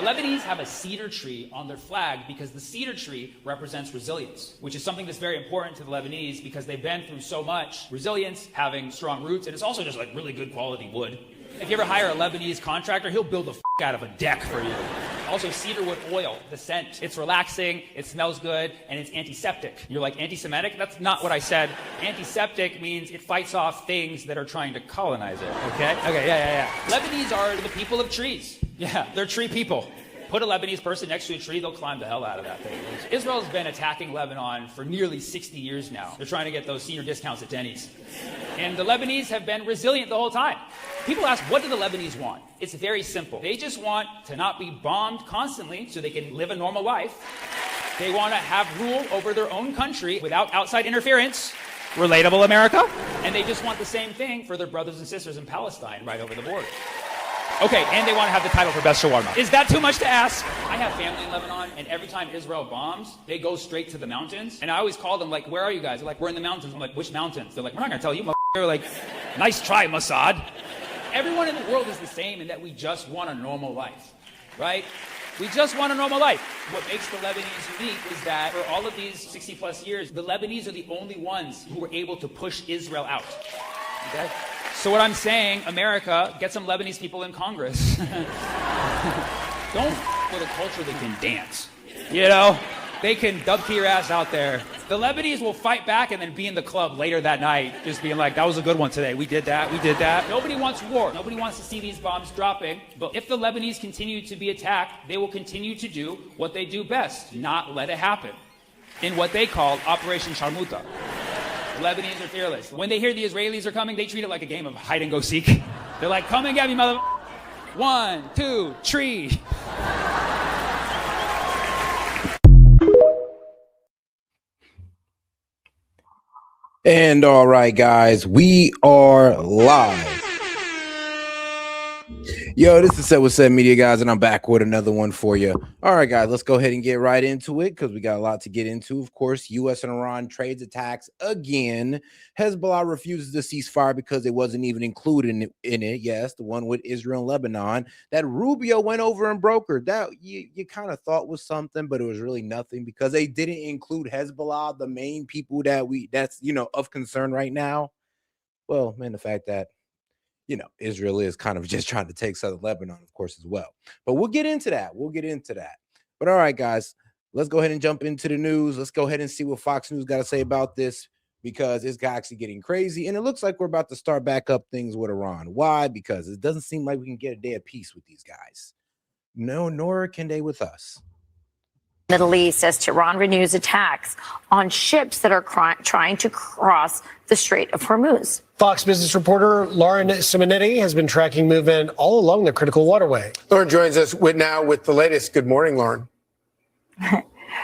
The Lebanese have a cedar tree on their flag because the cedar tree represents resilience, which is something that's very important to the Lebanese because they've been through so much. Resilience, having strong roots, and it's also just like really good quality wood. If you ever hire a Lebanese contractor, he'll build the out of a deck for you. Also, cedarwood oil, the scent. It's relaxing, it smells good, and it's antiseptic. You're like, anti-Semitic? That's not what I said. Antiseptic means it fights off things that are trying to colonize it, okay? Okay, yeah. Lebanese are the people of trees. Yeah, they're tree people. Put a Lebanese person next to a tree, they'll climb the hell out of that thing. Israel's been attacking Lebanon for nearly 60 years now. They're trying to get those senior discounts at Denny's. And the Lebanese have been resilient the whole time. People ask, what do the Lebanese want? It's very simple. They just want to not be bombed constantly so they can live a normal life. They want to have rule over their own country without outside interference. Relatable, America? And they just want the same thing for their brothers and sisters in Palestine right over the border. Okay, and they want to have the title for best shawarma. Is that too much to ask? I have family in Lebanon, and every time Israel bombs, they go straight to the mountains. And I always call them, like, where are you guys? They're like, we're in the mountains. I'm like, which mountains? They're like, we're not going to tell you, motherfucker. Like, nice try, Mossad. Everyone in the world is the same in that we just want a normal life, right? We just want a normal life. What makes the Lebanese unique is that for all of these 60 plus years, the Lebanese are the only ones who were able to push Israel out, okay? So what I'm saying, America, get some Lebanese people in Congress. Don't with a culture that can dance. You know, they can dub your ass out there. The Lebanese will fight back and then be in the club later that night, just being like, that was a good one today. We did that, we did that. Nobody wants war. Nobody wants to see these bombs dropping. But if the Lebanese continue to be attacked, they will continue to do what they do best, not let it happen, in what they call Operation Sharmuta. Lebanese are fearless. When they hear the Israelis are coming, they treat it like a game of hide and go seek. They're like, come and get me, mother. 1, 2, 3. And all right, guys, we are live. Yo, this is Set with Set Media, guys, and I'm back with another one for you. All right, guys, let's go ahead and get right into it because we got a lot to get into. Of course, U.S. and Iran trades attacks again. Hezbollah refuses to cease fire because it wasn't even included in it. Yes, the one with Israel and Lebanon that Rubio went over and brokered. That you kind of thought was something, but it was really nothing because they didn't include Hezbollah, the main people that's of concern right now. Well, man, the fact that Israel is kind of just trying to take southern Lebanon, of course, as well. But we'll get into that. But all right, guys, let's go ahead and jump into the news. Let's go ahead and see what Fox News got to say about this because it's actually getting crazy. And it looks like we're about to start back up things with Iran. Why? Because it doesn't seem like we can get a day of peace with these guys. No, nor can they with us. Middle East as Tehran renews attacks on ships that are trying to cross the Strait of Hormuz. Fox Business reporter Lauren Simonetti has been tracking movement all along the critical waterway. Lauren joins us with the latest. Good morning, Lauren.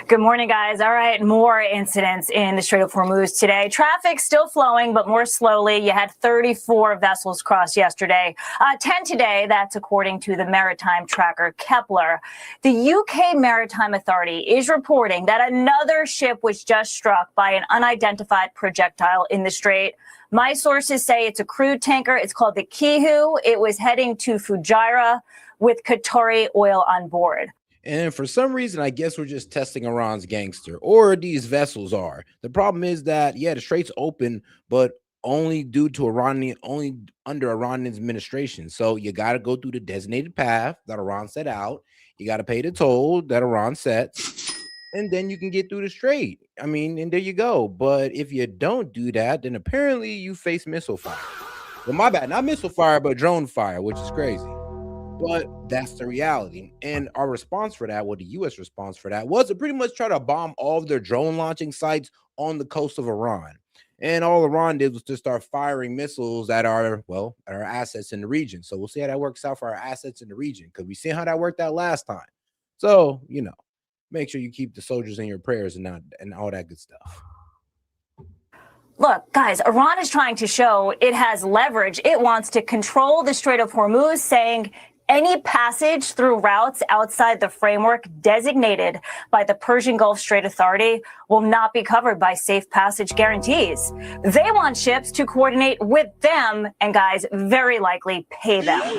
Good morning, guys. All right, more incidents in the Strait of Hormuz today. Traffic still flowing, but more slowly. You had 34 vessels cross yesterday, 10 today. That's according to the maritime tracker Kepler. The UK Maritime Authority is reporting that another ship was just struck by an unidentified projectile in the strait. My sources say it's a crude tanker. It's called the Kihu. It was heading to Fujairah with Qatari oil on board. And for some reason, I guess we're just testing Iran's gangster, or these vessels are. The problem is that, the strait's open, but only due to only under Iranian administration. So you got to go through the designated path that Iran set out. You got to pay the toll that Iran sets, and then you can get through the strait. I mean, and there you go. But if you don't do that, then apparently you face missile fire. Well, my bad, not missile fire, but drone fire, which is crazy. But that's the reality. And our response for that, the U.S. response for that, was to pretty much try to bomb all of their drone launching sites on the coast of Iran. And all Iran did was to start firing missiles at our assets in the region. So we'll see how that works out for our assets in the region, because we see how that worked out last time. So, make sure you keep the soldiers in your prayers and all that good stuff. Look, guys, Iran is trying to show it has leverage. It wants to control the Strait of Hormuz, saying Any passage through routes outside the framework designated by the Persian Gulf Strait Authority will not be covered by safe passage guarantees. They want ships to coordinate with them and, guys, very likely pay them.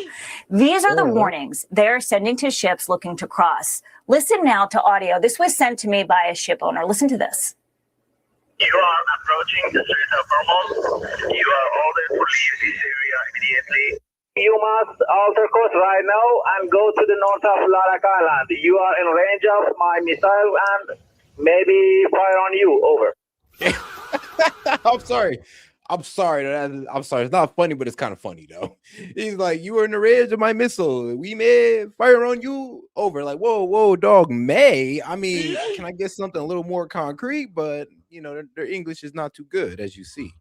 These are the warnings they're sending to ships looking to cross. Listen now to audio. This was sent to me by a ship owner. Listen to this. You are approaching the Strait of Hormuz. You are ordered to leave this area immediately. You must alter course right now and go to the north of Larak Island. You are in range of my missile and maybe fire on you. Over. I'm sorry. I'm sorry. I'm sorry. It's not funny, but it's kind of funny though. He's like, you are in the range of my missile. We may fire on you. Over. Like, whoa, dog. May. I mean, can I get something a little more concrete? But you know, their English is not too good, as you see.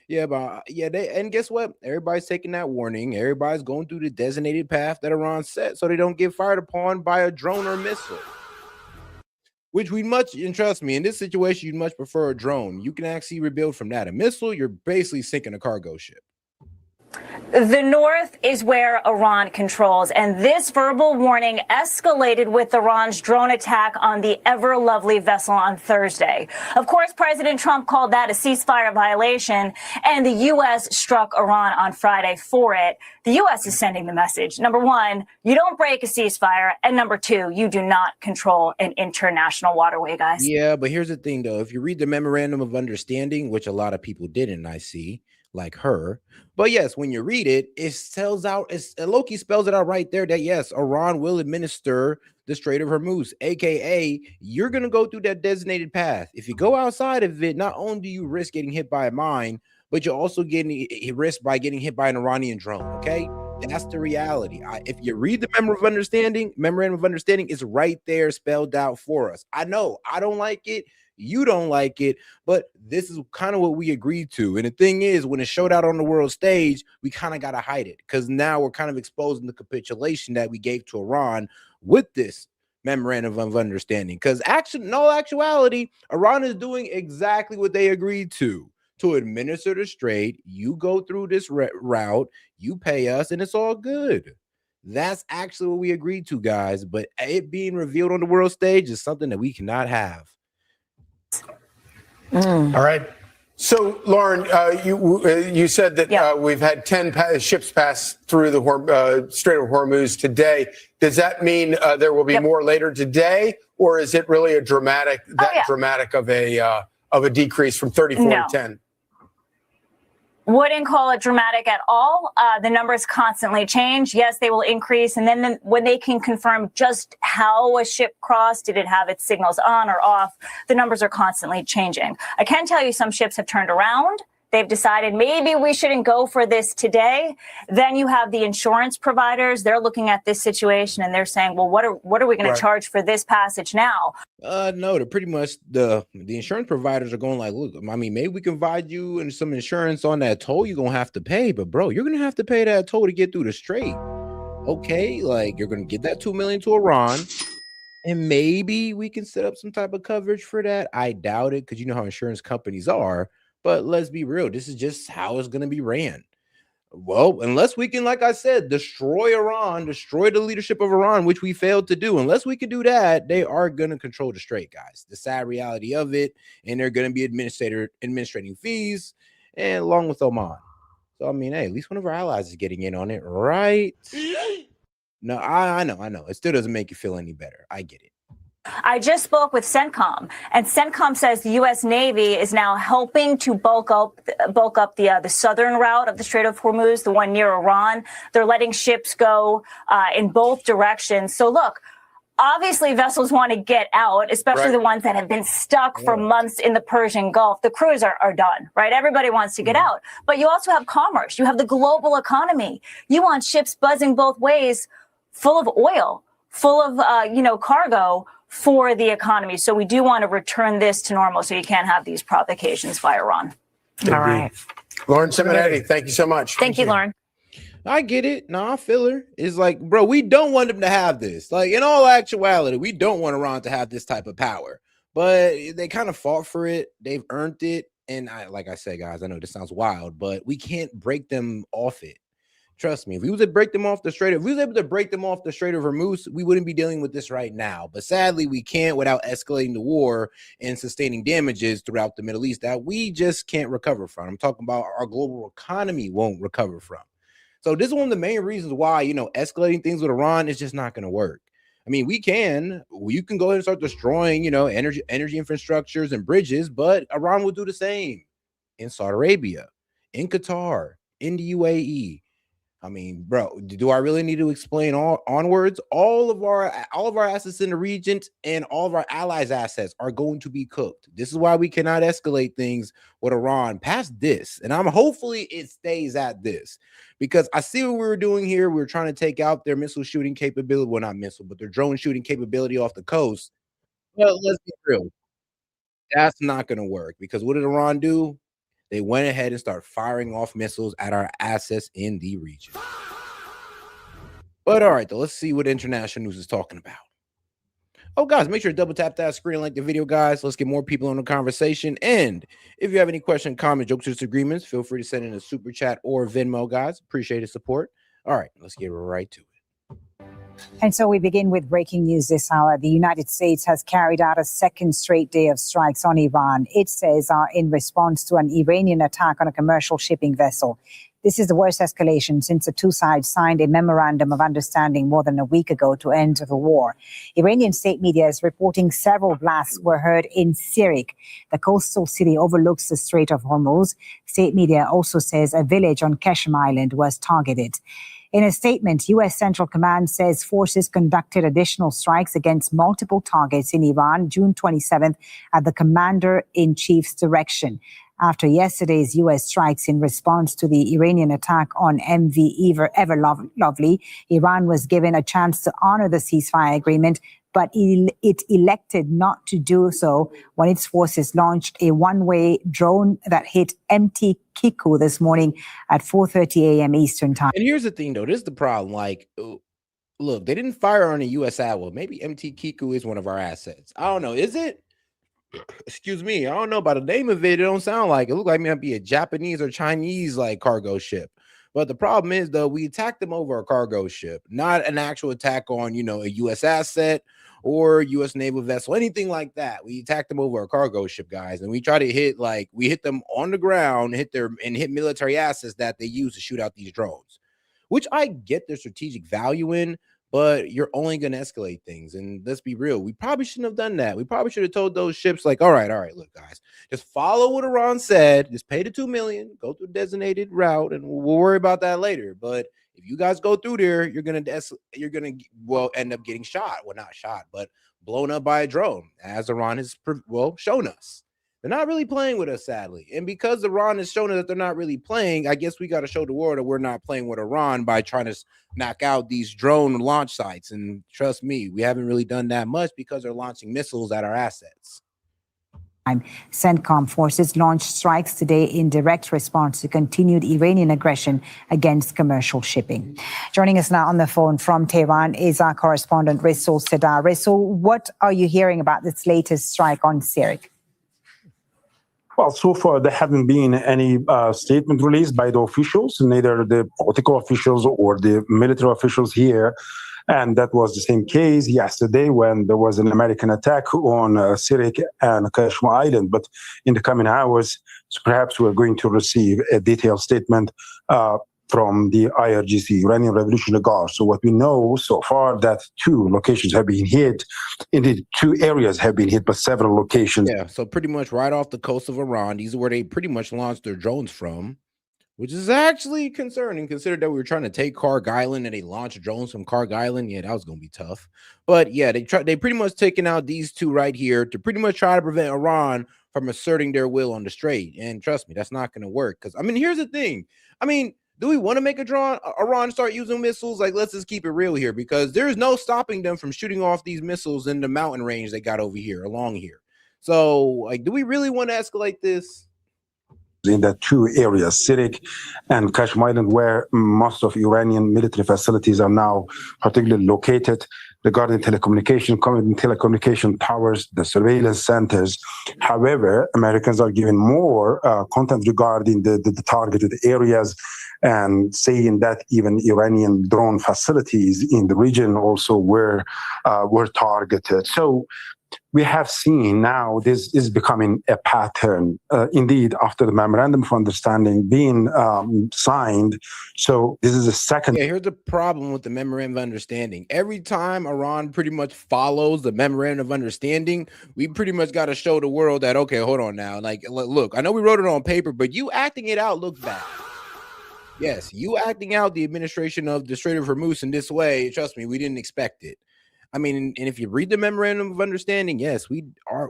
Yeah, but and guess what? Everybody's taking that warning. Everybody's going through the designated path that Iran set so they don't get fired upon by a drone or missile. Which and trust me, in this situation, you'd much prefer a drone. You can actually rebuild from that. A missile, you're basically sinking a cargo ship. The north is where Iran controls, and this verbal warning escalated with Iran's drone attack on the ever lovely vessel on Thursday. Of course, President Trump called that a ceasefire violation, and the U.S. struck Iran on Friday for it. The U.S. is sending the message. Number one, you don't break a ceasefire, and number two, you do not control an international waterway, guys. Yeah, but here's the thing, though. If you read the memorandum of understanding, which a lot of people didn't, I see, like her. But yes, when you read it, it spells out, Loki spells it out right there that yes, Iran will administer the Strait of Hormuz, aka you're going to go through that designated path. If you go outside of it, not only do you risk getting hit by a mine, but you're also getting risk by getting hit by an Iranian drone. Okay, that's the reality. If you read the memorandum of understanding is right there spelled out for us. I know I don't like it. You don't like it, but this is kind of what we agreed to. And the thing is, when it showed out on the world stage, we kind of got to hide it because now we're kind of exposing the capitulation that we gave to Iran with this memorandum of understanding. Because in all actuality, Iran is doing exactly what they agreed to administer the strait. You go through this route, you pay us, and it's all good. That's actually what we agreed to, guys. But it being revealed on the world stage is something that we cannot have. All right. So, Lauren, you said that we've had 10 ships pass through the Strait of Hormuz today. Does that mean there will be more later today, or is it really dramatic of a decrease from 34 to 10? Wouldn't call it dramatic at all. The numbers constantly change. Yes, they will increase. And then when they can confirm just how a ship crossed, did it have its signals on or off, the numbers are constantly changing. I can tell you some ships have turned around. They've decided maybe we shouldn't go for this today. Then you have the insurance providers. They're looking at this situation and they're saying, well, what are we going to charge for this passage now? No, they're pretty much the insurance providers are going like, look, I mean, maybe we can provide you and some insurance on that toll you're going to have to pay. But bro, you're going to have to pay that toll to get through the strait. Okay, like you're going to get that $2 million to Iran. And maybe we can set up some type of coverage for that. I doubt it because you know how insurance companies are. But let's be real. This is just how it's going to be ran. Well, unless we can, like I said, destroy Iran, destroy the leadership of Iran, which we failed to do. Unless we can do that, they are going to control the strait, guys. The sad reality of it. And they're going to be administrating fees and along with Oman. So, I mean, hey, at least one of our allies is getting in on it, right? No, I know. It still doesn't make you feel any better. I get it. I just spoke with CENTCOM, and CENTCOM says the U.S. Navy is now helping to bulk up the southern route of the Strait of Hormuz, the one near Iran. They're letting ships go in both directions. So look, obviously vessels want to get out, especially the ones that have been stuck for months in the Persian Gulf. The crews are done, right? Everybody wants to get out. But you also have commerce. You have the global economy. You want ships buzzing both ways, full of oil, full of, cargo for the economy. So we do want to return this to normal so you can't have these provocations by Iran. All right. Lauren Simonetti, thank you so much. Thank you, Lauren. I get it. No, I feel her. It's like, bro, we don't want them to have this. Like, in all actuality, we don't want Iran to have this type of power. But they kind of fought for it. They've earned it. And like I said, guys, I know this sounds wild, but we can't break them off it. Trust me, if we was able to break them off the Strait of Hormuz, we wouldn't be dealing with this right now. But sadly, we can't without escalating the war and sustaining damages throughout the Middle East that we just can't recover from. I'm talking about our global economy won't recover from. So this is one of the main reasons why, escalating things with Iran is just not going to work. I mean, you can go ahead and start destroying, energy infrastructures and bridges, but Iran will do the same in Saudi Arabia, in Qatar, in the UAE. I mean, bro, do I really need to explain onwards? All of our assets in the region and all of our allies' assets are going to be cooked. This is why we cannot escalate things with Iran past this. And hopefully it stays at this, because I see what we were doing here. We were trying to take out their missile shooting capability. Well, not missile, but their drone shooting capability off the coast. Well, let's be real. That's not going to work, because what did Iran do? They went ahead and started firing off missiles at our assets in the region. But all right, though, let's see what international news is talking about. Oh, guys, make sure to double tap that screen and like the video, guys. Let's get more people in the conversation. And if you have any questions, comments, jokes, or disagreements, feel free to send in a super chat or Venmo, guys. Appreciate the support. All right, let's get right to it. And so we begin with breaking news this hour. The United States has carried out a second straight day of strikes on Iran. It says in response to an Iranian attack on a commercial shipping vessel. This is the worst escalation since the two sides signed a memorandum of understanding more than a week ago to end the war. Iranian state media is reporting several blasts were heard in S.E.T. The coastal city overlooks the Strait of Hormuz. State media also says a village on Keshem Island was targeted. In a statement, U.S. Central Command says forces conducted additional strikes against multiple targets in Iran June 27th at the commander-in-chief's direction. After yesterday's U.S. strikes in response to the Iranian attack on MV Ever Lovely, Iran was given a chance to honor the ceasefire agreement, but it elected not to do so when its forces launched a one-way drone that hit MT Kiku this morning at 4:30 a.m. Eastern time. And here's the thing, though. This is the problem. Like, look, they didn't fire on a U.S. asset. Well, maybe MT Kiku is one of our assets. I don't know. Is it? Excuse me. I don't know. By the name of it, it don't sound like it. Look like it might be a Japanese or Chinese like cargo ship. But the problem is, though, we attacked them over a cargo ship, not an actual attack on, a U.S. asset or U.S. naval vessel, anything like that. We attacked them over a cargo ship, guys, and we try to hit them on the ground, hit military assets that they use to shoot out these drones, which I get their strategic value in, but you're only going to escalate things. And let's be real, we probably shouldn't have done that. We probably should have told those ships, like, all right, look, guys, just follow what Iran said, just pay the $2 million, go through a designated route, and we'll worry about that later. But if you guys go through there, you're gonna end up getting shot. Well, not shot, but blown up by a drone, as Iran has shown us. They're not really playing with us, sadly. And because Iran has shown us that they're not really playing, I guess we got to show the world that we're not playing with Iran by trying to knock out these drone launch sites. And trust me, we haven't really done that much because they're launching missiles at our assets. CENTCOM forces launched strikes today in direct response to continued Iranian aggression against commercial shipping. Joining us now on the phone from Tehran is our correspondent, Rasul Sedar. Rasul, what are you hearing about this latest strike on S.E.T? Well, so far there haven't been any statement released by the officials, neither the political officials or the military officials here. And that was the same case yesterday when there was an American attack on S.E.T and Keshem Island. But in the coming hours, so perhaps we're going to receive a detailed statement from the IRGC, Iranian Revolutionary Guard. So what we know so far, that 2 locations have been hit. Indeed, 2 areas have been hit, but several locations. Yeah, so pretty much right off the coast of Iran. These are where they pretty much launched their drones from, which is actually concerning, considering that we were trying to take Karg Island and they launched drones from Karg Island. Yeah, that was going to be tough. But yeah, they pretty much taken out these 2 right here to pretty much try to prevent Iran from asserting their will on the strait. And trust me, that's not going to work. Because, here's the thing. Do we want to make Iran start using missiles? Like, let's just keep it real here, because there's no stopping them from shooting off these missiles in the mountain range they got over here, along here. So, like, do we really want to escalate this? In the 2 areas, S.E.T and Keshem Island, where most of Iranian military facilities are now particularly located, regarding telecommunication towers, the surveillance centers. However, Americans are giving more content regarding the targeted areas, and saying that even Iranian drone facilities in the region also were targeted. So we have seen now this is becoming a pattern. Indeed, after the memorandum of understanding being signed, so this is the second. Yeah, here's the problem with the memorandum of understanding. Every time Iran pretty much follows the memorandum of understanding, we pretty much got to show the world that, okay, hold on now. Like, look, I know we wrote it on paper, but you acting it out looks bad. Yes, you acting out the administration of the Strait of Hormuz in this way, trust me, we didn't expect it. I mean, and if you read the memorandum of understanding, yes,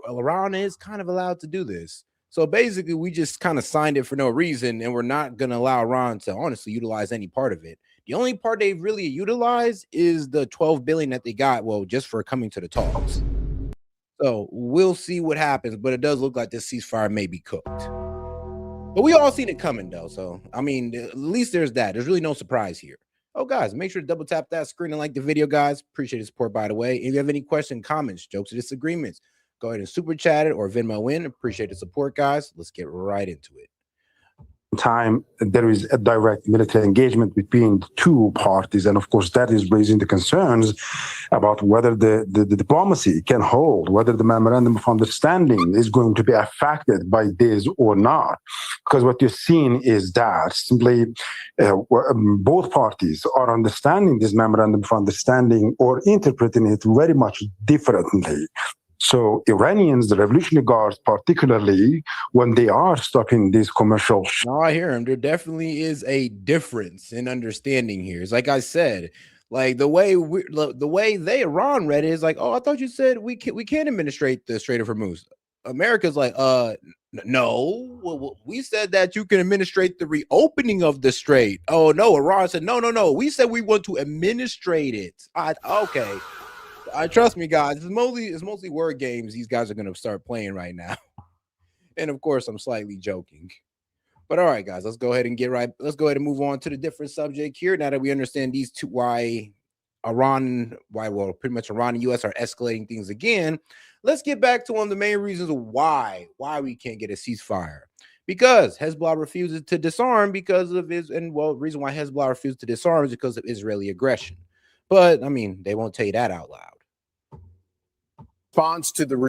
Iran is kind of allowed to do this. So basically, we just kind of signed it for no reason, and we're not going to allow Iran to honestly utilize any part of it. The only part they've really utilized is the $12 billion that they got, well, just for coming to the talks. So we'll see what happens, but it does look like this ceasefire may be cooked. But we all seen it coming, though. So, I mean, at least there's that. There's really no surprise here. Oh, guys, make sure to double tap that screen and like the video, guys. Appreciate the support, by the way. If you have any questions, comments, jokes, or disagreements, go ahead and super chat it or Venmo in. Appreciate the support, guys. Let's get right into it. Time there is a direct military engagement between the two parties, and of course that is raising the concerns about whether the diplomacy can hold, whether the memorandum of understanding is going to be affected by this or not. Because what you're seeing is that simply both parties are understanding this memorandum of understanding or interpreting it very much differently. So Iranians, the Revolutionary Guards, particularly when they are stopping these commercial. No, I hear him. There definitely is a difference in understanding here. It's like I said, like the way Iran read it is like, oh, I thought you said we can't administrate the Strait of Hormuz. America's like, no, well, we said that you can administrate the reopening of the strait. Oh no, Iran said no. We said we want to administrate it. Okay. Trust me, guys. It's mostly word games these guys are going to start playing right now. And of course, I'm slightly joking. But all right, guys, let's go ahead and move on to the different subject here. Now that we understand these two, pretty much Iran and U.S. are escalating things again. Let's get back to one of the main reasons why we can't get a ceasefire. Because Hezbollah refuses to disarm the reason why Hezbollah refuses to disarm is because of Israeli aggression. But I mean, they won't tell you that out loud. Response to the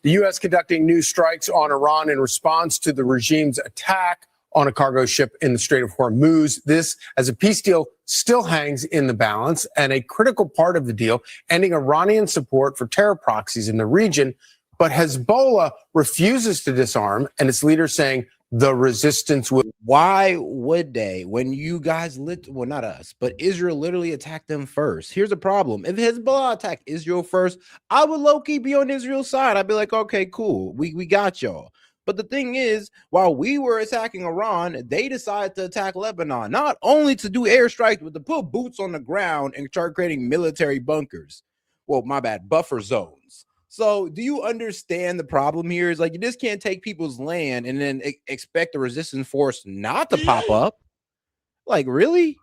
U.S. conducting new strikes on Iran in response to the regime's attack on a cargo ship in the Strait of Hormuz. This, as a peace deal, still hangs in the balance, and a critical part of the deal, ending Iranian support for terror proxies in the region. But Hezbollah refuses to disarm, and its leader saying the resistance will. Why would they? When you guys not us, but Israel literally attacked them first. Here's a problem. If Hezbollah attacked Israel first, I would low-key be on Israel's side. I'd be like, okay, cool. We got y'all. But the thing is, while we were attacking Iran, they decided to attack Lebanon, not only to do airstrikes, but to put boots on the ground and start creating military bunkers. Well, my bad, buffer zones. So do you understand the problem here? Is like, you just can't take people's land and then expect the resistance force not to pop up. Like, really?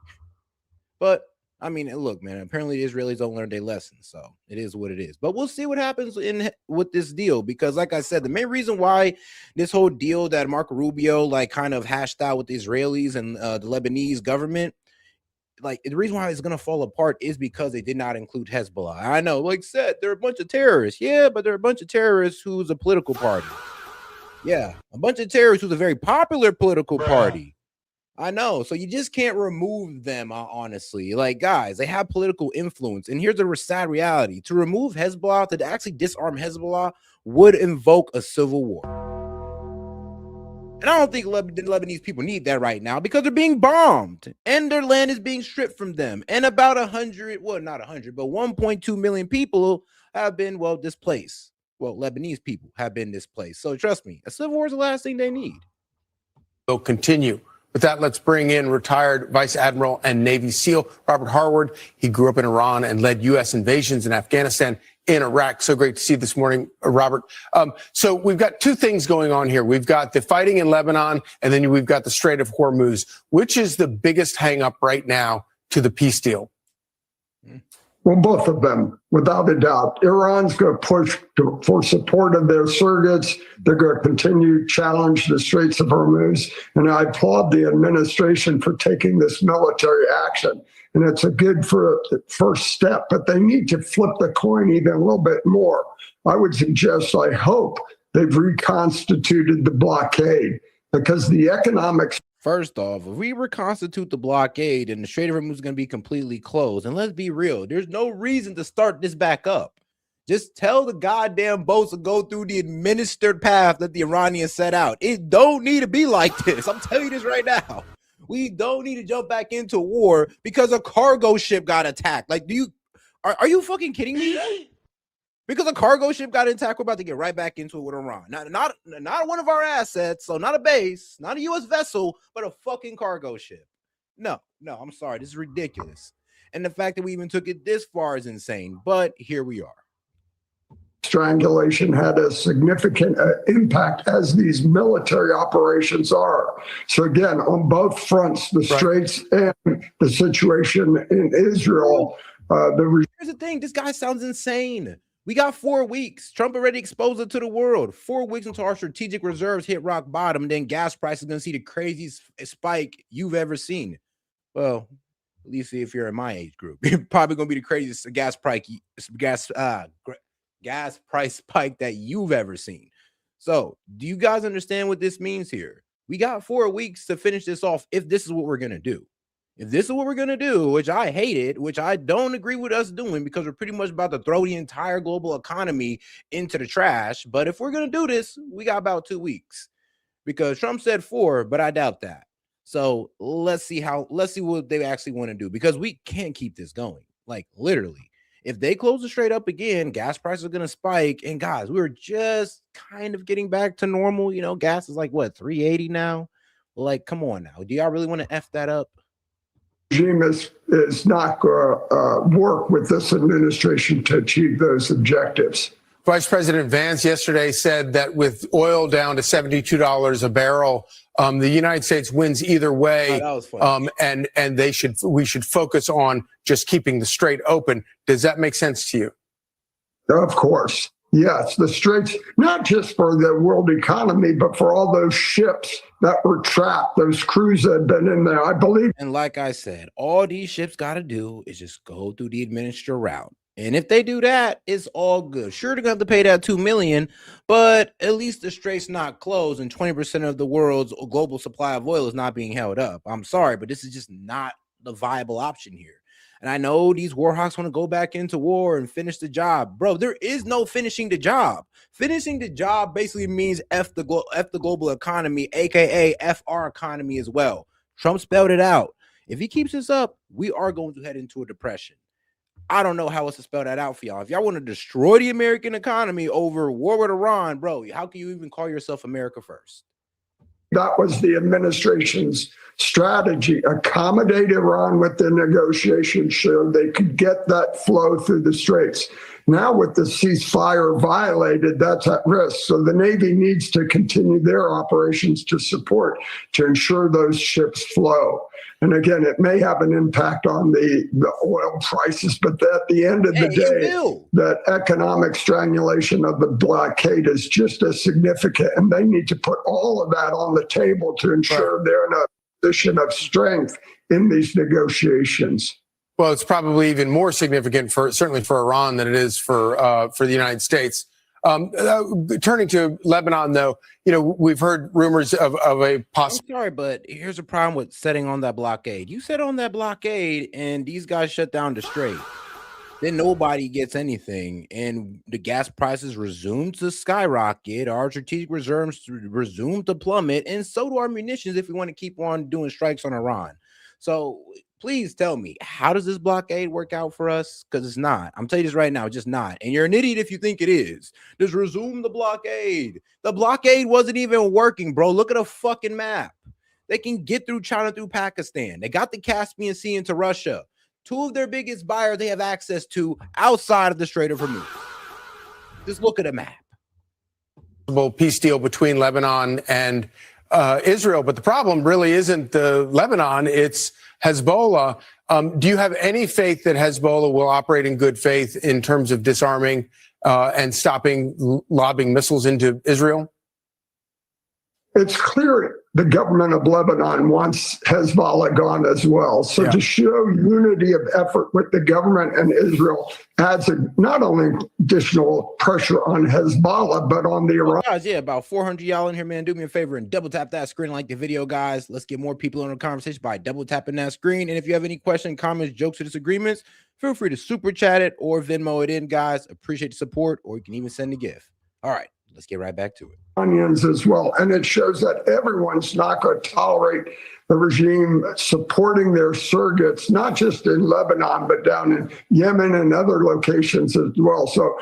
But I mean, look, man, apparently the Israelis don't learn their lesson. So it is what it is. But we'll see what happens with this deal. Because like I said, the main reason why this whole deal that Marco Rubio kind of hashed out with the Israelis and the Lebanese government, the reason why it's going to fall apart is because they did not include Hezbollah. I know, like said, they're a bunch of terrorists. Yeah, but they're a bunch of terrorists who's a political party. Yeah, a bunch of terrorists who's a very popular political party. I know. So you just can't remove them, honestly. Like, guys, they have political influence. And here's the sad reality. To remove Hezbollah, to actually disarm Hezbollah, would invoke a civil war. And I don't think the Lebanese people need that right now because they're being bombed and their land is being stripped from them. And about 1.2 million people have been, displaced. Well, Lebanese people have been displaced. So trust me, a civil war is the last thing they need. Will continue. With that, let's bring in retired Vice Admiral and Navy SEAL Robert Harward. He grew up in Iran and led U.S. invasions in Afghanistan, in Iraq. So great to see you this morning, Robert. So we've got two things going on here. We've got the fighting in Lebanon, and then we've got the Strait of Hormuz. Which is the biggest hang up right now to the peace deal? Well, both of them, without a doubt. Iran's going to push for support of their surrogates. They're going to continue to challenge the Straits of Hormuz. And I applaud the administration for taking this military action. And it's a good first step, but they need to flip the coin even a little bit more. I would suggest, I hope, they've reconstituted the blockade because the economics. First off, if we reconstitute the blockade and the Strait of Hormuz is going to be completely closed, and let's be real, there's no reason to start this back up. Just tell the goddamn boats to go through the administered path that the Iranians set out. It don't need to be like this. I'm telling you this right now. We don't need to jump back into war because a cargo ship got attacked. Like, are you fucking kidding me? Because a cargo ship got attacked, we're about to get right back into it with Iran. Not one of our assets, so not a base, not a U.S. vessel, but a fucking cargo ship. No, I'm sorry. This is ridiculous. And the fact that we even took it this far is insane, but here we are. Strangulation had a significant impact, as these military operations are. So again, on both fronts, the Straits and the situation in Israel. Here's the thing. This guy sounds insane. We got 4 weeks. Trump already exposed it to the world. 4 weeks until our strategic reserves hit rock bottom. Then gas price is going to see the craziest spike you've ever seen. Well, at least if you're in my age group, you're probably going to be the craziest gas price spike that you've ever seen. So do you guys understand what this means here? We got 4 weeks to finish this off if this is what we're going to do. If this is what we're going to do, which I hate it, which I don't agree with us doing because we're pretty much about to throw the entire global economy into the trash. But if we're going to do this, we got about 2 weeks because Trump said 4, but I doubt that. So let's see what they actually want to do, because we can't keep this going. Like, literally, if they close it straight up again, gas prices are going to spike. And guys, we're just kind of getting back to normal. You know, gas is like what, $3.80 now? Like, come on now. Do y'all really want to F that up? Regime is not going to work with this administration to achieve those objectives. Vice President Vance yesterday said that with oil down to $72 a barrel, the United States wins either way, and we should focus on just keeping the Strait open. Does that make sense to you? Of course. Yes, the Straits, not just for the world economy, but for all those ships that were trapped, those crews that had been in there, I believe. And like I said, all these ships got to do is just go through the administered route. And if they do that, it's all good. Sure, they're going to have to pay that $2 million, but at least the Strait's not closed and 20% of the world's global supply of oil is not being held up. I'm sorry, but this is just not the viable option here. And I know these war hawks want to go back into war and finish the job. Bro, there is no finishing the job. Finishing the job basically means F the global economy, a.k.a. F our economy as well. Trump spelled it out. If he keeps this up, we are going to head into a depression. I don't know how else to spell that out for y'all. If y'all want to destroy the American economy over war with Iran, bro, how can you even call yourself America first? That was the administration's strategy. Accommodate Iran with the negotiations so they could get that flow through the Straits. Now with the ceasefire violated, that's at risk. So the Navy needs to continue their operations to ensure those ships flow. And again, it may have an impact on the oil prices, but at the end of the day, that economic strangulation of the blockade is just as significant. And they need to put all of that on the table to ensure they're in a position of strength in these negotiations. Well, it's probably even more significant certainly for Iran than it is for the United States. Turning to Lebanon, though, we've heard rumors of a possible. I'm sorry, but here's a problem with setting on that blockade. You set on that blockade, and these guys shut down the Strait. Then nobody gets anything, and the gas prices resume to skyrocket. Our strategic reserves resume to plummet, and so do our munitions if we want to keep on doing strikes on Iran. So please tell me, how does this blockade work out for us? Because it's not. I'm telling you this right now, it's just not. And you're an idiot if you think it is. Just resume the blockade. The blockade wasn't even working, bro. Look at a fucking map. They can get through China through Pakistan. They got the Caspian Sea into Russia. Two of their biggest buyers they have access to outside of the Strait of Hormuz. Just look at a map. Peace deal between Lebanon and Israel. But the problem really isn't Lebanon, it's Hezbollah. Do you have any faith that Hezbollah will operate in good faith in terms of disarming and stopping lobbing missiles into Israel? It's clear the government of Lebanon wants Hezbollah gone as well. So to show unity of effort with the government and Israel adds not only additional pressure on Hezbollah, but on the Iran. Guys, about 400 y'all in here, man. Do me a favor and double tap that screen, like the video, guys. Let's get more people in the conversation by double tapping that screen. And if you have any questions, comments, jokes, or disagreements, feel free to super chat it or Venmo it in, guys. Appreciate the support, or you can even send a gift. All right. Let's get right back to it. Onions as well. And it shows that everyone's not going to tolerate the regime supporting their surrogates, not just in Lebanon, but down in Yemen and other locations as well. So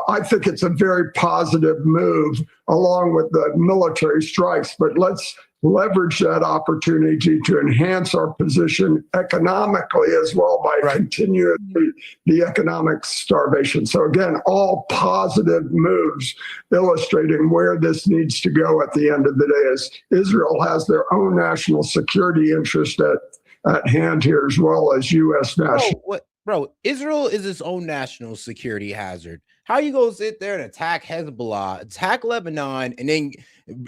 I think it's a very positive move along with the military strikes. But let's leverage that opportunity to enhance our position economically as well by continuing the economic starvation. So again, all positive moves illustrating where this needs to go at the end of the day, as Israel has their own national security interest at hand here as well as U.S. national. Bro, Israel is its own national security hazard. How you gonna sit there and attack Hezbollah, attack Lebanon, and then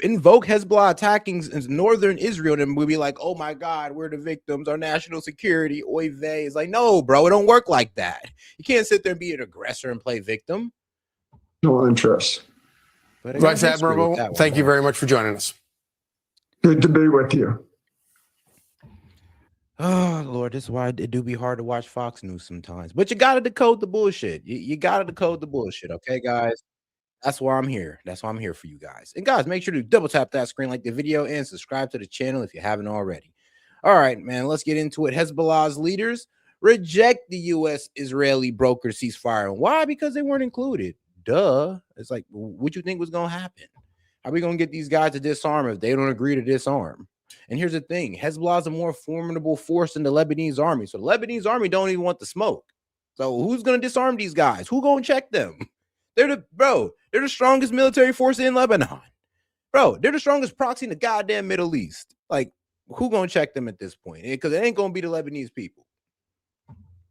invoke Hezbollah attacking northern Israel, and we'll be like, oh my God, we're the victims, our national security, oy vey. It's like, no, bro, it don't work like that. You can't sit there and be an aggressor and play victim. No interest. Vice Admiral, thank you very much for joining us. Good to be with you. Oh, Lord, this is why it do be hard to watch Fox News sometimes. But you got to decode the bullshit. You got to decode the bullshit, okay, guys? That's why I'm here. That's why I'm here for you guys. And, guys, make sure to double tap that screen, like the video, and subscribe to the channel if you haven't already. All right, man, let's get into it. Hezbollah's leaders reject the U.S.-Israeli brokered ceasefire. And why? Because they weren't included. Duh. It's like, what you think was going to happen? How are we going to get these guys to disarm if they don't agree to disarm? And here's the thing, Hezbollah is a more formidable force than the Lebanese army. So the Lebanese army don't even want the smoke. So who's going to disarm these guys? Who going to check them? They're the strongest military force in Lebanon. Bro, they're the strongest proxy in the goddamn Middle East. Like, who going to check them at this point? Because it ain't going to be the Lebanese people.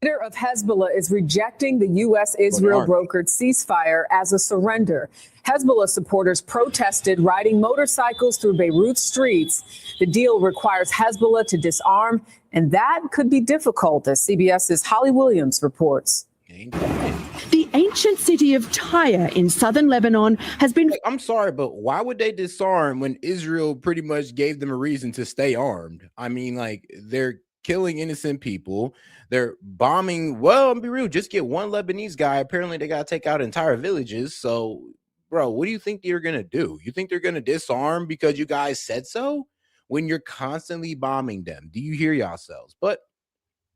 Leader of Hezbollah is rejecting the U.S.-Israel brokered ceasefire as a surrender. Hezbollah supporters protested riding motorcycles through Beirut streets. The deal requires Hezbollah to disarm, and that could be difficult, as CBS's Holly Williams reports. The ancient city of Tyre in southern Lebanon has been... I'm sorry, but why would they disarm when Israel pretty much gave them a reason to stay armed? I mean, like, they're killing innocent people. They're bombing. Well, I'll be real, just get one Lebanese guy. Apparently, they got to take out entire villages. So, bro, what do you think they're going to do? You think they're going to disarm because you guys said so? When you're constantly bombing them. Do you hear yourselves? But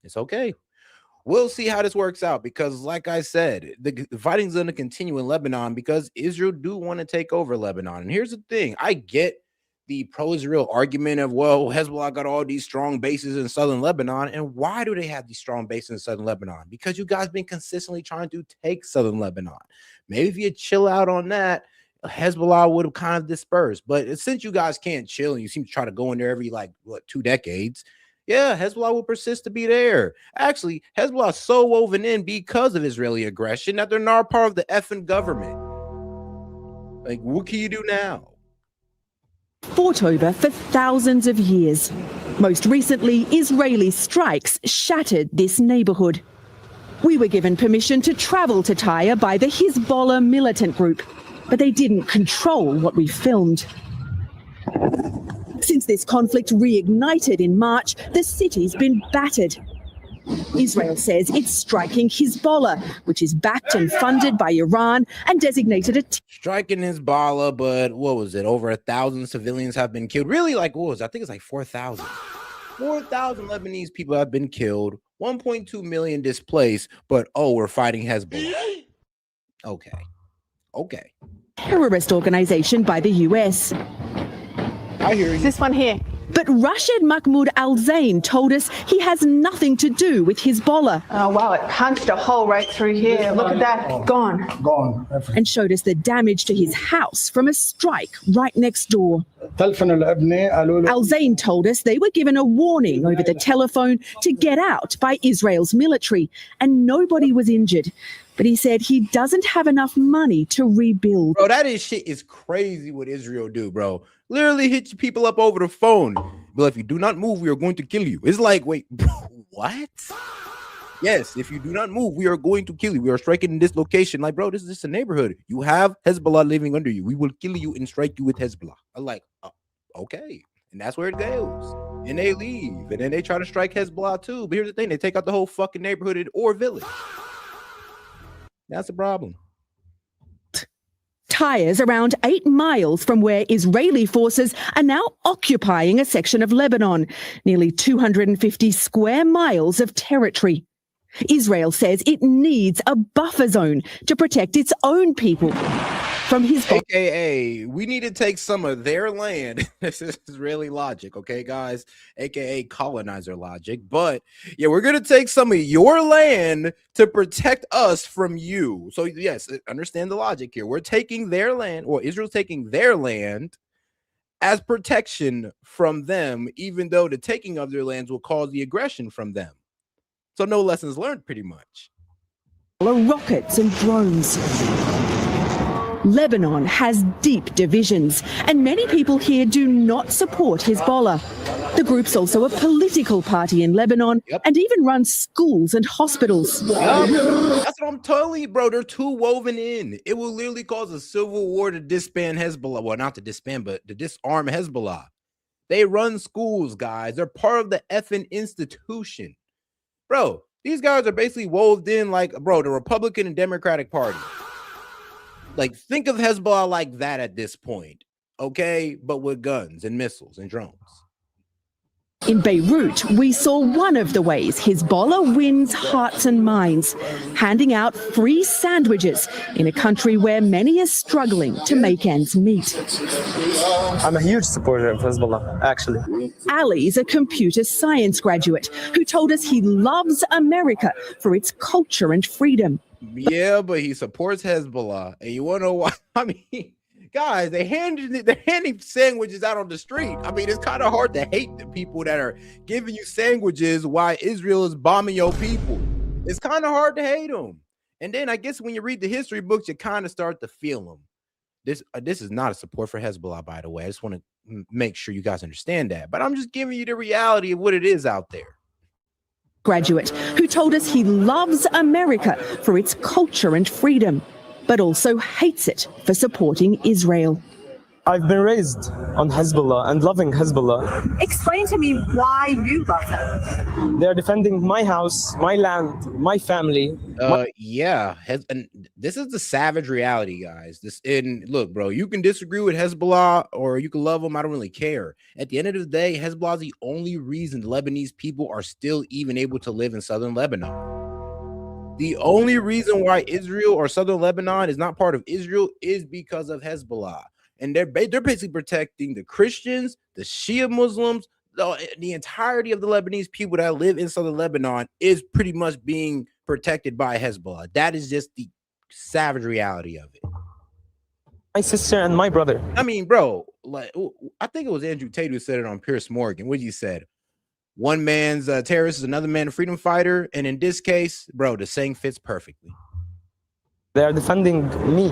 it's okay. We'll see how this works out because, like I said, the fighting's going to continue in Lebanon because Israel do want to take over Lebanon. And here's the thing. I get the pro-Israel argument of, well, Hezbollah got all these strong bases in southern Lebanon. And why do they have these strong bases in southern Lebanon? Because you guys been consistently trying to take southern Lebanon. Maybe if you chill out on that, Hezbollah would have kind of dispersed. But since you guys can't chill and you seem to try to go in there every, 2 decades, yeah, Hezbollah will persist to be there. Actually, Hezbollah is so woven in because of Israeli aggression that they're not part of the effing government. Like, what can you do now? Fought over for thousands of years. Most recently, Israeli strikes shattered this neighborhood. We were given permission to travel to Tyre by the Hezbollah militant group, but they didn't control what we filmed. Since this conflict reignited in March, the city's been battered. Israel says it's striking Hezbollah, which is backed and funded by Iran and designated a... Striking Hezbollah, but what was it? Over 1,000 civilians have been killed. Really, I think it's like 4,000. 4,000 Lebanese people have been killed. 1.2 million displaced, but we're fighting Hezbollah. Okay. Terrorist organization by the US. I hear you. This one here. But Rashid Mahmoud Al-Zain told us he has nothing to do with Hezbollah. Oh, wow, it punched a hole right through here. Look at that. Gone. Gone. And showed us the damage to his house from a strike right next door. Al-Zain told us they were given a warning over the telephone to get out by Israel's military, and nobody was injured. But he said he doesn't have enough money to rebuild. Bro, shit is crazy what Israel do, bro. Literally hit people up over the phone. But if you do not move, we are going to kill you. It's like, wait, bro, what? Yes, if you do not move, we are going to kill you. We are striking in this location. Like, bro, this is just a neighborhood. You have Hezbollah living under you. We will kill you and strike you with Hezbollah. I'm like, okay. And that's where it goes. And they leave. And then they try to strike Hezbollah too. But here's the thing. They take out the whole fucking neighborhood or village. That's the problem. Tires around 8 miles from where Israeli forces are now occupying a section of Lebanon, nearly 250 square miles of territory. Israel says it needs a buffer zone to protect its own people from Hezbollah. AKA, we need to take some of their land. This is Israeli logic, okay, guys? AKA colonizer logic. But yeah, we're going to take some of your land to protect us from you. So yes, understand the logic here. We're taking their land, or Israel's taking their land as protection from them, even though the taking of their lands will cause the aggression from them. So no lessons learned, pretty much. Rockets and drones. Lebanon has deep divisions, and many people here do not support Hezbollah. The group's also a political party in Lebanon and even runs schools and hospitals. That's what I'm telling you, bro. They're too woven in. It will literally cause a civil war to disband Hezbollah. Well, not to disband, but to disarm Hezbollah. They run schools, guys. They're part of the effing institution. Bro, these guys are basically woven in like, bro, the Republican and Democratic Party. Like, think of Hezbollah like that at this point, okay? But with guns and missiles and drones. In Beirut, we saw one of the ways Hezbollah wins hearts and minds, handing out free sandwiches in a country where many are struggling to make ends meet. I'm a huge supporter of Hezbollah, actually. Ali's a computer science graduate who told us he loves America for its culture and freedom. Yeah, but he supports Hezbollah. And you want to know why? I mean, guys, they're handing sandwiches out on the street. I mean, it's kind of hard to hate the people that are giving you sandwiches while Israel is bombing your people. It's kind of hard to hate them. And then I guess when you read the history books, you kind of start to feel them. This is not a support for Hezbollah, by the way. I just want to make sure you guys understand that. But I'm just giving you the reality of what it is out there. Graduate who told us he loves America for its culture and freedom, but also hates it for supporting Israel. I've been raised on Hezbollah and loving Hezbollah. Explain to me why you love them. They're defending my house, my land, my family. Yeah, and this is the savage reality, guys. Look, bro, you can disagree with Hezbollah or you can love them. I don't really care. At the end of the day, Hezbollah is the only reason Lebanese people are still even able to live in southern Lebanon. The only reason why Israel or southern Lebanon is not part of Israel is because of Hezbollah. And they're basically protecting the Christians, the Shia Muslims, the entirety of the Lebanese people that live in southern Lebanon is pretty much being protected by Hezbollah. That is just the savage reality of it. My sister and my brother. I mean, bro, like I think it was Andrew Tate who said it on Piers Morgan. What you said? One man's a terrorist is another man a freedom fighter. And in this case, bro, the saying fits perfectly. They are defending me.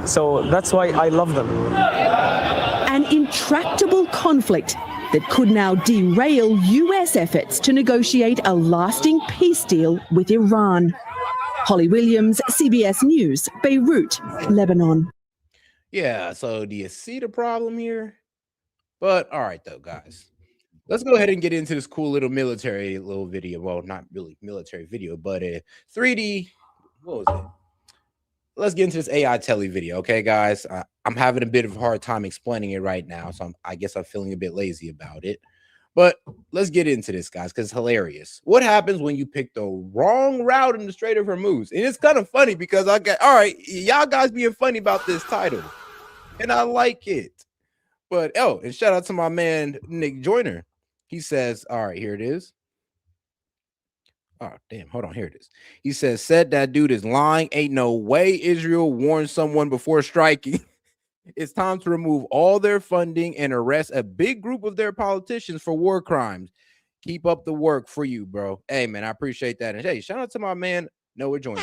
So that's why I love them. An intractable conflict that could now derail U.S. efforts to negotiate a lasting peace deal with Iran. Holly Williams, CBS News, Beirut, Lebanon. Yeah, so do you see the problem here? But all right, though, guys. Let's go ahead and get into this cool little military video. Well, not really military video, but a 3D. What was it? Let's get into this AI telly video, okay, guys? I'm having a bit of a hard time explaining it right now, so I guess I'm feeling a bit lazy about it. But let's get into this, guys, because it's hilarious. What happens when you pick the wrong route in the Strait of Hormuz? And it's kind of funny because all right, y'all guys being funny about this title, and I like it. But and shout out to my man Nick Joyner. He says, all right, here it is. Oh, damn. Hold on. Here it is. He said that dude is lying. Ain't no way Israel warned someone before striking. It's time to remove all their funding and arrest a big group of their politicians for war crimes. Keep up the work for you, bro. Hey, man, I appreciate that. And hey, shout out to my man Noah Joyner.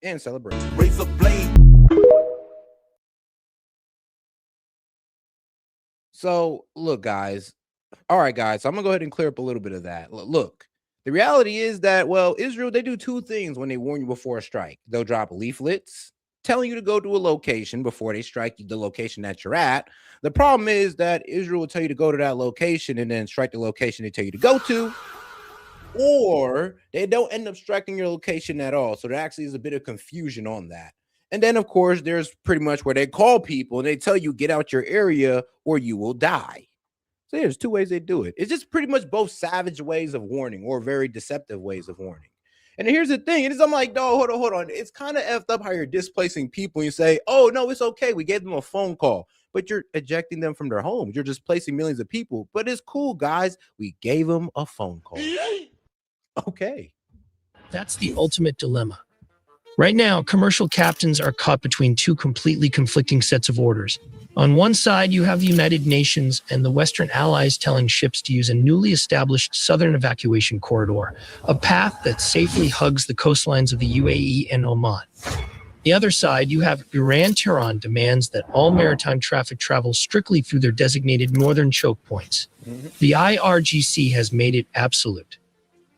And celebrate. Raise a blade. So, look, guys. All right, guys. So I'm going to go ahead and clear up a little bit of that. Look, the reality is that, well, Israel, they do two things when they warn you before a strike. They'll drop leaflets telling you to go to a location before they strike you, the location that you're at. The problem is that Israel will tell you to go to that location and then strike the location they tell you to go to, or they don't end up striking your location at all. So there actually is a bit of confusion on that. And then, of course, there's pretty much where they call people and they tell you get out your area or you will die. So there's two ways they do it. It's just pretty much both savage ways of warning or very deceptive ways of warning. And here's the thing. I'm like, no, hold on. It's kind of effed up how you're displacing people. You say, oh, no, it's okay. We gave them a phone call, but you're ejecting them from their homes. You're displacing millions of people. But it's cool, guys. We gave them a phone call. Okay. That's the ultimate dilemma. Right now, commercial captains are caught between two completely conflicting sets of orders. On one side, you have the United Nations and the Western allies telling ships to use a newly established southern evacuation corridor, a path that safely hugs the coastlines of the UAE and Oman. The other side, you have Iran-Tehran demands that all maritime traffic travel strictly through their designated northern choke points. The IRGC has made it absolute.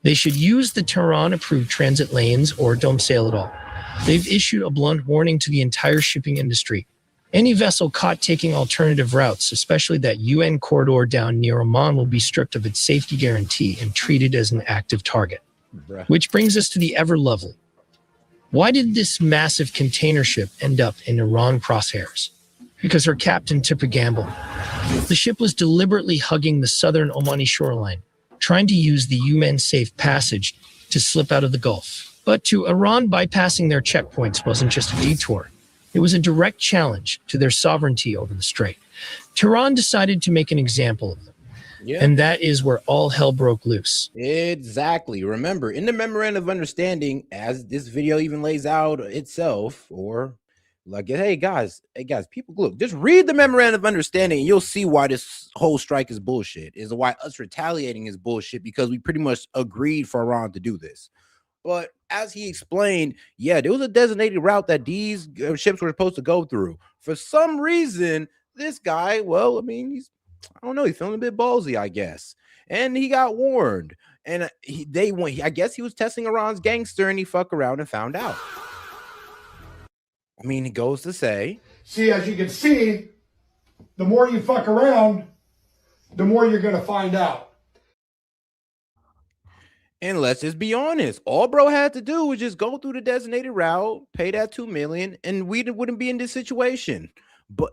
They should use the Tehran-approved transit lanes or don't sail at all. They've issued a blunt warning to the entire shipping industry. Any vessel caught taking alternative routes, especially that UN corridor down near Oman, will be stripped of its safety guarantee and treated as an active target. Which brings us to the ever lovely. Why did this massive container ship end up in Iran crosshairs? Because her captain took a gamble. The ship was deliberately hugging the southern Omani shoreline, trying to use the UN safe passage to slip out of the Gulf. But to Iran, bypassing their checkpoints wasn't just a detour. It was a direct challenge to their sovereignty over the strait. Tehran decided to make an example of them. Yeah. And that is where all hell broke loose. Exactly. Remember, in the memorandum of understanding, as this video even lays out itself, or like, hey guys, people, look, just read the memorandum of understanding and you'll see why this whole strike is bullshit, is why us retaliating is bullshit, because we pretty much agreed for Iran to do this. But as he explained, yeah, there was a designated route that these ships were supposed to go through. For some reason, this guy, well, I mean, he's feeling a bit ballsy, I guess. And he got warned. And I guess he was testing Iran's gangster and he fucked around and found out. I mean, he goes to say, see, as you can see, the more you fuck around, the more you're going to find out. And let's just be honest. All bro had to do was just go through the designated route, pay that $2 million, and we wouldn't be in this situation.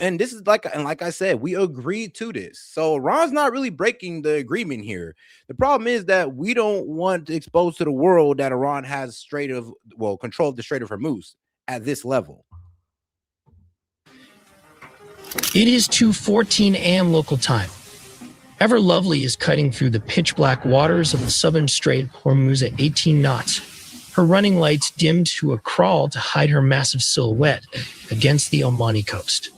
And this is like I said, we agreed to this. So Iran's not really breaking the agreement here. The problem is that we don't want to expose to the world that Iran has control of the Strait of Hormuz at this level. It is 2:14 a.m. local time. Ever Lovely is cutting through the pitch-black waters of the southern Strait of Hormuz at 18 knots, her running lights dimmed to a crawl to hide her massive silhouette against the Omani coast.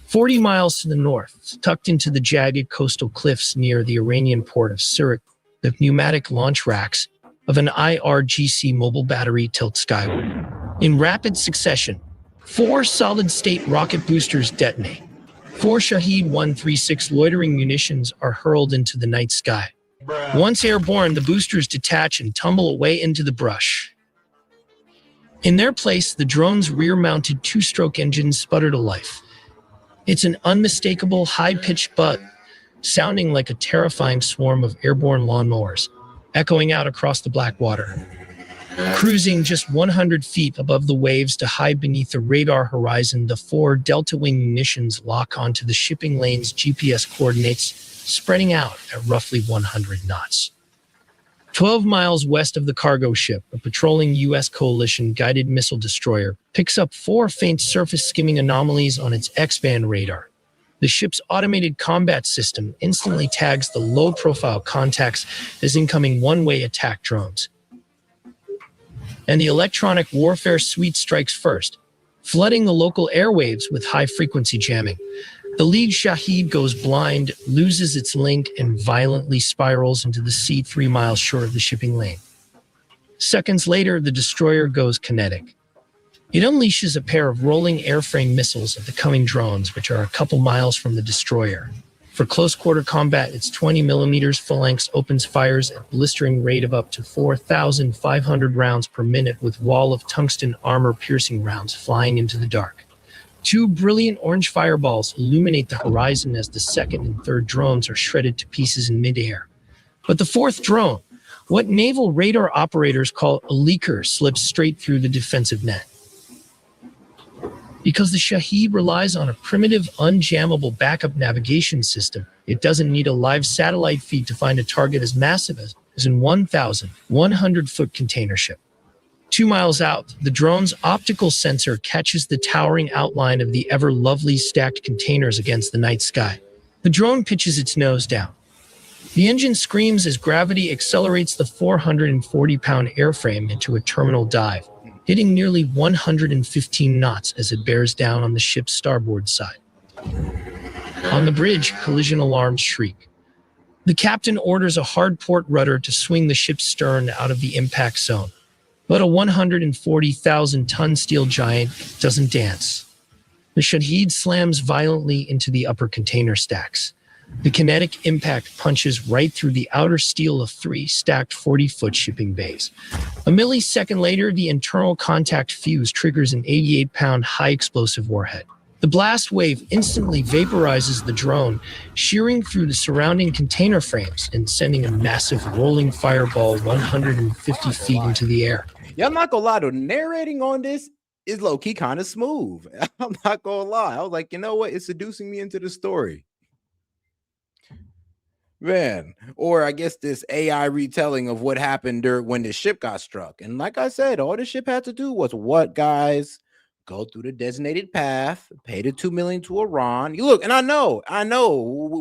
40 miles to the north, tucked into the jagged coastal cliffs near the Iranian port of Surat, the pneumatic launch racks of an IRGC mobile battery tilt skyward. In rapid succession, 4 solid-state rocket boosters detonate. 4 Shahed 136 loitering munitions are hurled into the night sky. Once airborne, the boosters detach and tumble away into the brush. In their place, the drone's rear-mounted 2-stroke engine sputter to life. It's an unmistakable high-pitched buzz, sounding like a terrifying swarm of airborne lawnmowers, echoing out across the black water. Cruising just 100 feet above the waves to hide beneath the radar horizon, the 4 Delta Wing munitions lock onto the shipping lane's GPS coordinates, spreading out at roughly 100 knots. 12 miles west of the cargo ship, a patrolling U.S. coalition guided missile destroyer picks up 4 faint surface skimming anomalies on its X-band radar. The ship's automated combat system instantly tags the low-profile contacts as incoming one-way attack drones. And the electronic warfare suite strikes first, flooding the local airwaves with high-frequency jamming. The lead Shahed goes blind, loses its link, and violently spirals into the sea 3 miles short of the shipping lane. Seconds later, the destroyer goes kinetic. It unleashes a pair of rolling airframe missiles at the coming drones, which are a couple miles from the destroyer. For close-quarter combat, its 20mm phalanx opens fires at a blistering rate of up to 4,500 rounds per minute, with wall of tungsten armor-piercing rounds flying into the dark. 2 brilliant orange fireballs illuminate the horizon as the second and third drones are shredded to pieces in midair. But the fourth drone, what naval radar operators call a leaker, slips straight through the defensive net. Because the Shahed relies on a primitive, unjammable backup navigation system, it doesn't need a live satellite feed to find a target as massive as a 1,100-foot container ship. 2 miles out, the drone's optical sensor catches the towering outline of the ever-lovely stacked containers against the night sky. The drone pitches its nose down. The engine screams as gravity accelerates the 440-pound airframe into a terminal dive, hitting nearly 115 knots as it bears down on the ship's starboard side. On the bridge, collision alarms shriek. The captain orders a hard port rudder to swing the ship's stern out of the impact zone. But a 140,000-ton steel giant doesn't dance. The Shahed slams violently into the upper container stacks. The kinetic impact punches right through the outer steel of 3 stacked 40-foot shipping bays. A millisecond later, the internal contact fuse triggers an 88-pound high-explosive warhead. The blast wave instantly vaporizes the drone, shearing through the surrounding container frames and sending a massive rolling fireball 150 feet into the air. Yeah, I'm not gonna lie, the narrating on this is low-key kind of smooth. I'm not gonna lie. I was like, you know what? It's seducing me into the story. Man, or I guess this AI retelling of what happened when the ship got struck. And like I said, all the ship had to do was what, guys? Go through the designated path, pay the $2 million to Iran. You look, and I know,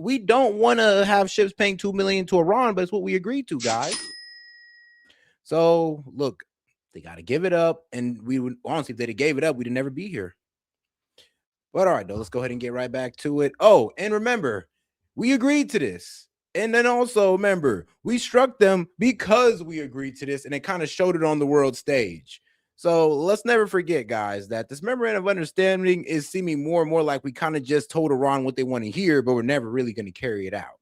we don't want to have ships paying $2 million to Iran, but it's what we agreed to, guys. So look, they got to give it up, and we would honestly, if they gave it up, we'd never be here. But all right, though, let's go ahead and get right back to it. Oh, and remember, we agreed to this. And then also remember, we struck them because we agreed to this, and it kind of showed it on the world stage. So let's never forget, guys, that this memorandum of understanding is seeming more and more like we kind of just told Iran what they want to hear, but we're never really going to carry it out.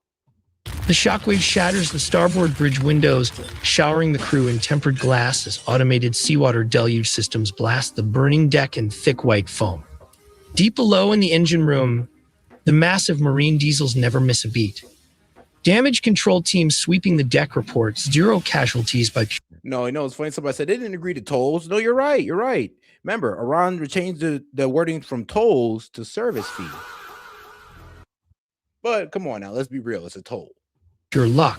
The shockwave shatters the starboard bridge windows, showering the crew in tempered glass as automated seawater deluge systems blast the burning deck in thick white foam. Deep below in the engine room, the massive marine diesels never miss a beat. Damage control teams sweeping the deck report 0 casualties by... No, it's funny. Somebody said they didn't agree to tolls. No, you're right. You're right. Remember, Iran changed the wording from tolls to service fee. But come on now, let's be real. It's a toll. Pure luck.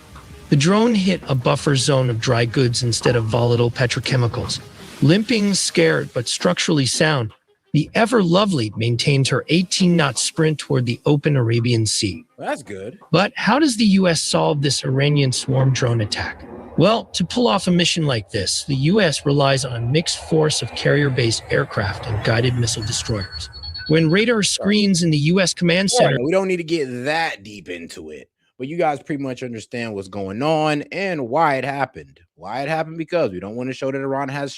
The drone hit a buffer zone of dry goods instead of volatile petrochemicals. Limping, scared, but structurally sound, the ever-lovely maintains her 18-knot sprint toward the open Arabian Sea. Well, that's good. But how does the U.S. solve this Iranian swarm drone attack? Well, to pull off a mission like this, the U.S. relies on a mixed force of carrier-based aircraft and guided missile destroyers. When radar screens in the U.S. command center... We don't need to get that deep into it, but you guys pretty much understand what's going on and why it happened. Why it happened because we don't want to show that Iran has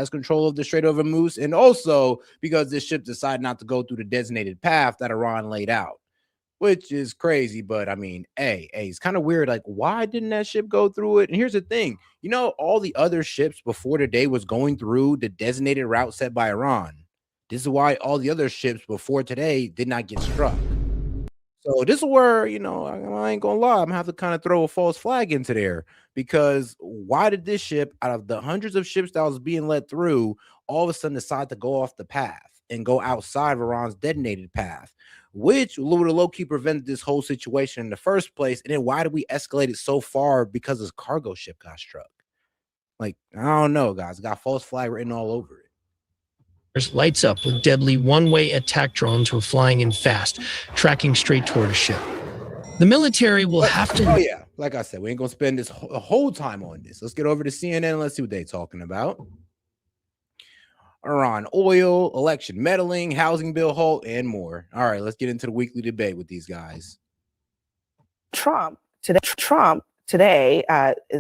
control of the Strait of Hormuz, and also because this ship decided not to go through the designated path that Iran laid out, which is crazy. But I mean, hey, it's kind of weird. Like, why didn't that ship go through it? And here's the thing, all the other ships before today was going through the designated route set by Iran. This is why all the other ships before today did not get struck. So this is where, I ain't gonna lie, I'm gonna have to kind of throw a false flag into there, because why did this ship, out of the hundreds of ships that was being let through, all of a sudden decide to go off the path and go outside of Iran's designated path? which would have low-key prevented this whole situation in the first place. And then why did we escalate it so far? Because this cargo ship got struck. Like, I don't know, guys. It got false flag written all over it. Lights up with deadly one-way attack drones who are flying in fast, tracking straight toward a ship. The military will have to... Oh, yeah. Like I said, we ain't going to spend this whole time on this. Let's get over to CNN and let's see what they're talking about. Iran oil, election meddling, housing bill halt, and more. All right, let's get into the weekly debate with these guys. Trump today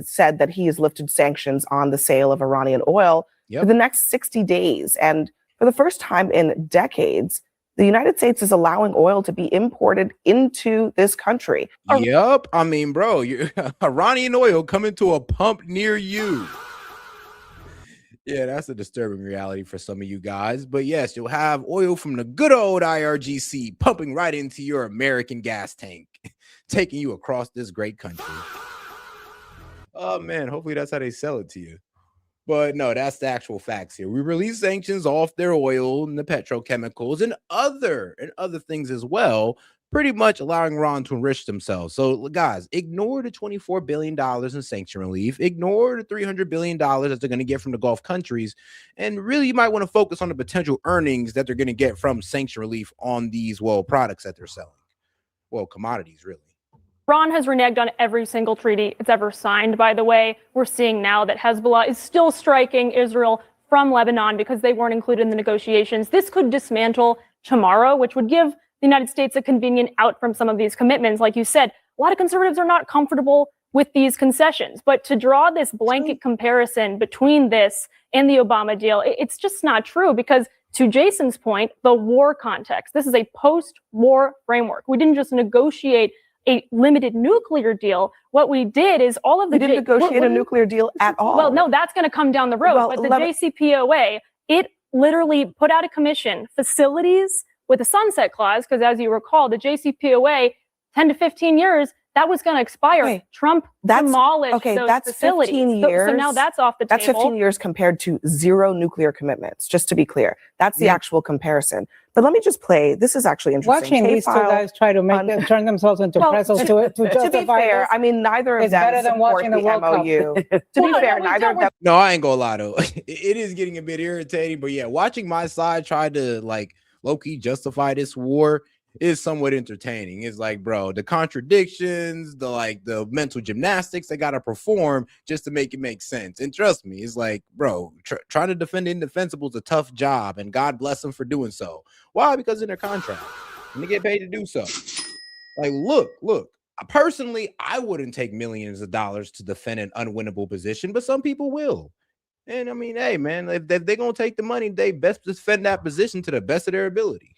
said that he has lifted sanctions on the sale of Iranian oil for the next 60 days. And for the first time in decades, the United States is allowing oil to be imported into this country. Yep. I mean, bro, Iranian oil coming to a pump near you. Yeah, that's a disturbing reality for some of you guys. But yes, you'll have oil from the good old IRGC pumping right into your American gas tank, taking you across this great country. Oh, man, hopefully that's how they sell it to you. But no, that's the actual facts here. We release sanctions off their oil and the petrochemicals and other things as well, pretty much allowing Iran to enrich themselves. So, guys, ignore the $24 billion in sanction relief. Ignore the $300 billion that they're going to get from the Gulf countries. And really, you might want to focus on the potential earnings that they're going to get from sanction relief on these, well, products that they're selling. Well, commodities, really. Iran has reneged on every single treaty it's ever signed, by the way. We're seeing now that Hezbollah is still striking Israel from Lebanon because they weren't included in the negotiations. This could dismantle tomorrow, which would give the United States a convenient out from some of these commitments. Like you said, a lot of conservatives are not comfortable with these concessions. But to draw this blanket comparison between this and the Obama deal, it's just not true because, to Jason's point, the war context, this is a post-war framework. We didn't just negotiate a limited nuclear deal. What we did is all of the... We didn't negotiate a nuclear deal at all. Well, no, that's going to come down the road. But the JCPOA, it literally put out a commission, facilities with a sunset clause, because as you recall, the JCPOA, 10 to 15 years, that was going to expire. Okay, Trump demolished those facilities. 15 years. So now that's off the table. That's 15 years compared to 0 nuclear commitments, just to be clear. That's the actual comparison. But let me just play. This is actually interesting. Watching these two guys try to turn themselves into pretzels to justify to be fair, this, I mean, neither of it's them better than support watching the the World MOU. Cup. To be fair, neither of them. No, I ain't gonna lie though. It is getting a bit irritating, but yeah, watching my side try to like low-key justify this war is somewhat entertaining. It's like, bro, the contradictions, the mental gymnastics they gotta perform just to make it make sense. And trust me, it's like, bro, trying to defend the indefensible is a tough job, and God bless them for doing so. Why? Because in their contract, and they get paid to do so. Like, look. Personally, I wouldn't take millions of dollars to defend an unwinnable position, but some people will. And I mean, hey, man, if they're gonna take the money, they best defend that position to the best of their ability.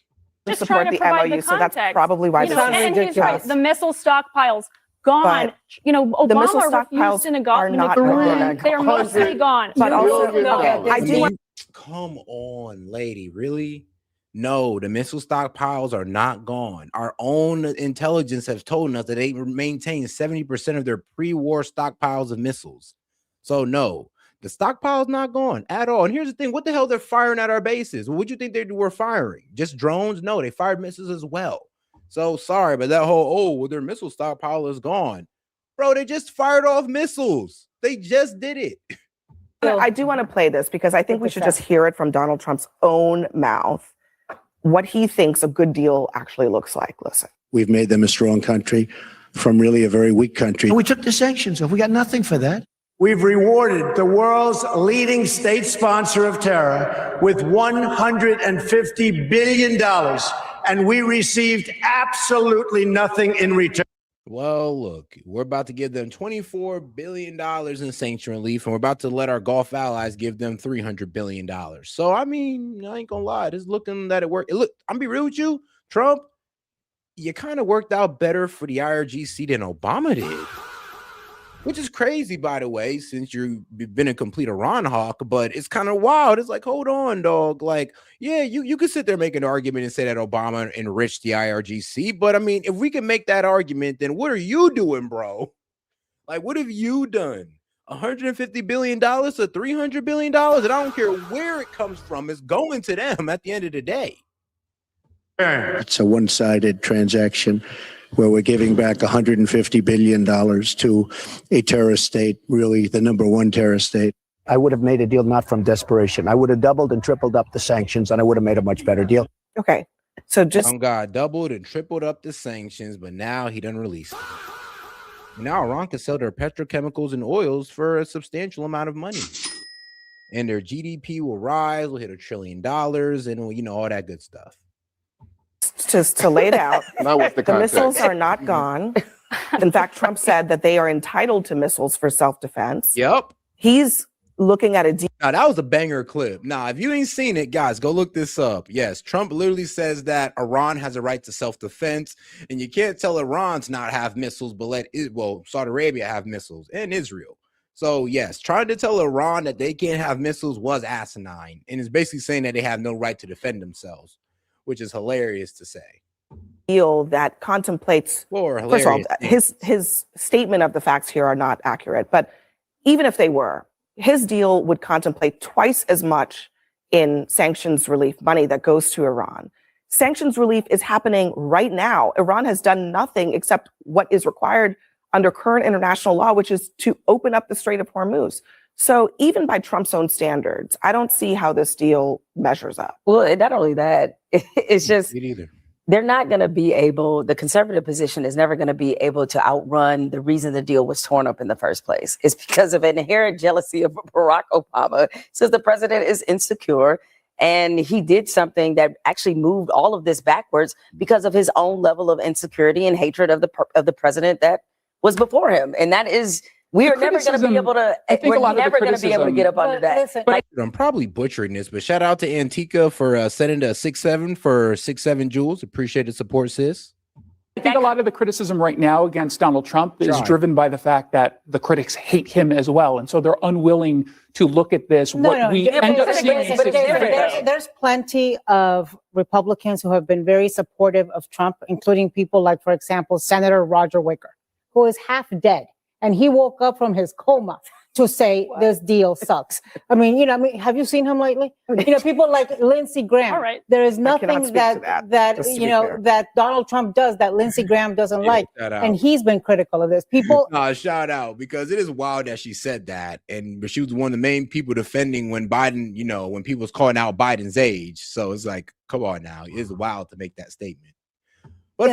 Just support the MOU, so that's probably why he's right. The missile stockpiles gone. But, Obama the missile refused to negotiate. They are mostly gone. But also, I do. Come on, lady, really? No, the missile stockpiles are not gone. Our own intelligence has told us that they maintain 70% of their pre-war stockpiles of missiles. So no. The stockpile's not gone at all. And here's the thing. What the hell they're firing at our bases? What would you think they were firing? Just drones? No, they fired missiles as well. So sorry, but that whole, their missile stockpile is gone. Bro, they just fired off missiles. They just did it. I do want to play this because I think we should just hear it from Donald Trump's own mouth, what he thinks a good deal actually looks like. Listen. We've made them a strong country from really a very weak country. We took the sanctions off. We got nothing for that. We've rewarded the world's leading state sponsor of terror with $150 billion, and we received absolutely nothing in return. Well, look, we're about to give them $24 billion in sanction relief, and we're about to let our Gulf allies give them $300 billion. So, I mean, I ain't gonna lie. It's looking that it worked. Look, I'm be real with you, Trump, you kind of worked out better for the IRGC than Obama did. Which is crazy, by the way, since you've been a complete Iran hawk, but it's kind of wild. It's like, hold on, dog. Like, yeah, you could sit there and make an argument and say that Obama enriched the IRGC. But I mean, if we can make that argument, then what are you doing, bro? Like, what have you done? $150 billion to $300 billion? And I don't care where it comes from. It's going to them at the end of the day. It's a one-sided transaction where we're giving back $150 billion to a terrorist state, really the number one terrorist state. I would have made a deal not from desperation. I would have doubled and tripled up the sanctions, and I would have made a much better deal. Okay. So just God doubled and tripled up the sanctions, but now he done released them. Now Iran can sell their petrochemicals and oils for a substantial amount of money. And their GDP will rise, will hit $1 trillion, and all that good stuff. Just to lay it out, Now what's the the context? missiles are not gone. In fact, Trump said that they are entitled to missiles for self-defense. Yep. He's looking at a deal. Now, that was a banger clip. Now, if you ain't seen it, guys, go look this up. Yes, Trump literally says that Iran has a right to self-defense, and you can't tell Iran to not have missiles, but Saudi Arabia have missiles, and Israel. So, yes, trying to tell Iran that they can't have missiles was asinine, and it's basically saying that they have no right to defend themselves, which is hilarious to say. Deal that contemplates, first of all, his statement of the facts here are not accurate, but even if they were, his deal would contemplate twice as much in sanctions relief money that goes to Iran. Sanctions relief is happening right now. Iran has done nothing except what is required under current international law, which is to open up the Strait of Hormuz. So even by Trump's own standards, I don't see how this deal measures up. Well, not only that, it's just Me neither. they're not going to be able, the conservative position is never going to be able to outrun the reason the deal was torn up in the first place. It's because of an inherent jealousy of Barack Obama, since the president is insecure. And he did something that actually moved all of this backwards because of his own level of insecurity and hatred of the president that was before him. And that is, we are never going to be able to, we're never going to be able to get up under that. Listen, I'm probably butchering this, but shout out to Antika for sending a 6-7 for 6-7 Jules. Appreciate the support, sis. I think a lot of the criticism right now against Donald Trump is driven by the fact that the critics hate him as well. And so they're unwilling to look at this. There's plenty of Republicans who have been very supportive of Trump, including people like, for example, Senator Roger Wicker, who is half dead. And he woke up from his coma to say this deal sucks. I mean, have you seen him lately? People like Lindsey Graham. All right. There is nothing that Donald Trump does that Lindsey Graham doesn't like, and he's been critical of this. People, shout out, because it is wild that she said that, but she was one of the main people defending when Biden, when people was calling out Biden's age. So it's like, come on now, it is wild to make that statement. But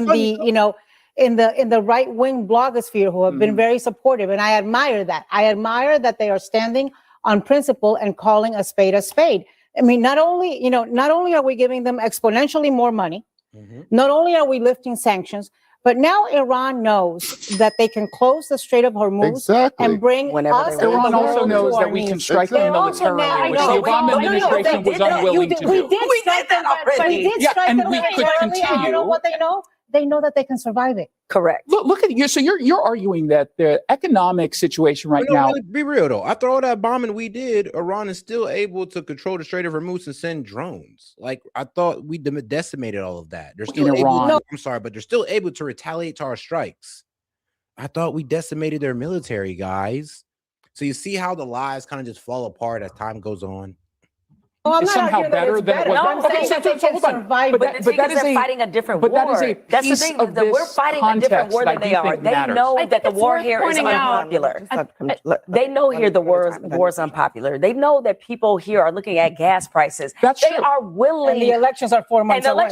in the right-wing blogosphere who have been very supportive, and I admire that. I admire that they are standing on principle and calling a spade a spade. I mean, not only are we giving them exponentially more money, not only are we lifting sanctions, but now Iran knows that they can close the Strait of Hormuz and bring us. Iran also knows that we can strike them militarily, which the Obama administration was unwilling to do. We did strike them militarily. You know what they know? They know that they can survive it. Correct. Look at you. So you're arguing that the economic situation right now. Really, be real though. After all that bombing we did, Iran is still able to control the Strait of Hormuz and send drones. Like, I thought we decimated all of that. They're still but they're still able to retaliate to our strikes. I thought we decimated their military, guys. So you see how the lies kind of just fall apart as time goes on. It's somehow better than it was. No, but that is fighting a different war. That's the thing. We're fighting a different war than they are. They know that the war here is unpopular. They know here the war is unpopular. They know that people here are looking at gas prices. They are willing. And the elections are 4 months away.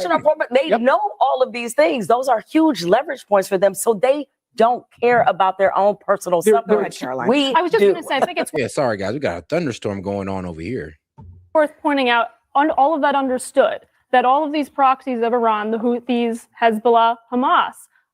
They know all of these things. Those are huge leverage points for them. So they don't care about their own personal suffering. I was just going to say, I think it's sorry guys, we got a thunderstorm going on over here. Worth pointing out, all of that understood, that all of these proxies of Iran, the Houthis, Hezbollah, Hamas,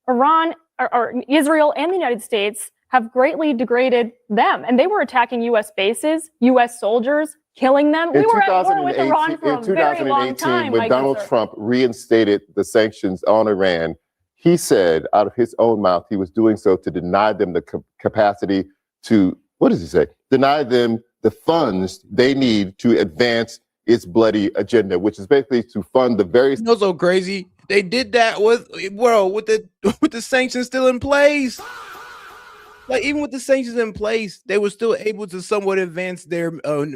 Iran, or Israel and the United States have greatly degraded them. And they were attacking U.S. bases, U.S. soldiers, killing them. We were at war with Iran for a very long time. When Donald Trump reinstated the sanctions on Iran, he said out of his own mouth he was doing so to deny them the capacity to, what does he say? Deny them the funds they need to advance its bloody agenda, which is basically to fund the various. It's so crazy. They did that with the sanctions still in place. Like, even with the sanctions in place, they were still able to somewhat advance their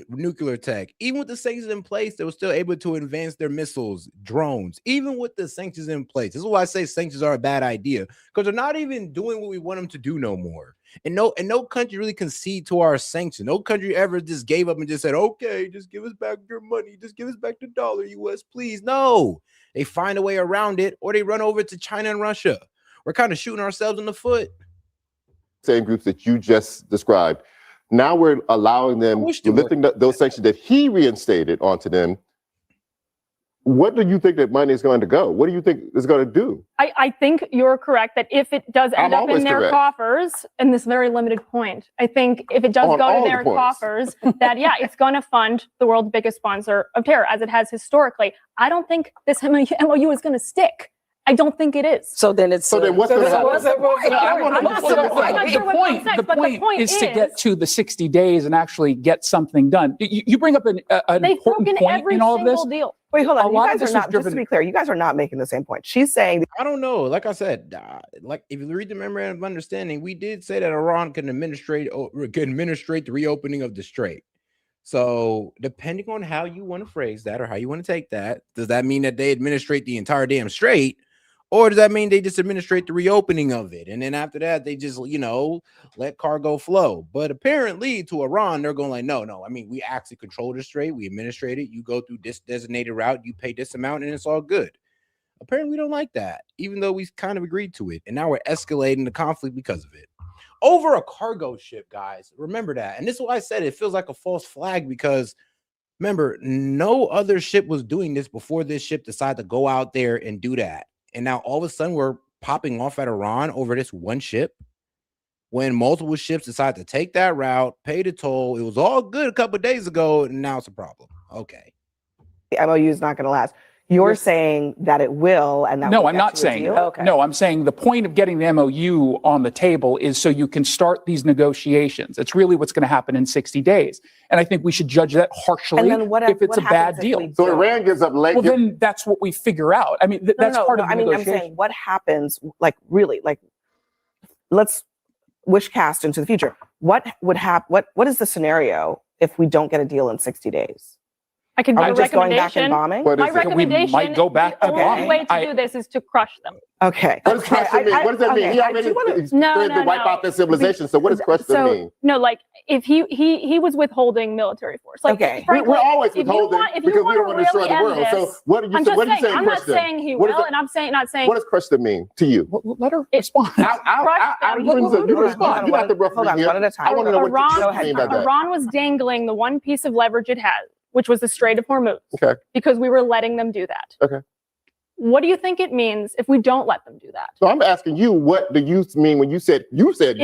nuclear tech. Even with the sanctions in place, they were still able to advance their missiles, drones. Even with the sanctions in place, this is why I say sanctions are a bad idea, because they're not even doing what we want them to do no more. And no country really conceded to our sanctions. No country ever just gave up and just said, "Okay, just give us back your money, just give us back the dollar, U.S. please." No, they find a way around it, or they run over to China and Russia. We're kind of shooting ourselves in the foot. Same groups that you just described. Now we're allowing them, lifting those sanctions that he reinstated onto them. What do you think that money is going to go? What do you think it's going to do? I think you're correct that if it does end up in their coffers, in this very limited point, I think if it does go to their coffers, that, yeah, it's going to fund the world's biggest sponsor of terror, as it has historically. I don't think this MOU is going to stick. I don't think it is. So then it's. So then what's going to happen? The point is to get to the 60 days and actually get something done. You bring up an important point in all of this. Deal. Wait, hold on. You guys are not, just to be clear, you guys are not making the same point. She's saying. I don't know. Like I said, like if you read the memorandum of understanding, we did say that Iran can administrate the reopening of the strait. So depending on how you want to phrase that or how you want to take that, does that mean that they administrate the entire damn strait? Or does that mean they just administrate the reopening of it? And then after that, they just, let cargo flow. But apparently to Iran, they're going like, no. I mean, we actually control the strait. We administrate it. You go through this designated route. You pay this amount and it's all good. Apparently we don't like that, even though we kind of agreed to it. And now we're escalating the conflict because of it. Over a cargo ship, guys. Remember that. And this is why I said it feels like a false flag, because remember, no other ship was doing this before this ship decided to go out there and do that. And now all of a sudden we're popping off at Iran over this one ship when multiple ships decide to take that route, pay the toll. It was all good a couple of days ago, and now it's a problem. Okay. The MOU is not going to last. You're saying that it will, and that no, I'm not saying. Okay. No, I'm saying the point of getting the MOU on the table is so you can start these negotiations. It's really what's going to happen in 60 days, and I think we should judge that harshly if it's a bad deal. So Iran gives up late. Well, then that's what we figure out. I mean, that's part of the negotiation. I'm saying what happens, let's wish cast into the future. What would happen? What is the scenario if we don't get a deal in 60 days? I can do a just going back and recommendation. bombing? My recommendation, we might go back the to only bombing. way to do this is to crush them. Okay. What does crush them mean? What does that mean? He already threatened to wipe out their civilization. So what does crush them mean? No, like if he was withholding military force. Like, okay. Frankly, we're always withholding because we don't want to destroy the world. So what are you saying? I'm not saying he will, and I'm not saying. What does crush them mean to you? Let her respond. You respond. You have to referee here. One at a time. I want to know what you mean by that. Iran was dangling the one piece of leverage it had, which was the Strait of Hormuz, because we were letting them do that. Okay. What do you think it means if we don't let them do that? So I'm asking you, what do you mean when you said you should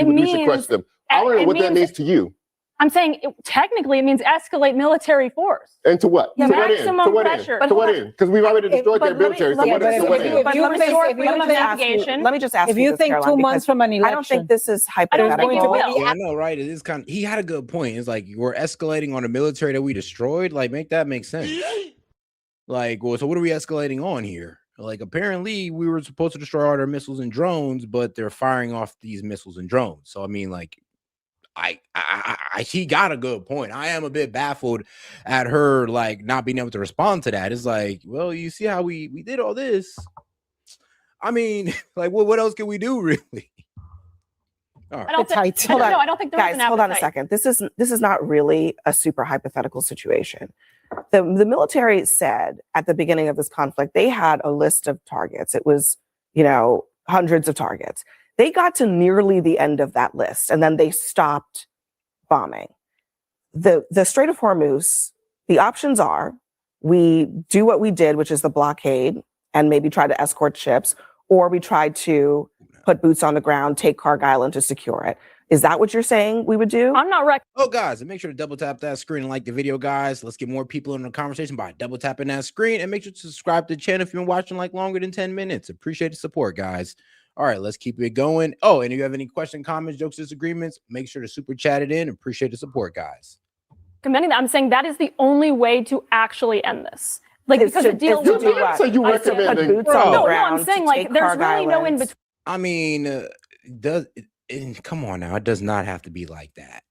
crush them? I want to know what that means to you. I'm saying technically it means escalate military force. And to what? Yeah, to maximum what pressure. To what end? Because we've already destroyed their military. So what end? Let me just ask if you think Caroline, 2 months from an election, I don't think this is hypothetical. I know, right? It is kind of, he had a good point. It's like we're escalating on a military that we destroyed. Like, make that make sense. Like, well, so what are we escalating on here? Like, apparently we were supposed to destroy all their missiles and drones, but they're firing off these missiles and drones. So I mean, like, she got a good point. I am a bit baffled at her like not being able to respond to that. It's like, well, you see how we did all this. I mean, like, what else can we do, really? All right. I don't think there is an appetite. Hold on a second. This is not really a super hypothetical situation. The military said at the beginning of this conflict they had a list of targets. It was, hundreds of targets. They got to nearly the end of that list, and then they stopped bombing. The Strait of Hormuz, the options are we do what we did, which is the blockade, and maybe try to escort ships, or we try to put boots on the ground, take Karg Island to secure it. Is that what you're saying we would do? I'm not Oh, guys, and make sure to double tap that screen and like the video, guys. Let's get more people in the conversation by double tapping that screen, and make sure to subscribe to the channel if you've been watching like longer than 10 minutes. Appreciate the support, guys. All right, let's keep it going. Oh, and if you have any questions, comments, jokes, disagreements, make sure to super chat it in. Appreciate the support, guys. Commending that. I'm saying that is the only way to actually end this. Like, because the deal will do So you recommending? No, I'm saying like there's really no in between. I mean, and come on now, it does not have to be like that.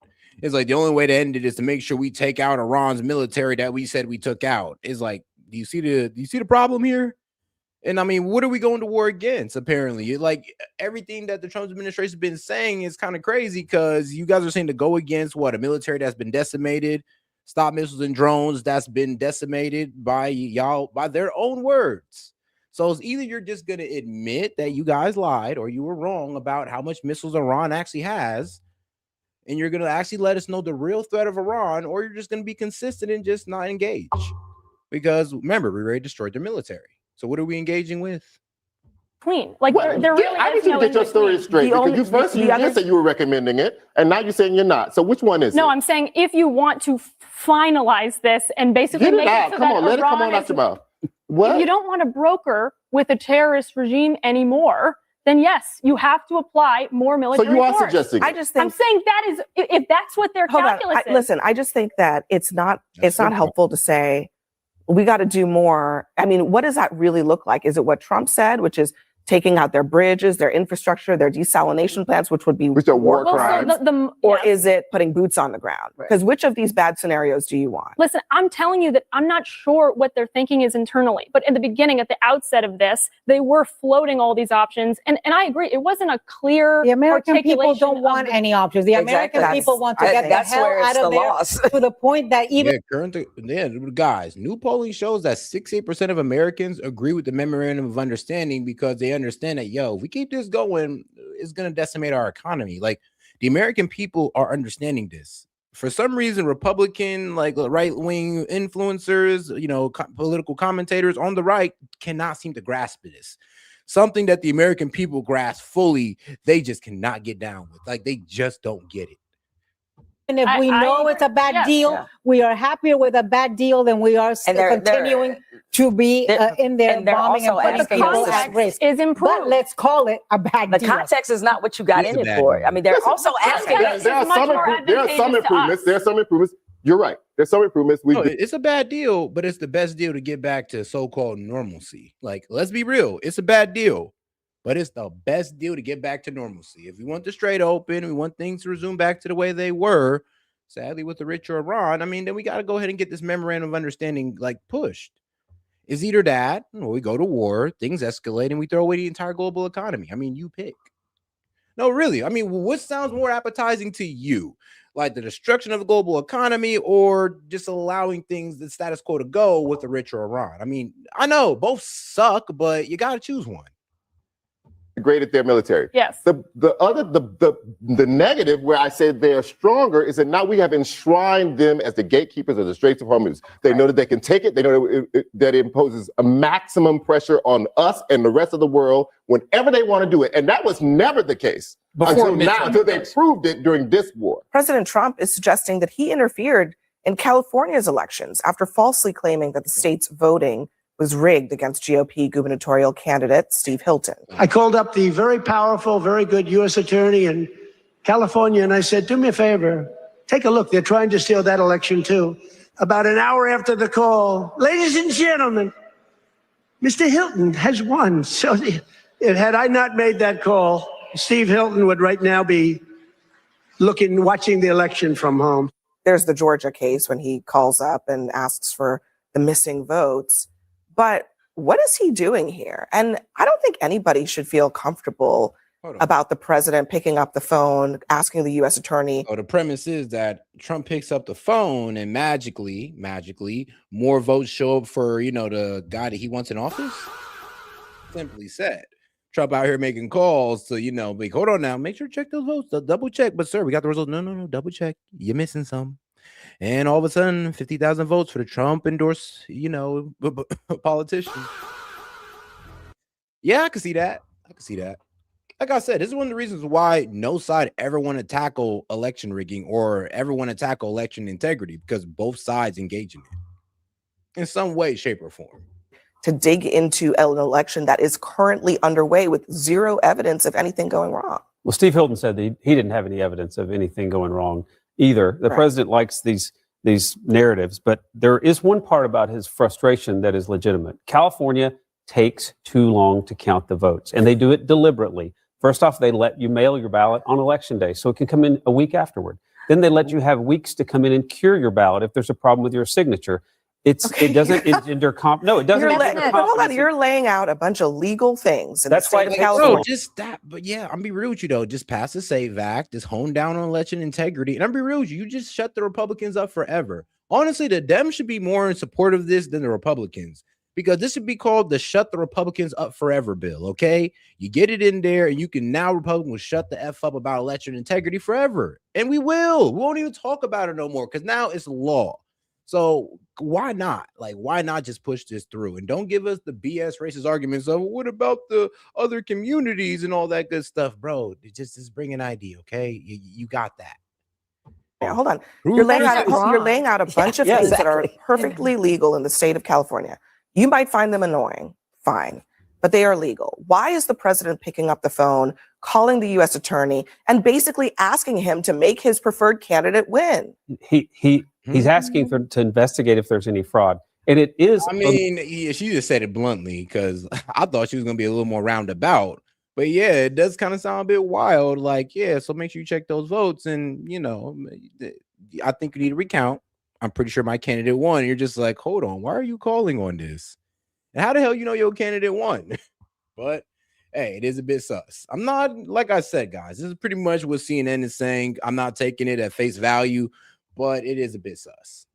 It's like the only way to end it is to make sure we take out Iran's military that we said we took out. It's like, do you see the problem here? And I mean, what are we going to war against? Apparently, like everything that the Trump administration has been saying is kind of crazy because you guys are saying to go against what, a military that's been decimated, stop missiles and drones that's been decimated by y'all, by their own words. So it's either you're just going to admit that you guys lied or you were wrong about how much missiles Iran actually has, and you're going to actually let us know the real threat of Iran, or you're just going to be consistent and just not engage. Because remember, we already destroyed their military. So what are we engaging with? Clean. Like there really I is need you no to get your story straight, because you just said you were recommending it, and now you're saying you're not. So which one is it? No, I'm saying if you want to finalize this and basically make it so come on, that let it come on out your mouth. What? If you don't want to broker with a terrorist regime anymore, then yes, you have to apply more military force. So you are suggesting I just think, I'm saying that is, if that's what their calculus is. Listen, I just think that it's not helpful to say we got to do more. I mean, what does that really look like? Is it what Trump said, which is taking out their bridges, their infrastructure, their desalination plants, which would be war crimes? Or is it putting boots on the ground? Because which of these bad scenarios do you want? Listen, I'm telling you that I'm not sure what their thinking is internally. But in the beginning, at the outset of this, they were floating all these options. And I agree, it wasn't a clear The American people articulation don't want any options. The American people want to get the hell out of there to the point that even... Guys, new polling shows that 68% of Americans agree with the memorandum of understanding because they understand that, if we keep this going, it's going to decimate our economy. Like, the American people are understanding this. For some reason, Republican, like right-wing influencers, political commentators on the right cannot seem to grasp this. Something that the American people grasp fully, they just cannot get down with. Like, they just don't get it. And if we know it's a bad deal, we are happier with a bad deal than we are continuing to be in there bombing and putting people at risk. Is improved. But let's call it a bad deal. The context is not what you got in it for. I mean, they're also asking. There are some improvements. There are some improvements. You're right. There's some improvements. It's a bad deal, but it's the best deal to get back to so-called normalcy. Like, let's be real. It's a bad deal, but it's the best deal to get back to normalcy. If we want the Strait open, we want things to resume back to the way they were, sadly with the richer Iran, then we got to go ahead and get this memorandum of understanding pushed. It's either that, or we go to war, things escalate, and we throw away the entire global economy. You pick. No, really. What sounds more appetizing to you? Like the destruction of the global economy, or just allowing things, the status quo, to go with the richer Iran? I know both suck, but you got to choose one. Degraded their military. Yes. The negative, where I said they are stronger, is that now we have enshrined them as the gatekeepers of the Straits of Hormuz. They know that they can take it. They know that it imposes a maximum pressure on us and the rest of the world whenever they want to do it. And that was never the case until they proved it during this war. President Trump is suggesting that he interfered in California's elections after falsely claiming that the state's voting was rigged against GOP gubernatorial candidate Steve Hilton. I called up the very powerful, very good U.S. attorney in California, and I said, do me a favor, take a look. They're trying to steal that election, too. About an hour after the call, ladies and gentlemen, Mr. Hilton has won. So had I not made that call, Steve Hilton would right now be watching the election from home. There's the Georgia case when he calls up and asks for the missing votes. But what is he doing here? And I don't think anybody should feel comfortable about the president picking up the phone, asking the U.S. attorney. The premise is that Trump picks up the phone and magically, more votes show up for, the guy that he wants in office. Simply said. Trump out here making calls to, hold on now, make sure to check those votes, double check. But sir, we got the results. No, double check. You're missing some. And all of a sudden, 50,000 votes for the Trump endorsed, politician. Yeah, I can see that. Like I said, this is one of the reasons why no side ever want to tackle election rigging or ever want to tackle election integrity, because both sides engage in it in some way, shape, or form. To dig into an election that is currently underway with zero evidence of anything going wrong. Well, Steve Hilton said that he didn't have any evidence of anything going wrong either. The president likes these narratives, but there is one part about his frustration that is legitimate. California takes too long to count the votes, and they do it deliberately. First off, they let you mail your ballot on election day, so it can come in a week afterward. Then they let you have weeks to come in and cure your ballot if there's a problem with your signature. It doesn't engender no, it doesn't. But hold on, you're laying out a bunch of legal things in the state of California. Bro, just that. But yeah, I'm be real with you though. Just pass the SAVE Act, just hone down on election integrity, and I'm be real with you. You just shut the Republicans up forever. Honestly, the Dems should be more in support of this than the Republicans, because this should be called the Shut the Republicans Up Forever bill. Okay, you get it in there, and you can now Republicans will shut the F up about election integrity forever, and we will. We won't even talk about it no more because now it's law. So why not? Like, why not just push this through? And don't give us the BS racist arguments of what about the other communities and all that good stuff, bro. Just bring an ID, okay? You got that. Yeah, hold on. You're laying out a bunch of things that are perfectly legal in the state of California. You might find them annoying, fine, but they are legal. Why is the president picking up the phone, calling the U.S. attorney, and basically asking him to make his preferred candidate win? He's asking to investigate if there's any fraud. And it is. I mean, she just said it bluntly because I thought she was going to be a little more roundabout. But yeah, it does kind of sound a bit wild. Like, yeah, so make sure you check those votes. And, you know, I think you need to recount. I'm pretty sure my candidate won. You're just like, hold on, why are you calling on this? And how the hell you know your candidate won? But hey, it is a bit sus. I'm not, like I said, guys, this is pretty much what CNN is saying. I'm not taking it at face value, but it is a bit sus.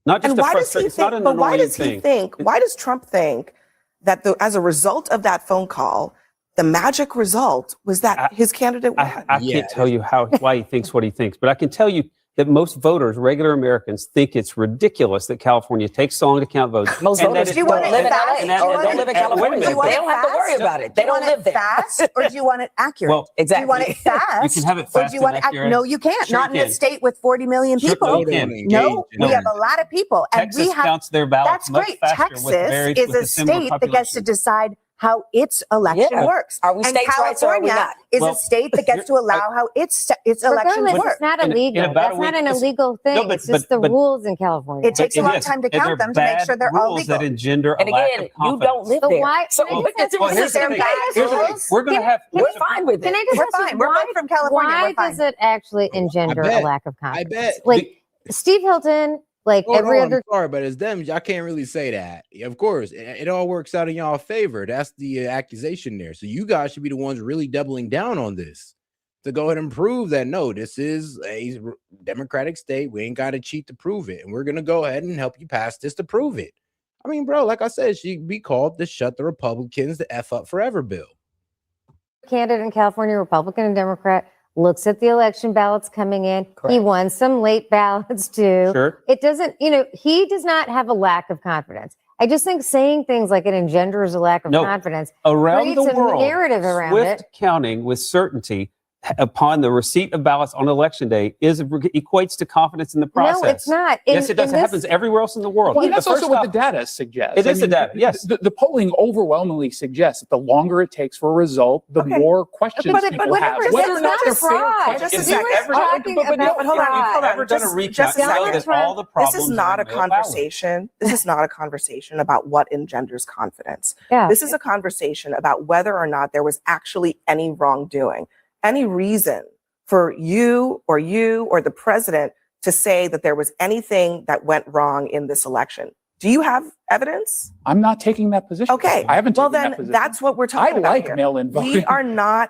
Not just why does he think? But why does he think? Why does Trump think that as a result of that phone call, the magic result was that his candidate won? I can't tell you why he thinks what he thinks, but I can tell you that most voters, regular Americans, think it's ridiculous that California takes so long to count votes. Most voters don't live in LA and don't live in California. They don't have to worry about it. They don't live there. Fast, or do you want it accurate? Well, exactly. Do you want it fast? You can have it fast. Or do you want it accurate? No, you can't. Sure not in a state with 40 million people. Sure, no, we have a lot of people, and Texas we have. Counts their ballots that's great. Texas is a state that gets to decide how its election works. Are we states' rights or are we not? Is a state that gets to allow how its election works. It's not illegal. That's not an illegal thing. It's just the rules in California. It takes a long time to count them to make sure they're all legal. That engender and again, you don't live there. Why? So we're going to have. We're fine with it. Can I just we're fine. We're both from California. Why does it actually engender a lack of confidence? I bet. Like Steve Hilton. Like every other. I'm sorry, but as them, I can't really say that. Of course, it all works out in y'all favor. That's the accusation there. So you guys should be the ones really doubling down on this to go ahead and prove that no, this is a democratic state. We ain't got to cheat to prove it, and we're gonna go ahead and help you pass this to prove it. I mean, bro, like I said, she'd be called the "Shut the Republicans the F Up Forever" bill. Candidate in California, Republican and Democrat. Looks at the election ballots coming in. Correct. He won some late ballots too. Sure. It doesn't, he does not have a lack of confidence. I just think saying things like it engenders a lack of confidence around the world, a narrative around swift it. Counting with certainty upon the receipt of ballots on election day equates to confidence in the process. No, it's not. Yes, it does. It happens everywhere else in the world. Well, that's also what the data suggests. It is the data, yes. The polling overwhelmingly suggests that the longer it takes for a result, the more questions people have. Whether or not they're fair questions. Hold on. Ever done a recount? This is not a conversation. This is not a conversation about what engenders confidence. Yeah. This is a conversation about whether or not there was actually any wrongdoing. Any reason for you or the president to say that there was anything that went wrong in this election? Do you have evidence? I'm not taking that position. Okay. I haven't taken that position. Well, then that's what we're talking about here. Mail-in voting. We are not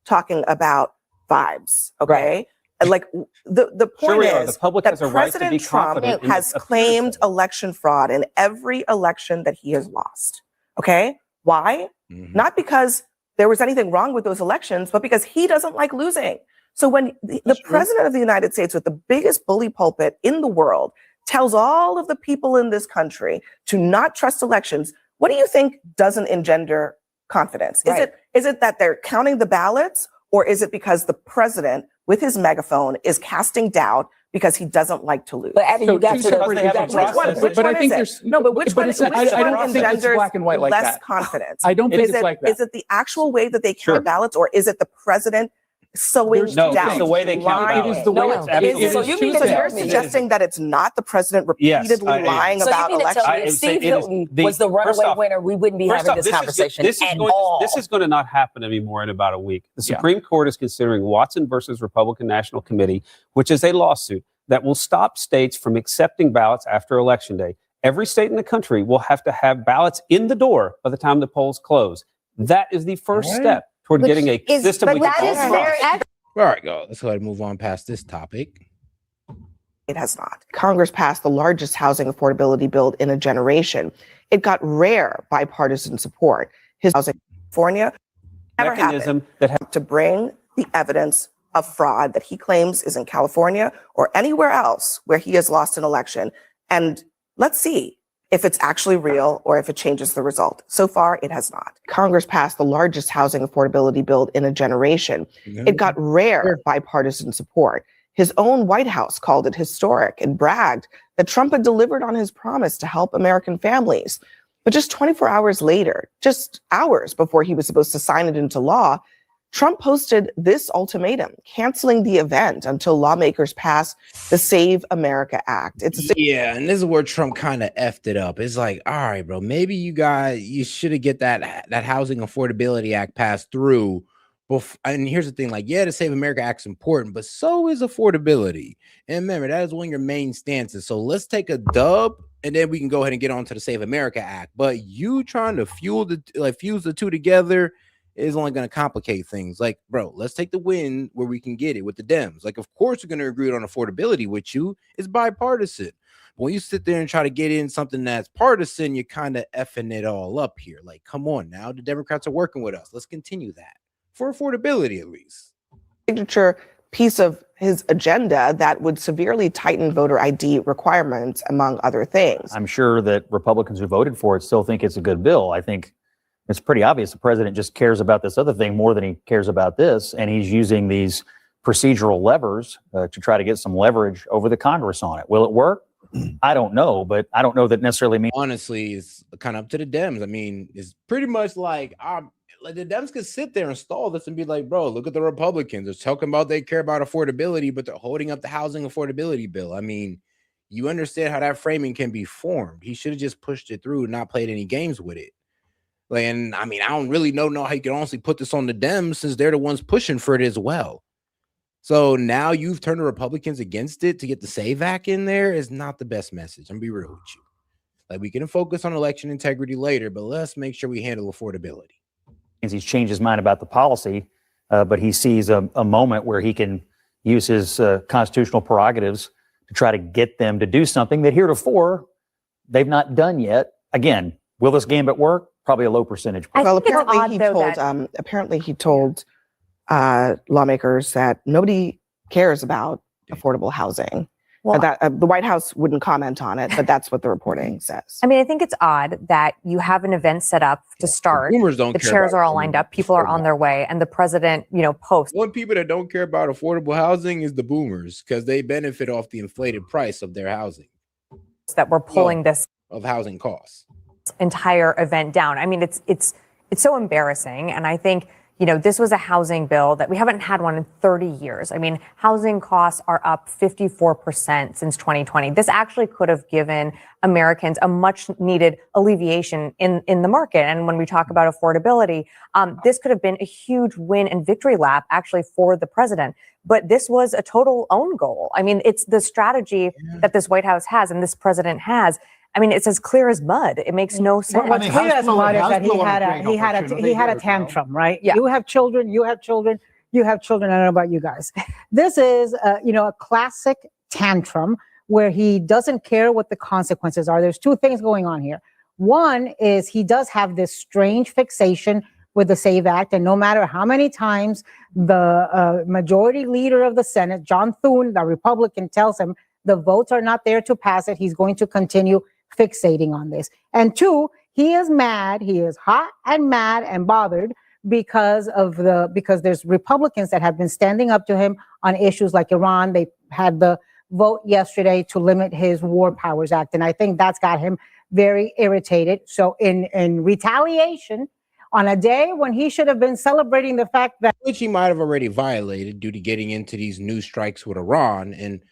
talking about vibes, okay? Right. Like the point is that President Trump has claimed election fraud in every election that he has lost. Okay? Why? Mm-hmm. Not because there was anything wrong with those elections, but because he doesn't like losing. So when the president of the United States with the biggest bully pulpit in the world tells all of the people in this country to not trust elections, what do you think doesn't engender confidence? Right. Is it that they're counting the ballots, or is it because the president with his megaphone is casting doubt because he doesn't like to lose? But Abby, you got to which one is it? No, but which one engenders black and white like less that. confidence? I don't think it's like that. Is it the actual way that they count ballots, or is it the president sowing No, doubt. it's the way they count lying. ballots. It is the way No, it's absolutely. it So is you two mean to So steps. you're tell me- suggesting that it's not the president repeatedly lying So you about mean to tell elections? me if Steve Hilton was the first runaway off- winner, we wouldn't be first having off, this conversation this is at going, all? This is going to not happen anymore in about a week. The Supreme Court is considering Watson versus Republican National Committee, which is a lawsuit that will stop states from accepting ballots after Election Day. Every state in the country will have to have ballots in the door by the time the polls close. That is the first step toward getting a system we can all trust. All right, go. Let's go ahead and move on past this topic. It has not. Congress passed the largest housing affordability bill in a generation. It got rare bipartisan support. His housing in California never Mechanism happened to bring the evidence of fraud that he claims is in California or anywhere else where he has lost an election. And let's see if it's actually real or if it changes the result. So far, it has not. Congress passed the largest housing affordability bill in a generation. It got rare bipartisan support. His own White House called it historic and bragged that Trump had delivered on his promise to help American families. But just 24 hours later, just hours before he was supposed to sign it into law, Trump posted this ultimatum, canceling the event until lawmakers pass the Save America Act. Yeah, and this is where Trump kind of effed it up. It's like, all right, bro, maybe you should have get that Housing Affordability Act passed through. And here's the thing, like, yeah, the Save America Act is important, but so is affordability. And remember, that is one of your main stances. So let's take a dub, and then we can go ahead and get on to the Save America Act. But you trying to fuse the two together is only going to complicate things. Like, bro, let's take the win where we can get it with the Dems. Like, of course, we're going to agree on affordability with you. It's bipartisan. But when you sit there and try to get in something that's partisan, you're kind of effing it all up here. Like, come on now. The Democrats are working with us. Let's continue that for affordability, at least. Signature piece of his agenda that would severely tighten voter ID requirements, among other things. I'm sure that Republicans who voted for it still think it's a good bill. I think it's pretty obvious the president just cares about this other thing more than he cares about this, and he's using these procedural levers to try to get some leverage over the Congress on it. Will it work? I don't know, but I don't know that necessarily means. Honestly, it's kind of up to the Dems. I mean, it's pretty much like the Dems could sit there and stall this and be like, bro, look at the Republicans. They're talking about they care about affordability, but they're holding up the housing affordability bill. I mean, you understand how that framing can be formed. He should have just pushed it through and not played any games with it. Like, and I mean, I don't really know how you can honestly put this on the Dems since they're the ones pushing for it as well. So now you've turned the Republicans against it to get the SAVE Act in there is not the best message. I'm gonna be real with you. Like, we can focus on election integrity later, but let's make sure we handle affordability. He's changed his mind about the policy, but he sees a moment where he can use his constitutional prerogatives to try to get them to do something that heretofore they've not done yet. Again, will this gambit work? Probably a low percentage. Well, apparently he told lawmakers that nobody cares about affordable housing. Well, that the White House wouldn't comment on it, but that's what the reporting says. I mean, I think it's odd that you have an event set up to start. Boomers don't the care chairs about are all lined up. People are on their way, and the president, posts. One people that don't care about affordable housing is the boomers because they benefit off the inflated price of their housing. That we're pulling this of housing costs. Entire event down. I mean, it's so embarrassing, and I think this was a housing bill that we haven't had one in 30 years. I mean, housing costs are up 54% since 2020. This actually could have given Americans a much needed alleviation in the market. And when we talk about affordability, this could have been a huge win and victory lap actually for the president. But this was a total own goal. I mean, it's the strategy that this White House has and this president has. I mean, it's as clear as mud. It makes no sense. What's clear as mud is that he had a tantrum, right? Yeah. You have children. I don't know about you guys. This is, a classic tantrum where he doesn't care what the consequences are. There's two things going on here. One is he does have this strange fixation with the SAVE Act, and no matter how many times the majority leader of the Senate, John Thune, the Republican, tells him the votes are not there to pass it, he's going to continue fixating on this. And two, he is mad. He is hot and mad and bothered because there's Republicans that have been standing up to him on issues like Iran. They had the vote yesterday to limit his War Powers Act. And I think that's got him very irritated. So in retaliation, on a day when he should have been celebrating the fact that, which he might have already violated due to getting into these new strikes with Iran. And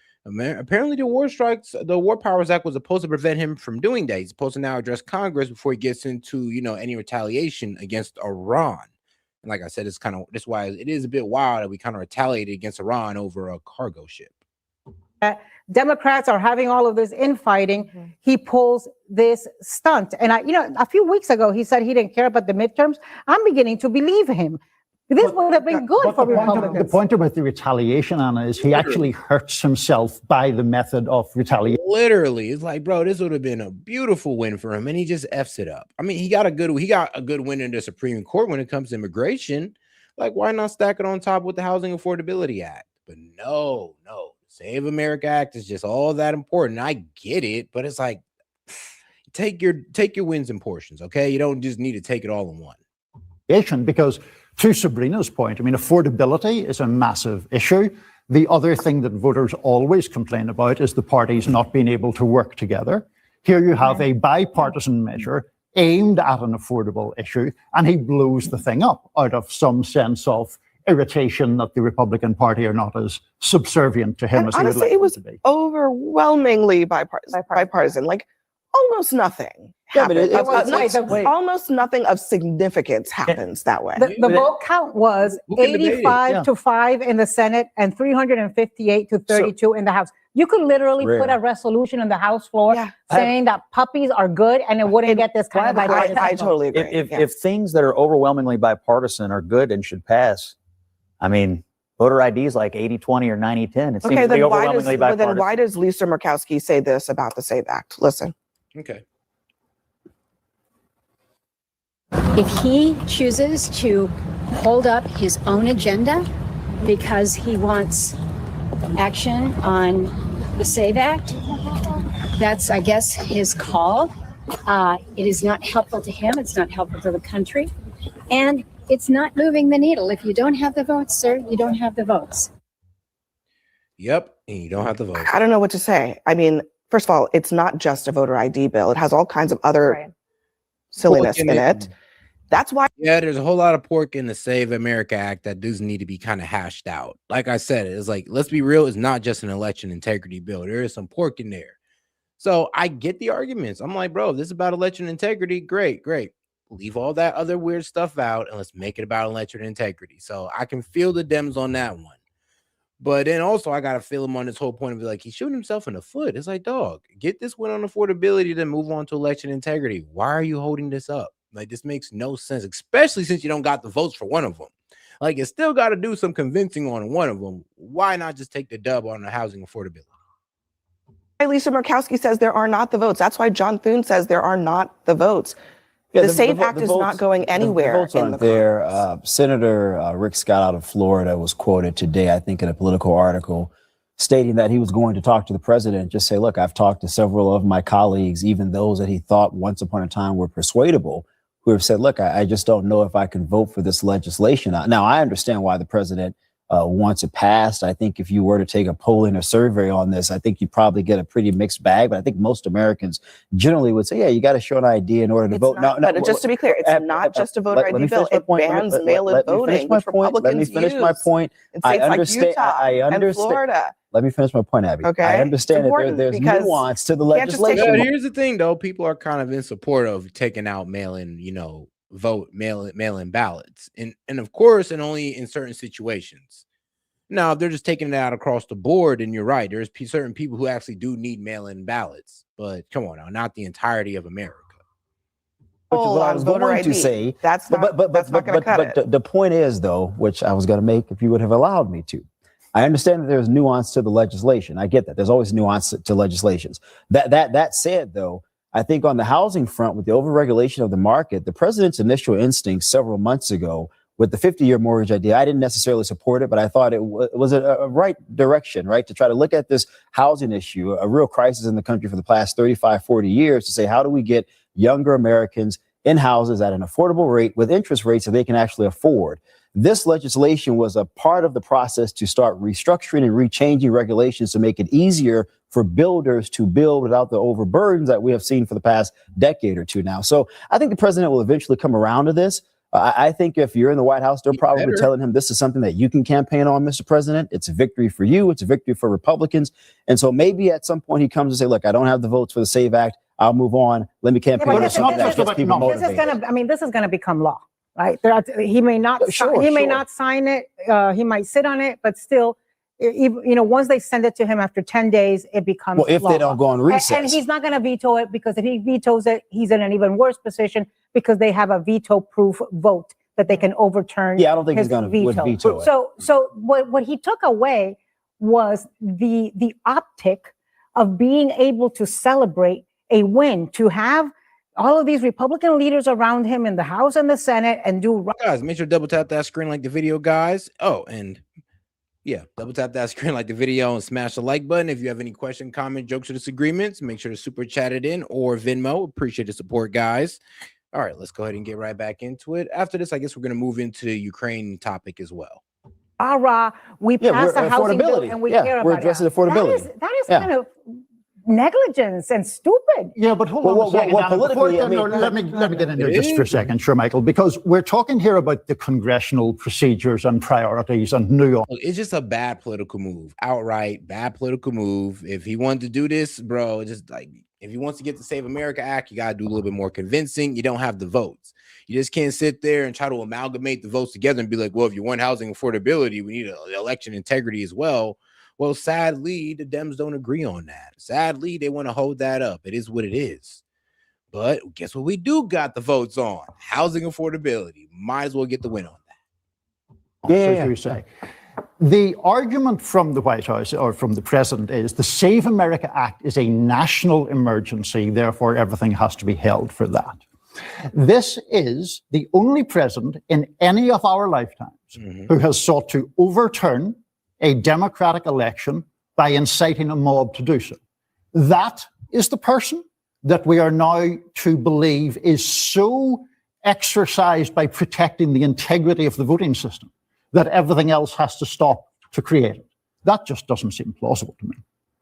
apparently the War Powers Act was supposed to prevent him from doing that. He's supposed to now address Congress before he gets into, any retaliation against Iran. And like I said, that's why it is a bit wild that we kind of retaliated against Iran over a cargo ship. Democrats are having all of this infighting. He pulls this stunt. And a few weeks ago, he said he didn't care about the midterms. I'm beginning to believe him. This would have been good for Republicans. The point about the retaliation, Anna, is he actually hurts himself by the method of retaliation. Literally, it's like, bro, this would have been a beautiful win for him, and he just F's it up. I mean, he got a good win in the Supreme Court when it comes to immigration. Like, why not stack it on top with the Housing Affordability Act? But no. Save America Act is just all that important. I get it, but it's like, take your wins in portions, okay? You don't just need to take it all in one. Because to Sabrina's point, I mean, affordability is a massive issue. The other thing that voters always complain about is the parties not being able to work together. Here you have a bipartisan measure aimed at an affordable issue, and he blows the thing up out of some sense of irritation that the Republican Party are not as subservient to him and as honestly, they would like it was to be. overwhelmingly bipartisan. Like almost nothing happens. Almost nothing of significance happens that way. The vote count was 85 to 5 in the Senate and 358 to 32 in the House. You could literally put a resolution on the House floor saying that puppies are good, and it wouldn't get this kind of bipartisan. I totally agree. If things that are overwhelmingly bipartisan are good and should pass, I mean, voter ID is like 80-20 or 90-10. It seems to be overwhelmingly bipartisan. Then why does Lisa Murkowski say this about the SAVE Act? Listen. Okay. If he chooses to hold up his own agenda because he wants action on the SAVE Act, that's, I guess, his call. It is not helpful to him. It's not helpful to the country. And it's not moving the needle. If you don't have the votes, sir, you don't have the votes. Yep, and you don't have the votes. I don't know what to say. I mean, first of all, it's not just a voter ID bill. It has all kinds of other silliness in it. That's why. Yeah, there's a whole lot of pork in the Save America Act that does need to be kind of hashed out. Like I said, it's like, let's be real, it's not just an election integrity bill. There is some pork in there. So I get the arguments. I'm like, bro, this is about election integrity. Great. Leave all that other weird stuff out and let's make it about election integrity. So I can feel the Dems on that one. But then also I got to feel him on this whole point of like, he's shooting himself in the foot. It's like, dog, get this win on affordability, then move on to election integrity. Why are you holding this up? Like, this makes no sense, especially since you don't got the votes for one of them. Like, you still got to do some convincing on one of them. Why not just take the dub on the housing affordability? Lisa Murkowski says there are not the votes. That's why John Thune says there are not the votes. The SAVE Act is not going anywhere. The votes aren't there. Senator Rick Scott out of Florida was quoted today, I think, in a Politico article, stating that he was going to talk to the president, just say, look, I've talked to several of my colleagues, even those that he thought once upon a time were persuadable, who have said, look, I just don't know if I can vote for this legislation. Now, I understand why the president wants it passed. I think if you were to take a polling or survey on this, I think you'd probably get a pretty mixed bag. But I think most Americans generally would say, yeah, you got to show an ID in order to vote. But just to be clear, it's not just a voter ID bill. It bans mail-in voting, which Republicans Let me finish my point. In states like Utah and Florida. Let me finish my point, Abby. Okay. I understand that there's nuance to the legislation. Yeah, here's the thing, though. People are kind of in support of taking out mail-in, mail-in ballots. And of course, and only in certain situations. Now, if they're just taking it out across the board, and you're right, there's certain people who actually do need mail-in ballots. But come on now, not the entirety of America. Which is what I was going to say. That's not going to cut it. But the point is, though, which I was going to make if you would have allowed me to, I understand that there's nuance to the legislation. I get that. There's always nuance to legislations. That said, though, I think on the housing front, with the overregulation of the market, the president's initial instinct several months ago with the 50-year mortgage idea, I didn't necessarily support it, but I thought it was a right direction, right, to try to look at this housing issue, a real crisis in the country for the past 35, 40 years, to say, how do we get younger Americans in houses at an affordable rate with interest rates that they can actually afford? This legislation was a part of the process to start restructuring and rechanging regulations to make it easier for builders to build without the overburdens that we have seen for the past decade or two now. So I think the president will eventually come around to this. I think if you're in the White House, they're probably telling him this is something that you can campaign on, Mr. President. It's a victory for you. It's a victory for Republicans. And so maybe at some point he comes and say, look, I don't have the votes for the SAVE Act. I'll move on. Let me campaign on something that gets people motivated. This is going to become law, right? He may not, may not sign it. He might sit on it, but still, once they send it to him after 10 days, it becomes if law. they don't go on recess. And he's not going to veto it, because if he vetoes it, he's in an even worse position, because they have a veto-proof vote that they can overturn. Yeah, I don't think he's going to veto it. So what he took away was the optic of being able to celebrate a win, to have all of these Republican leaders around him in the House and the Senate and do. Guys, make sure to double tap that screen like the video, guys. Oh, and yeah, double tap that screen like the video and smash the like button. If you have any question, comment, jokes, or disagreements, make sure to super chat it in or Venmo. Appreciate the support, guys. All right, let's go ahead and get right back into it. After this, I guess we're going to move into the Ukraine topic as well. We passed a housing bill and we care about we're addressing affordability. That is kind of negligence and stupid. Yeah, but hold on a second. Let me get in there just for a second, sure, Michael, because we're talking here about the congressional procedures and priorities and nuance. It's just a bad political move, outright bad political move. If he wanted to do this, bro, just like if he wants to get the Save America Act, you got to do a little bit more convincing. You don't have the votes. You just can't sit there and try to amalgamate the votes together and be like, well, if you want housing affordability, we need election integrity as well. Well, sadly, the Dems don't agree on that. Sadly, they want to hold that up. It is what it is. But guess what we do got the votes on? Housing affordability. Might as well get the win on that. Yeah. You say. The argument from the White House or from the president is the Save America Act is a national emergency, therefore everything has to be held for that. This is the only president in any of our lifetimes who has sought to overturn a democratic election by inciting a mob to do so. That is the person that we are now to believe is so exercised by protecting the integrity of the voting system that everything else has to stop to create it. That just doesn't seem plausible to me.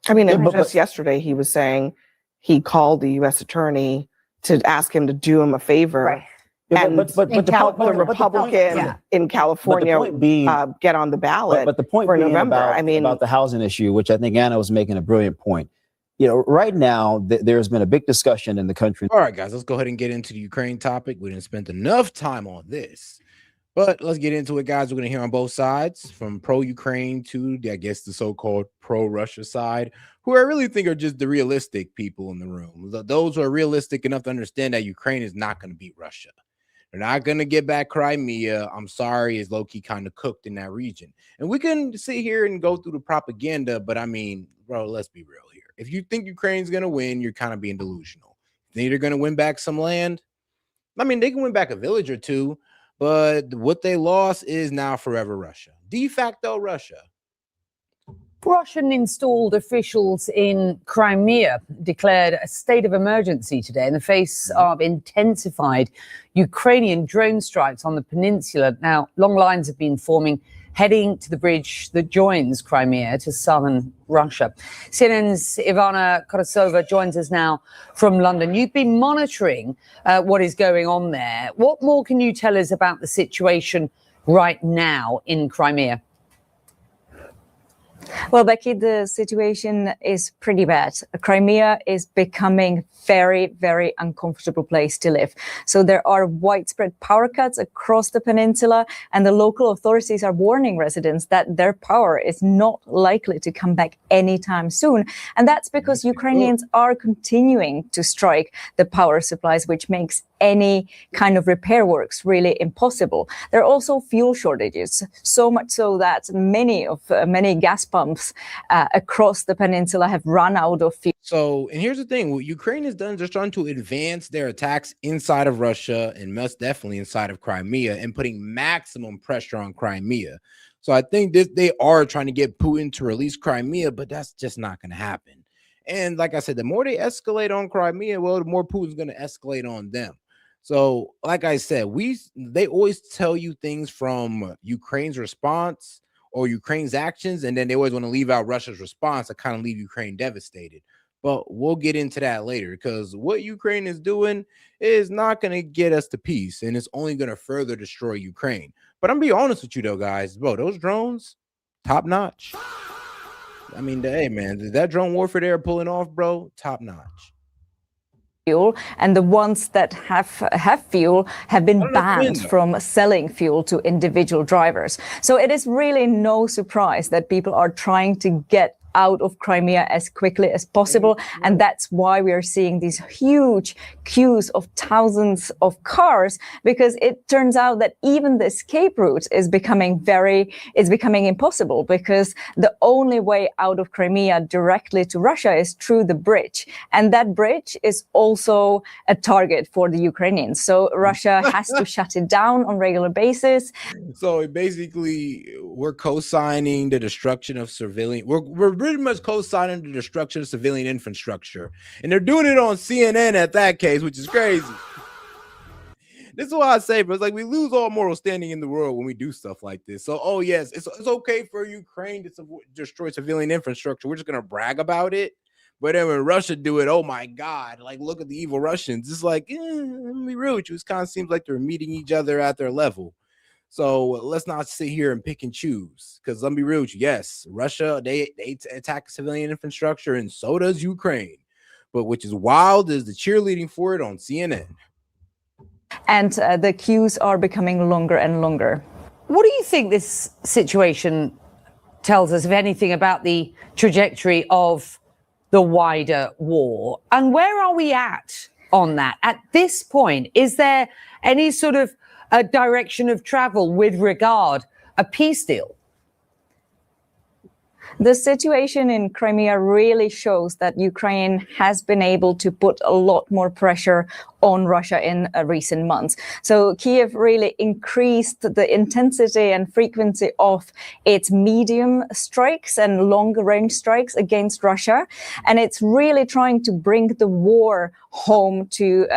I mean, just yesterday he was saying he called the U.S. attorney to ask him to do him a favor. Right. And help the Republican in California get on the ballot but the point for being November. About the housing issue, which I think Anna was making a brilliant point. Right now, there's been a big discussion in the country. All right, guys, let's go ahead and get into the Ukraine topic. We didn't spend enough time on this, but let's get into it, guys. We're going to hear on both sides, from pro-Ukraine to, I guess, the so-called pro-Russia side, who I really think are just the realistic people in the room. Those who are realistic enough to understand that Ukraine is not going to beat Russia. They're not going to get back Crimea. I'm sorry, is low-key kind of cooked in that region. And we can sit here and go through the propaganda, but I mean, bro, let's be real here. If you think Ukraine's going to win, you're kind of being delusional. If they're going to win back some land, I mean, they can win back a village or two, but what they lost is now forever Russia. De facto Russia. Russian installed officials in Crimea declared a state of emergency today in the face of intensified Ukrainian drone strikes on the peninsula. Now, long lines have been forming heading to the bridge that joins Crimea to southern Russia. CNN's Ivana Korosova joins us now from London. You've been monitoring what is going on there. What more can you tell us about the situation right now in Crimea? Well, Becky, the situation is pretty bad. Crimea is becoming very, very uncomfortable place to live. So there are widespread power cuts across the peninsula, and the local authorities are warning residents that their power is not likely to come back anytime soon. And that's because Ukrainians are continuing to strike the power supplies, which makes any kind of repair works really impossible. There are also fuel shortages, so much so that many gas pumps across the peninsula have run out of fuel. So, and here's the thing, what Ukraine has done is they're starting to advance their attacks inside of Russia and most definitely inside of Crimea and putting maximum pressure on Crimea. So I think they are trying to get Putin to release Crimea, but that's just not going to happen. And like I said, the more they escalate on Crimea, well, the more Putin's going to escalate on them. So, like I said, they always tell you things from Ukraine's response or Ukraine's actions, and then they always want to leave out Russia's response to kind of leave Ukraine devastated. But we'll get into that later, because what Ukraine is doing is not going to get us to peace, and it's only going to further destroy Ukraine. But I'm going to be honest with you, though, guys. Bro, those drones, top notch. I mean, hey, man, that drone warfare they're pulling off, bro, top notch. Fuel, and the ones that have fuel have been banned from selling fuel to individual drivers. So it is really no surprise that people are trying to get out of Crimea as quickly as possible. And that's why we are seeing these huge queues of thousands of cars, because it turns out that even the escape route is becoming impossible, because the only way out of Crimea directly to Russia is through the bridge. And that bridge is also a target for the Ukrainians. So Russia has to shut it down on a regular basis. So basically, we're co-signing the destruction of civilian. We're pretty much co-signing the destruction of civilian infrastructure, and they're doing it on CNN at that case, which is crazy. This is why I say, bro, it's like we lose all moral standing in the world when we do stuff like this. So, oh yes, it's okay for Ukraine to destroy civilian infrastructure. We're just gonna brag about it. But then when Russia do it, oh my God, like look at the evil Russians. It's like, let me be real with you. It kind of seems like they're meeting each other at their level. So let's not sit here and pick and choose, because let me be real with you. Yes, Russia, they attack civilian infrastructure, and so does Ukraine. But which is wild is the cheerleading for it on CNN. And the queues are becoming longer and longer. What do you think this situation tells us, if anything, about the trajectory of the wider war? And where are we at on that? At this point, is there any sort of a direction of travel with regard a peace deal? The situation in Crimea really shows that Ukraine has been able to put a lot more pressure on Russia in recent months. So Kiev really increased the intensity and frequency of its medium strikes and longer range strikes against Russia. And it's really trying to bring the war home to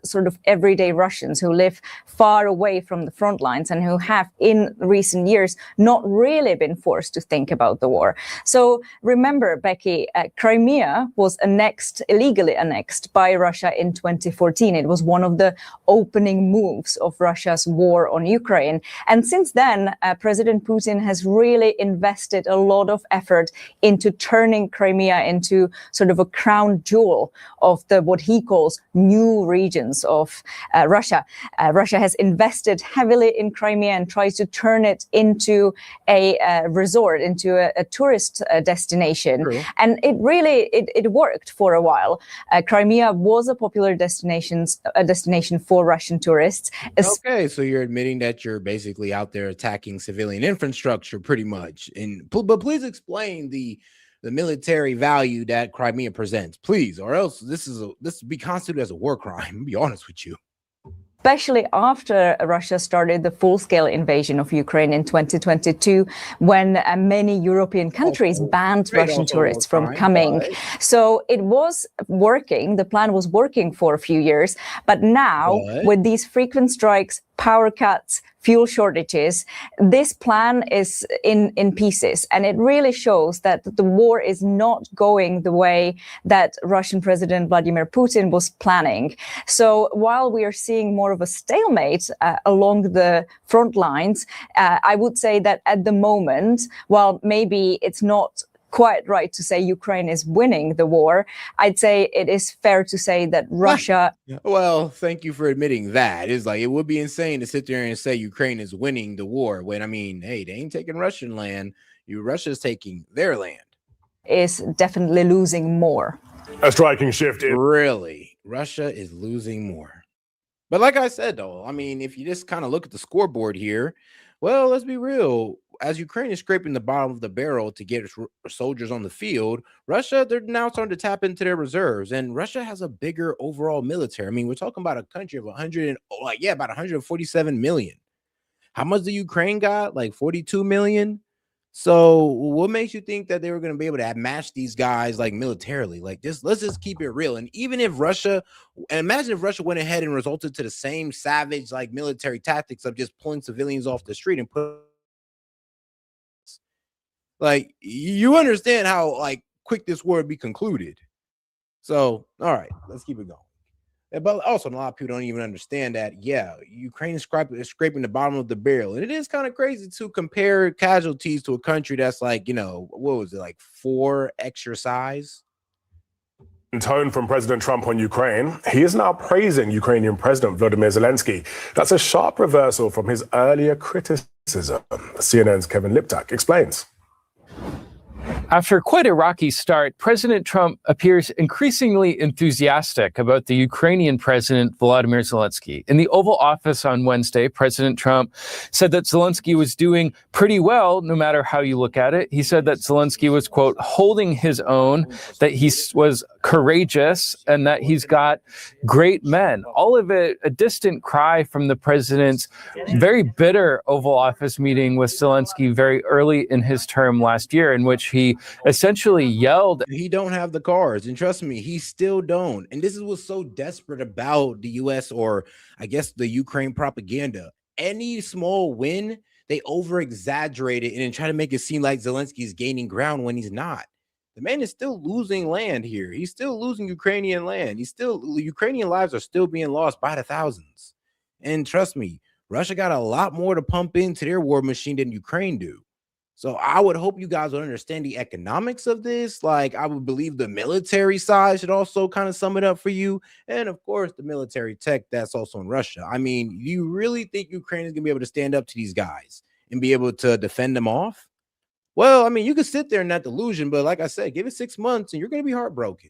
sort of everyday Russians who live far away from the front lines and who have in recent years not really been forced to think about the war. So remember, Becky, Crimea was illegally annexed by Russia in 2014. It was one of the opening moves of Russia's war on Ukraine. And since then, President Putin has really invested a lot of effort into turning Crimea into sort of a crown jewel of what he calls new regions of Russia. Russia has invested heavily in Crimea and tries to turn it into a resort, into a tourist destination. True. And it really it worked for a while. Crimea was a popular destination for Russian tourists. Okay, so you're admitting that you're basically out there attacking civilian infrastructure, pretty much. But please explain the military value that Crimea presents, please, or else this be constituted as a war crime. I'll be honest with you. Especially after Russia started the full-scale invasion of Ukraine in 2022, when many European countries banned Russian tourists from coming. Right. So it was working. The plan was working for a few years. But now, with these frequent strikes, power cuts, fuel shortages, this plan is in pieces. And it really shows that the war is not going the way that Russian President Vladimir Putin was planning. So while we are seeing more of a stalemate along the front lines, I would say that at the moment, while maybe it's not quite right to say Ukraine is winning the war, I'd say it is fair to say that Russia... Well, thank you for admitting that. It's like, it would be insane to sit there and say Ukraine is winning the war when, I mean, hey, they ain't taking Russian land. Russia's taking their land. Is definitely losing more. A striking shift. Really? Russia is losing more. But like I said, though, I mean, if you just kind of look at the scoreboard here, well, let's be real. As Ukraine is scraping the bottom of the barrel to get soldiers on the field, Russia, they're now starting to tap into their reserves. And Russia has a bigger overall military. I mean, we're talking about a country of about 147 million. How much the Ukraine got? Like 42 million. So what makes you think that they were going to be able to match these guys like militarily? Like this, let's just keep it real. And even if Russia, and imagine if Russia went ahead and resulted to the same savage like military tactics of just pulling civilians off the street and put, like, you understand how like quick this war would be concluded. So, all right, let's keep it going. But also, a lot of people don't even understand that, yeah, Ukraine is scraping the bottom of the barrel. And it is kind of crazy to compare casualties to a country that's like, what was it, like 4 extra size? Tone from President Trump on Ukraine. He is now praising Ukrainian President Volodymyr Zelensky. That's a sharp reversal from his earlier criticism. CNN's Kevin Liptak explains. After quite a rocky start, President Trump appears increasingly enthusiastic about the Ukrainian president, Volodymyr Zelensky. In the Oval Office on Wednesday, President Trump said that Zelensky was doing pretty well, no matter how you look at it. He said that Zelensky was, quote, holding his own, that he was courageous, and that he's got great men. All of it a distant cry from the president's very bitter Oval Office meeting with Zelensky very early in his term last year, in which he essentially yelled. He don't have the cards, and trust me, he still don't. And this is what's so desperate about the U.S. or I guess the Ukraine propaganda. Any small win, they over-exaggerate it and then try to make it seem like Zelensky is gaining ground when he's not. The man is still losing land here. He's still losing Ukrainian land. Ukrainian lives are still being lost by the thousands. And trust me, Russia got a lot more to pump into their war machine than Ukraine do. So I would hope you guys would understand the economics of this. Like, I would believe the military side should also kind of sum it up for you. And of course, the military tech that's also in Russia. I mean, you really think Ukraine is going to be able to stand up to these guys and be able to defend them off? Well, I mean, you can sit there in that delusion, but like I said, give it 6 months and you're going to be heartbroken.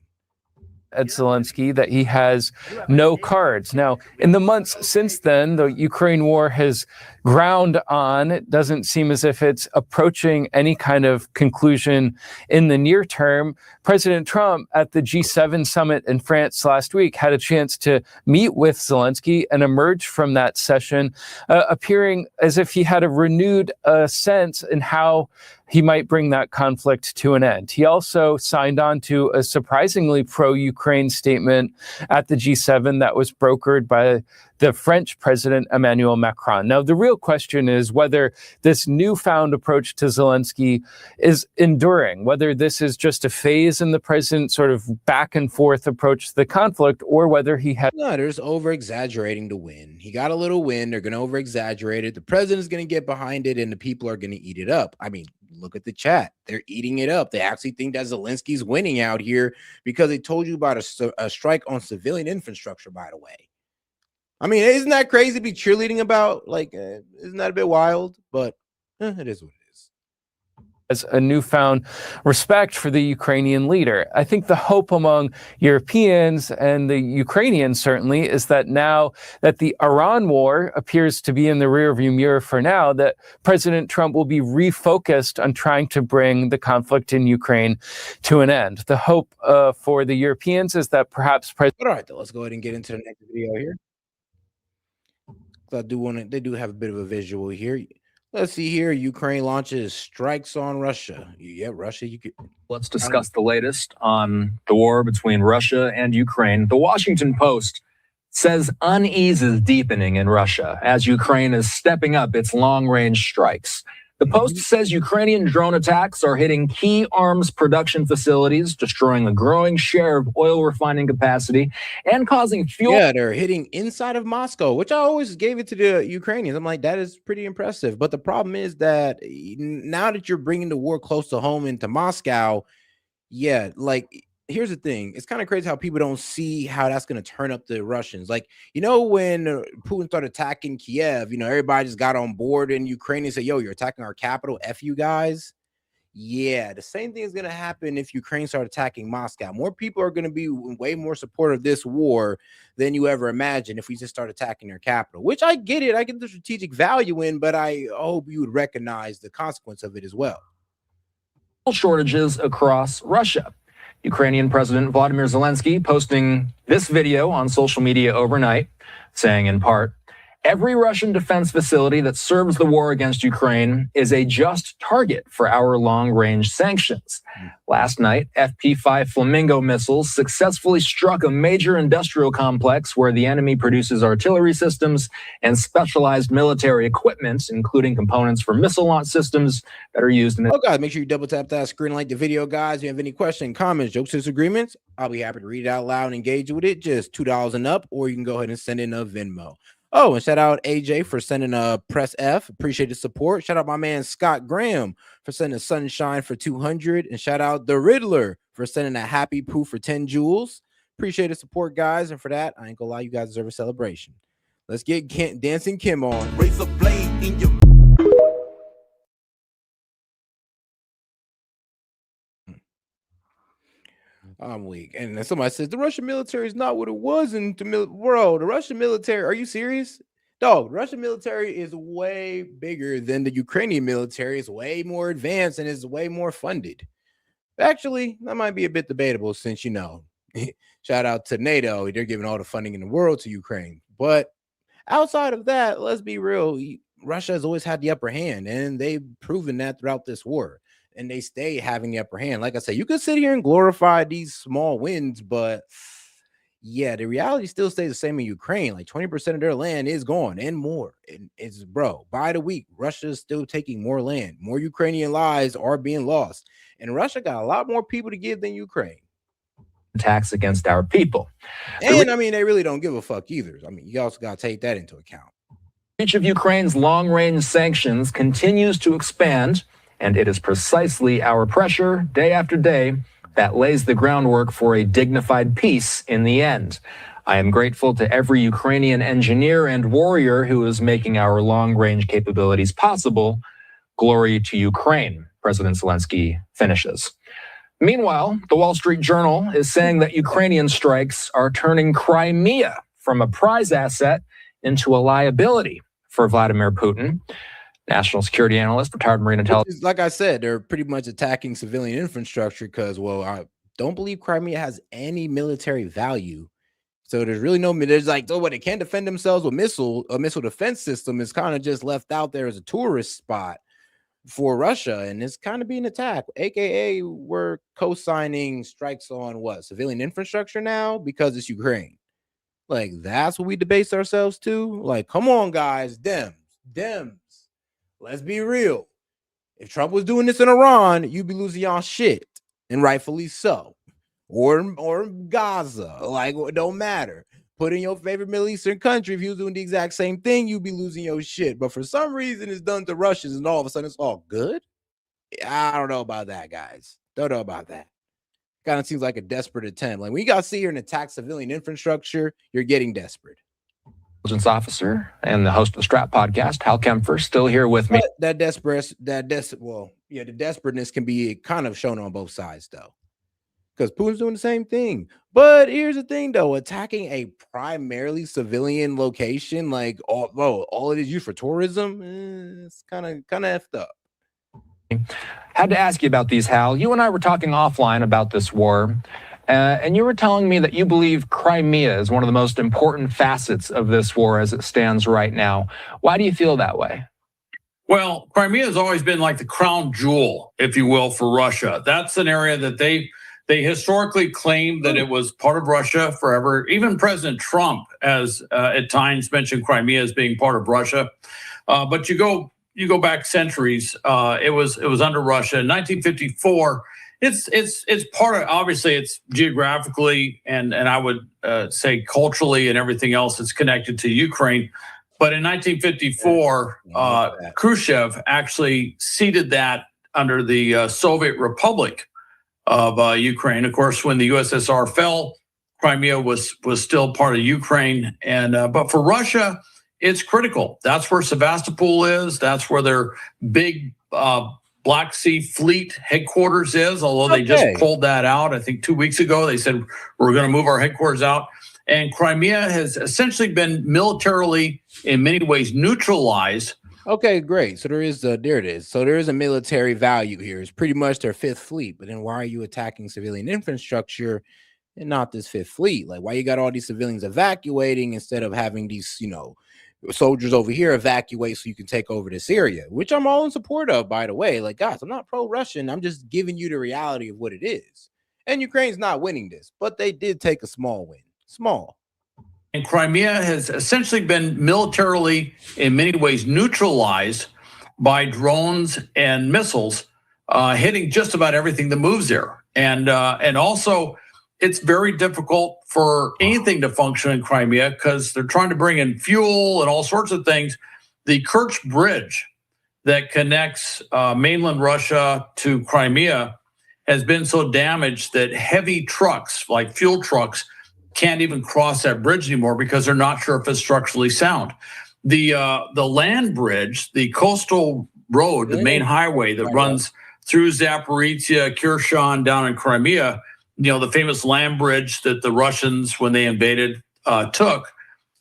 At Zelensky that he has no cards. Now, in the months since then, the Ukraine war has ground on. It doesn't seem as if it's approaching any kind of conclusion in the near term. President Trump at the G7 summit in France last week had a chance to meet with Zelensky and emerge from that session appearing as if he had a renewed sense in how he might bring that conflict to an end. He also signed on to a surprisingly pro-Ukraine statement at the G7 that was brokered by the French president, Emmanuel Macron. Now, the real question is whether this newfound approach to Zelensky is enduring, whether this is just a phase in the president's sort of back and forth approach to the conflict, or whether he has... No, there's over-exaggerating the win. He got a little win. They're going to over-exaggerate it. The president's going to get behind it, and the people are going to eat it up. I mean, look at the chat. They're eating it up. They actually think that Zelensky's winning out here because they told you about a strike on civilian infrastructure, by the way. I mean, isn't that crazy to be cheerleading about? Like, isn't that a bit wild? But it is what it is. As a newfound respect for the Ukrainian leader. I think the hope among Europeans and the Ukrainians certainly is that now that the Iran war appears to be in the rearview mirror for now, that President Trump will be refocused on trying to bring the conflict in Ukraine to an end. The hope for the Europeans is that perhaps All right, let's go ahead and get into the next video here. They do have a bit of a visual here. Let's see here. Ukraine launches strikes on Russia. Yeah, Russia. Let's discuss the latest on the war between Russia and Ukraine. The Washington Post says unease is deepening in Russia as Ukraine is stepping up its long-range strikes. The Post says Ukrainian drone attacks are hitting key arms production facilities, destroying a growing share of oil refining capacity and causing fuel. Yeah, they're hitting inside of Moscow, which I always gave it to the Ukrainians. I'm like, that is pretty impressive. But the problem is that now that you're bringing the war close to home into Moscow, yeah, like, here's the thing. It's kind of crazy how people don't see how that's going to turn up the Russians. Like, when Putin started attacking Kiev, everybody just got on board in Ukraine and said, yo, you're attacking our capital. F you guys. Yeah, the same thing is going to happen if Ukraine starts attacking Moscow. More people are going to be way more supportive of this war than you ever imagined if we just start attacking their capital, which I get it. I get the strategic value in, but I hope you would recognize the consequence of it as well. Shortages across Russia. Ukrainian President Volodymyr Zelensky posting this video on social media overnight, saying in part, Every Russian defense facility that serves the war against Ukraine is a just target for our long-range sanctions. Last night, FP-5 Flamingo missiles successfully struck a major industrial complex where the enemy produces artillery systems and specialized military equipment, including components for missile launch systems that are used in... Oh, guys, make sure you double tap that screen, like the video, guys. If you have any questions, comments, jokes, disagreements, I'll be happy to read it out loud and engage with it. Just $2 and up, or you can go ahead and send in a Venmo. Oh, and shout out AJ for sending a press F. Appreciate the support. Shout out my man Scott Graham for sending a sunshine for 200. And shout out the Riddler for sending a happy poo for 10 jewels. Appreciate the support, guys. And for that, I ain't gonna lie, you guys deserve a celebration. Let's get Dancing Kim on. Raise a blade in your... I'm weak. And then somebody says the Russian military is not what it was in the world. The Russian military, are you serious? Dog, the Russian military is way bigger than the Ukrainian military. It's way more advanced and is way more funded. Actually, that might be a bit debatable since, you know, shout out to NATO. They're giving all the funding in the world to Ukraine. But outside of that, let's be real. Russia has always had the upper hand, and they've proven that throughout this war. And they stay having the upper hand. Like I said, you could sit here and glorify these small wins, but yeah, the reality still stays the same in Ukraine. Like 20% of their land is gone and more. And it's, bro, by the week, Russia is still taking more land. More Ukrainian lives are being lost. And Russia got a lot more people to give than Ukraine. Attacks against our people. And I mean, they really don't give a fuck either. I mean, you also got to take that into account. Each of Ukraine's long-range sanctions continues to expand, and it is precisely our pressure, day after day, that lays the groundwork for a dignified peace in the end. I am grateful to every Ukrainian engineer and warrior who is making our long-range capabilities possible. Glory to Ukraine, President Zelensky finishes. Meanwhile, the Wall Street Journal is saying that Ukrainian strikes are turning Crimea from a prize asset into a liability for Vladimir Putin. National security analyst, retired Marine intelligence. Like I said, they're pretty much attacking civilian infrastructure because, well, I don't believe Crimea has any military value. So there's really no, there's like, oh, what, they can't defend themselves with a missile defense system is kind of just left out there as a tourist spot for Russia. And it's kind of being attacked, AKA we're co-signing strikes on what, civilian infrastructure now because it's Ukraine. Like, that's what we debase ourselves to. Like, come on, guys, Dems. Let's be real. If Trump was doing this in Iran, you'd be losing y'all shit, and rightfully so. Or Gaza, like, it don't matter. Put in your favorite Middle Eastern country. If he was doing the exact same thing, you'd be losing your shit. But for some reason, it's done to Russians, and all of a sudden, it's all good. I don't know about that, guys. Don't know about that. Kind of seems like a desperate attempt. Like, when you guys see here and attack civilian infrastructure, you're getting desperate. Intelligence officer and the host of the Strap podcast, Hal Kempfer, still here with me. But the desperateness can be kind of shown on both sides, though, because Putin's doing the same thing. But here's the thing, though: attacking a primarily civilian location, like all it is used for tourism, it's kind of effed up. Had to ask you about these, Hal. You and I were talking offline about this war. And you were telling me that you believe Crimea is one of the most important facets of this war as it stands right now. Why do you feel that way? Well, Crimea has always been like the crown jewel, if you will, for Russia. That's an area that they historically claimed that it was part of Russia forever. Even President Trump has at times mentioned Crimea as being part of Russia. But you go back centuries, it was under Russia. In 1954, it's part of, obviously it's geographically and I would say culturally and everything else, it's connected to Ukraine. But in 1954, Khrushchev actually ceded that under the Soviet Republic of Ukraine. Of course, when the USSR fell, Crimea was still part of Ukraine. And but for Russia, it's critical. That's where Sevastopol is. That's where their big Black Sea Fleet headquarters is, although they just pulled that out. I think 2 weeks ago, they said, we're going to move our headquarters out. And Crimea has essentially been militarily, in many ways, neutralized. Okay, great. So there it is. So there is a military value here. It's pretty much their Fifth Fleet. But then why are you attacking civilian infrastructure and not this Fifth Fleet? Like, why you got all these civilians evacuating instead of having these, soldiers over here evacuate so you can take over this area, which I'm all in support of, by the way. Like, guys, I'm not pro-Russian. I'm just giving you the reality of what it is. And Ukraine's not winning this, but they did take a small win. Small. And Crimea has essentially been militarily, in many ways, neutralized by drones and missiles hitting just about everything that moves there. And also, it's very difficult for anything to function in Crimea because they're trying to bring in fuel and all sorts of things. The Kerch Bridge that connects mainland Russia to Crimea has been so damaged that heavy trucks, like fuel trucks, can't even cross that bridge anymore because they're not sure if it's structurally sound. The land bridge, the coastal road, the main highway that runs through Zaporizhia, Kherson, down in Crimea, the famous land bridge that the Russians, when they invaded, took.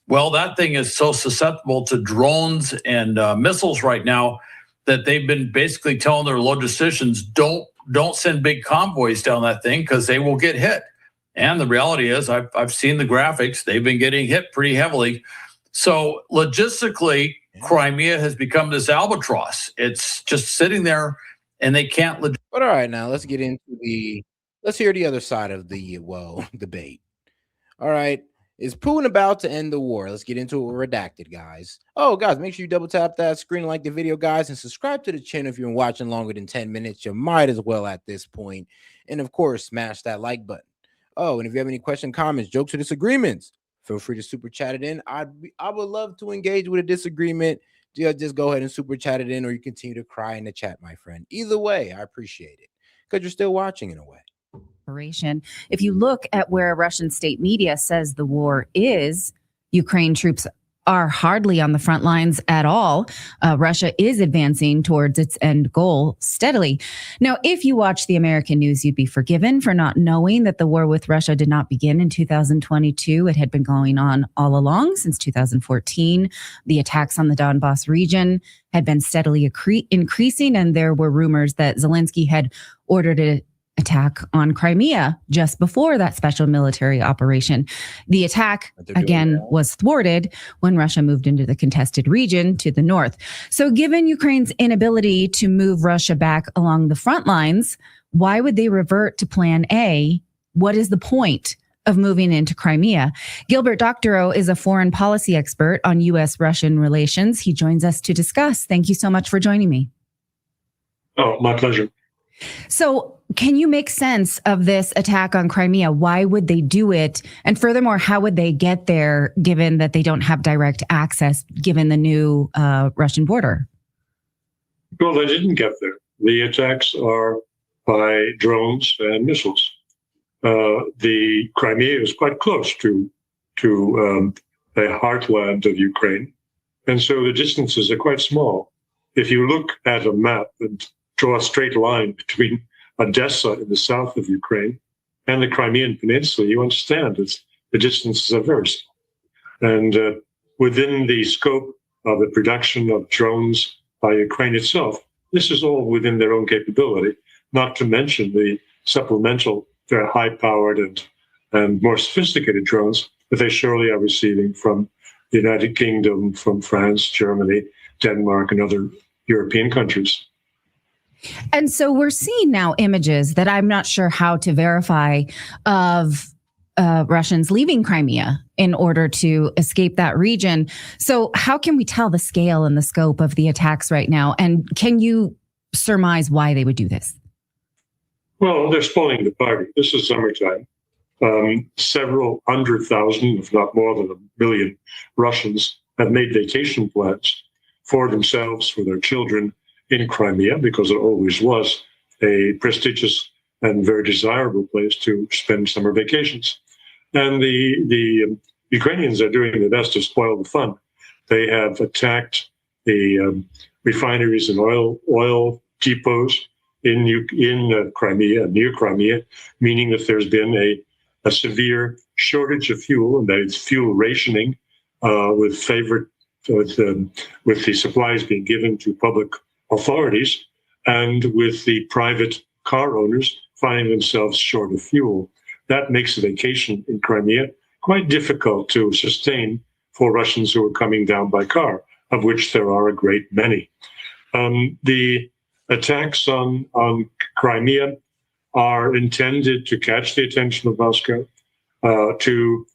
Well, that thing is so susceptible to drones and missiles right now that they've been basically telling their logisticians, don't send big convoys down that thing because they will get hit. And the reality is, I've seen the graphics. They've been getting hit pretty heavily. So logistically, Crimea has become this albatross. It's just sitting there, and they can't. But all right, now let's get into let's hear the other side of the debate. All right, is Putin about to end the war? Let's get into it with redacted, guys. Oh, guys, make sure you double tap that screen, like the video, guys, and subscribe to the channel if you've been watching longer than 10 minutes. You might as well at this point. And of course, smash that like button. Oh, and if you have any questions, comments, jokes, or disagreements, feel free to super chat it in. I would love to engage with a disagreement. Just go ahead and super chat it in, or you continue to cry in the chat, my friend. Either way, I appreciate it because you're still watching in a way. If you look at where Russian state media says the war is, Ukraine troops are hardly on the front lines at all. Russia is advancing towards its end goal steadily. Now, if you watch the American news, you'd be forgiven for not knowing that the war with Russia did not begin in 2022. It had been going on all along since 2014. The attacks on the Donbass region had been steadily increasing, and there were rumors that Zelensky had ordered an attack on Crimea just before that special military operation. The attack, again, was thwarted when Russia moved into the contested region to the north. So given Ukraine's inability to move Russia back along the front lines, why would they revert to plan A? What is the point of moving into Crimea? Gilbert Doctorow is a foreign policy expert on U.S.-Russian relations. He joins us to discuss. Thank you so much for joining me. Oh, my pleasure. So can you make sense of this attack on Crimea? Why would they do it? And furthermore, how would they get there given that they don't have direct access given the new Russian border? Well, they didn't get there. The attacks are by drones and missiles. The Crimea is quite close to the heartland of Ukraine. And so the distances are quite small. If you look at a map and draw a straight line between Odessa in the south of Ukraine and the Crimean Peninsula, you understand that the distances are very small. And within the scope of the production of drones by Ukraine itself, this is all within their own capability, not to mention the supplemental, very high-powered and more sophisticated drones that they surely are receiving from the United Kingdom, from France, Germany, Denmark, and other European countries. And so we're seeing now images that I'm not sure how to verify of Russians leaving Crimea in order to escape that region. So how can we tell the scale and the scope of the attacks right now? And can you surmise why they would do this? Well, they're spoiling the party. This is summertime. Several 100,000, if not more than 1 million Russians have made vacation plans for themselves, for their children, in Crimea, because it always was a prestigious and very desirable place to spend summer vacations. And the Ukrainians are doing their best to spoil the fun. They have attacked the refineries and oil depots in Crimea, near Crimea, meaning that there's been a severe shortage of fuel, and that it's fuel rationing with the supplies being given to public authorities, and with the private car owners finding themselves short of fuel. That makes a vacation in Crimea quite difficult to sustain for Russians who are coming down by car, of which there are a great many. The attacks on Crimea are intended to catch the attention of Moscow, to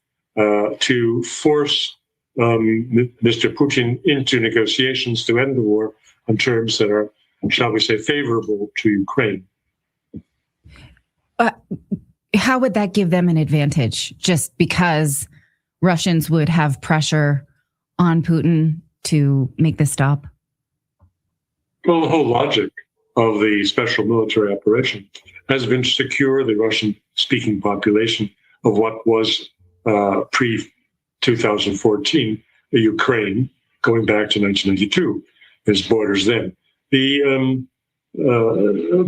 force Mr. Putin into negotiations to end the war on terms that are, shall we say, favorable to Ukraine. How would that give them an advantage? Just because Russians would have pressure on Putin to make this stop? Well, the whole logic of the special military operation has been to secure the Russian-speaking population of what was pre-2014 Ukraine, going back to 1992, its borders then.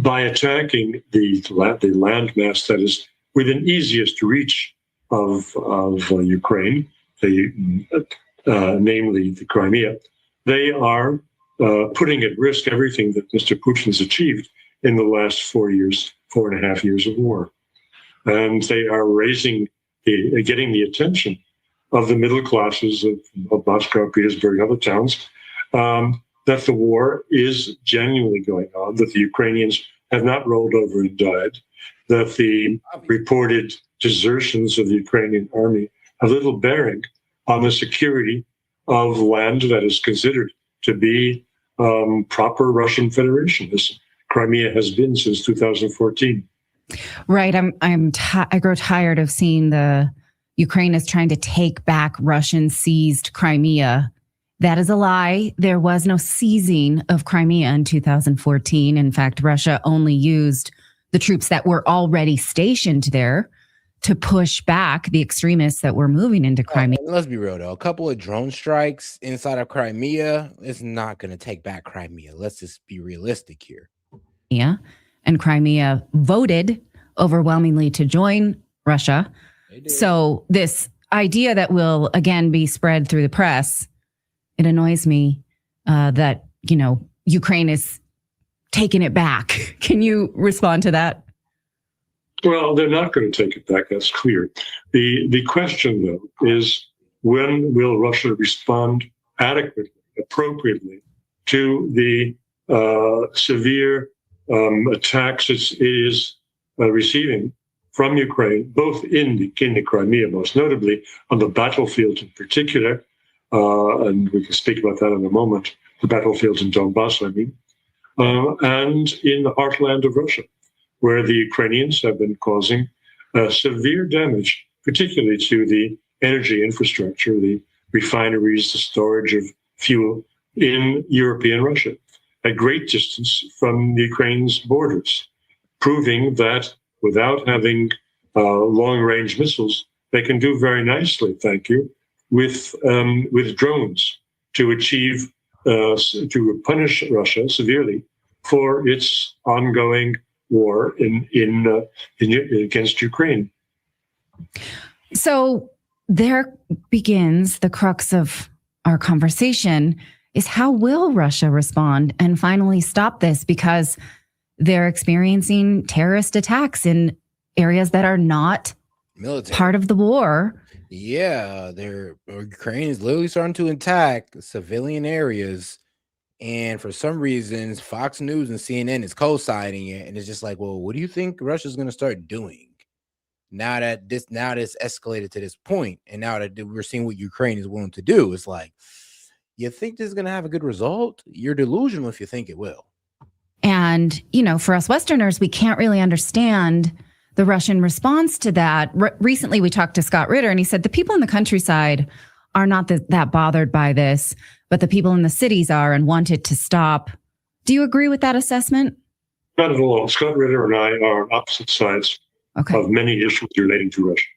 By attacking the landmass that is within easiest reach of Ukraine, namely the Crimea, they are putting at risk everything that Mr. Putin has achieved in the last 4.5 years of war. And they are getting the attention of the middle classes of Moscow, Petersburg, other towns, that the war is genuinely going on, that the Ukrainians have not rolled over and died, that the reported desertions of the Ukrainian army have little bearing on the security of land that is considered to be proper Russian Federation, as Crimea has been since 2014. Right. I grow tired of seeing the Ukraine is trying to take back Russian seized Crimea. That is a lie. There was no seizing of Crimea in 2014. In fact, Russia only used the troops that were already stationed there to push back the extremists that were moving into Crimea. Let's be real, though. A couple of drone strikes inside of Crimea is not going to take back Crimea. Let's just be realistic here. Yeah. And Crimea voted overwhelmingly to join Russia. So this idea that will again be spread through the press, it annoys me that, Ukraine is taking it back. Can you respond to that? Well, they're not going to take it back. That's clear. The question, though, is when will Russia respond adequately, appropriately to the severe attacks it is receiving from Ukraine, both in the Crimea, most notably on the battlefield in particular, and we can speak about that in a moment, the battlefields in Donbass, I mean, and in the heartland of Russia, where the Ukrainians have been causing severe damage, particularly to the energy infrastructure, the refineries, the storage of fuel in European Russia, at great distance from Ukraine's borders, proving that without having long-range missiles, they can do very nicely, thank you, with drones to achieve, to punish Russia severely for its ongoing war against Ukraine. So there begins the crux of our conversation, is how will Russia respond and finally stop this? Because they're experiencing terrorist attacks in areas that are not part of the war. Yeah, Ukraine is literally starting to attack civilian areas. And for some reasons, Fox News and CNN is co-signing it. And it's just like, well, what do you think Russia's going to start doing now that it's escalated to this point? And now that we're seeing what Ukraine is willing to do, it's like, you think this is going to have a good result? You're delusional if you think it will. And, for us Westerners, we can't really understand the Russian response to that. Recently, we talked to Scott Ritter, and he said the people in the countryside are not that bothered by this, but the people in the cities are and want it to stop. Do you agree with that assessment? Not at all. Scott Ritter and I are on opposite sides of many issues relating to Russia.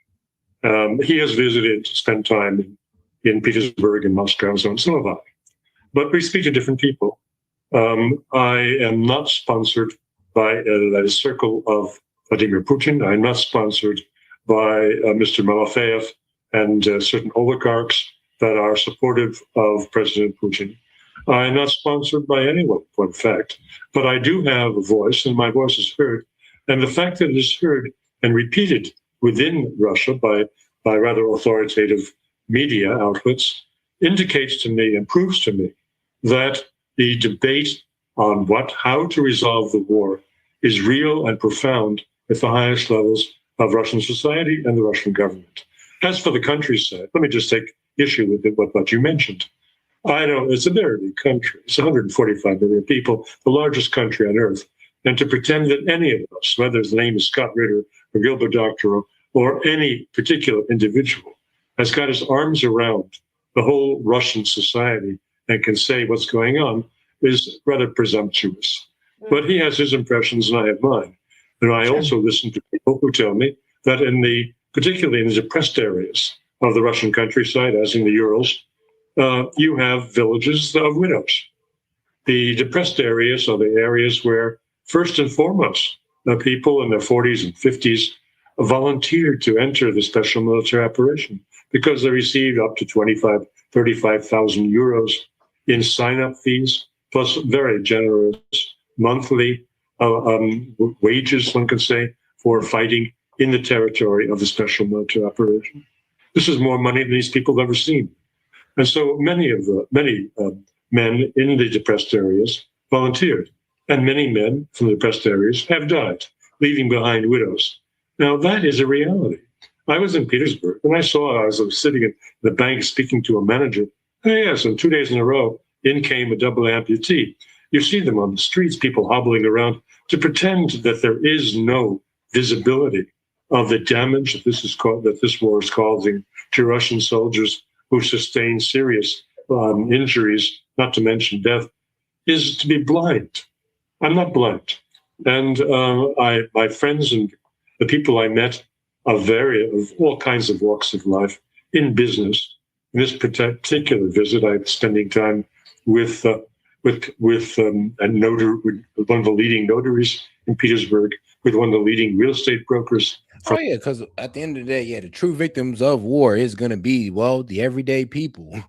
He has visited, spent time in Petersburg and Moscow, so have I. But we speak to different people. I am not sponsored by a circle of Vladimir Putin. I'm not sponsored by Mr. Malafeyev and certain oligarchs that are supportive of President Putin. I'm not sponsored by anyone, in fact, but I do have a voice, and my voice is heard. And the fact that it is heard and repeated within Russia by rather authoritative media outlets indicates to me and proves to me that the debate on how to resolve the war is real and profound at the highest levels of Russian society and the Russian government. As for the countryside, let me just take issue with what you mentioned. I know it's a very big country. It's 145 million people, the largest country on earth. And to pretend that any of us, whether his name is Scott Ritter or Gilbert Doctorow or any particular individual, has got his arms around the whole Russian society and can say what's going on is rather presumptuous. But he has his impressions and I have mine. And I also listen to people who tell me that particularly in the depressed areas of the Russian countryside, as in the Urals, you have villages of widows. The depressed areas are the areas where, first and foremost, the people in their 40s and 50s volunteered to enter the special military operation because they received up to 35,000 euros in sign-up fees, plus very generous monthly wages, one could say, for fighting in the territory of the special military operation. This is more money than these people have ever seen. And so many men in the depressed areas volunteered, and many men from the depressed areas have died, leaving behind widows. Now, that is a reality. I was in Petersburg, and I was sitting in the bank speaking to a manager. Oh, yes, and 2 days in a row, in came a double amputee. You see them on the streets, people hobbling around to pretend that there is no visibility of the damage that this war is causing to Russian soldiers who sustain serious injuries, not to mention death, is to be blind. I'm not blind. And my friends and the people I met of all kinds of walks of life in business. In this particular visit, I'm spending time with a notary, with one of the leading notaries in Petersburg, with one of the leading real estate brokers. Oh yeah, because at the end of the day, the true victims of war is going to be, the everyday people.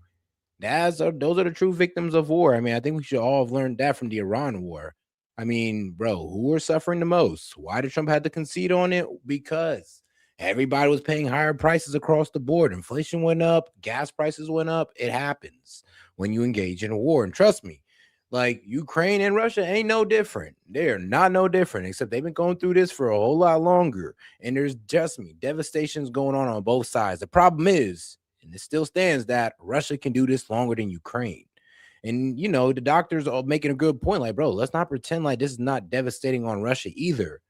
Those are the true victims of war. I mean, I think we should all have learned that from the Iran war. I mean, bro, who are suffering the most? Why did Trump have to concede on it? Because everybody was paying higher prices across the board. Inflation went up, gas prices went up. It happens when you engage in a war. And trust me, like Ukraine and Russia ain't no different. They're not no different, except they've been going through this for a whole lot longer. And there's devastations going on both sides. The problem is, and it still stands, that Russia can do this longer than Ukraine. And, the doctors are making a good point. Like, bro, let's not pretend like this is not devastating on Russia either.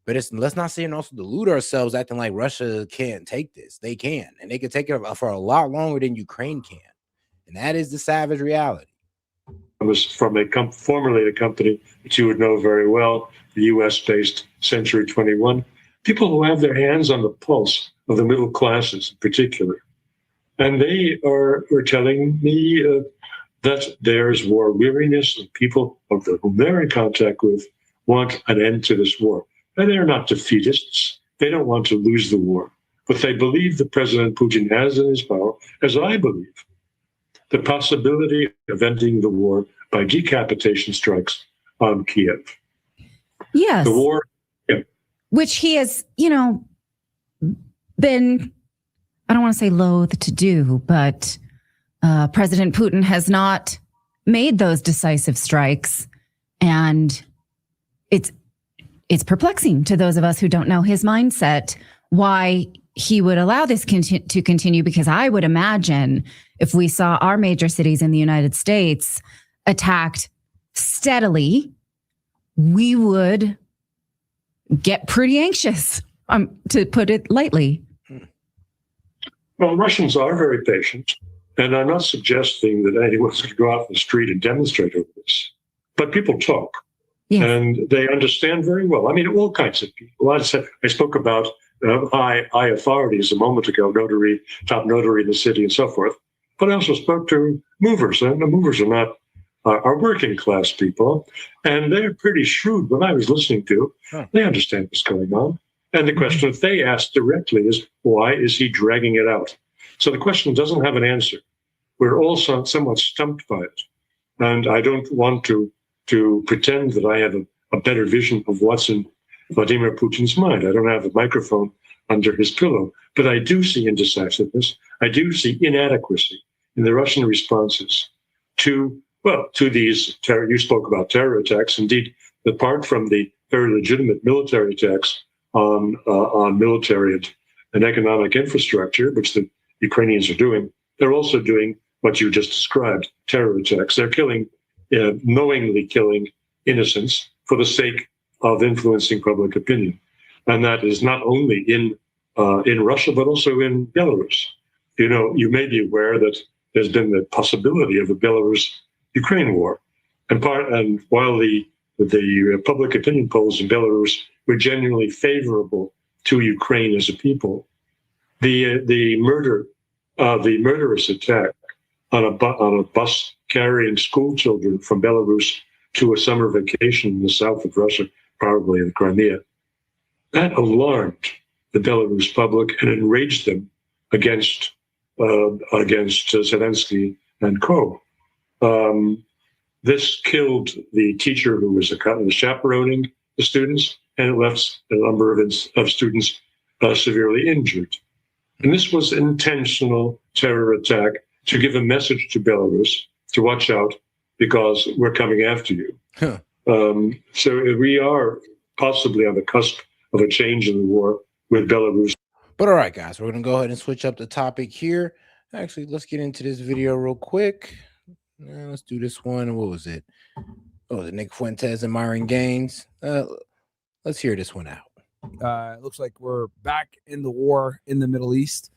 But let's not sit and also delude ourselves acting like Russia can't take this. They can. And they can take it for a lot longer than Ukraine can. And that is the savage reality. I was from formerly a company that you would know very well, the U.S.-based Century 21, people who have their hands on the pulse of the middle classes in particular. And they were telling me that there's war weariness and people whom they're in contact with want an end to this war. And they're not defeatists. They don't want to lose the war. But they believe that President Putin has in his power, as I believe, the possibility of ending the war by decapitation strikes on Kiev. Yes. The war, which he has, been, I don't want to say loath to do, but President Putin has not made those decisive strikes. And it's perplexing to those of us who don't know his mindset, why he would allow this to continue, because I would imagine if we saw our major cities in the United States attacked steadily, we would get pretty anxious, to put it lightly. Well, Russians are very patient, and I'm not suggesting that anyone's going to go out in the street and demonstrate over this, but people talk. Yes. And they understand very well. I mean, all kinds of people. I spoke about high authorities a moment ago, top notary in the city and so forth. But I also spoke to movers, and the movers are working class people, and they're pretty shrewd. What I was listening to, they understand what's going on. And the question that they ask directly is, why is he dragging it out? So the question doesn't have an answer. We're all somewhat stumped by it. And I don't want to pretend that I have a better vision of what's in Vladimir Putin's mind. I don't have a microphone under his pillow. But I do see indecisiveness. I do see inadequacy in the Russian responses to these terror. You spoke about terror attacks. Indeed, apart from the very legitimate military attacks on military and economic infrastructure, which the Ukrainians are doing, they're also doing what you just described, terror attacks. They're knowingly killing innocents for the sake of influencing public opinion. And that is not only in Russia, but also in Belarus. You know, you may be aware that there's been the possibility of a Belarus-Ukraine war. And while the public opinion polls in Belarus were genuinely favorable to Ukraine as a people, the murderous attack on a bus carrying school children from Belarus to a summer vacation in the south of Russia, probably in Crimea, that alarmed the Belarus public and enraged them against Zelensky and co. This killed the teacher who was chaperoning the students, and it left a number of students severely injured. And this was an intentional terror attack to give a message to Belarus to watch out because we're coming after you. So we are possibly on the cusp of a change in the war with Belarus. But all right, guys, we're going to go ahead and switch up the topic here. Actually, let's get into this video real quick. Let's do this one. What was it? Oh, the Nick Fuentes and Myron Gaines. Let's hear this one out. It looks like we're back in the war in the Middle East.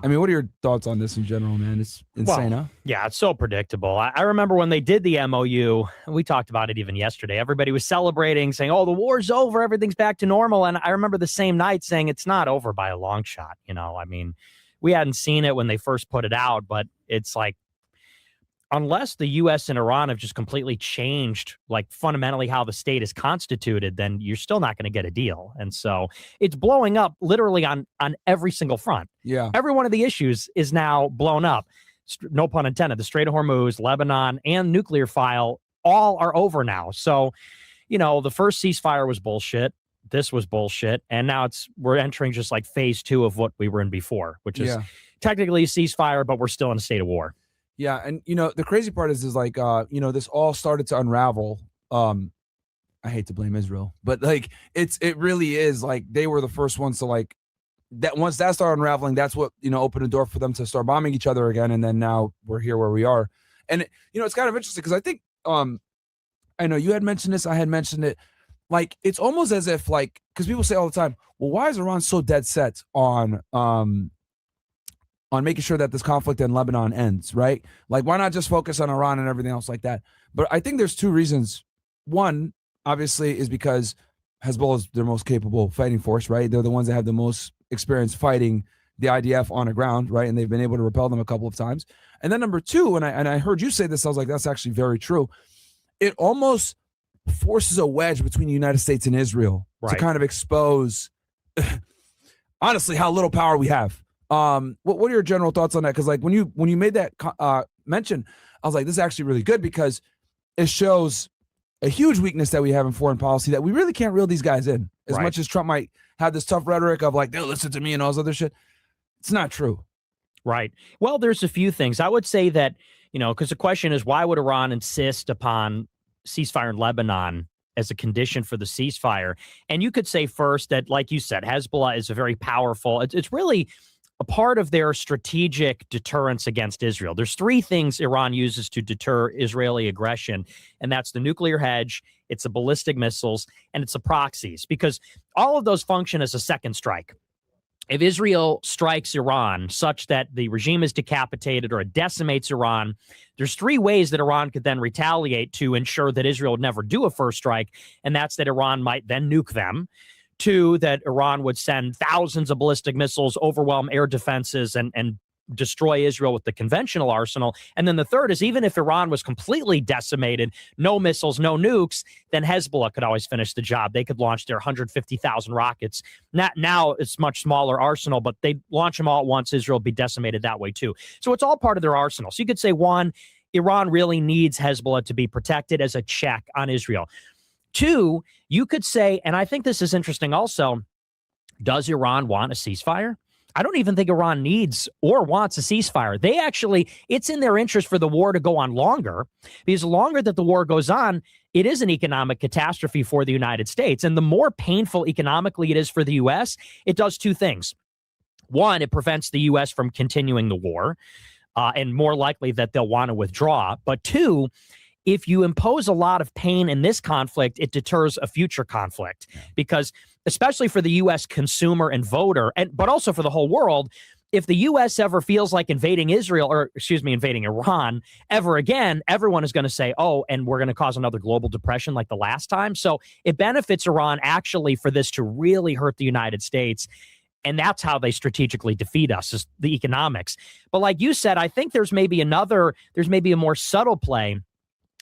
I mean, what are your thoughts on this in general, man? It's insane, huh? Yeah, it's so predictable. I remember when they did the MOU, and we talked about it even yesterday, everybody was celebrating, saying, oh, the war's over, everything's back to normal. And I remember the same night saying it's not over by a long shot. You know, I mean, we hadn't seen it when they first put it out, but it's like, unless the U.S. and Iran have just completely changed, like fundamentally how the state is constituted, then you're still not going to get a deal. And so it's blowing up literally on every single front. Yeah. Every one of the issues is now blown up. No pun intended. The Strait of Hormuz, Lebanon, and nuclear file all are over now. So, you know, the first ceasefire was bullshit. This was bullshit. And now we're entering just like phase 2 of what we were in before, which is technically a ceasefire, but we're still in a state of war. Yeah, and you know the crazy part is like you know, this all started to unravel. I hate to blame Israel, but like it really is like they were the first ones to like that. Once that started unraveling, that's what, you know, opened the door for them to start bombing each other again, and then now we're here where we are. And you know, it's kind of interesting because I think I know you had mentioned this, I had mentioned it. Like it's almost as if like, because people say all the time, well, why is Iran so dead set on making sure that this conflict in Lebanon ends, right? Like, why not just focus on Iran and everything else like that? But I think there's 2 reasons. One, obviously, is because Hezbollah is their most capable fighting force, right? They're the ones that have the most experience fighting the IDF on the ground, right? And they've been able to repel them a couple of times. And then number 2, and I heard you say this, I was like, that's actually very true. It almost forces a wedge between the United States and Israel to kind of expose, honestly, how little power we have. What are your general thoughts on that? Because like when you made that mention, I was like, this is actually really good because it shows a huge weakness that we have in foreign policy, that we really can't reel these guys in. As much as Trump might have this tough rhetoric of like, they'll listen to me and all this other shit, it's not true. Right. Well, there's a few things. I would say that, you know, because the question is, why would Iran insist upon ceasefire in Lebanon as a condition for the ceasefire? And you could say first that, like you said, Hezbollah is a very powerful, it's really a part of their strategic deterrence against Israel. There's 3 things Iran uses to deter Israeli aggression, and that's the nuclear hedge, it's the ballistic missiles, and it's the proxies, because all of those function as a second strike. If Israel strikes Iran such that the regime is decapitated or it decimates Iran, there's 3 ways that Iran could then retaliate to ensure that Israel would never do a first strike, and that's that Iran might then nuke them. 2, that Iran would send thousands of ballistic missiles, overwhelm air defenses, and destroy Israel with the conventional arsenal. And then the 3rd is, even if Iran was completely decimated, no missiles, no nukes, then Hezbollah could always finish the job. They could launch their 150,000 rockets. Now it's much smaller arsenal, but they launch them all at once. Israel would be decimated that way too. So it's all part of their arsenal. So you could say, 1, Iran really needs Hezbollah to be protected as a check on Israel. 2, you could say, and I think this is interesting also, Does Iran want a ceasefire? I don't even think Iran needs or wants a ceasefire. They actually, it's in their interest for the war to go on longer, because the longer that the war goes on, it is an economic catastrophe for the United States. And the more painful economically it is for the U.S., it does two things. One, it prevents the U.S. from continuing the war, and more likely that they'll want to withdraw. But two, if you impose a lot of pain in this conflict, it deters a future conflict, because especially for the U.S. consumer and voter, but also for the whole world, if the U.S. ever feels like invading invading Iran ever again, everyone is going to say, oh, and we're going to cause another global depression like the last time. So it benefits Iran actually for this to really hurt the United States. And that's how they strategically defeat us, is the economics. But like you said, I think there's maybe a more subtle play,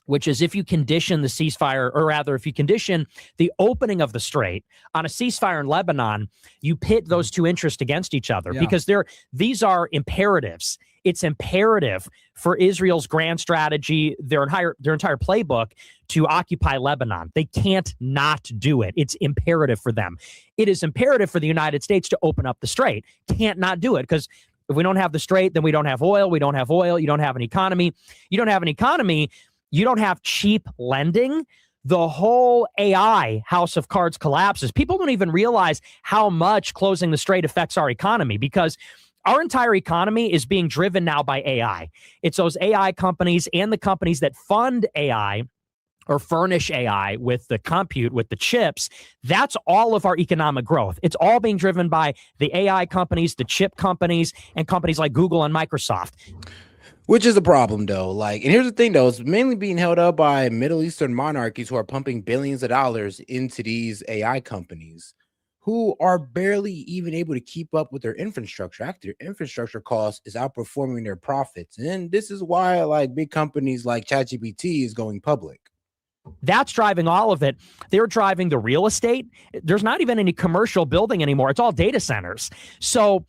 which is if you condition the ceasefire, or rather, if you condition the opening of the strait on a ceasefire in Lebanon, you pit those two interests against each other, because these are imperatives. It's imperative for Israel's grand strategy, their entire playbook, to occupy Lebanon. They can't not do it. It's imperative for them. It is imperative for the United States to open up the strait. Can't not do it, because if we don't have the strait, then we don't have oil. We don't have oil. You don't have an economy. You don't have an economy. You don't have cheap lending. The whole AI house of cards collapses. People don't even realize how much closing the strait affects our economy, because our entire economy is being driven now by AI. It's those AI companies and the companies that fund AI or furnish AI with the compute, with the chips. That's all of our economic growth. It's all being driven by the AI companies, the chip companies, and companies like Google and Microsoft. Which is the problem, though. Like, and here's the thing, though, it's mainly being held up by Middle Eastern monarchies who are pumping billions of dollars into these AI companies, who are barely even able to keep up with their infrastructure. After their infrastructure cost is outperforming their profits. And this is why, like, big companies like ChatGPT is going public. That's driving all of it. They're driving the real estate. There's not even any commercial building anymore. It's all data centers. So,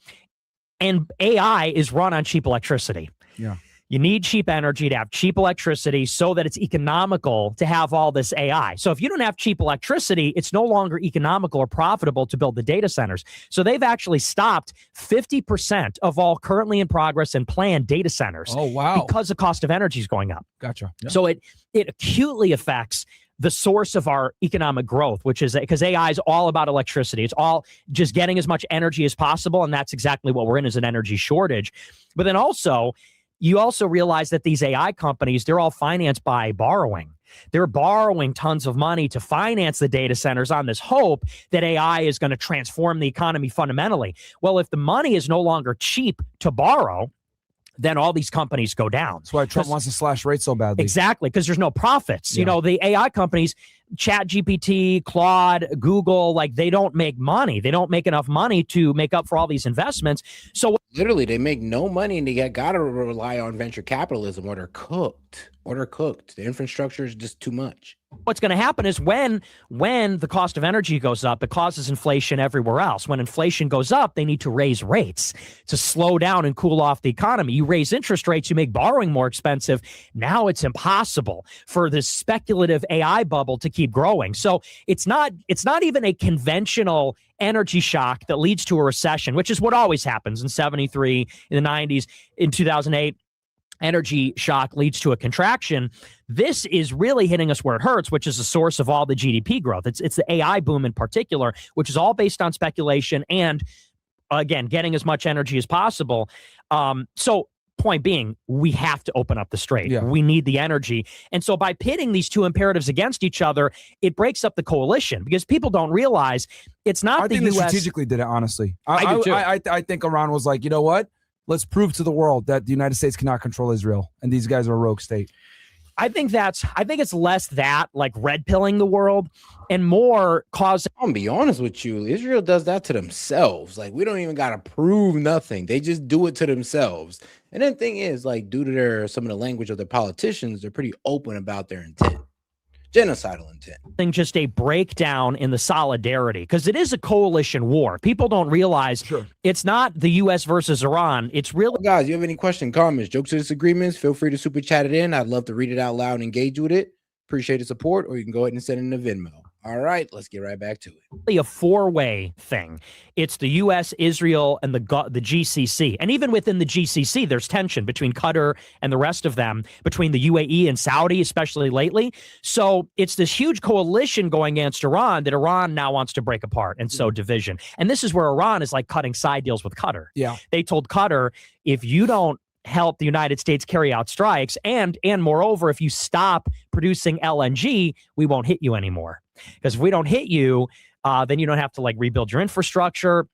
and AI is run on cheap electricity. Yeah. You need cheap energy to have cheap electricity so that it's economical to have all this AI. So if you don't have cheap electricity, it's no longer economical or profitable to build the data centers. So they've actually stopped 50% of all currently in progress and planned data centers. Oh, wow. Because the cost of energy is going up. Gotcha. Yeah. So it acutely affects the source of our economic growth, which is because AI is all about electricity. It's all just getting as much energy as possible. And that's exactly what we're in, is an energy shortage. But then also, you also realize that these AI companies, they're all financed by borrowing. They're borrowing tons of money to finance the data centers on this hope that AI is going to transform the economy fundamentally. Well, if the money is no longer cheap to borrow, then all these companies go down. That's why Trump wants to slash rates so badly. Exactly, because there's no profits. Yeah. You know, the AI companies, ChatGPT, Claude, Google, like, they don't make money. They don't make enough money to make up for all these investments. So literally, they make no money, and they gotta rely on venture capitalism, or they're cooked. The infrastructure is just too much. What's going to happen is when the cost of energy goes up, it causes inflation everywhere else. When inflation goes up, they need to raise rates to slow down and cool off the economy. You raise interest rates, you make borrowing more expensive. Now it's impossible for this speculative AI bubble to keep growing. So it's not even a conventional energy shock that leads to a recession, which is what always happens in 73, in the 90s, in 2008. Energy shock leads to a contraction. This is really hitting us where it hurts, which is the source of all the GDP growth. It's the AI boom in particular, which is all based on speculation and, again, getting as much energy as possible. So point being, we have to open up the strait. Yeah. We need the energy. And so by pitting these two imperatives against each other, it breaks up the coalition, because people don't realize it's not the U.S. They strategically did it, honestly. I do too. I think Iran was like, you know what? Let's prove to the world that the United States cannot control Israel, and these guys are a rogue state. I think it's less that, like, red pilling the world, and more causing. I'm gonna be honest with you. Israel does that to themselves. Like, we don't even gotta prove nothing. They just do it to themselves. And then the thing is, like, due to some of the language of their politicians, they're pretty open about their intent. Genocidal intent. Just a breakdown in the solidarity, because it is a coalition war. People don't realize it's not the U.S. versus Iran. It's really. Guys, you have any questions, comments, jokes, or disagreements? Feel free to super chat it in. I'd love to read it out loud and engage with it. Appreciate the support, or you can go ahead and send it in a Venmo. All right, let's get right back to it. a four-way thing. It's the U.S., Israel, and the GCC. And even within the GCC, there's tension between Qatar and the rest of them, between the UAE and Saudi, especially lately. So it's this huge coalition going against Iran that Iran now wants to break apart and sow division. And this is where Iran is like cutting side deals with Qatar. Yeah. They told Qatar, if you don't help the United States carry out strikes, and moreover, if you stop producing LNG, we won't hit you anymore. Because if we don't hit you, then you don't have to like rebuild your infrastructure.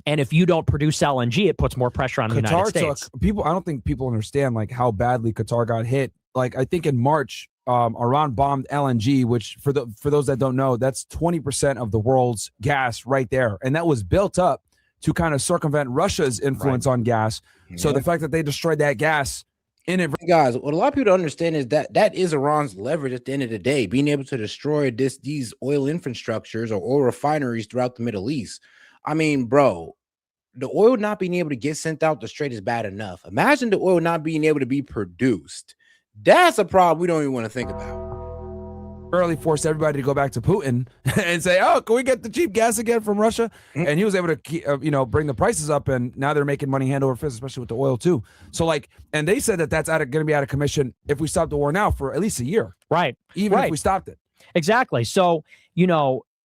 And if you don't produce LNG, it puts more pressure on the United States. I don't think people understand like how badly Qatar got hit. Like I think in March, Iran bombed LNG, which for those that don't know, that's 20% of the world's gas right there. And that was built up to kind of circumvent Russia's influence on gas. So the fact that they destroyed that gas in it. Guys, what a lot of people don't understand is that is Iran's leverage at the end of the day, being able to destroy these oil infrastructures or oil refineries throughout the Middle East. I mean, bro, the oil not being able to get sent out the strait is bad enough. Imagine the oil not being able to be produced. That's a problem we don't even want to think about. Early forced everybody to go back to Putin and say, "Oh, can we get the cheap gas again from Russia?" And he was able to, bring the prices up, and now they're making money hand over fist, especially with the oil too. So, and they said that that's going to be out of commission if we stop the war now for at least a year, right? Even if we stopped it, exactly. So,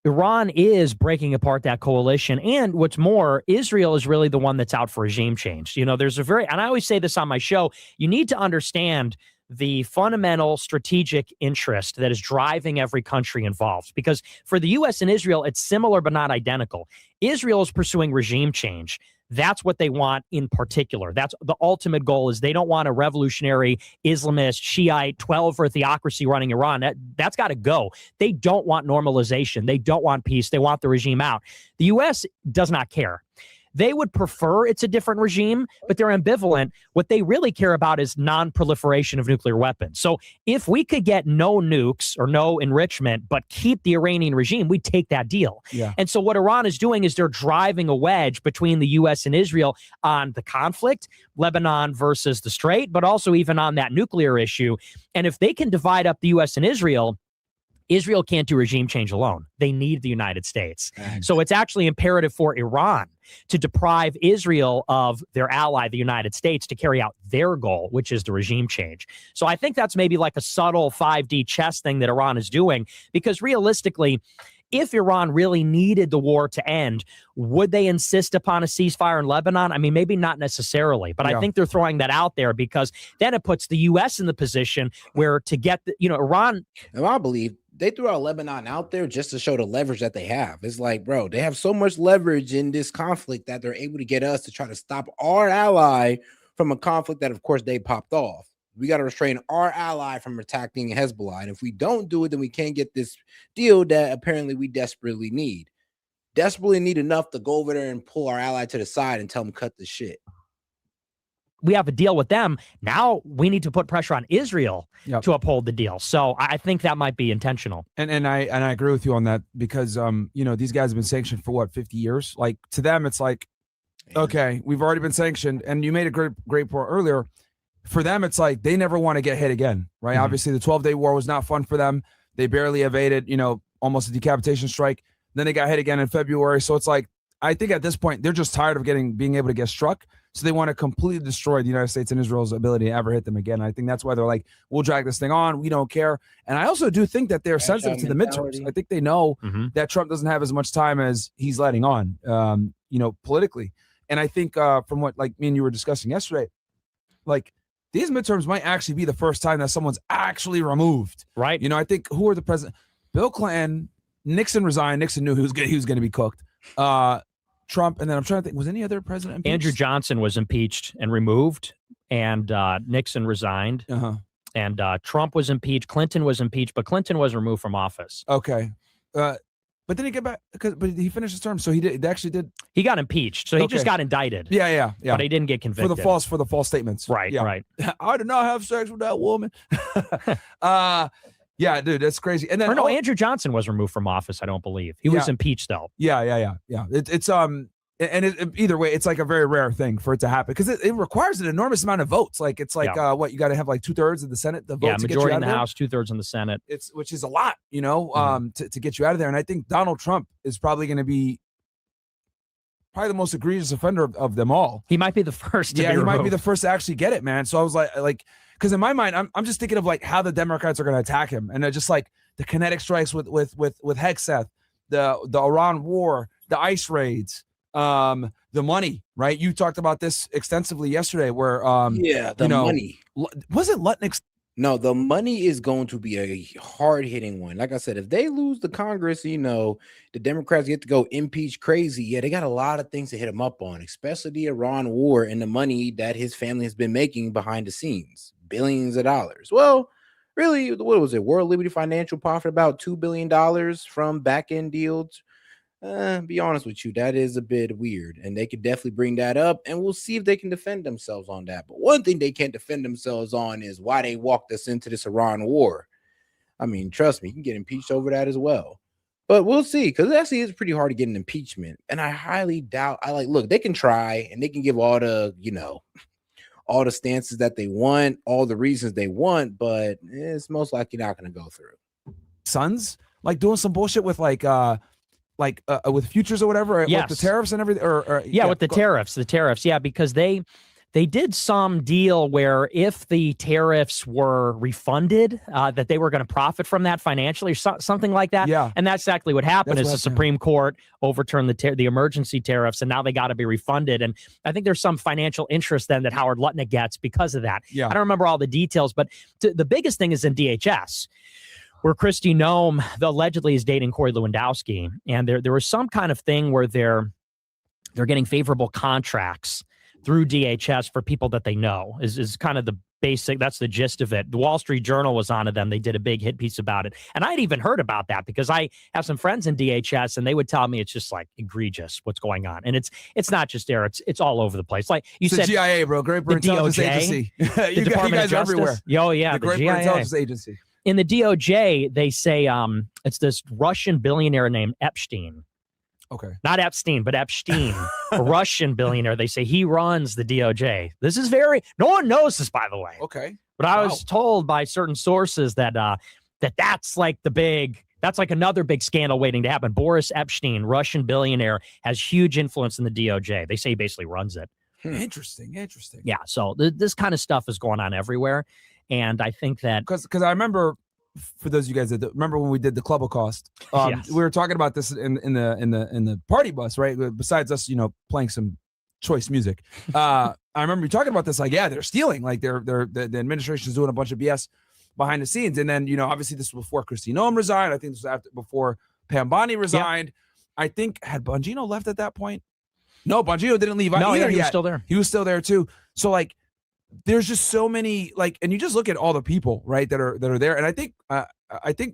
Iran is breaking apart that coalition, and what's more, Israel is really the one that's out for regime change. There's and I always say this on my show. You need to understand the fundamental strategic interest that is driving every country involved. Because for the U.S. and Israel, it's similar but not identical. Israel is pursuing regime change. That's what they want in particular. That's the ultimate goal, is they don't want a revolutionary Islamist, Shiite, 12-er theocracy running Iran. That's got to go. They don't want normalization. They don't want peace. They want the regime out. The U.S. does not care. They would prefer it's a different regime, but they're ambivalent. What they really care about is non-proliferation of nuclear weapons. So if we could get no nukes or no enrichment, but keep the Iranian regime, we'd take that deal. Yeah. And so what Iran is doing is they're driving a wedge between the U.S. and Israel on the conflict, Lebanon versus the Strait, but also even on that nuclear issue. And if they can divide up the U.S. and Israel can't do regime change alone. They need the United States. So it's actually imperative for Iran to deprive Israel of their ally, the United States, to carry out their goal, which is the regime change. So I think that's maybe like a subtle 5D chess thing that Iran is doing, because realistically, if Iran really needed the war to end, would they insist upon a ceasefire in Lebanon? I mean, maybe not necessarily, but I think they're throwing that out there because then it puts the U.S. in the position where to get Iran. And I believe they threw out Lebanon out there just to show the leverage that they have. It's like, bro, they have so much leverage in this conflict that they're able to get us to try to stop our ally from a conflict that, of course, they popped off. We got to restrain our ally from attacking Hezbollah. And if we don't do it, then we can't get this deal that apparently we desperately need. Desperately need enough to go over there and pull our ally to the side and tell them cut the shit. We have a deal with them. Now we need to put pressure on Israel to uphold the deal. So I think that might be intentional. And I agree with you on that, because these guys have been sanctioned for 50 years. Like, to them, it's like, okay, we've already been sanctioned. And you made a great point earlier. For them, it's like they never want to get hit again, right? Mm-hmm. Obviously, the 12-day war was not fun for them. They barely evaded, almost a decapitation strike. Then they got hit again in February. So it's like, I think at this point, they're just tired of being able to get struck. So they want to completely destroy the United States and Israel's ability to ever hit them again. I think that's why they're like, we'll drag this thing on. We don't care. And I also do think that they're sensitive to the midterms. I think they know that Trump doesn't have as much time as he's letting on, politically. And I think from what me and you were discussing yesterday, these midterms might actually be the first time that someone's actually removed. Right. I think who are the president? Bill Clinton, Nixon resigned. Nixon knew he was going to be cooked. Trump, and then I'm trying to think, was any other president impeached? Andrew Johnson was impeached and removed, and Nixon resigned, and Trump was impeached. Clinton was impeached, but Clinton was removed from office. Okay. But then he get back, but he finished his term, so he actually did. He got impeached, so he just got indicted. Yeah. But he didn't get convicted for the false statements. Right. I did not have sex with that woman. Yeah, dude, that's crazy. And then Andrew Johnson was removed from office. I don't believe he was impeached though. Yeah. It's either way, it's like a very rare thing for it to happen because it requires an enormous amount of votes. Like it's like what you got to have like 2/3 of the Senate, the vote to get you majority out in the of there. House, 2/3 in the Senate. Which is a lot, to get you out of there. And I think Donald Trump is probably going to be probably the most egregious offender of them all. He might be the first. He might be the first to actually get it, man. So I was like, because in my mind, I'm just thinking of like how the Democrats are going to attack him, and just like the kinetic strikes with Hegseth, the Iran war, the ICE raids, the money. Right? You talked about this extensively yesterday, where money. Was it Lutnick's? No, the money is going to be a hard-hitting one. Like I said, if they lose the Congress, the Democrats get to go impeach crazy. Yeah, they got a lot of things to hit him up on, especially the Iran war and the money that his family has been making behind the scenes, billions of dollars. Well, really, what was it? World Liberty Financial profit about $2 billion from back-end deals. Be honest with you, that is a bit weird, and they could definitely bring that up, and we'll see if they can defend themselves on that. But one thing they can't defend themselves on is why they walked us into this Iran war. I mean, trust me, you can get impeached over that as well. But we'll see, because it actually is pretty hard to get an impeachment, and I highly doubt. Look, they can try, and they can give all the, all the stances that they want, all the reasons they want, but it's most likely not going to go through. Sons like doing some bullshit with with futures or whatever, yes. with the tariffs and everything, with the tariffs, because they did some deal where if the tariffs were refunded, that they were going to profit from that financially or something like that. Yeah, and that's exactly what happened. The Supreme Court overturned the emergency tariffs, and now they got to be refunded. And I think there's some financial interest then that Howard Lutnick gets because of that. Yeah, I don't remember all the details, but the biggest thing is in DHS, where Kristi Noem allegedly is dating Corey Lewandowski, and there was some kind of thing where they're getting favorable contracts through DHS for people that they know is kind of the basic. That's the gist of it. The Wall Street Journal was on to them. They did a big hit piece about it, and I'd even heard about that because I have some friends in DHS, and they would tell me it's just like egregious what's going on, and it's not just there. It's all over the place. Like you said, GIA, bro, Great Britain Intelligence Agency. The Department guys of Justice. Are everywhere. Oh yeah, the Great Britain Intelligence Agency. In the DOJ, they say it's this Russian billionaire named Epstein. Okay. Not Epstein, but Epstein, a Russian billionaire. They say he runs the DOJ. This is no one knows this, by the way. Okay. But I was told by certain sources that that's like that's like another big scandal waiting to happen. Boris Epstein, Russian billionaire, has huge influence in the DOJ. They say he basically runs it. Interesting. Yeah. So this kind of stuff is going on everywhere. And I think that because I remember, for those of you guys that remember when we did the Club of Cost, yes. we were talking about this in the party bus, right? Besides us, playing some choice music. I remember you talking about this, like, yeah, they're stealing, like the administration is doing a bunch of BS behind the scenes, and then obviously this was before Kristi Noem resigned. I think this was before Pam Bondi resigned. Yeah. I think had Bongino left at that point. No, Bongino didn't leave. No, either he was yet. still there. He was still there too. So like, there's just so many, like, and you just look at all the people, right, that are there. And I think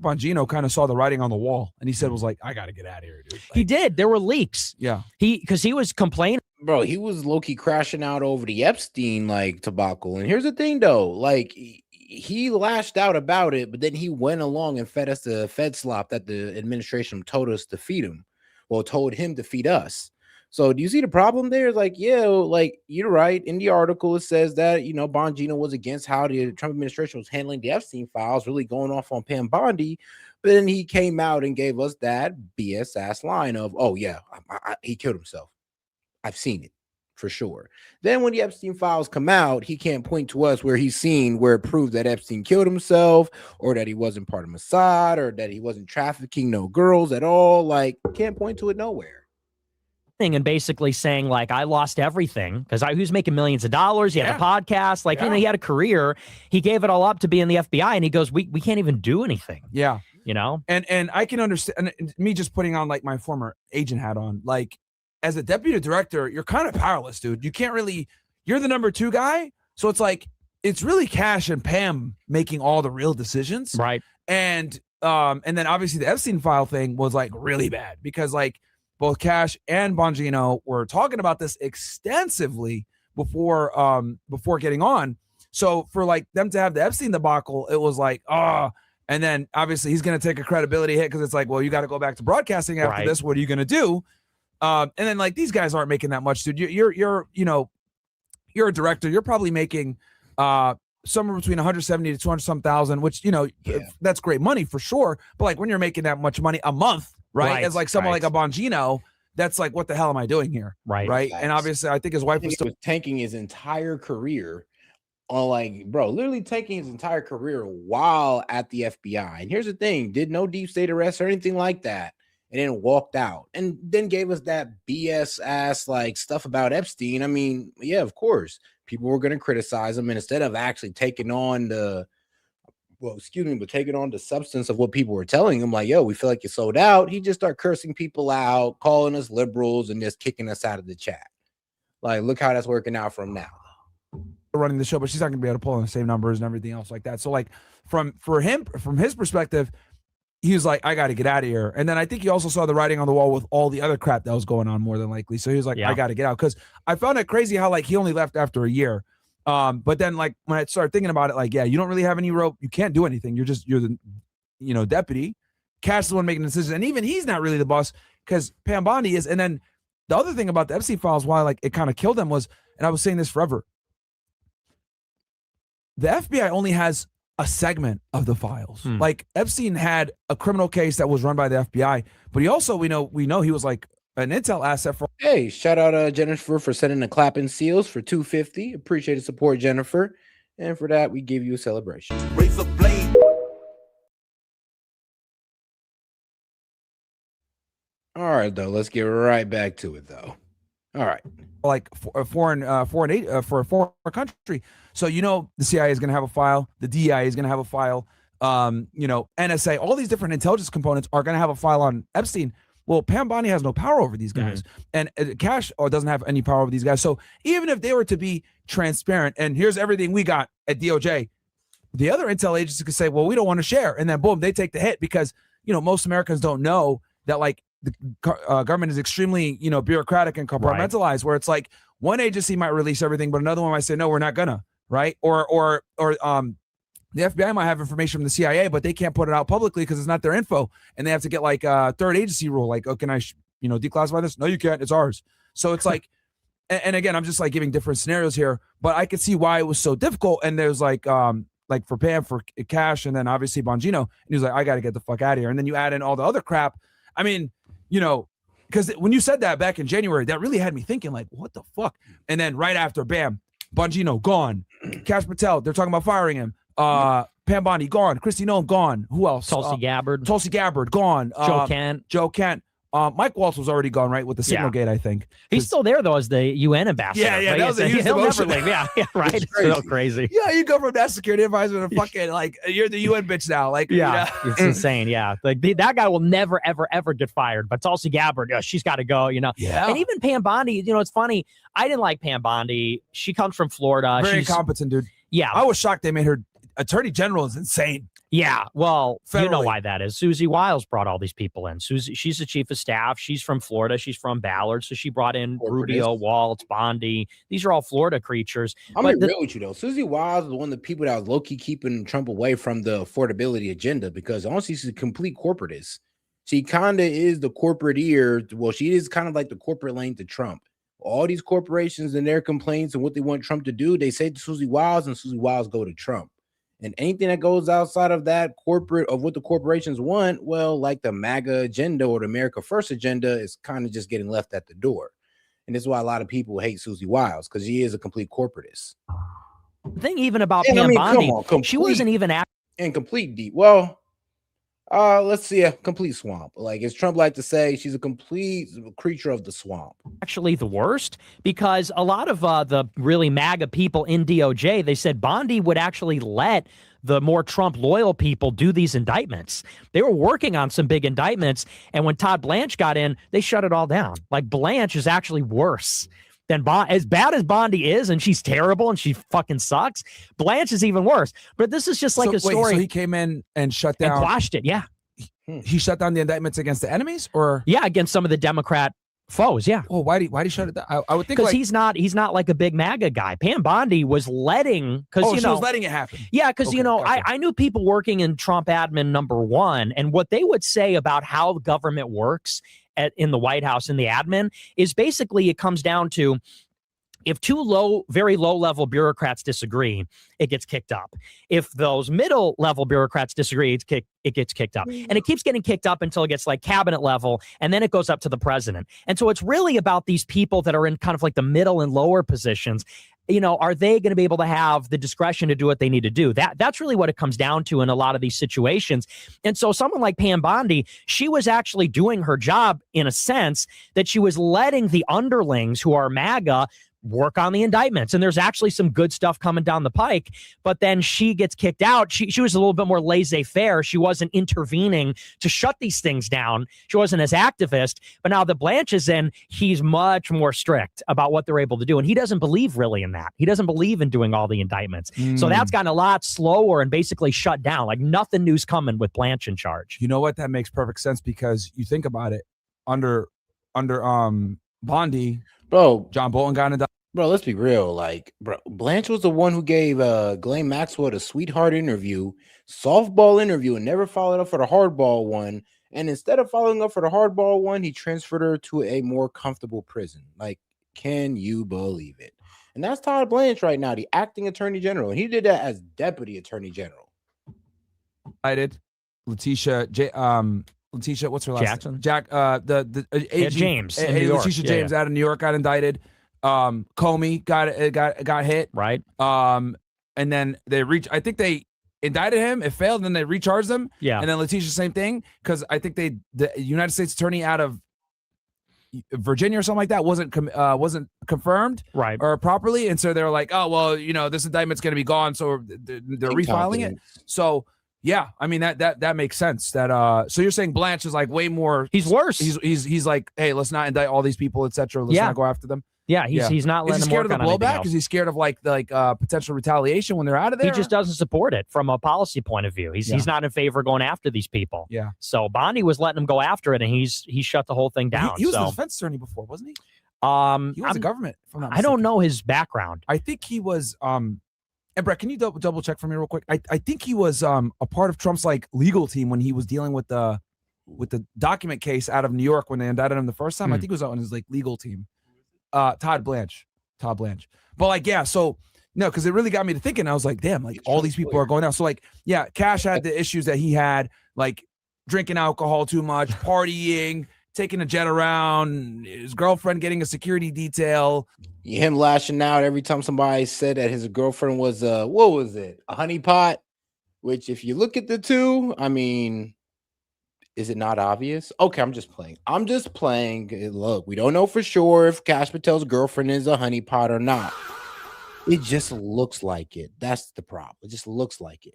Bongino kind of saw the writing on the wall, and he said, was like, I got to get out of here, dude. Like, he did. There were leaks. Yeah. Because he was complaining. Bro, he was low-key crashing out over the Epstein, debacle. And here's the thing, though. Like, he lashed out about it, but then he went along and fed us the Fed slop that the administration told us to feed him. Well, told him to feed us. So do you see the problem there? Like, yeah, like you're right. In the article, it says that, Bongino was against how the Trump administration was handling the Epstein files, really going off on Pam Bondi. But then he came out and gave us that BS ass line of, oh, yeah, he killed himself. I've seen it for sure. Then when the Epstein files come out, he can't point to us where he's seen where it proves that Epstein killed himself or that he wasn't part of Mossad or that he wasn't trafficking no girls at all. Like, can't point to it nowhere. And basically saying, like, I lost everything because he was making millions of dollars. He had a podcast, like, he had a career. He gave it all up to be in the FBI, and he goes, we can't even do anything. Yeah. And I can understand, and me just putting on like my former agent hat on, like, as a deputy director, you're kind of powerless, dude. You can't really, you're the number 2 guy. So it's like, it's really Cash and Pam making all the real decisions. Right. And then obviously the Epstein file thing was like really bad because like both Cash and Bongino were talking about this extensively before getting on. So for like them to have the Epstein debacle, it was like, and then obviously he's going to take a credibility hit because it's like, well, you got to go back to broadcasting after this. What are you going to do? And then like these guys aren't making that much, dude. You're a director. You're probably making somewhere between 170 to 200 some thousand, which that's great money for sure. But like when you're making that much money a month, right? As like someone like a Bongino, that's like, what the hell am I doing here? Right. And obviously, I think his wife was still tanking his entire career on literally taking his entire career while at the FBI. And here's the thing, did no deep state arrest or anything like that, and then walked out and then gave us that BS ass like stuff about Epstein. I mean, yeah, of course, people were going to criticize him, and instead of actually taking on taking on the substance of what people were telling him, like, yo, we feel like you sold out, he just started cursing people out, calling us liberals, and just kicking us out of the chat. Like, look how that's working out for him now. Running the show, but she's not gonna be able to pull in the same numbers and everything else like that. So like from his perspective, he was like, I got to get out of here. And then I think he also saw the writing on the wall with all the other crap that was going on, more than likely. So he was like, I got to get out. Because I found it crazy how like he only left after a year. But then like when I started thinking about it, like, yeah, you don't really have any rope. You can't do anything. You're the deputy. Cash is the one making the decisions, and even he's not really the boss because Pam Bondi is. And then the other thing about the Epstein files, why like it kind of killed them was, and I was saying this forever, the FBI only has a segment of the files. Like Epstein had a criminal case that was run by the FBI, but he also, we know he was like an intel asset for. Hey, shout out Jennifer for sending the clapping seals for $250. Appreciate the support, Jennifer. And for that, we give you a celebration. Raise a blade. All right, though. Let's get right back to it, though. All right. Like for a foreign country. So, the CIA is going to have a file. The DEI is going to have a file. NSA, all these different intelligence components are going to have a file on Epstein. Well, Pam Bondi has no power over these guys, and Cash doesn't have any power over these guys. So even if they were to be transparent, and here's everything we got at DOJ, the other intel agencies could say, well, we don't want to share. And then boom, they take the hit because, most Americans don't know that like the government is extremely, bureaucratic and compartmentalized, where it's like one agency might release everything, but another one might say, no, we're not gonna, right? Or the FBI might have information from the CIA, but they can't put it out publicly because it's not their info, and they have to get like a third agency rule, like, oh, can I, declassify this? No, you can't. It's ours. So it's like, and again, I'm just like giving different scenarios here, but I could see why it was so difficult. And there's like for Pam, for Cash, and then obviously Bongino, and he was like, I got to get the fuck out of here. And then you add in all the other crap. I mean, because when you said that back in January, that really had me thinking like, what the fuck? And then right after, bam, Bongino gone, Cash Patel, they're talking about firing him. Pam Bondi gone, Kristi Noem gone. Who else? Tulsi Gabbard gone. Joe Kent. Mike Waltz was already gone, right, with the Signal Gate, I think. He's still there, though, as the UN ambassador. Yeah, right? that was a huge demotion. Yeah, right. It's so crazy. Yeah, you go from that security advisor to fucking, like, you're the UN bitch now. Like, yeah, it's insane. Yeah. Like, that guy will never, ever, ever get fired. But Tulsi Gabbard, she's got to go, Yeah. And even Pam Bondi, it's funny. I didn't like Pam Bondi. She comes from Florida. Very competent, dude. Yeah. I was shocked they made her attorney general. Is insane. Yeah, well, Federally. You know why that is. Susie Wiles brought all these people in. She's the chief of staff. She's from Florida. She's from Ballard. So she brought in Rubio, Waltz, Bondi. These are all Florida creatures. I'm going to be real with you, though. Susie Wiles was one of the people that was low-key keeping Trump away from the affordability agenda because honestly, she's a complete corporatist. She kind of is the corporate ear. Well, she is kind of like the corporate lane to Trump. All these corporations and their complaints and what they want Trump to do, they say to Susie Wiles, and Susie Wiles go to Trump. And anything that goes outside of that corporate of what the corporations want, well, like the MAGA agenda or the America First agenda is kind of just getting left at the door. And this is why a lot of people hate Susie Wiles, because she is a complete corporatist. The thing even about Pam Bondi, she wasn't even in complete deep. Well, let's see, a complete swamp. Like, as Trump like to say, she's a complete creature of the swamp. Actually the worst, because a lot of the really MAGA people in DOJ, they said Bondi would actually let the more Trump loyal people do these indictments. They were working on some big indictments, and when Todd Blanche got in, they shut it all down. Like, Blanche is actually worse than as bad as Bondi is, and she's terrible and she fucking sucks. Blanche is even worse. But this is just like a story. So he came in and shut down, and quashed it. Yeah, he shut down the indictments against the enemies, or against some of the Democrat foes. Yeah. Well, why did he shut it down? I would think because he's not like a big MAGA guy. Pam Bondi was letting she was letting it happen. Yeah, because I knew people working in Trump admin #1, and what they would say about how the government works in the White House in the admin is basically it comes down to if two very low level bureaucrats disagree, it gets kicked up. If those middle level bureaucrats disagree, it gets kicked up. And it keeps getting kicked up until it gets like cabinet level, and then it goes up to the president. And so it's really about these people that are in kind of like the middle and lower positions. Are they going to be able to have the discretion to do what they need to do? That's really what it comes down to in a lot of these situations. And so someone like Pam Bondi, she was actually doing her job in a sense that she was letting the underlings who are MAGA work on the indictments. And there's actually some good stuff coming down the pike, but then she gets kicked out. She was a little bit more laissez-faire. She wasn't intervening to shut these things down. She wasn't as activist, but now that Blanche is in, he's much more strict about what they're able to do. And he doesn't believe really in that. He doesn't believe in doing all the indictments. So that's gotten a lot slower and basically shut down. Like nothing new's coming with Blanche in charge. You know what? That makes perfect sense because you think about it under Bondi, bro, John Bolton got indicted. Bro, let's be real. Like, bro, Blanche was the one who gave Ghislaine Maxwell the sweetheart interview, softball interview, and never followed up for the hardball one. And instead of following up for the hardball one, he transferred her to a more comfortable prison. Like, can you believe it? And that's Todd Blanche right now, the acting attorney general. And he did that as deputy attorney general. Letitia, what's her last Jackson? name? The AG, James in New York. Letitia James out of New York got indicted. Comey got hit, right? And then I think they indicted him. It failed, and then they recharged them. Yeah. And then Letitia, same thing, because I think the United States attorney out of Virginia or something like that wasn't confirmed right or properly, and so they were like, oh well, this indictment's going to be gone, so they're refiling it. So yeah, I mean that makes sense. That so you're saying Blanche is like way more. He's worse. He's like, hey, let's not indict all these people, etc. Let's not go after them. Yeah, he's not letting Is he them scared work of the on blowback? Is he scared of like potential retaliation when they're out of there? He just doesn't support it from a policy point of view. He's not in favor of going after these people. Yeah. So Bondi was letting him go after it, and he shut the whole thing down. He was a defense attorney before, wasn't he? He was a government. I don't know his background. I think he was. And Brett, can you double check for me real quick? I think he was a part of Trump's like legal team when he was dealing with the document case out of New York when they indicted him the first time. I think he was on his like legal team. Todd Blanche. But like, yeah, so no, because it really got me to thinking. I was like, damn, like all these people are going out. So like, yeah, Cash had the issues that he had, like drinking alcohol too much, partying, taking a jet around, his girlfriend getting a security detail. Him lashing out every time somebody said that his girlfriend was what was it? A honeypot? Which if you look at the two, I mean, is it not obvious? Okay, I'm just playing. Look, we don't know for sure if Kash Patel's girlfriend is a honeypot or not. It just looks like it. That's the problem. It just looks like it.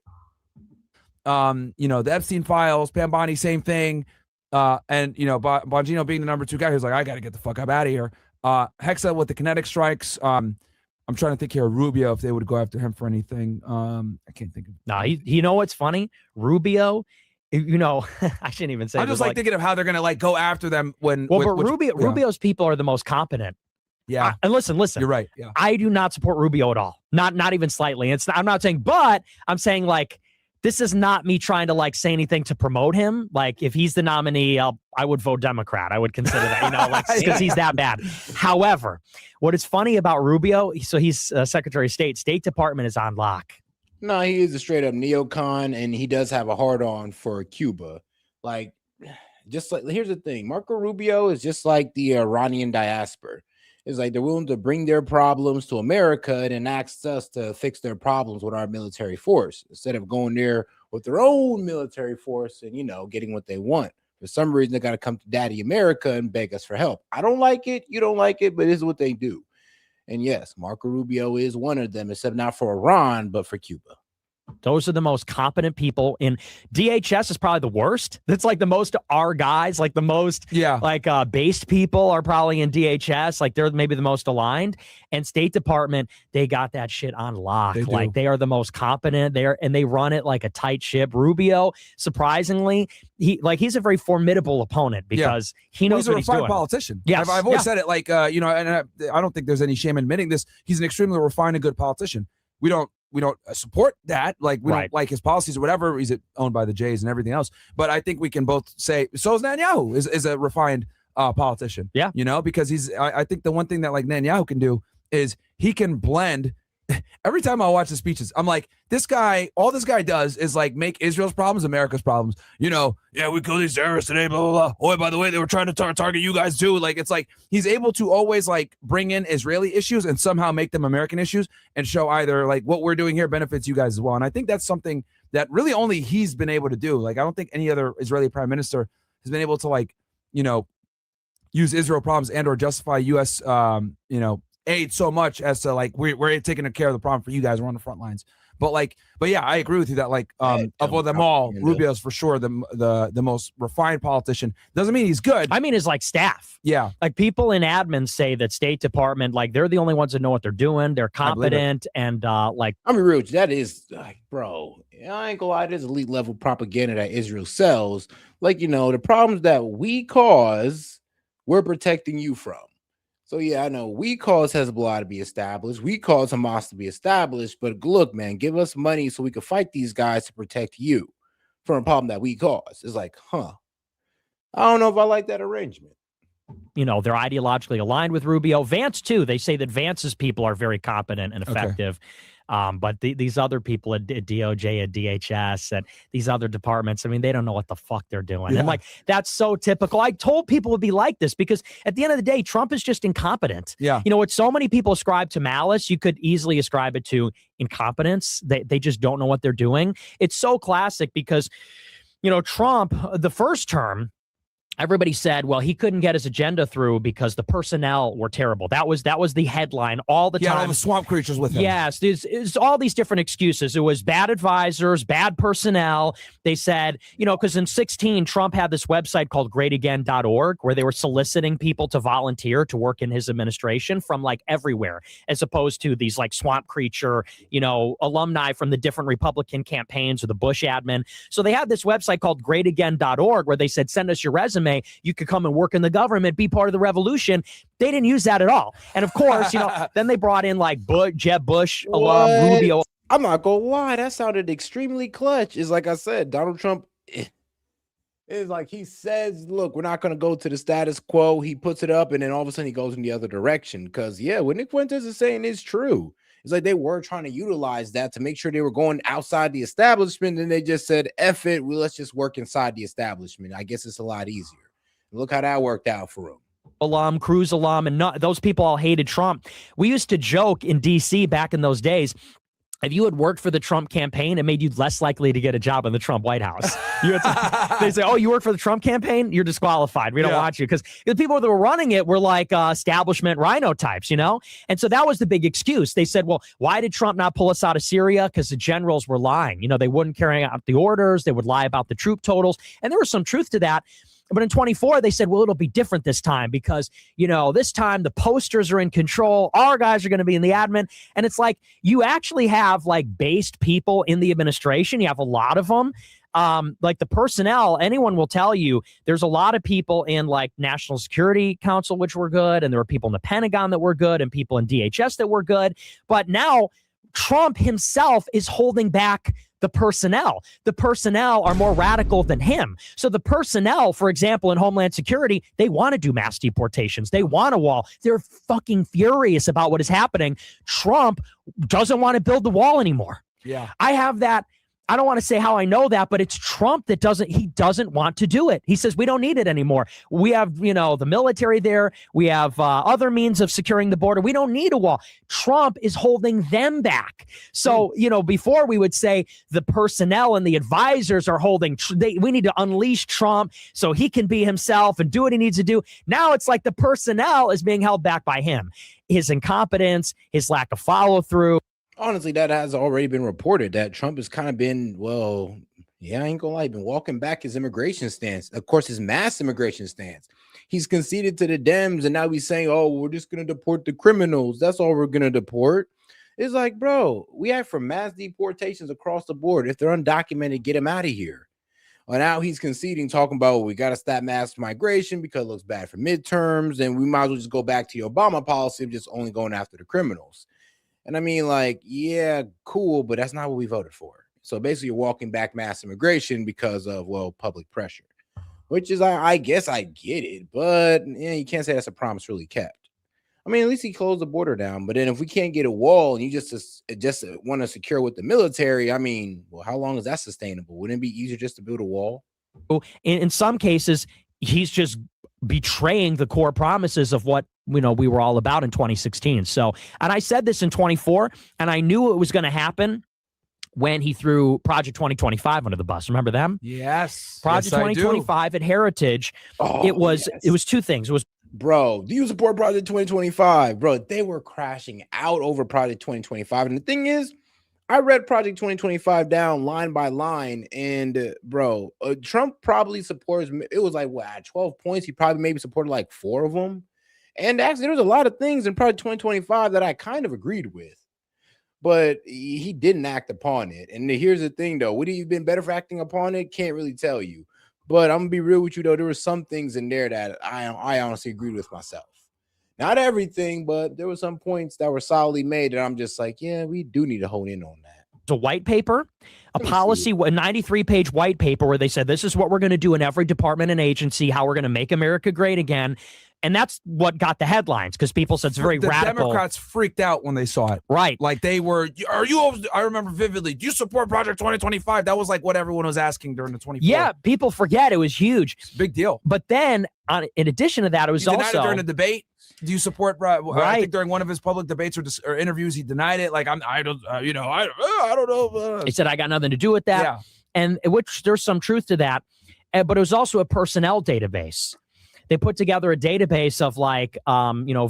The Epstein files, Pam Bondi, same thing. And Bongino being the number 2 guy who's like, I got to get the fuck up out of here. Hexa with the kinetic strikes. I'm trying to think here, Rubio, if they would go after him for anything. I can't think of. Nah, you know what's funny? Rubio. I shouldn't even say. I'm just like thinking of how they're gonna like go after them when. Well, but Rubio's people are the most competent. Yeah, and listen. You're right. Yeah, I do not support Rubio at all. Not even slightly. I'm not saying, but I'm saying like this is not me trying to like say anything to promote him. Like if he's the nominee, I would vote Democrat. I would consider that. Because he's that bad. However, what is funny about Rubio? So he's Secretary of State. State Department is on lock. No, he is a straight up neocon, and he does have a hard on for Cuba. Like, just like here's the thing: Marco Rubio is just like the Iranian diaspora. It's like they're willing to bring their problems to America and then ask us to fix their problems with our military force instead of going there with their own military force and getting what they want. For some reason, they got to come to Daddy America and beg us for help. I don't like it. You don't like it, but this is what they do. And yes, Marco Rubio is one of them, except not for Iran, but for Cuba. Those are the most competent people in DHS is probably the worst. That's like the most our guys, like the most based people are probably in DHS. Like they're maybe the most aligned. And State Department, they got that shit on lock. They are the most competent there, and they run it like a tight ship. Rubio, surprisingly, he's a very formidable opponent because he knows what he's doing. He's a refined politician. Yes. I've always said it. Like and I don't think there's any shame in admitting this. He's an extremely refined and good politician. We don't support that. Like we don't like his policies or whatever. He's owned by the Jays and everything else. But I think we can both say so is Netanyahu is a refined politician. Yeah. You know, because I think the one thing that like Netanyahu can do is he can blend. Every time I watch the speeches, I'm like, all this guy does is like make Israel's problems America's problems. You know, yeah, we killed these terrorists today, blah, blah, blah. Oh, by the way, they were trying to target you guys too. Like, it's like he's able to always like bring in Israeli issues and somehow make them American issues and show either like what we're doing here benefits you guys as well. And I think that's something that really only he's been able to do. Like, I don't think any other Israeli prime minister has been able to like, you know, use Israel problems and or justify U.S. Aid so much as to like we're taking care of the problem for you guys. We're on the front lines. But yeah, I agree with you that like of all them all, Rubio's for sure the most refined politician. Doesn't mean he's good. I mean, his like staff. Yeah, like people in admin say that State Department, like they're the only ones that know what they're doing. They're competent and like. I mean, real, that is like, bro. I ain't gonna lie. There's elite level propaganda that Israel sells. Like, you know, the problems that we cause, we're protecting you from. So yeah, I know we cause Hezbollah to be established. We cause Hamas to be established. But look, man, give us money so we can fight these guys to protect you from a problem that we cause. It's like, I don't know if I like that arrangement. You know, they're ideologically aligned with Rubio. Vance, too. They say that Vance's people are very competent and effective. Okay. But these other people at DOJ, at DHS, and these other departments, I mean, they don't know what the fuck they're doing. Yeah. And like, that's so typical. I told people it would be like this because at the end of the day, Trump is just incompetent. Yeah. You know, what so many people ascribe to malice, you could easily ascribe it to incompetence. They just don't know what they're doing. It's so classic because, you know, Trump, the first term, everybody said, well, he couldn't get his agenda through because the personnel were terrible. That was the headline all the time. All the swamp creatures with him. Yes, there's all these different excuses. It was bad advisors, bad personnel. They said, you know, because in 2016, Trump had this website called greatagain.org where they were soliciting people to volunteer to work in his administration from like everywhere, as opposed to these like swamp creature, you know, alumni from the different Republican campaigns or the Bush admin. So they had this website called greatagain.org where they said, send us your resume. You could come and work in the government, be part of the revolution. They didn't use that at all. And of course, you know, then they brought in like Jeb Bush, alum, Rubio. I'm not gonna lie, that sounded extremely clutch. It's like I said, Donald Trump is like he says, look, we're not gonna go to the status quo. He puts it up and then all of a sudden he goes in the other direction. Because yeah, what Nick Fuentes is saying is true. It's like they were trying to utilize that to make sure they were going outside the establishment, and they just said, F it, let's just work inside the establishment. I guess it's a lot easier. Look how that worked out for him. Alum, Cruz alum, and those people all hated Trump. We used to joke in D.C. back in those days, if you had worked for the Trump campaign, it made you less likely to get a job in the Trump White House. They say, oh, you work for the Trump campaign? You're disqualified. We don't want you. Because the people that were running it were like establishment rhino types, you know? And so that was the big excuse. They said, well, why did Trump not pull us out of Syria? Because the generals were lying. You know, they wouldn't carry out the orders. They would lie about the troop totals. And there was some truth to that. But in 24, they said, well, it'll be different this time because, you know, this time the posters are in control. Our guys are going to be in the admin. And it's like you actually have like based people in the administration. You have a lot of them. Like the personnel, anyone will tell you there's a lot of people in like National Security Council, which were good. And there were people in the Pentagon that were good and people in DHS that were good. But now Trump himself is holding back the personnel. The personnel are more radical than him. So the personnel, for example, in Homeland Security, they want to do mass deportations. They want a wall. They're fucking furious about what is happening. Trump doesn't want to build the wall anymore. Yeah. I have that. I don't want to say how I know that, but it's Trump that doesn't want to do it. He says, we don't need it anymore. We have, you know, the military there. We have other means of securing the border. We don't need a wall. Trump is holding them back. So, you know, before we would say the personnel and the advisors are holding, we need to unleash Trump so he can be himself and do what he needs to do. Now it's like the personnel is being held back by him. His incompetence, his lack of follow through. Honestly, that has already been reported that Trump has kind of been, well, yeah, I ain't gonna lie, been walking back his immigration stance. Of course, his mass immigration stance. He's conceded to the Dems, and now he's saying, oh, we're just gonna deport the criminals. That's all we're gonna deport. It's like, bro, we have for mass deportations across the board. If they're undocumented, get them out of here. Well, now he's conceding, talking about, well, we got to stop mass migration because it looks bad for midterms, and we might as well just go back to the Obama policy of just only going after the criminals. And I mean, like, yeah, cool, but that's not what we voted for. So basically, you're walking back mass immigration because of, well, public pressure. which is, I guess I get it, but yeah, you can't say that's a promise really kept. I mean, at least he closed the border down. But then if we can't get a wall and you just want to secure with the military, I mean, well, how long is that sustainable? Wouldn't it be easier just to build a wall? In some cases, he's just betraying the core promises of what we were all about in 2016. So, and I said this in 24, and I knew it was going to happen when he threw Project 2025 under the bus. Remember them? Yes. Project 2025 at Heritage. It was two things. It was, bro, do you support Project 2025? Bro, they were crashing out over Project 2025. And the thing is, I read Project 2025 down line by line, and bro, Trump probably supports, it was like, what, at 12 points, he probably maybe supported like 4 of them. And actually, there was a lot of things in Project 2025 that I kind of agreed with, but he didn't act upon it. And here's the thing, though. Would he have been better for acting upon it? Can't really tell you. But I'm going to be real with you, though. There were some things in there that I honestly agreed with myself. Not everything, but there were some points that were solidly made that I'm just like, yeah, we do need to hone in on that. a white paper, a 93-page white paper where they said, this is what we're going to do in every department and agency, how we're going to make America great again. And that's what got the headlines, because people said it's very radical. The Democrats freaked out when they saw it. Right. Like they were, I remember vividly, do you support Project 2025? That was like what everyone was asking during the 24. Yeah, people forget it was huge. It's a big deal. But then, in addition to that, it was denied also... it during the debate. Do you support? Right. I think during one of his public debates or interviews, he denied it. Like I don't know. He said I got nothing to do with that. Yeah. And which there's some truth to that. But it was also a personnel database. They put together a database of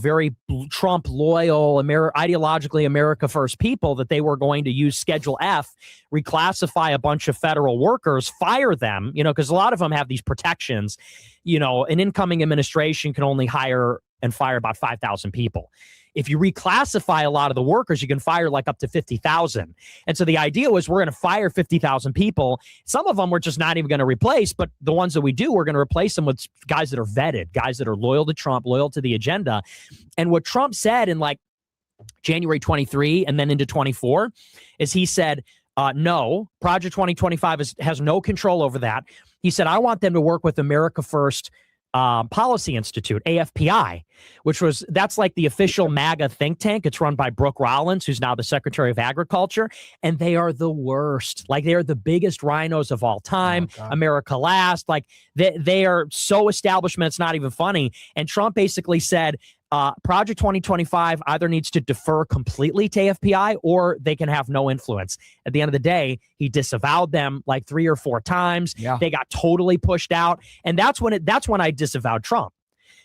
very Trump loyal, ideologically America first people that they were going to use Schedule F, reclassify a bunch of federal workers, fire them, because a lot of them have these protections. An incoming administration can only hire and fire about 5,000 people. If you reclassify a lot of the workers, you can fire like up to 50,000. And so the idea was we're going to fire 50,000 people. Some of them we're just not even going to replace, but the ones that we do, we're going to replace them with guys that are vetted, guys that are loyal to Trump, loyal to the agenda. And what Trump said in January 23 and then into 24 is he said, no, Project 2025 has no control over that. He said, I want them to work with America First Policy Institute, AFPI, that's like the official MAGA think tank. It's run by Brooke Rollins, who's now the Secretary of Agriculture. And they are the worst. They are the biggest rhinos of all time. America last. They are so establishment, it's not even funny. And Trump basically said, Project 2025 either needs to defer completely to AFPI or they can have no influence. At the end of the day, he disavowed them 3 or 4 times. Yeah. They got totally pushed out. And that's when I disavowed Trump.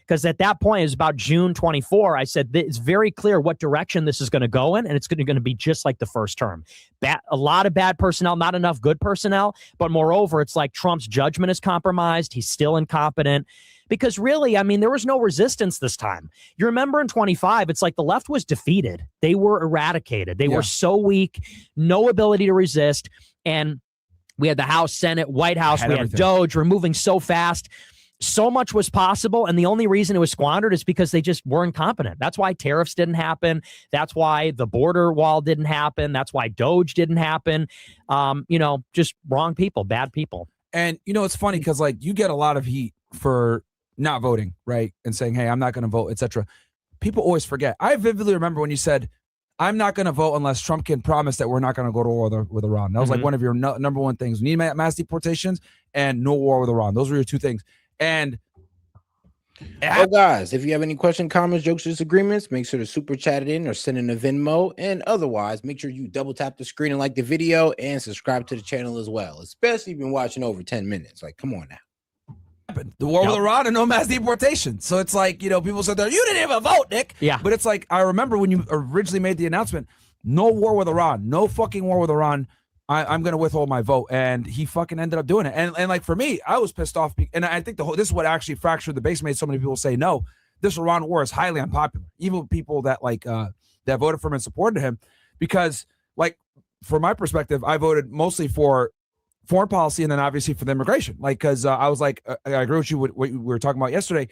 Because at that point, it was about June 24, I said, it's very clear what direction this is going to go in, and it's going to be just like the first term. A lot of bad personnel, not enough good personnel, but moreover, it's like Trump's judgment is compromised. He's still incompetent. Because really, there was no resistance this time. You remember in 25, it's like the left was defeated. They were eradicated. They were so weak, no ability to resist. And we had the House, Senate, White House, we had Doge. We're moving so fast. So much was possible, and the only reason it was squandered is because they just were incompetent. That's why tariffs didn't happen. That's why the border wall didn't happen. That's why Doge didn't happen. Just wrong people, bad people. And, it's funny because, you get a lot of heat for not voting, right? And saying, hey, I'm not going to vote, etc. People always forget. I vividly remember when you said, I'm not going to vote unless Trump can promise that we're not going to go to war with Iran. That was one of your number one things. We need mass deportations and no war with Iran. Those were your 2 things. And guys, if you have any questions, comments, jokes, disagreements, make sure to super chat it in or send in a Venmo. And otherwise, make sure you double tap the screen and like the video and subscribe to the channel as well, especially if you've been watching over 10 minutes. Come on now. The war with Iran and no mass deportation. So it's people said that you didn't even vote, Nick. Yeah. But it's I remember when you originally made the announcement, no war with Iran, no fucking war with Iran. I'm going to withhold my vote. And he fucking ended up doing it. And for me, I was pissed off. And I think this is what actually fractured the base, made so many people say, no, this Iran war is highly unpopular. Even people that that voted for him and supported him. Because from my perspective, I voted mostly for foreign policy and then obviously for the immigration. Because I was I agree with you what we were talking about yesterday.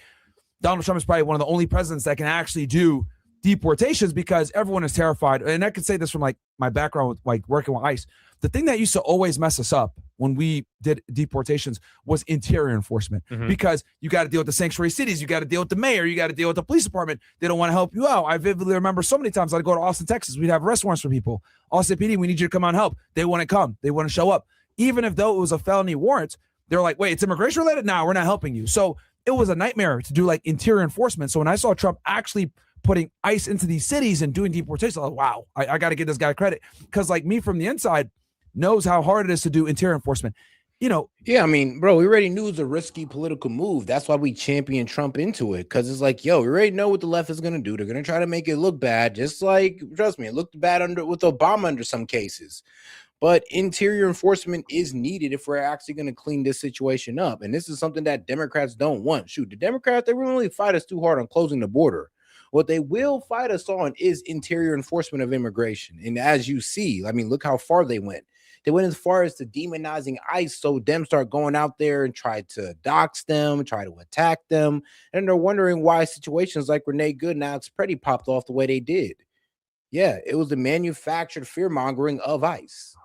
Donald Trump is probably one of the only presidents that can actually do deportations because everyone is terrified. And I could say this from my background with working with ICE. The thing that used to always mess us up when we did deportations was interior enforcement, because you got to deal with the sanctuary cities, you got to deal with the mayor, you got to deal with the police department. They don't want to help you out. I vividly remember so many times I'd go to Austin, Texas, we'd have arrest warrants for people. Austin PD, we need you to come out and help. They want to come. They want to show up. Even if though it was a felony warrant, they're like, wait, it's immigration related? No, we're not helping you. So it was a nightmare to do like interior enforcement. So when I saw Trump actually putting ICE into these cities and doing deportations, I was like, wow, I got to give this guy credit, because like me from the inside knows how hard it is to do interior enforcement. Yeah, I mean, bro, we already knew it was a risky political move. That's why we championed Trump into it, because it's like, yo, we already know what the left is going to do. They're going to try to make it look bad, just like, trust me, it looked bad with Obama under some cases. But interior enforcement is needed if we're actually going to clean this situation up. And this is something that Democrats don't want. Shoot, the Democrats, they really fight us too hard on closing the border. What they will fight us on is interior enforcement of immigration. And as you see, I mean, look how far they went. They went as far as to demonizing ICE, so them start going out there and try to dox them, try to attack them. And they're wondering why situations like Renee Good and Alex Preddy popped off the way they did. Yeah, it was the manufactured fear-mongering of ICE.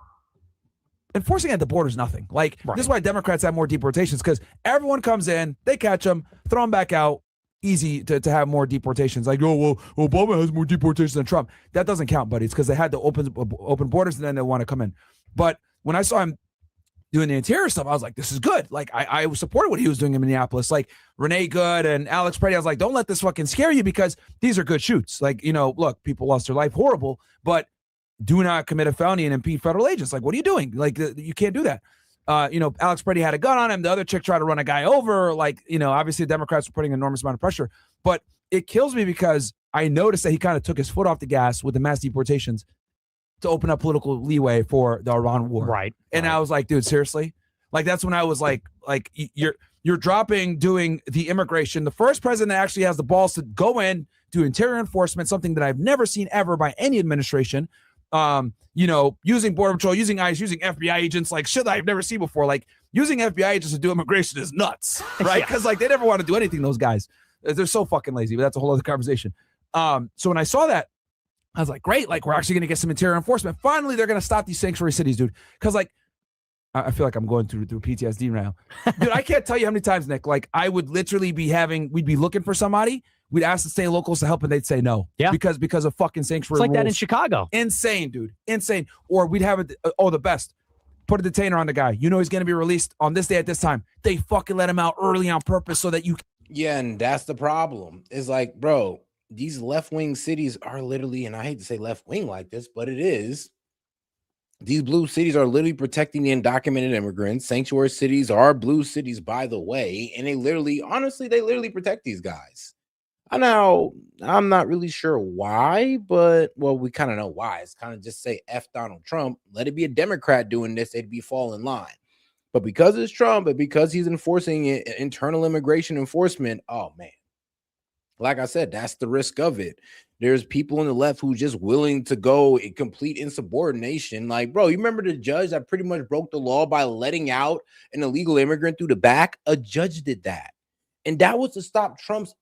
Enforcing at the border is nothing. Like, this is why Democrats have more deportations, because everyone comes in, they catch them, throw them back out. Easy to have more deportations. Like, oh, well, Obama has more deportations than Trump. That doesn't count, buddy. It's because they had to open borders and then they want to come in. But when I saw him doing the interior stuff, I was like, this is good. Like, I supported what he was doing in Minneapolis. Like, Renee Good and Alex Preddy, I was like, don't let this fucking scare you, because these are good shoots. Like, look, people lost their life, horrible, but do not commit a felony and impede federal agents. Like, what are you doing? Like, you can't do that. Alex Preddy had a gun on him. The other chick tried to run a guy over. Like, obviously the Democrats were putting an enormous amount of pressure. But it kills me because I noticed that he kind of took his foot off the gas with the mass deportations to open up political leeway for the Iran war. Right. And I was like, dude, seriously? Like, that's when I was like you're dropping doing the immigration. The first president that actually has the balls to go in, do interior enforcement, something that I've never seen ever by any administration. Using Border Patrol, using ICE, using FBI agents, like shit that I've never seen before. Like, using FBI agents to do immigration is nuts, right? Because like they never want to do anything, those guys. They're so fucking lazy, but that's a whole other conversation. So when I saw that, I was like, great, like we're actually going to get some interior enforcement. Finally, they're going to stop these sanctuary cities, dude. Because like, I feel like I'm going through PTSD now. Dude, I can't tell you how many times, Nick, like I would literally we'd be looking for somebody. We'd ask the state locals to help and they'd say no. Yeah. Because of fucking sanctuary It's like rules. that in Chicago. Insane, dude. Insane. Or we'd have the best. Put a detainer on the guy. He's going to be released on this day at this time. They fucking let him out early on purpose so that you. Yeah, and that's the problem. It's like, bro, these left-wing cities are literally, and I hate to say left-wing like this, but it is. These blue cities are literally protecting the undocumented immigrants. Sanctuary cities are blue cities, by the way, and they literally protect these guys. Now, I'm not really sure why, but, well, we kind of know why. It's kind of just say F Donald Trump. Let it be a Democrat doing this, they'd be fall in line. But because it's Trump, and because he's enforcing internal immigration enforcement, oh, man. Like I said, that's the risk of it. There's people on the left who's just willing to go in complete insubordination. Like, bro, you remember the judge that pretty much broke the law by letting out an illegal immigrant through the back? A judge did that. And that was to stop Trump's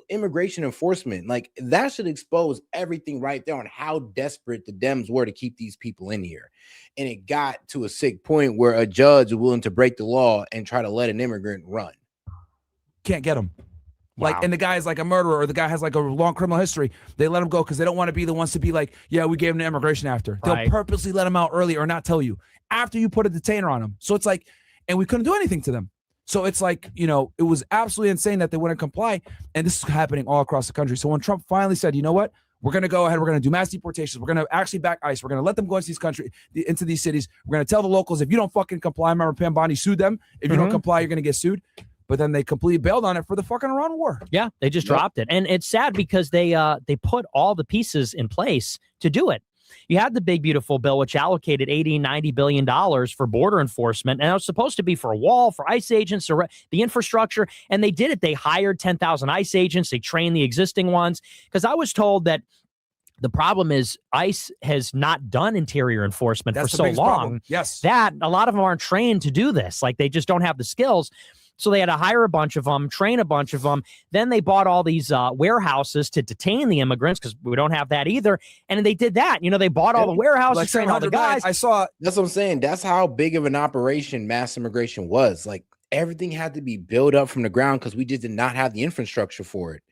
immigration enforcement. Like, that should expose everything right there on how desperate the Dems were to keep these people in here. And it got to a sick point where a judge was willing to break the law and try to let an immigrant run. Can't get him. Wow. Like, and the guy is like a murderer, or the guy has like a long criminal history. They let him go because they don't want to be the ones to be like, yeah, we gave him the immigration after. Right. They'll purposely let him out early or not tell you after you put a detainer on him. So it's like, and we couldn't do anything to them. So it's like, it was absolutely insane that they wouldn't comply. And this is happening all across the country. So when Trump finally said, you know what, we're going to go ahead, we're going to do mass deportations, we're going to actually back ICE, we're going to let them go into these cities, we're going to tell the locals, if you don't fucking comply, remember Pam Bondi sued them, if you don't comply, you're going to get sued. But then they completely bailed on it for the fucking Iran war. Yeah, they just dropped it. And it's sad because they put all the pieces in place to do it. You had the big, beautiful bill, which allocated $80-90 billion for border enforcement. And it was supposed to be for a wall, for ICE agents, the infrastructure. And they did it. They hired 10,000 ICE agents. They trained the existing ones. Because I was told that the problem is ICE has not done interior enforcement for so long. Yes. That a lot of them aren't trained to do this. Like, they just don't have the skills. So they had to hire a bunch of them, train a bunch of them. Then they bought all these warehouses to detain the immigrants because we don't have that either. And they did that. They bought all the warehouses, Like trained all the guys. I saw. That's what I'm saying. That's how big of an operation mass immigration was. Like everything had to be built up from the ground because we just did not have the infrastructure for it.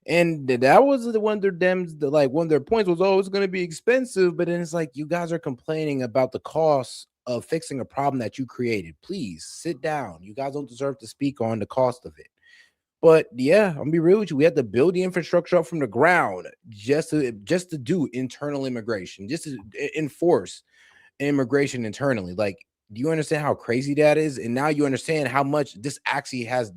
And that was one of their points was, oh, it's going to be expensive. But then it's like, you guys are complaining about the cost of fixing a problem that you created. Please sit down. You guys don't deserve to speak on the cost of it. But yeah, I'm gonna be real with you. We had to build the infrastructure up from the ground just to do internal immigration, just to enforce immigration internally. Like, do you understand how crazy that is? And now you understand how much this actually has,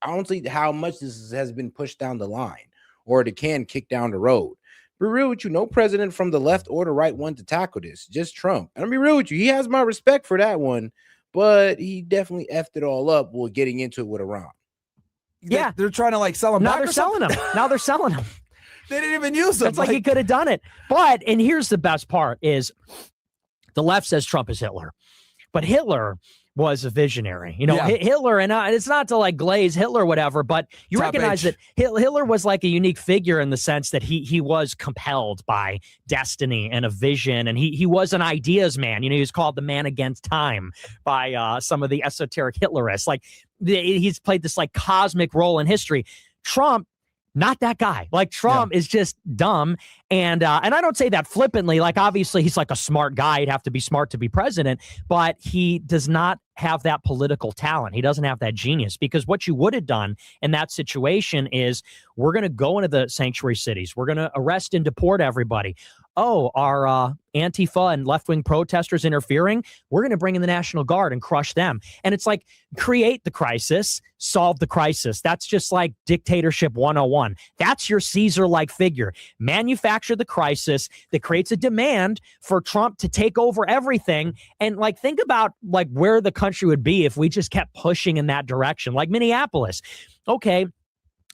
honestly, how much this has been pushed down the line or the can kick down the road. Be real with you, no president from the left or the right wanted to tackle this, just Trump. And I'll be real with you, he has my respect for that one, but he definitely effed it all up while getting into it with Iran. Yeah, they're trying to sell them. Now they're selling them. Now they're selling them. They didn't even use them. It's like he could have done it. But, and here's the best part is the left says Trump is Hitler, but Hitler was a visionary, Hitler, and it's not to glaze Hitler, whatever, but you recognize that Hitler was like a unique figure in the sense that he was compelled by destiny and a vision, and he was an ideas man. He was called the man against time by some of the esoteric Hitlerists. He's played this cosmic role in history. Trump, not that guy. Trump is just dumb. And I don't say that flippantly. Obviously, he's a smart guy. He'd have to be smart to be president, but he does not have that political talent. He doesn't have that genius, because what you would have done in that situation is, we're going to go into the sanctuary cities. We're going to arrest and deport everybody. Oh, our Antifa and left-wing protesters interfering? We're going to bring in the National Guard and crush them. And it's create the crisis, solve the crisis. That's just dictatorship 101. That's your Caesar-like figure. Manufacture the crisis that creates a demand for Trump to take over everything. And think about where the country would be if we just kept pushing in that direction. Like Minneapolis. Okay,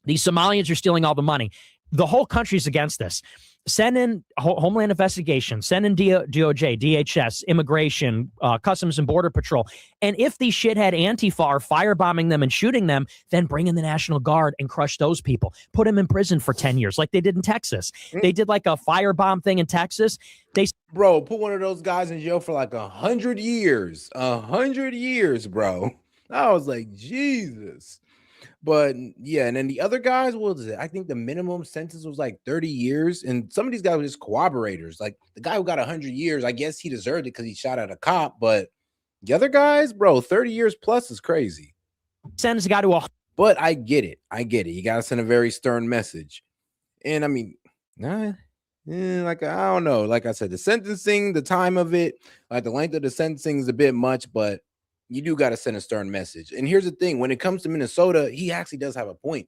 these Somalians are stealing all the money. The whole country's against this. Send in Homeland Investigation, send in DOJ, DHS, Immigration, Customs and Border Patrol. And if these shithead Antifa are firebombing them and shooting them, then bring in the National Guard and crush those people. Put them in prison for 10 years like they did in Texas. They did a firebomb thing in Texas. Bro, put one of those guys in jail for 100 years. 100 years, bro. I was like, Jesus. But yeah, and then the other guys, what was it? I think the minimum sentence was 30 years. And some of these guys were just cooperators. The guy who got 100 years, I guess he deserved it because he shot at a cop. But the other guys, bro, 30 years plus is crazy. Sends a guy to a. But I get it. You got to send a very stern message. And I mean, I don't know. Like I said, the sentencing, the time of it, the length of the sentencing is a bit much, but you do got to send a stern message. And here's the thing. When it comes to Minnesota, he actually does have a point.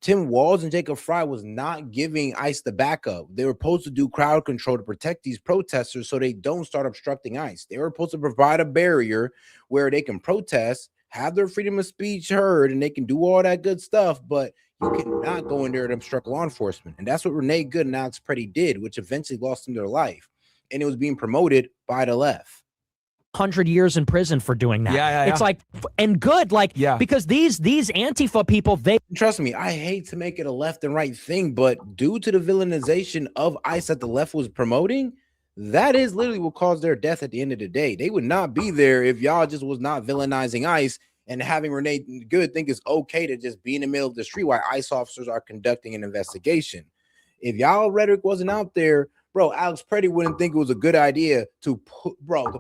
Tim Walz and Jacob Fry was not giving ICE the backup. They were supposed to do crowd control to protect these protesters so they don't start obstructing ICE. They were supposed to provide a barrier where they can protest, have their freedom of speech heard, and they can do all that good stuff. But you cannot go in there and obstruct law enforcement. And that's what Renee Good and Alex Petty did, which eventually lost them their life. And it was being promoted by the left. 100 years in prison for doing that. Yeah. It's and good, because these Antifa people, trust me, I hate to make it a left and right thing, but due to the villainization of ICE that the left was promoting, that is literally what caused their death at the end of the day. They would not be there if y'all just was not villainizing ICE and having Renee Good think it's okay to just be in the middle of the street while ICE officers are conducting an investigation. If y'all rhetoric wasn't out there, bro, Alex Petty wouldn't think it was a good idea to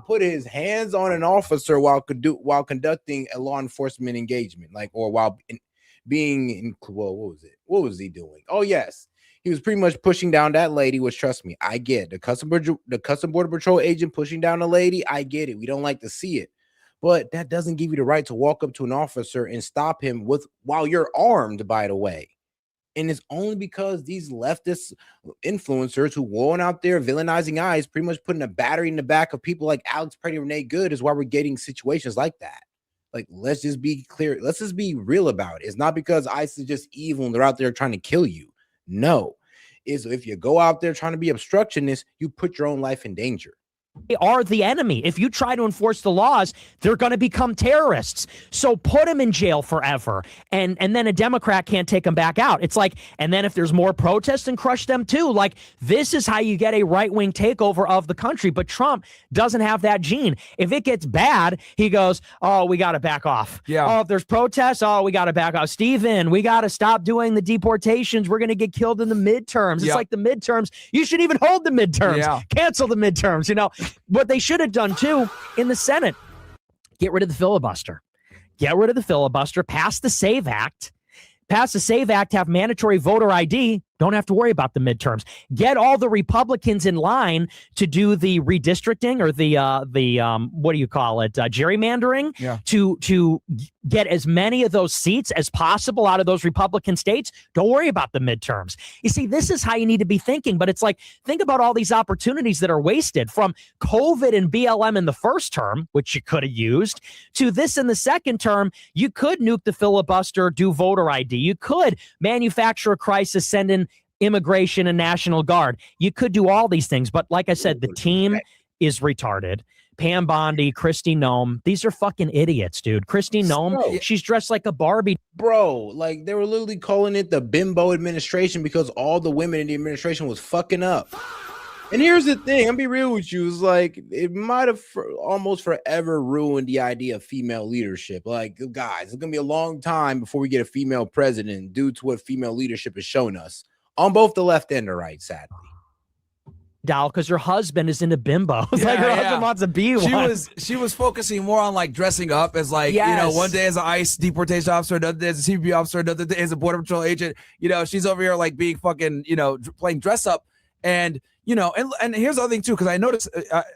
put his hands on an officer while conducting a law enforcement engagement, while being in. Well, what was it? What was he doing? Oh yes, he was pretty much pushing down that lady. Which, trust me, I get the Custom Border Patrol agent pushing down a lady. I get it. We don't like to see it, but that doesn't give you the right to walk up to an officer and stop him while you're armed. By the way. And it's only because these leftist influencers who went out there villainizing ICE, pretty much putting a battery in the back of people like Alex Petty and Renee Good, is why we're getting situations like that. Let's just be clear. Let's just be real about it. It's not because ICE is just evil and they're out there trying to kill you. No. It's if you go out there trying to be obstructionist, you put your own life in danger. are the enemy. If you try to enforce the laws, they're going to become terrorists. So put them in jail forever. And then a Democrat can't take them back out. It's like, and then if there's more protests, and crush them too. Like, this is how you get a right-wing takeover of the country. But Trump doesn't have that gene. If it gets bad, he goes, oh, we got to back off. Yeah. Oh, if there's protests, oh, we got to back off. Steven, we got to stop doing the deportations. We're going to get killed in the midterms. It's like the midterms. You should even hold the midterms. Yeah. Cancel the midterms, you know. What they should have done, too, in the Senate, get rid of the filibuster. Get rid of the filibuster, pass the SAVE Act. Pass the SAVE Act, have mandatory voter ID. Don't have to worry about the midterms. Get all the Republicans in line to do the redistricting or the what do you call it? Gerrymandering to get as many of those seats as possible out of those Republican states. Don't worry about the midterms. You see, this is how you need to be thinking. But it's like, think about all these opportunities that are wasted, from COVID and BLM in the first term, which you could have used, to this in the second term. You could nuke the filibuster, do voter ID. You could manufacture a crisis, send in immigration and National Guard. You could do all these things. But like I said, the team is retarded. Pam Bondi, Kristi Noem, these are fucking idiots, dude. Kristi Noem, she's dressed like a Barbie. Bro, like, they were literally calling it the bimbo administration because all the women in the administration was fucking up. And here's the thing, I'm be real with you, it's like, it might have almost forever ruined the idea of female leadership. Like, guys, it's gonna be a long time before we get a female president due to what female leadership has shown us on both the left and the right, sadly. Doll, because her husband is into bimbos. Like, her husband wants to be one. She was focusing more on, like, dressing up as, like, you know, one day as an ICE deportation officer, another day as a CBP officer, another day as a Border Patrol agent. You know, she's over here, like, being fucking, you know, playing dress up. And, you know, and here's the other thing, too, because I noticed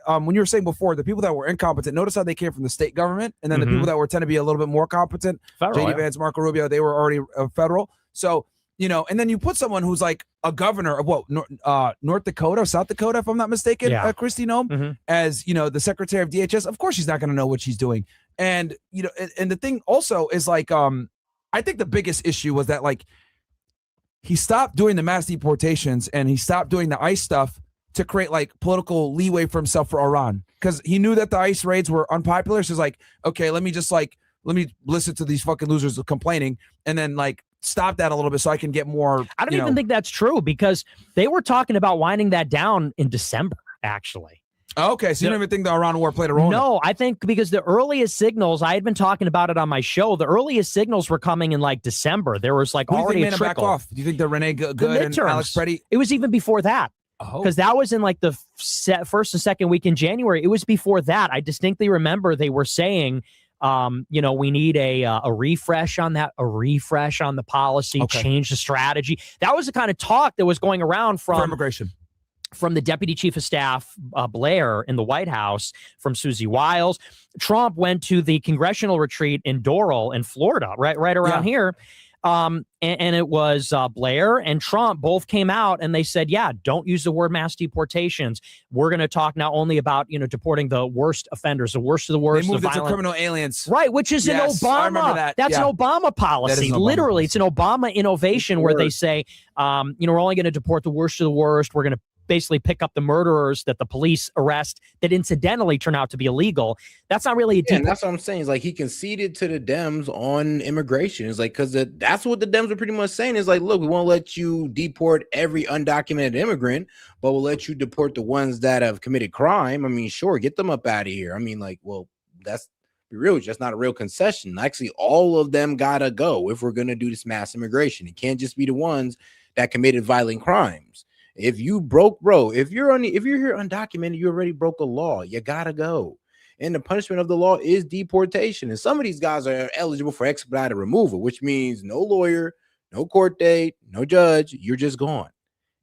when you were saying before, the people that were incompetent, notice how they came from the state government, and then the people that were tend to be a little bit more competent, federal, J.D. Vance, Marco Rubio, they were already federal. So, you know, and then you put someone who's like a governor of North Dakota or South Dakota, if I'm not mistaken, Kristi Noem, as, you know, the secretary of DHS. Of course, she's not going to know what she's doing. And, you know, and the thing also is, like, I think the biggest issue was that, like, he stopped doing the mass deportations and he stopped doing the ICE stuff to create, like, political leeway for himself for Iran, because he knew that the ICE raids were unpopular. So he's like, okay, let me listen to these fucking losers complaining, and then, like, stop that a little bit so I can get more. I don't even think that's true, because they were talking about winding that down in December, actually. Okay, so you don't even think the Iran war played a role? No, I think because the earliest signals, I had been talking about it on my show, the earliest signls were coming in, like, December. There was, like, already a trickle. Back off? Do you think that Renee Good and Alex Preddy? It was even before that. Because that was in, like, the first and second week in January. It was before that. I distinctly remember they were saying, you know, we need a refresh on that, a refresh on the policy, change the strategy. That was the kind of talk that was going around for immigration, from the deputy chief of staff, Blair, in the White House, from Susie Wiles. Trump went to the congressional retreat in Doral in Florida, right around here. And it was Blair and Trump both came out and they said, yeah, don't use the word mass deportations. We're going to talk now only about, you know, deporting the worst offenders, the worst of the worst. They moved it to criminal aliens. Right, which is an Obama. I remember that. That's an Obama policy. Literally, it's an Obama innovation where they say, you know, we're only going to deport the worst of the worst. We're going to basically pick up the murderers that the police arrest that incidentally turn out to be illegal. That's not really a deep. And that's what I'm saying. Is like, he conceded to the Dems on immigration. It's like, because that's what the Dems are pretty much saying. Is like, look, we won't let you deport every undocumented immigrant, but we'll let you deport the ones that have committed crime. I mean, sure, get them up out of here. I mean, like, well, that's be real. It's just not a real concession. Actually, all of them gotta go if we're gonna do this mass immigration. It can't just be the ones that committed violent crimes. If you broke, if you're here undocumented, you already broke a law. You gotta go. And the punishment of the law is deportation. And some of these guys are eligible for expedited removal, which means no lawyer, no court date, no judge. You're just gone.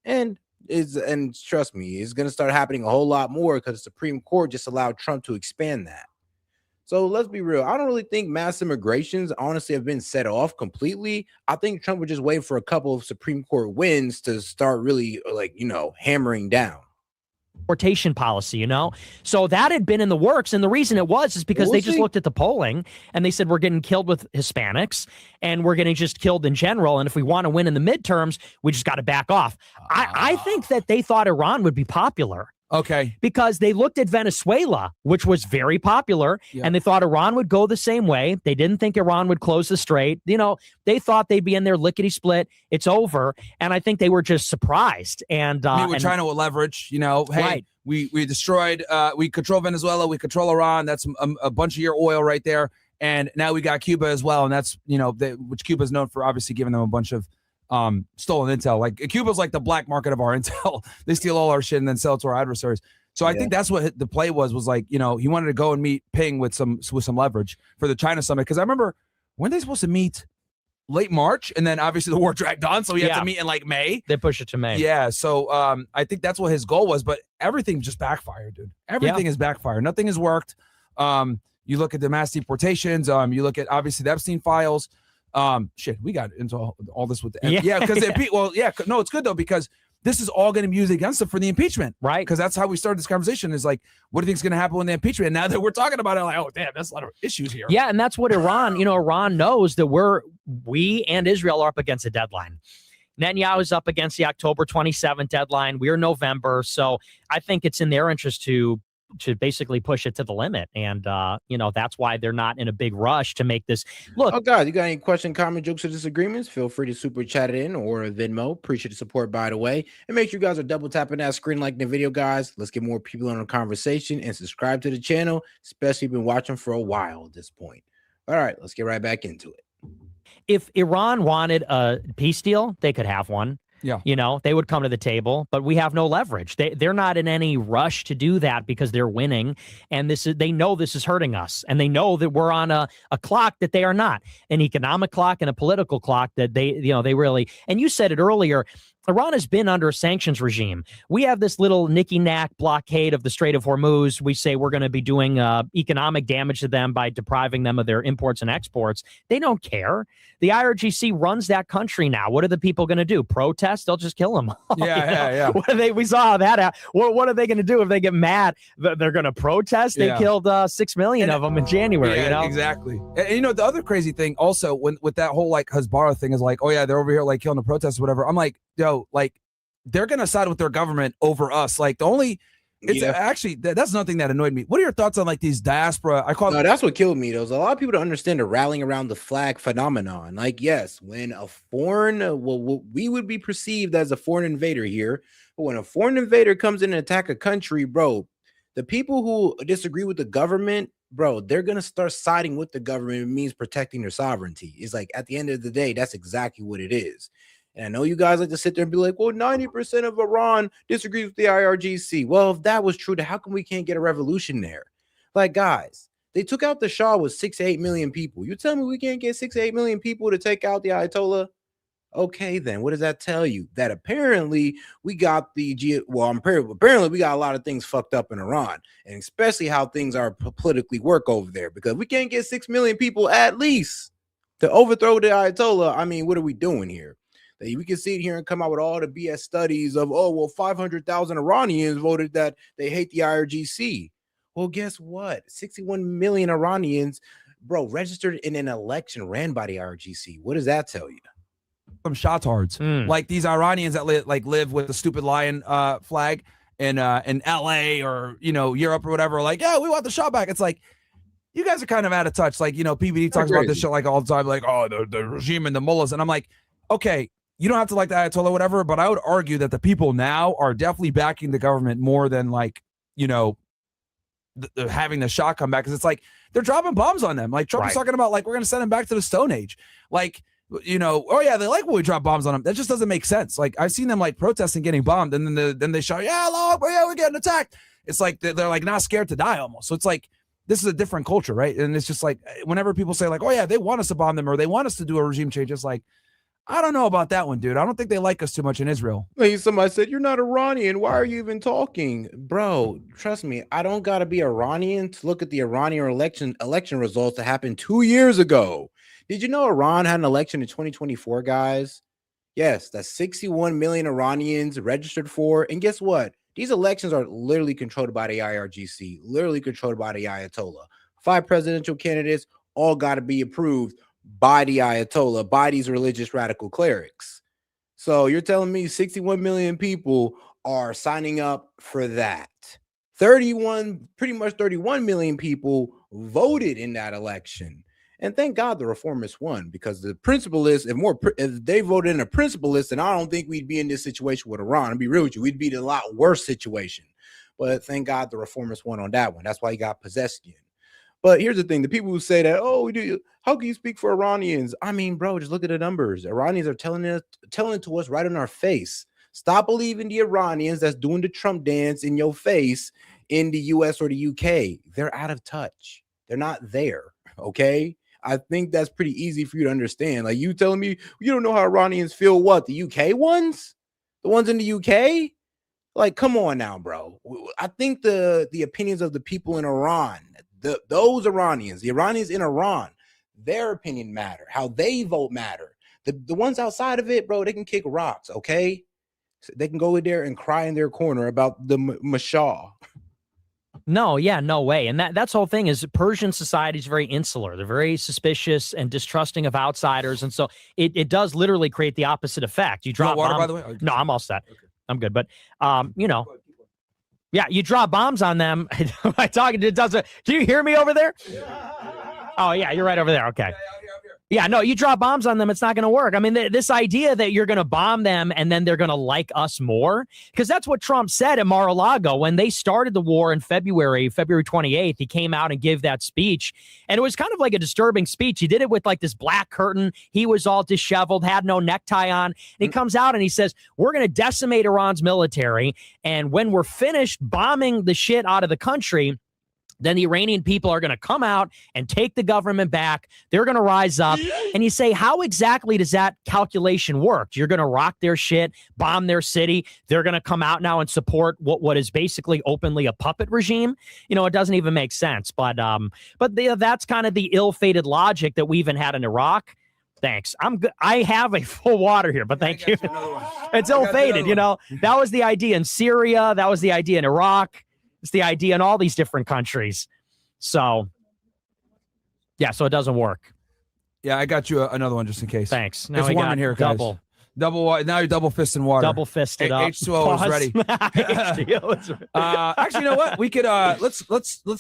And trust me, it's gonna start happening a whole lot more because the Supreme Court just allowed Trump to expand that. So let's be real. I don't really think mass immigrations honestly have been set off completely. I think Trump would just wait for a couple of Supreme Court wins to start really, like, you know, hammering down. Deportation policy, you know? So that had been in the works. And the reason it was is because they just looked at the polling and they said, we're getting killed with Hispanics and we're getting just killed in general. And if we want to win in the midterms, we just got to back off. I think that they thought Iran would be popular. Okay. Because they looked at Venezuela, which was very popular, and they thought Iran would go the same way. They didn't think Iran would close the strait. You know, they thought they'd be in there lickety-split. It's over. And I think they were just surprised. And we're trying to leverage, you know, hey, right. we destroyed, we control Venezuela, we control Iran. That's a bunch of your oil right there. And now we got Cuba as well. And that's, you know, which Cuba is known for obviously giving them a bunch of stolen intel. Like Cuba's like the black market of our intel. They steal all our shit and then sell it to our adversaries. So I think that's what the play was like, you know, he wanted to go and meet Ping with some leverage for the China summit. Cause I remember, when they supposed to meet? Late March, and then obviously the war dragged on, so we had to meet in like May. They pushed it to May. Yeah, so I think that's what his goal was, but everything just backfired, dude. Everything is backfired. Nothing has worked. You look at the mass deportations. You look at obviously the Epstein files. Shit, we got into all this with the because no, it's good though because this is all going to be used against him for the impeachment, right? Because that's how we started this conversation. Is like, what do you think is going to happen with the impeachment? And now that we're talking about it, like, oh damn, that's a lot of issues here. Yeah, and that's what Iran. You know, Iran knows that we and Israel are up against a deadline. Netanyahu is up against the October 27th deadline. We're November, so I think it's in their interest to basically push it to the limit. And, you know, that's why they're not in a big rush to make this. Look. Oh, guys, you got any question, comment, jokes, or disagreements? Feel free to super chat it in or Venmo. Appreciate the support, by the way. And make sure you guys are double tapping that screen, liking the video, guys. Let's get more people on the conversation and subscribe to the channel, especially if you've been watching for a while at this point. All right, let's get right back into it. If Iran wanted a peace deal, they could have one. Yeah. You know, they would come to the table, but we have no leverage. They're not in any rush to do that because they're winning. And they know this is hurting us. And they know that we're on a clock that they are not, an economic clock and a political clock that they really, and you said it earlier, Iran has been under a sanctions regime. We have this little nicky-knack blockade of the Strait of Hormuz. We say we're going to be doing economic damage to them by depriving them of their imports and exports. They don't care. The IRGC runs that country now. What are the people going to do? Protest? They'll just kill them. Yeah. What are they? We saw that. What are they going to do if they get mad? They're going to protest. They killed 6 million of them in January. Yeah, you know exactly. And you know the other crazy thing also with that whole like Hezbollah thing is like, oh yeah, they're over here like killing the protests or whatever. I'm like, yo, like they're gonna side with their government over us. Like actually that's nothing that annoyed me. What are your thoughts on like these diaspora? That's what killed me. There's a lot of people don't understand the rallying around the flag phenomenon. Like, yes, when a foreign, we would be perceived as a foreign invader here, but when a foreign invader comes in and attack a country, bro, the people who disagree with the government, bro, they're gonna start siding with the government. It means protecting their sovereignty. It's like at the end of the day, that's exactly what it is. And I know you guys like to sit there and be like, well, 90% of Iran disagrees with the IRGC. Well, if that was true, then how come we can't get a revolution there? Like, guys, they took out the Shah with 6 to 8 million people. You tell me we can't get 6 to 8 million people to take out the Ayatollah? Okay, then what does that tell you? That apparently we got apparently we got a lot of things fucked up in Iran, and especially how things are politically work over there, because we can't get 6 million people at least to overthrow the Ayatollah. I mean, what are we doing here? We can sit here and come out with all the BS studies of, 500,000 Iranians voted that they hate the IRGC. Well, guess what? 61 million Iranians, bro, registered in an election ran by the IRGC. What does that tell you? Some shotards, like these Iranians that live with the stupid lion flag in LA or Europe or whatever. Like, yeah, we want the Shah back. It's like, you guys are kind of out of touch. Like, PBD talks about this shit like all the time, like, oh, the regime and the mullahs, and I'm like, okay. You don't have to like the Ayatollah or whatever, but I would argue that the people now are definitely backing the government more than having the Shah come back, because it's like they're dropping bombs on them. Like Trump is talking about, like, we're going to send them back to the Stone Age. Like, oh yeah, they like when we drop bombs on them. That just doesn't make sense. Like, I've seen them like protesting getting bombed, and then they shout, yeah, we're getting attacked. It's like they're like not scared to die almost. So it's like this is a different culture, right? And it's just like whenever people say like, oh yeah, they want us to bomb them or they want us to do a regime change, it's like, I don't know about that one, dude. I don't think they like us too much in Israel. Like somebody said, you're not Iranian. Why are you even talking? Bro, trust me, I don't got to be Iranian to look at the Iranian election results that happened 2 years ago. Did you know Iran had an election in 2024, guys? Yes, that's 61 million Iranians registered for. And guess what? These elections are literally controlled by the IRGC, literally controlled by the Ayatollah. 5 presidential candidates all got to be approved by the Ayatollah, by these religious radical clerics. So you're telling me 61 million people are signing up for that. 31 million people voted in that election. And thank God the reformists won, because the principalists, if they voted in a principalist, then I don't think we'd be in this situation with Iran. I'll be real with you. We'd be in a lot worse situation. But thank God the reformists won on that one. That's why he got possessed again. But here's the thing. The people who say that, how can you speak for Iranians? I mean, bro, just look at the numbers. Iranians are telling it to us right in our face. Stop believing the Iranians that's doing the Trump dance in your face in the US or the UK. They're out of touch. They're not there, okay? I think that's pretty easy for you to understand. Like, you telling me you don't know how Iranians feel, what, the UK ones? The ones in the UK? Like, come on now, bro. I think the opinions of the people in Iran, those Iranians, the Iranians in Iran, their opinion matter. How they vote matter. The ones outside of it, bro, they can kick rocks, okay? So they can go in there and cry in their corner about the Mashah. No, yeah, no way. And that's the whole thing is Persian society is very insular. They're very suspicious and distrusting of outsiders. And so it does literally create the opposite effect. You drop water, bombs. by the way? Okay. No, I'm all set. Okay. I'm good. But, yeah, you drop bombs on them. Am I talking? It doesn't. Do you hear me over there? Oh, yeah, you're right over there. Okay. Yeah, no, you drop bombs on them, it's not going to work. I mean, this idea that you're going to bomb them and then they're going to like us more, because that's what Trump said at Mar-a-Lago when they started the war in February 28th. He came out and gave that speech, and it was kind of like a disturbing speech. He did it with like this black curtain. He was all disheveled, had no necktie on. And he comes out and he says, we're going to decimate Iran's military, and when we're finished bombing the shit out of the country, then the Iranian people are going to come out and take the government back. They're going to rise up. And you say, how exactly does that calculation work? You're going to rock their shit, bomb their city. They're going to come out now and support what is basically openly a puppet regime. You know, it doesn't even make sense. But that's kind of the ill-fated logic that we even had in Iraq. Thanks. I'm good. I have a full water here, but thank you. It's ill-fated, you know. That was the idea in Syria. That was the idea in Iraq. It's the idea in all these different countries. So, yeah, so it doesn't work. Yeah, I got you another one just in case. Thanks. Now it's we warm got in here, guys. Now you're double fisting water. Double fisted up. H2O is ready. H2O is ready. Actually, you know what? We could let's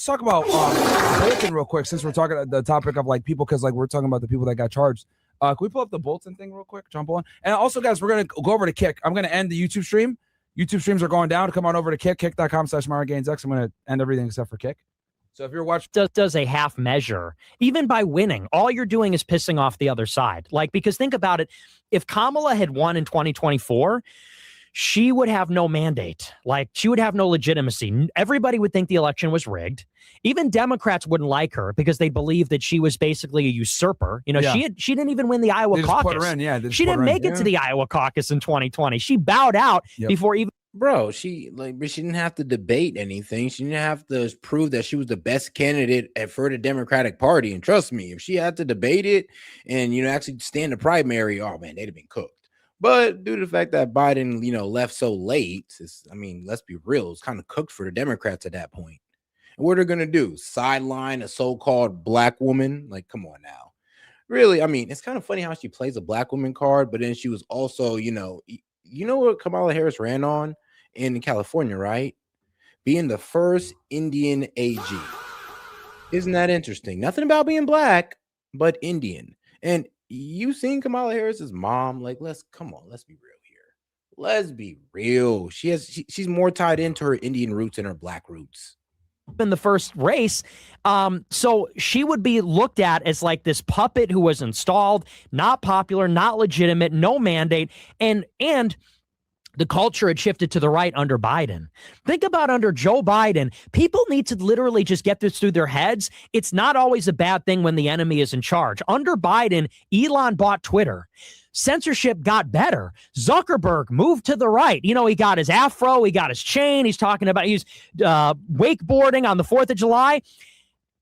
talk about bulletin real quick, since we're talking about the topic of like people, because like we're talking about the people that got charged. Can we pull up the bulletin thing real quick? Jump on. And also, guys, we're gonna go over to Kick. I'm gonna end the YouTube stream. YouTube streams are going down. Come on over to kick.com/MaraGainsX. I'm going to end everything except for Kick. So if you're watching, does a half measure, even by winning, all you're doing is pissing off the other side. Like, because think about it. If Kamala had won in 2024, she would have no mandate. Like, she would have no legitimacy. Everybody would think the election was rigged. Even Democrats wouldn't like her because they believe that she was basically a usurper. You know, Yeah. she didn't even win the Iowa They just caucus. put her in, yeah, they just She put didn't her in. make it to Yeah. the Iowa caucus in 2020. She bowed out Yep. before even. Bro, she didn't have to debate anything. She didn't have to prove that she was the best candidate for the Democratic Party. And trust me, if she had to debate it and actually stand the primary, oh man, they'd have been cooked. But due to the fact that Biden, left so late, let's be real, it's kind of cooked for the Democrats at that point. And what they're gonna do? Sideline a so-called black woman? Like, come on now. Really, it's kind of funny how she plays a black woman card, but then she was also, you know what Kamala Harris ran on in California, right? Being the first Indian AG. Isn't that interesting? Nothing about being black, but Indian. And you seen Kamala Harris's mom? Like, let's be real here. Let's be real. She's more tied into her Indian roots and her black roots. In the first race. So she would be looked at as like this puppet who was installed, not popular, not legitimate, no mandate. And the culture had shifted to the right under Biden. Think about under Joe Biden. People need to literally just get this through their heads. It's not always a bad thing when the enemy is in charge. Under Biden, Elon bought Twitter. Censorship got better. Zuckerberg moved to the right. You know, he got his afro, he got his chain. He's talking about he's wakeboarding on the 4th of July.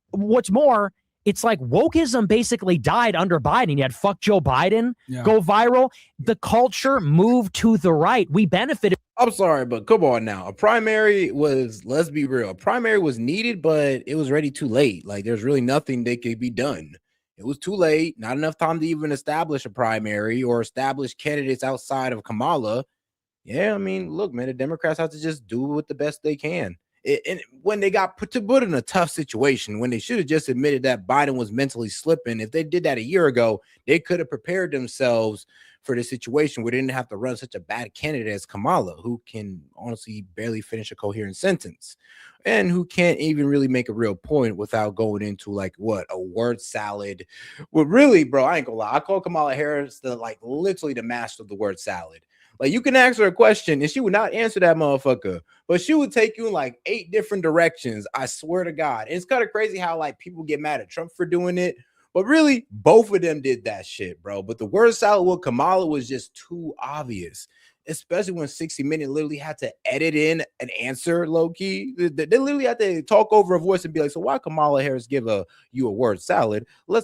What's more, it's like wokeism basically died under Biden. You had fuck Joe Biden go viral. The culture moved to the right. We benefited. I'm sorry, but come on now. A primary was, let's be real, a primary was needed, but it was already too late. Like, there's really nothing that could be done. It was too late. Not enough time to even establish a primary or establish candidates outside of Kamala. Yeah, I mean, look, man, the Democrats have to just do what the best they can. And when they got put in a tough situation, when they should have just admitted that Biden was mentally slipping, if they did that a year ago, they could have prepared themselves for the situation where they didn't have to run such a bad candidate as Kamala, who can honestly barely finish a coherent sentence and who can't even really make a real point without going into like what a word salad. Well, really, bro, I ain't gonna lie. I call Kamala Harris literally the master of the word salad. Like, you can ask her a question and she would not answer that motherfucker, but she would take you in like 8 different directions. I swear to God. And it's kind of crazy how like people get mad at Trump for doing it, but really both of them did that shit, bro. But the word salad with Kamala was just too obvious, especially when 60 Minutes literally had to edit in an answer low key. They literally had to talk over a voice and be like, so why Kamala Harris give you a word salad? We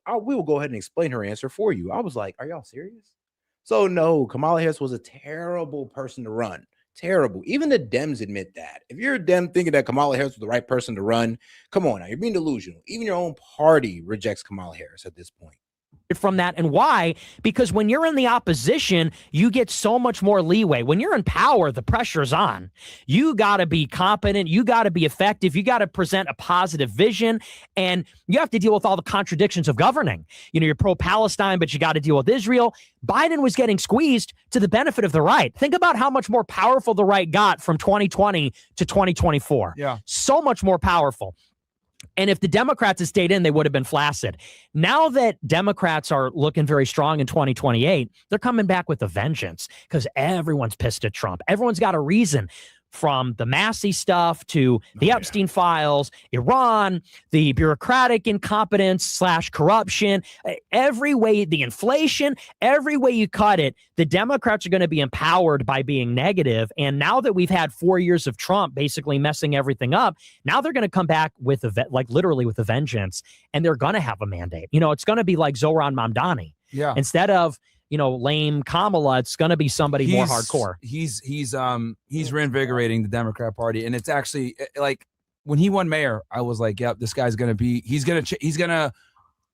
will go ahead and explain her answer for you. I was like, are y'all serious? So no, Kamala Harris was a terrible person to run. Terrible. Even the Dems admit that. If you're a Dem thinking that Kamala Harris was the right person to run, come on now, you're being delusional. Even your own party rejects Kamala Harris at this point. From that. And why? Because when you're in the opposition, you get so much more leeway. When you're in power, the pressure's on. You got to be competent. You got to be effective. You got to present a positive vision. And you have to deal with all the contradictions of governing. You know, you're pro-Palestine, but you got to deal with Israel. Biden was getting squeezed to the benefit of the right. Think about how much more powerful the right got from 2020 to 2024. Yeah. So much more powerful. And if the Democrats had stayed in, they would have been flaccid. Now that Democrats are looking very strong in 2028, they're coming back with a vengeance because everyone's pissed at Trump. Everyone's got a reason, from the Massey stuff to the Epstein files, Iran, the bureaucratic incompetence / corruption, every way, the inflation, every way you cut it, the Democrats are going to be empowered by being negative. And now that we've had 4 years of Trump basically messing everything up, now they're going to come back with literally with a vengeance, and they're going to have a mandate. You know, it's going to be like Zoran Mamdani. Yeah. Instead of, you know, lame Kamala, it's going to be somebody more hardcore. He's reinvigorating the Democrat Party, and it's actually like when he won mayor, I was like, yep, this guy's going to he's going to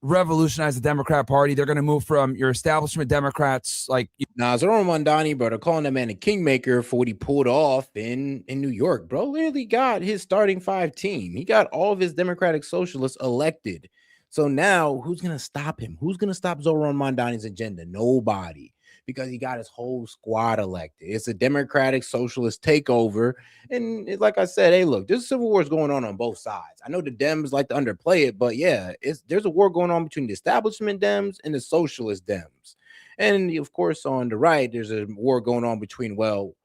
revolutionize the Democrat Party. They're going to move from your establishment Democrats like Zoran Mamdani, bro, they're calling that man a kingmaker for what he pulled off in New York, bro. Literally got his starting 5 team. He got all of his Democratic socialists elected. So now who's going to stop him? Who's going to stop Zoran Mamdani's agenda? Nobody, because he got his whole squad elected. It's a Democratic socialist takeover. And like I said, hey, look, there's civil wars going on both sides. I know the Dems like to underplay it, but yeah, there's a war going on between the establishment Dems and the socialist Dems. And of course, on the right, there's a war going on between, well,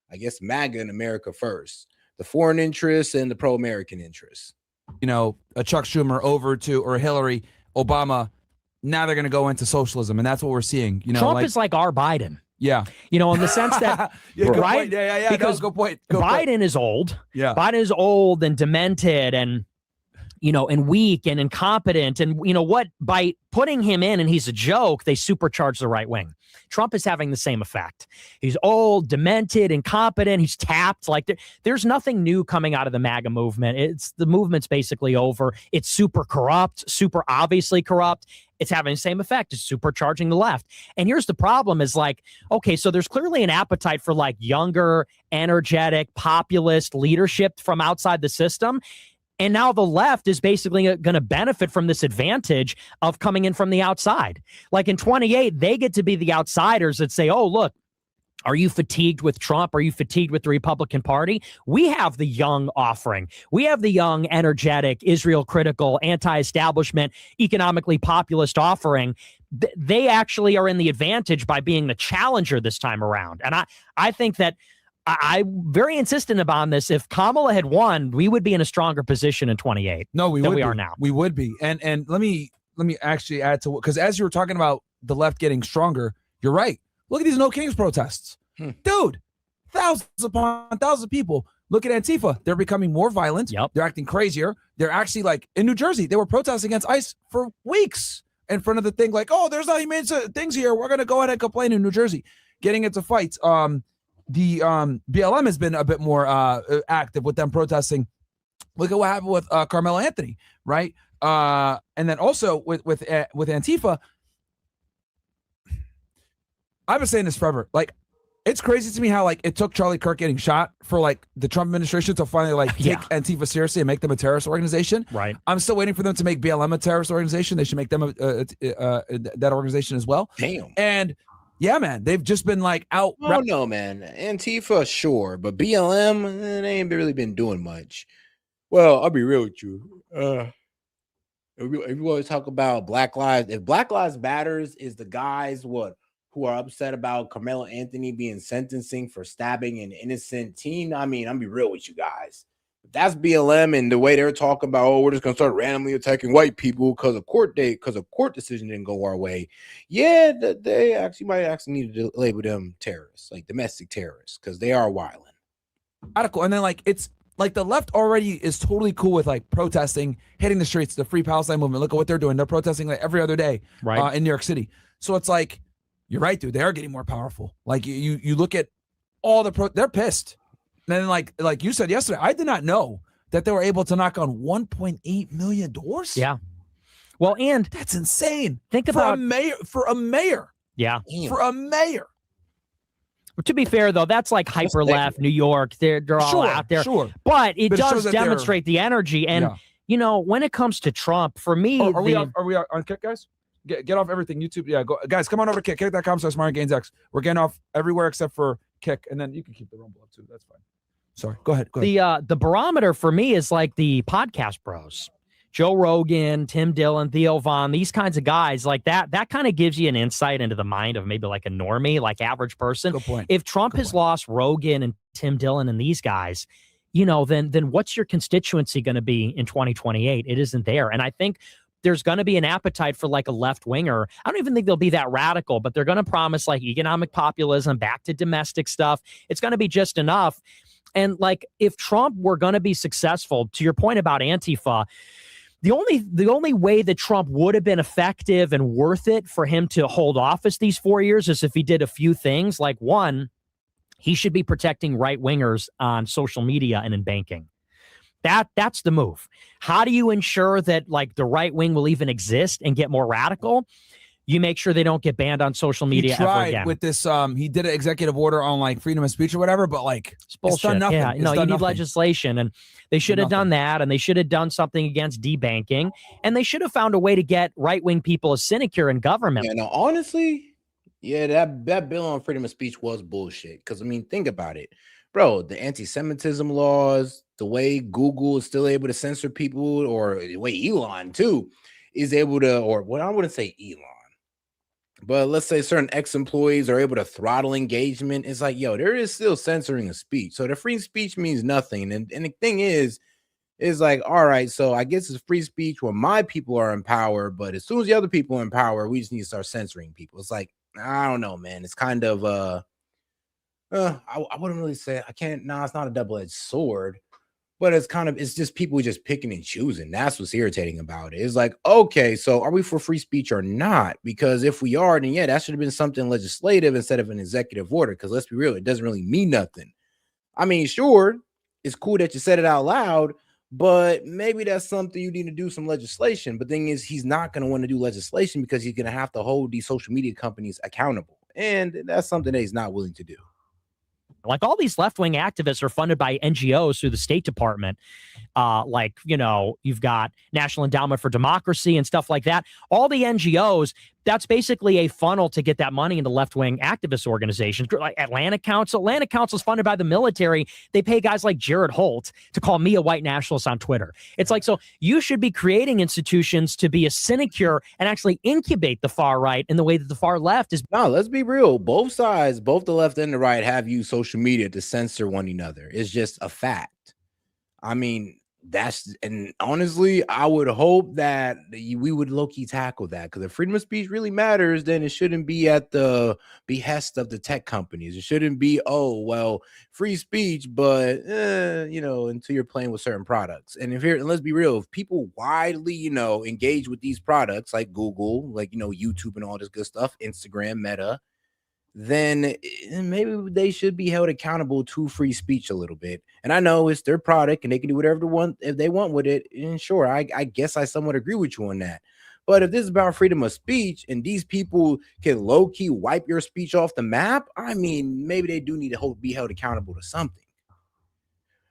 I guess MAGA and America First, the foreign interests and the pro-American interests. You know, a Chuck Schumer or Hillary, Obama. Now they're going to go into socialism, and that's what we're seeing. You know, Trump is like our Biden. Yeah. You know, in the sense that, right? Yeah. Because go point. Biden is old. Yeah. Biden is old and demented and, you know, and weak and incompetent. And you know what? By putting him in and he's a joke, they supercharge the right wing. Trump is having the same effect. He's old, demented, incompetent. He's tapped. Like there's nothing new coming out of the MAGA movement. The movement's basically over. It's super corrupt, super obviously corrupt. It's having the same effect. It's supercharging the left. And here's the problem is like, okay, so there's clearly an appetite for like younger, energetic, populist leadership from outside the system. And now the left is basically going to benefit from this advantage of coming in from the outside. Like in 28, they get to be the outsiders that say, oh, look, are you fatigued with Trump? Are you fatigued with the Republican Party? We have the young offering. We have the young, energetic, Israel-critical, anti-establishment, economically populist offering. They actually are in the advantage by being the challenger this time around. And I think that I'm very insistent about this. If Kamala had won, we would be in a stronger position in 28. No, we are now. We would be. And let me actually add to because as you were talking about the left getting stronger, you're right. Look at these No Kings protests. Dude, thousands upon thousands of people. Look at Antifa. They're becoming more violent. Yep. They're acting crazier. They're actually like in New Jersey, they were protesting against ICE for weeks in front of the thing like, oh, there's not humane things here. We're going to go ahead and complain in New Jersey, getting into fights. The BLM has been a bit more active with them protesting. Look at what happened with Carmelo Anthony, right? And then also with Antifa, I've been saying this forever. Like, It's crazy to me how like it took Charlie Kirk getting shot for like the Trump administration to finally like take Antifa seriously and make them a terrorist organization. Right. I'm still waiting for them to make BLM a terrorist organization. They should make them that organization as well. Damn. And yeah, man, they've just been like out. Oh no, man. Antifa, sure, but BLM, they ain't really been doing much. Well, I'll be real with you. If you always talk about Black Lives, if Black Lives Matters is the guys who are upset about Carmelo Anthony being sentencing for stabbing an innocent teen, I mean, I'll be real with you guys. If that's BLM and the way they're talking about, oh, we're just gonna start randomly attacking white people because a court decision didn't go our way. Yeah, they might need to label them terrorists, like domestic terrorists, because they are wilding. Radical, and then like it's like the left already is totally cool with like protesting, hitting the streets, the Free Palestine movement. Look at what they're doing. They're protesting like every other day in New York City. So it's like, you're right, dude. They are getting more powerful. Like you look at all they're pissed. And then like you said yesterday, I did not know that they were able to knock on 1.8 million doors. Yeah. Well, and that's insane. Think about for a mayor. Yeah. For a mayor. To be fair, though, that's like hyper left New York. They're all out there. Sure. But it But it shows does that demonstrate the energy. And, you know, when it comes to Trump, for me, are we on Kick, guys? Get off everything. YouTube. Yeah, go, guys, come on over to Kick. Kick.com/SmartGainsX. We're getting off everywhere except for Kick. And then you can keep the Rumble up too. That's fine. Sorry. Go ahead. The barometer for me is like the podcast bros. Joe Rogan, Tim Dillon, Theo Von, these kinds of guys like that kind of gives you an insight into the mind of maybe like a normie, like average person. Good point. If Trump has lost Rogan and Tim Dillon and these guys, you know, then what's your constituency going to be in 2028? It isn't there. And I think there's going to be an appetite for like a left winger. I don't even think they'll be that radical, but they're going to promise like economic populism, back to domestic stuff. It's going to be just enough. And like if Trump were going to be successful, to your point about Antifa, the only way that Trump would have been effective and worth it for him to hold office these 4 years is if he did a few things. Like one, he should be protecting right wingers on social media and in banking. That's the move. How do you ensure that like the right wing will even exist and get more radical? You make sure they don't get banned on social media. He tried ever again. with this. He did an executive order on like freedom of speech or whatever, but like bullshit. It's done nothing. Yeah, you need legislation, and they should have done that, and they should have done something against debanking, and they should have found a way to get right wing people a sinecure in government. Yeah, no, honestly, yeah, that bill on freedom of speech was bullshit. Because I mean, think about it, bro. The anti-Semitism laws, the way Google is still able to censor people, or the way Elon too is able to, or what I wouldn't say Elon. But let's say certain ex-employees are able to throttle engagement. It's like, yo, there is still censoring of speech. So the free speech means nothing. And the thing is like, all right, so I guess it's free speech when my people are in power. But as soon as the other people are in power, we just need to start censoring people. It's like, I don't know, man. It's kind of, I wouldn't really say, it's not a double-edged sword. But it's just people just picking and choosing. That's what's irritating about it. It's like, okay, so are we for free speech or not? Because if we are, then yeah, that should have been something legislative instead of an executive order. Because let's be real, it doesn't really mean nothing. I mean, sure, it's cool that you said it out loud, but maybe that's something you need to do some legislation. But the thing is, he's not going to want to do legislation because he's going to have to hold these social media companies accountable. And that's something that he's not willing to do. Like all these left-wing activists are funded by NGOs through the State Department. Like, you know, you've got National Endowment for Democracy and stuff like that. All the NGOs, that's basically a funnel to get that money into left-wing activist organizations. Like Atlantic Council is funded by the military. They pay guys like Jared Holt to call me a white nationalist on Twitter. It's like, so you should be creating institutions to be a sinecure and actually incubate the far right in the way that the far left is. No, let's be real. Both sides, both the left and the right, have used social media to censor one another. It's just a fact. I mean, and honestly, I would hope that we would low-key tackle that, because if freedom of speech really matters, then it shouldn't be at the behest of the tech companies. It shouldn't be, oh, well, free speech, but you know, until you're playing with certain products. And let's be real, if people widely, you know, engage with these products like Google, like, you know, YouTube and all this good stuff, Instagram, Meta, then maybe they should be held accountable to free speech a little bit. And I know it's their product and they can do whatever they want if they want with it. And sure, I guess I somewhat agree with you on that. But if this is about freedom of speech and these people can low-key wipe your speech off the map, I mean, maybe they do need to be held accountable to something.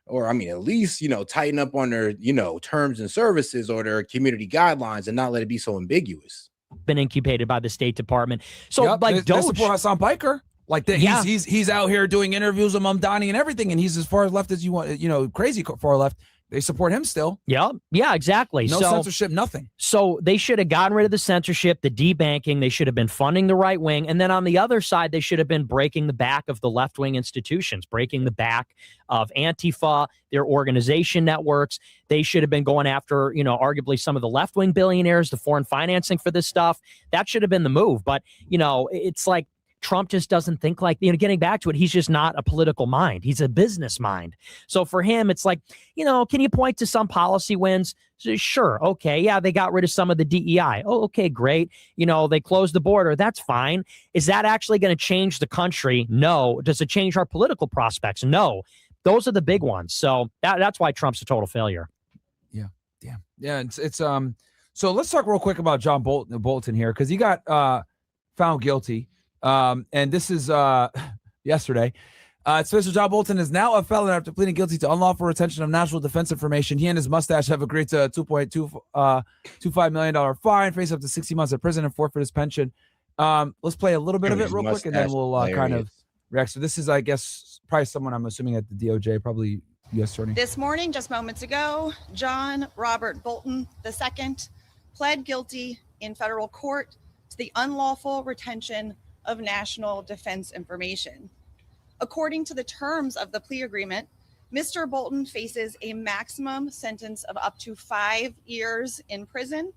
Or, I mean, at least, tighten up on their, terms and services or their community guidelines and not let it be so ambiguous. Been incubated by the State Department. So, Yep, like, they support Hassan Piker. Like, he's out here doing interviews with Mamdani and everything, and he's as far left as you want, crazy far left. They support him still. Yeah, exactly. No censorship, nothing. So they should have gotten rid of the censorship, the debanking. They should have been funding the right wing. And then on the other side, they should have been breaking the back of the left-wing institutions, breaking the back of Antifa, their organization networks. They should have been going after, arguably some of the left-wing billionaires, the foreign financing for this stuff. That should have been the move. But, it's like, Trump just doesn't think like, getting back to it, he's just not a political mind. He's a business mind. So for him, it's like, can you point to some policy wins? Sure. Okay. Yeah, they got rid of some of the DEI. Oh, okay, great. They closed the border. That's fine. Is that actually going to change the country? No. Does it change our political prospects? No. Those are the big ones. So that's why Trump's a total failure. Yeah. Damn. Yeah. It's so let's talk real quick about John Bolton here, because he got found guilty. And this is yesterday. It says John Bolton is now a felon after pleading guilty to unlawful retention of national defense information. He and his mustache have agreed to a $2.25 million fine, face up to 60 months in prison, and forfeit his pension. Let's play a little bit of it real quick, and then we'll kind of react. So this is, I guess, probably someone I'm assuming at the DOJ, probably U.S. Attorney. This morning, just moments ago, John Robert Bolton II pled guilty in federal court to the unlawful retention of national defense information. According to the terms of the plea agreement, Mr. Bolton faces a maximum sentence of up to 5 years in prison,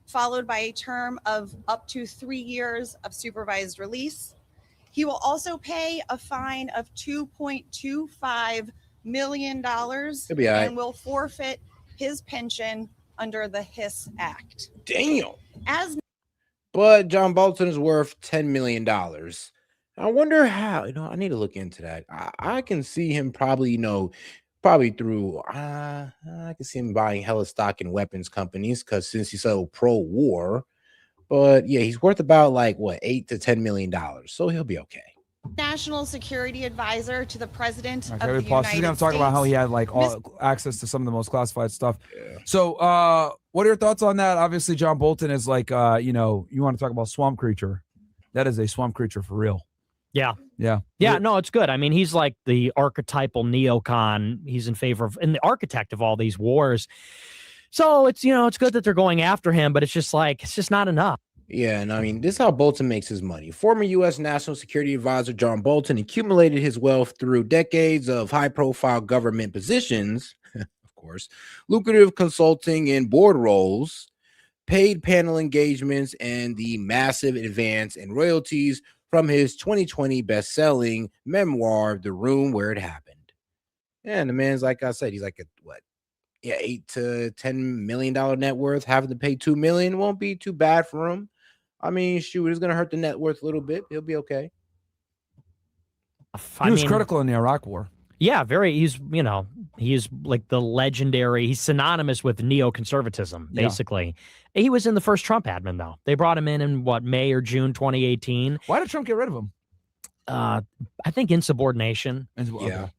followed by a term of up to 3 years of supervised release. He will also pay a fine of $2.25 million and will forfeit his pension under the HIS Act. Damn. But John Bolton is worth $10 million. I wonder how, I need to look into that. I can see him probably, probably through, I can see him buying hella stock in weapons companies, because since he's so pro-war. But yeah, he's worth about $8 to $10 million. So he'll be okay. National Security Advisor to the President of the He's United going to talk about how he had all access to some of the most classified stuff. Yeah. So what are your thoughts on that? Obviously, John Bolton is you want to talk about swamp creature. That is a swamp creature for real. Yeah. Yeah. Yeah. No, it's good. I mean, he's like the archetypal neocon. He's in favor of, and the architect of all these wars. So it's, it's good that they're going after him, but it's just not enough. Yeah, and I mean, this is how Bolton makes his money. Former U.S. National Security Advisor John Bolton accumulated his wealth through decades of high-profile government positions, of course, lucrative consulting and board roles, paid panel engagements, and the massive advance in royalties from his 2020 best-selling memoir, The Room Where It Happened. And the man's, like I said, he's like $8 to $10 million net worth. Having to pay $2 million won't be too bad for him. I mean, shoot, it's going to hurt the net worth a little bit. He'll be okay. He was critical in the Iraq War. Yeah, he's like the legendary, he's synonymous with neoconservatism, basically. Yeah. He was in the first Trump admin, though. They brought him in May or June 2018. Why did Trump get rid of him? I think insubordination.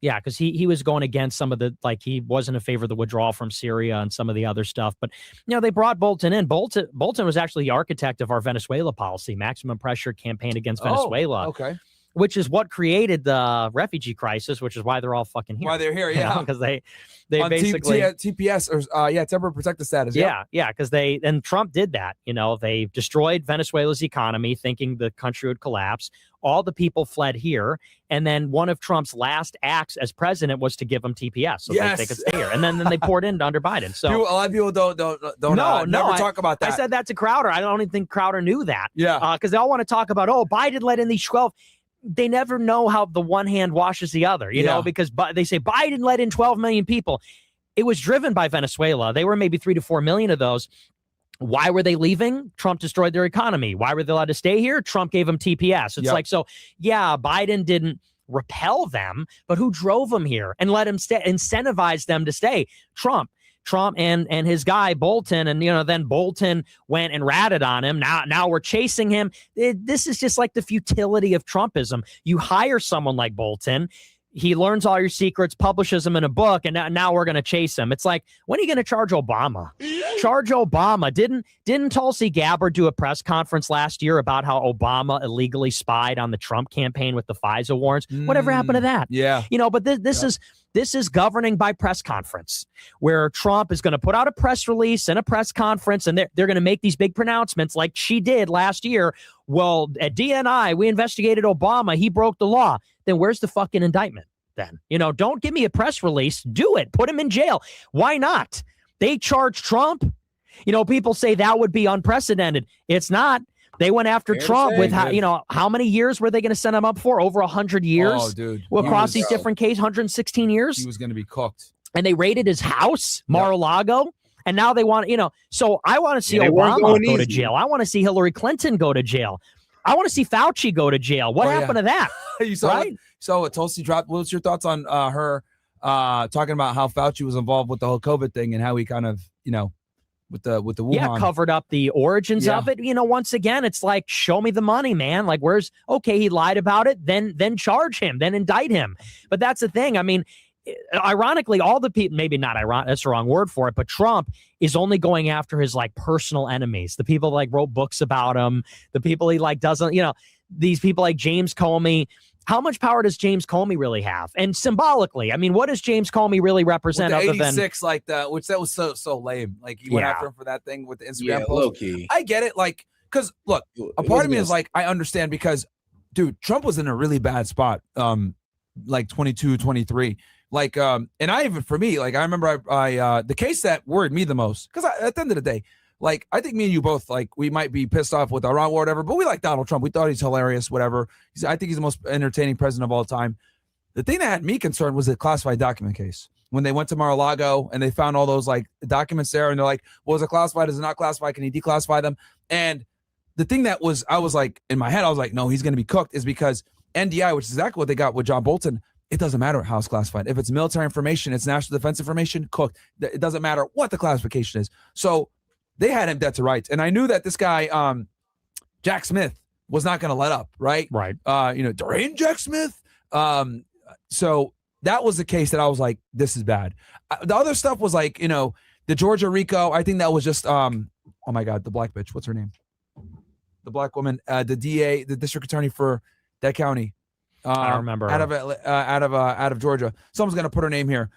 Yeah, because he was going against some of the, he wasn't in favor of the withdrawal from Syria and some of the other stuff. But, they brought Bolton in. Bolton was actually the architect of our Venezuela policy, maximum pressure campaign against Venezuela. Okay. Which is what created the refugee crisis, which is why they're all fucking here. Why they're here, yeah. Because they on basically TPS or temporary protected status. Yeah, because and Trump did that. They destroyed Venezuela's economy, thinking the country would collapse. All the people fled here, and then one of Trump's last acts as president was to give them TPS, so they could stay here. And then they poured in under Biden. So a lot of people don't never talk about that. I said that to Crowder. I don't even think Crowder knew that. Yeah, because they all want to talk about Biden let in these 12. They never know how the one hand washes the other, because they say Biden let in 12 million people. It was driven by Venezuela. They were maybe 3 to 4 million of those. Why were they leaving? Trump destroyed their economy. Why were they allowed to stay here? Trump gave them TPS. It's Biden didn't repel them, but who drove them here and let him incentivize them to stay? Trump. Trump and his guy Bolton, and then Bolton went and ratted on him. Now we're chasing him. This is just like the futility of Trumpism. You hire someone like Bolton, he learns all your secrets, publishes them in a book, and now we're going to chase him. It's like, when are you going to charge Obama? Charge Obama. Didn't Tulsi Gabbard do a press conference last year about how Obama illegally spied on the Trump campaign with the FISA warrants? Whatever happened to that? Yeah. But this is governing by press conference, where Trump is going to put out a press release and a press conference, and they're going to make these big pronouncements like she did last year. Well, at DNI, we investigated Obama. He broke the law. Then where's the fucking indictment then? Don't give me a press release. Do it. Put him in jail. Why not? They charged Trump. People say that would be unprecedented. It's not. They went after Trump with how many years were they going to send him up for? Over 100 years? Oh, dude. Across these different cases, 116 years? He was going to be cooked. And they raided his house, Mar-a-Lago. And now they want, so I want to see Obama go to jail. I want to see Hillary Clinton go to jail. I want to see Fauci go to jail. What happened to that? You saw right? So Tulsi dropped. What's your thoughts on her talking about how Fauci was involved with the whole COVID thing and how he kind of, with the Wuhan. Yeah, covered up the origins of it. Once again, it's like, show me the money, man. Like, he lied about it, then charge him, then indict him. But that's the thing. I mean, ironically, all the people, maybe not ironic, that's the wrong word for it, but Trump is only going after his personal enemies, the people wrote books about him, the people he doesn't, these people like James Comey. How much power does James Comey really have? And symbolically, I mean, what does James Comey really represent? With the other 86, than which that was so lame. Like, he went after him for that thing with the Instagram post. Low key. I get it, because look, a part of me is I understand, because, dude, Trump was in a really bad spot, 22, 23. And I even, for me, I remember I the case that worried me the most, because at the end of the day, I think me and you both, we might be pissed off with Iran war, whatever, but we like Donald Trump. We thought he's hilarious, whatever. I think he's the most entertaining president of all time. The thing that had me concerned was the classified document case. When they went to Mar-a-Lago and they found all those documents there, and they're like, well, is it classified? Is it not classified? Can he declassify them? And the thing that I was in my head, I was like, no, he's going to be cooked, is because NDI, which is exactly what they got with John Bolton, it doesn't matter how it's classified. If it's military information, it's national defense information, cooked. It doesn't matter what the classification is. So they had him dead to rights. And I knew that this guy, Jack Smith, was not going to let up, right? Right. Dorian Jack Smith. So that was the case that I was like, this is bad. The other stuff was the Georgia RICO. I think that was just, oh my God, the black bitch. What's her name? The black woman, the DA, the district attorney for that county. I don't remember. Out of Georgia. Someone's going to put her name here.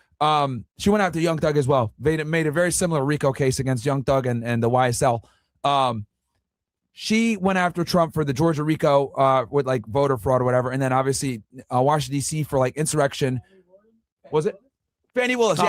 She went after Young Thug as well. They made a very similar RICO case against Young Thug and the YSL. She went after Trump for the Georgia RICO with voter fraud or whatever, and then obviously Washington D.C. for insurrection. Was it Fannie Willis?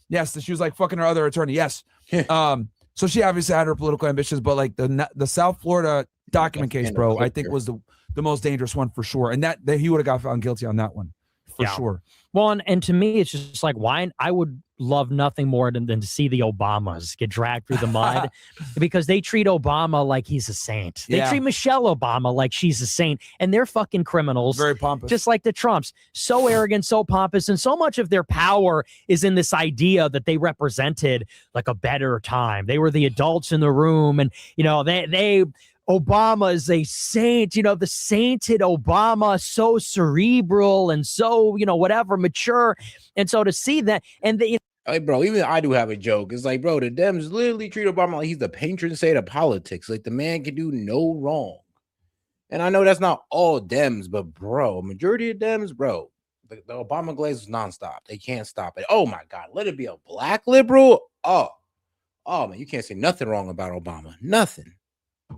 Yes. She was fucking her other attorney. Yes. So she obviously had her political ambitions, but the South Florida document case, bro, I think was the most dangerous one for sure, and that he would have got found guilty on that one for sure. Well, and to me, it's just why I would love nothing more than to see the Obamas get dragged through the mud because they treat Obama like he's a saint. They treat Michelle Obama like she's a saint, and they're fucking criminals. Very pompous. Just like the Trumps. So arrogant, so pompous, and so much of their power is in this idea that they represented a better time. They were the adults in the room, and they Obama is a saint, the sainted Obama, so cerebral and so, whatever, mature. And so to see that, and bro, even I do have a joke. It's bro, the Dems literally treat Obama like he's the patron saint of politics. The man can do no wrong. And I know that's not all Dems, but bro, majority of Dems, bro, the Obama glaze is nonstop. They can't stop it. Oh my God, let it be a black liberal. Oh man, you can't say nothing wrong about Obama. Nothing.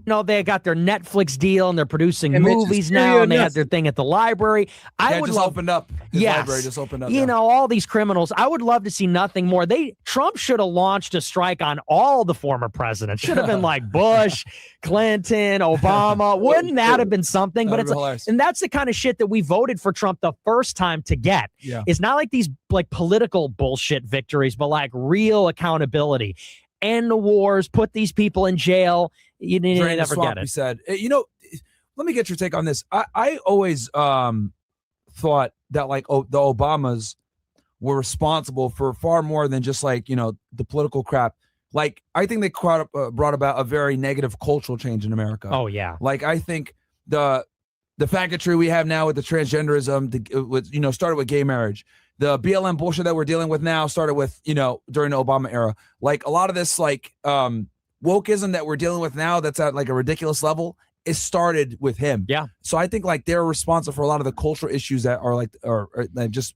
They got their Netflix deal and they're producing movies now, and they had their thing at the library. I would love opened up. Library just opened up. All these criminals. I would love to see nothing more. Trump should have launched a strike on all the former presidents. Should have been Bush, Clinton, Obama. Wouldn't that have been something? But and that's the kind of shit that we voted for Trump the first time to get. Yeah. It's not these political bullshit victories, but real accountability. End the wars, put these people in jail. You never get it. He said, let me get your take on this. I always thought that the Obamas were responsible for far more than just like, the political crap. Like, I think they brought about a very negative cultural change in America. Oh, yeah. Like, I think the faggotry we have now with the transgenderism, started with gay marriage. The BLM bullshit that we're dealing with now started with, during the Obama era. Like, a lot of this, like, wokeism that we're dealing with now that's at, like, a ridiculous level, it started with him. Yeah. So I think, like, they're responsible for a lot of the cultural issues that are, like, or just,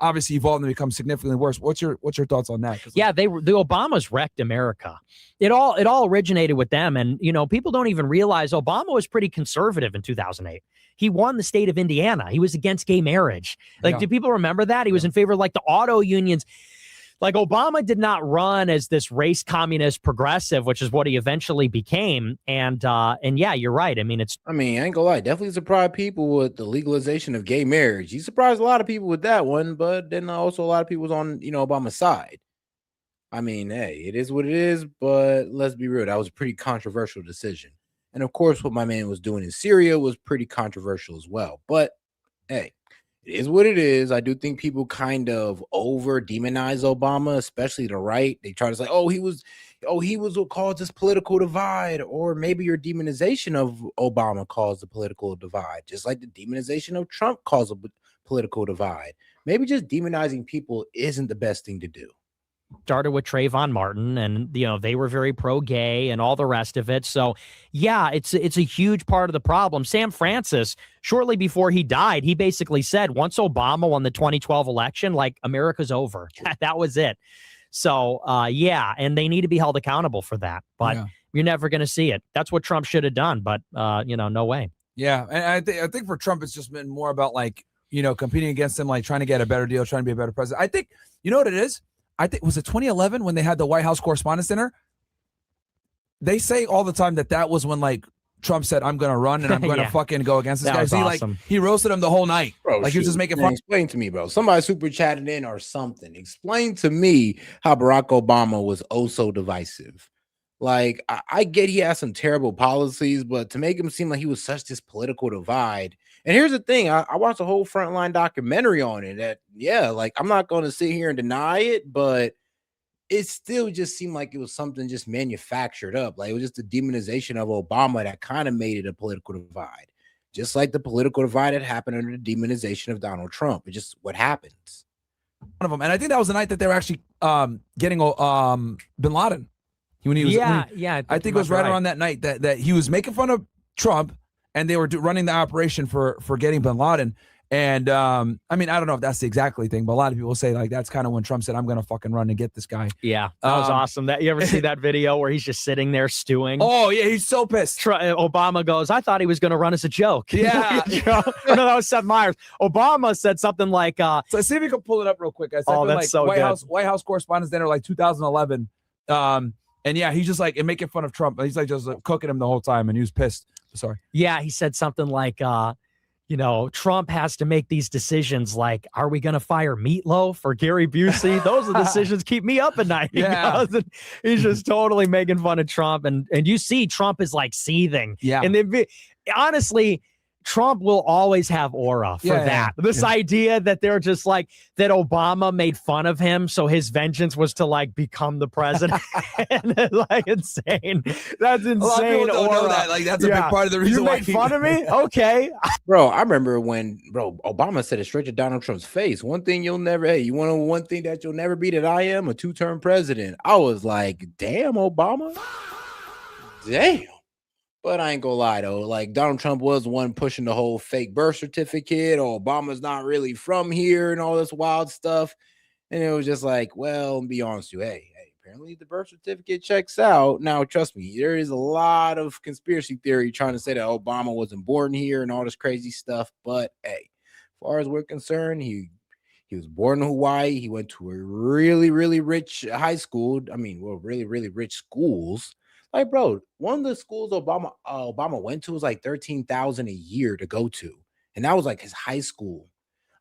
obviously evolved and become significantly worse. What's your thoughts on that? Yeah, the Obamas wrecked America. It all originated with them. And, people don't even realize Obama was pretty conservative in 2008. He won the state of Indiana. He was against gay marriage. Like, do people remember that? He was in favor of, like, the auto unions. Like, Obama did not run as this race communist progressive, which is what he eventually became. And yeah, you're right. I mean, I ain't gonna lie, definitely surprised people with the legalization of gay marriage. He surprised a lot of people with that one, but then also a lot of people was on, Obama's side. Hey, it is what it is, but let's be real, that was a pretty controversial decision. And of course, what my man was doing in Syria was pretty controversial as well. But hey, it is what it is. I do think people kind of over demonize Obama, especially the right. They try to say, he was what caused this political divide, or maybe your demonization of Obama caused the political divide, just like the demonization of Trump caused a political divide. Maybe just demonizing people isn't the best thing to do. Started with Trayvon Martin, and they were very pro-gay and all the rest of it. So yeah, it's a huge part of the problem. Sam Francis, shortly before he died, he basically said once Obama won the 2012 election, like, America's over. That was it. So yeah, and they need to be held accountable for that. But you're never going to see it. That's what Trump should have done. But no way. Yeah, and I think for Trump, it's just been more about, like, competing against him, like trying to get a better deal, trying to be a better president. I think what it is. I think, was it 2011 when they had the White House Correspondents' Dinner? They say all the time that was when, like, Trump said, I'm going to run and I'm going to fucking go against this guy. So awesome. He roasted him the whole night. Bro, like, he was just making fun. Explain to me, bro. Somebody super chatted in or something. Explain to me how Barack Obama was so divisive. Like, I get he has some terrible policies, but to make him seem like he was such this political divide. And here's the thing, I watched a whole Frontline documentary on it that, like, I'm not going to sit here and deny it, but it still just seemed like it was something just manufactured up. Like, it was just the demonization of Obama that kind of made it a political divide. Just like the political divide that happened under the demonization of Donald Trump. It's just what happens. One of them. And I think that was the night that they were actually getting bin Laden. I think it was right around that night that he was making fun of Trump, and they were running the operation for getting bin Laden. And I don't know if that's the exactly thing, but a lot of people say, like, that's kind of when Trump said, I'm going to fucking run and get this guy. Yeah, that was awesome. That you ever see that video where he's just sitting there stewing? Oh, yeah, he's so pissed. Obama goes, I thought he was going to run as a joke. Yeah. No, that was Seth Meyers. Obama said something like, so see if you can pull it up real quick, guys. Oh, that's like so White House Correspondents' Dinner, like 2011. And yeah, he's just like making fun of Trump. He's like just cooking him the whole time, and he was pissed. Sorry. Yeah, he said something like, Trump has to make these decisions like, are we going to fire Meatloaf or Gary Busey? Those are the decisions keep me up at night. Yeah. He's just totally making fun of Trump. And you see Trump is like seething. Yeah. And then, honestly, Trump will always have aura for that. This idea that they're just like, that Obama made fun of him, so his vengeance was to, like, become the president. And, like, insane. That's insane. A lot of people don't know that. Like, that's a big part of the reason why you made fun of me? Okay. Bro, I remember when, Obama said it straight to Donald Trump's face. One thing you'll never, you want to know one thing that you'll never be that I am? A two-term president. I was like, damn, Obama. Damn. But I ain't gonna lie, though. Like, Donald Trump was the one pushing the whole fake birth certificate, or Obama's not really from here and all this wild stuff. And it was just like, well, be honest with you, hey, apparently the birth certificate checks out. Now, trust me, there is a lot of conspiracy theory trying to say that Obama wasn't born here and all this crazy stuff. But hey, as far as we're concerned, he was born in Hawaii. He went to a really, really rich high school. Really, really rich schools. Like, bro, one of the schools Obama went to was like $13,000 a year to go to. And that was like his high school.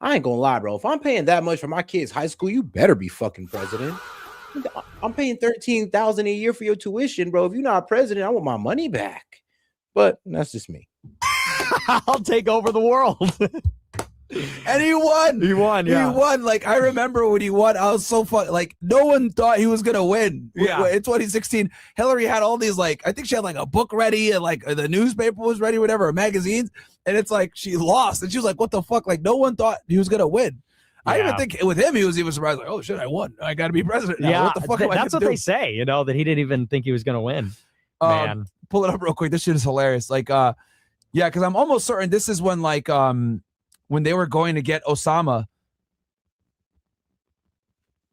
I ain't gonna lie, bro. If I'm paying that much for my kid's high school, you better be fucking president. I'm paying $13,000 a year for your tuition, bro. If you're not president, I want my money back. But that's just me. I'll take over the world. And he won. He won. Yeah. He won. Like, I remember when he won, I was so fun. Like, no one thought he was going to win. Yeah. In 2016, Hillary had all these, like, I think she had like a book ready and like the newspaper was ready, whatever, magazines. And it's like she lost. And she was like, what the fuck? Like, no one thought he was going to win. Yeah. I even think with him, he was even surprised, like, oh shit, I won. I got to be president now. Yeah. What the fuck am I That's what do? they say, you know, that he didn't even think he was going to win. Man. Pull it up real quick. This shit is hilarious. Like, yeah, because I'm almost certain this is when, like, when they were going to get Osama.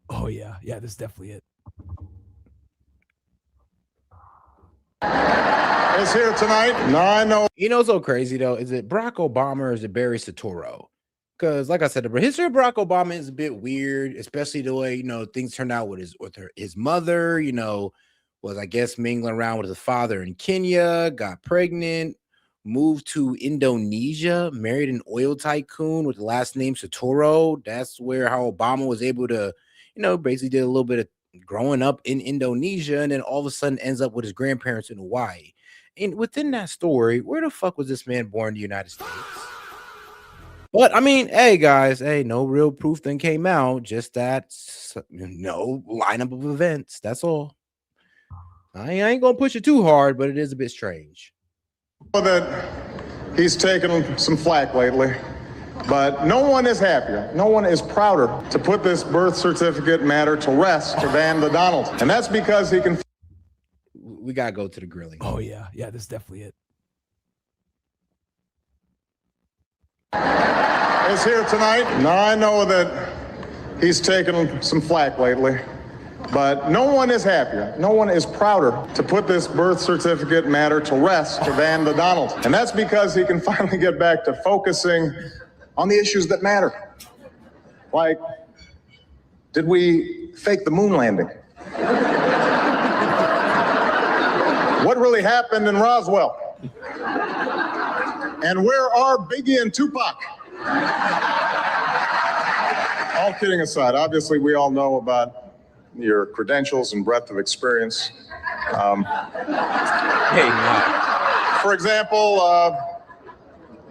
Oh, yeah. Yeah, this is definitely it. Is here tonight. No, I know. You know what's so crazy, though? Is it Barack Obama or is it Barry Soetoro? Because, like I said, the history of Barack Obama is a bit weird, especially the way, you know, things turned out with his mother, you know, was, I guess, mingling around with his father in Kenya, got pregnant, moved to Indonesia, married an oil tycoon with the last name Soetoro. That's where how Obama was able to, you know, basically did a little bit of growing up in Indonesia, and then all of a sudden ends up with his grandparents in Hawaii. And within that story, where the fuck was this man born in the United States? But I mean, hey guys, hey, no real proof then came out, just that no lineup of events. That's all. I ain't gonna push it too hard, but it is a bit strange. That he's taken some flack lately, but no one is happier. No one is prouder to put this birth certificate matter to rest than the Donald. And that's because he can. We gotta go to the grilling. Oh yeah, yeah, this is definitely it. Is here tonight. Now I know that he's taken some flack lately, but no one is happier. No one is prouder to put this birth certificate matter to rest than the Donald. And that's because he can finally get back to focusing on the issues that matter. Like, did we fake the moon landing? What really happened in Roswell? And where are Biggie and Tupac? All kidding aside, obviously we all know about your credentials and breadth of experience. For example,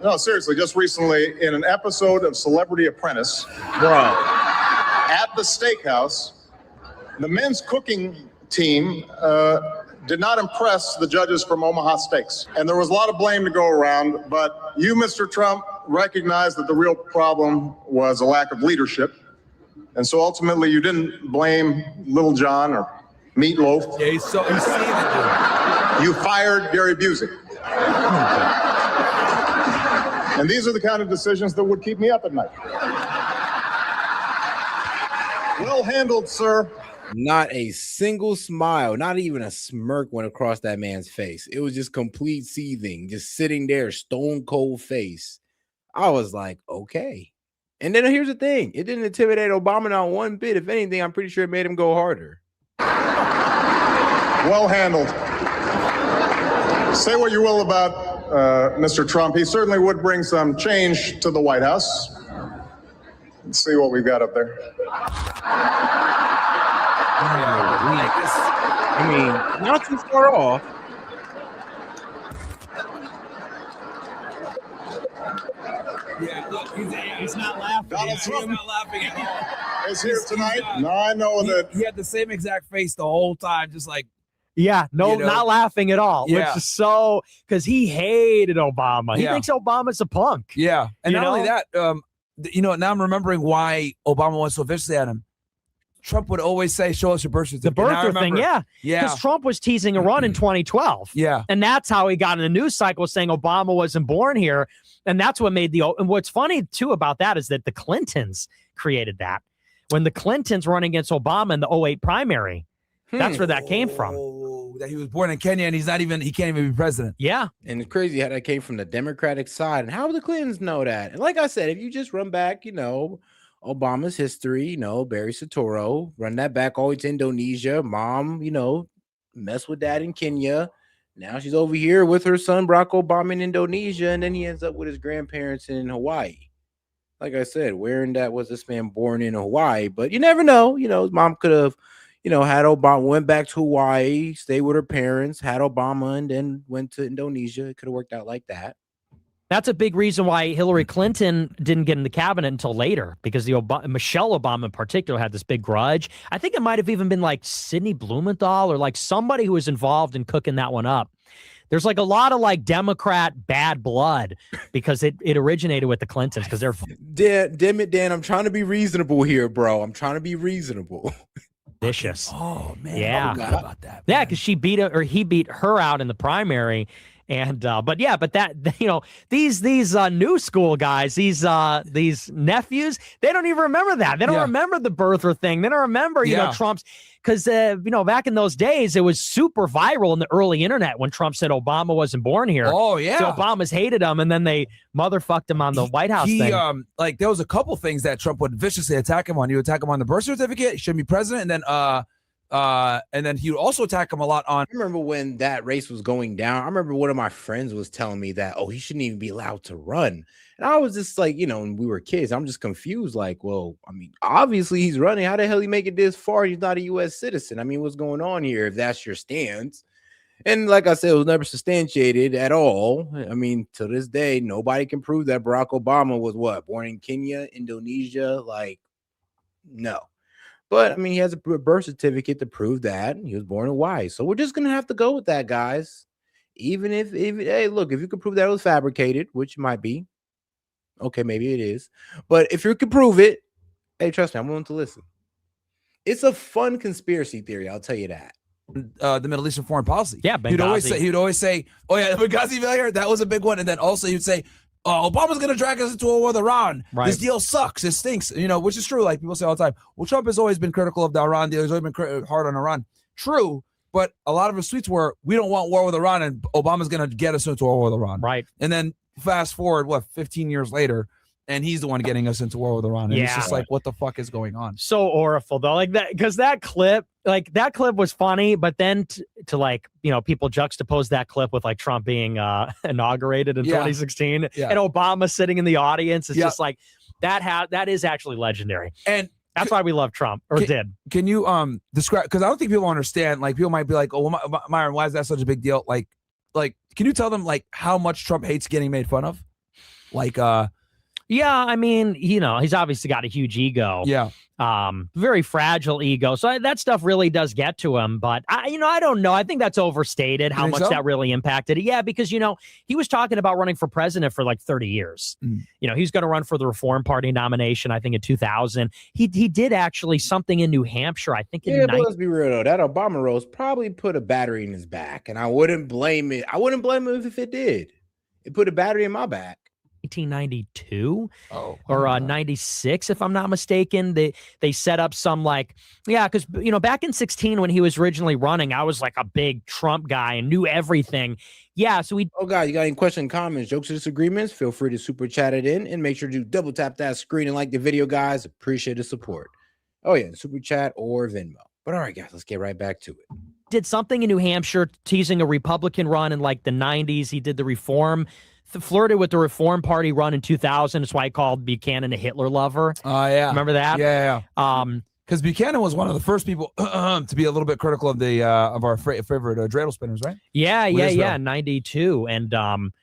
no, seriously, just recently in an episode of Celebrity Apprentice, at the steakhouse, the men's cooking team did not impress the judges from Omaha Steaks. And there was a lot of blame to go around, but you, Mr. Trump, recognized that the real problem was a lack of leadership. And so ultimately you didn't blame Little John or Meatloaf. Yeah, he's seeing it. You fired Gary Busey. And these are the kind of decisions that would keep me up at night. Well handled, sir. Not a single smile, not even a smirk went across that man's face. It was just complete seething, just sitting there, stone cold face. I was like, okay. And then here's the thing. It didn't intimidate Obama not one bit. If anything, I'm pretty sure it made him go harder. Well handled. Say what you will about Mr. Trump. He certainly would bring some change to the White House. Let's see what we've got up there. I mean, not too far off. Yeah, look, he's not laughing. Donald Trump not laughing at all. is here tonight. Now I know that he had the same exact face the whole time, just like. Yeah, no, You know? not laughing at all. Yeah. Which is so because he hated Obama. He Yeah. thinks Obama's a punk. Yeah, and You not only know? that, you know, now I'm remembering why Obama went so viciously at him. Trump would always say, "Show us your birth certificate." The And I birther thing, remember- yeah. Because Trump was teasing Iran in 2012. Yeah. And that's how he got in the news cycle saying Obama wasn't born here. And that's what made and what's funny too about that is that the Clintons created that. When the Clintons run against Obama in the 2008 primary, that's where that came from. That he was born in Kenya and he can't even be president. Yeah. And it's crazy how that came from the Democratic side. And how would the Clintons know that? And like I said, if you just run back, you know, Obama's history, you know, Barry Soetoro, run that back all the way to Indonesia. Mom, you know, mess with dad in Kenya. Now she's over here with her son, Barack Obama, in Indonesia. And then he ends up with his grandparents in Hawaii. Like I said, where in that was this man born in Hawaii? But you never know. You know, his mom could have, you know, had Obama, went back to Hawaii, stayed with her parents, had Obama, and then went to Indonesia. It could have worked out like that. That's a big reason why Hillary Clinton didn't get in the cabinet until later, because Michelle Obama in particular had this big grudge. I think it might have even been like Sidney Blumenthal or like somebody who was involved in cooking that one up. There's like a lot of like Democrat bad blood because it originated with the Clintons because they're damn it, Dan. I'm trying to be reasonable here, bro. I'm trying to be reasonable. vicious. Oh man, Yeah. I forgot about that. Yeah, because he beat her out in the primary. And but that, you know, these new school guys, these nephews, they don't even remember that. They don't remember the birther thing. They don't remember, you know, Trump's, because you know, back in those days, it was super viral in the early internet when Trump said Obama wasn't born here. Oh yeah, so Obama's hated him, and then they motherfucked him on the White House thing. Like there was a couple things that Trump would viciously attack him on. He would attack him on the birth certificate. He shouldn't be president, and then he would also attack him a lot on. I remember when that race was going down. I remember one of my friends was telling me that, he shouldn't even be allowed to run. And I was just like, you know, when we were kids, I'm just confused. Like, well, I mean, obviously he's running. How the hell he make it this far? He's not a U.S. citizen. I mean, what's going on here if that's your stance? And like I said, it was never substantiated at all. I mean, to this day, nobody can prove that Barack Obama was born in Kenya, Indonesia? Like, no. But I mean, he has a birth certificate to prove that he was born in Hawaii. So we're just gonna have to go with that, guys. Even if hey, look, if you can prove that it was fabricated, which it might be, okay, maybe it is. But if you can prove it, hey, trust me, I'm willing to listen. It's a fun conspiracy theory, I'll tell you that. The Middle Eastern foreign policy. Yeah, Benghazi. He'd always say, oh yeah, the Benghazi failure, that was a big one. And then also he'd say, Obama's going to drag us into a war with Iran. Right. This deal sucks. It stinks. You know, which is true. Like people say all the time. Well, Trump has always been critical of the Iran deal. He's always been hard on Iran. True. But a lot of his tweets were, we don't want war with Iran, and Obama's going to get us into a war with Iran. Right. And then fast forward, 15 years later, and he's the one getting us into war with Iran. And it's just like, what the fuck is going on? So horrible, though. Like that, because that clip was funny, but then to like, you know, people juxtapose that clip with like Trump being inaugurated in 2016 and Obama sitting in the audience. It's just like that is actually legendary. And that's why we love Trump, or did. Can you describe, because I don't think people understand, like people might be like, oh, Myron, why is that such a big deal? Like, can you tell them like how much Trump hates getting made fun of? Like, yeah, I mean, you know, he's obviously got a huge ego. Yeah. Very fragile ego. So that stuff really does get to him. But I don't know. I think that's overstated how much that really impacted it. Yeah, because, you know, he was talking about running for president for like 30 years. You know, he's going to run for the Reform Party nomination, I think, in 2000. He did actually something in New Hampshire, I think. But let's be real, though. That Obama rose probably put a battery in his back. And I wouldn't blame it. I wouldn't blame him if it did. It put a battery in my back. 1992 or 96, if I'm not mistaken. They set up some because, you know, back in 16 when he was originally running, I was like a big Trump guy and knew everything. Yeah, so we. Oh God, you got any questions, comments, jokes, or disagreements? Feel free to super chat it in and make sure to double tap that screen and like the video, guys. Appreciate the support. Oh yeah, super chat or Venmo. But all right, guys, let's get right back to it. Did something in New Hampshire teasing a Republican run in like the 90s. He did the Reform. Flirted with the Reform Party run in 2000. That's why I called Buchanan a Hitler lover. Oh, yeah. Remember that? Yeah. Because Buchanan was one of the first people to be a little bit critical of the of our favorite dreidel spinners, right? Yeah, 92. And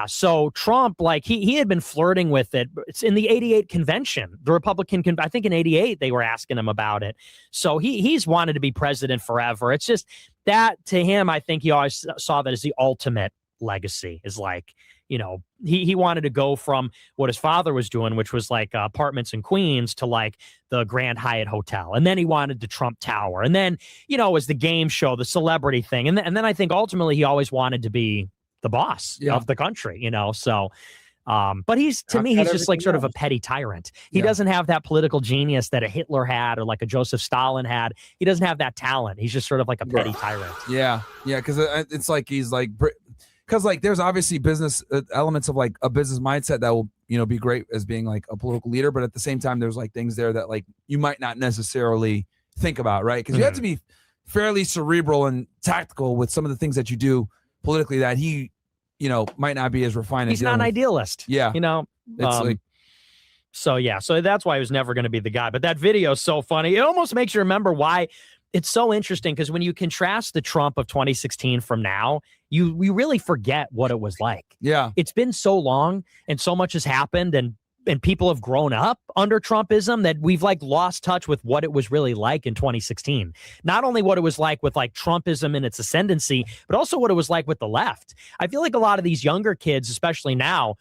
so Trump, like he had been flirting with it. It's in the 88 convention, the Republican I think in 88 they were asking him about it. So he's wanted to be president forever. It's just that to him, I think he always saw that as the ultimate legacy, is like, you know, he wanted to go from what his father was doing, which was like apartments in Queens, to like the Grand Hyatt Hotel. And then he wanted the Trump Tower. And then, you know, it was the game show, the celebrity thing. And then I think ultimately he always wanted to be the boss of the country, you know? So, but he's just like sort of a petty tyrant. He doesn't have that political genius that a Hitler had or like a Joseph Stalin had. He doesn't have that talent. He's just sort of like a petty tyrant. Yeah. Because it's like he's like, because like there's obviously business elements of like a business mindset that will, you know, be great as being like a political leader, but at the same time there's like things there that like you might not necessarily think about, right? Because you have to be fairly cerebral and tactical with some of the things that you do politically that he, you know, might not be as refined. He's not an idealist. Yeah, you know, it's so that's why he was never going to be the guy. But that video is so funny. It almost makes you remember why it's so interesting, because when you contrast the Trump of 2016 from now, we really forget what it was like. Yeah. It's been so long and so much has happened and people have grown up under Trumpism that we've like lost touch with what it was really like in 2016. Not only what it was like with like Trumpism in its ascendancy, but also what it was like with the left. I feel like a lot of these younger kids, especially now,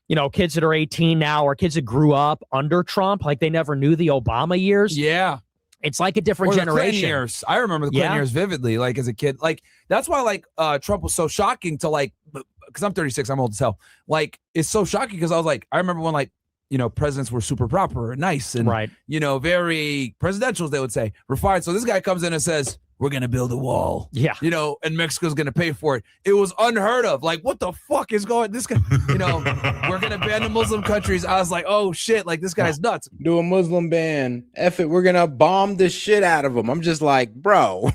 you know, kids that are 18 now or kids that grew up under Trump, like they never knew the Obama years. Yeah. It's like a different Or the Clinton generation. years. I remember the Clinton years vividly, like as a kid. Like that's why like Trump was so shocking to like, because I'm 36, I'm old as hell. Like it's so shocking because I was like, I remember when like, you know, presidents were super proper and nice and you know, very presidential, they would say, refined. So this guy comes in and says, we're gonna build a wall. Yeah. You know, and Mexico's gonna pay for it. It was unheard of. Like, what the fuck is going? This guy, you know, we're gonna ban the Muslim countries. I was like, oh shit, like this guy's nuts. Do a Muslim ban. F it, we're gonna bomb the shit out of them. I'm just like, bro.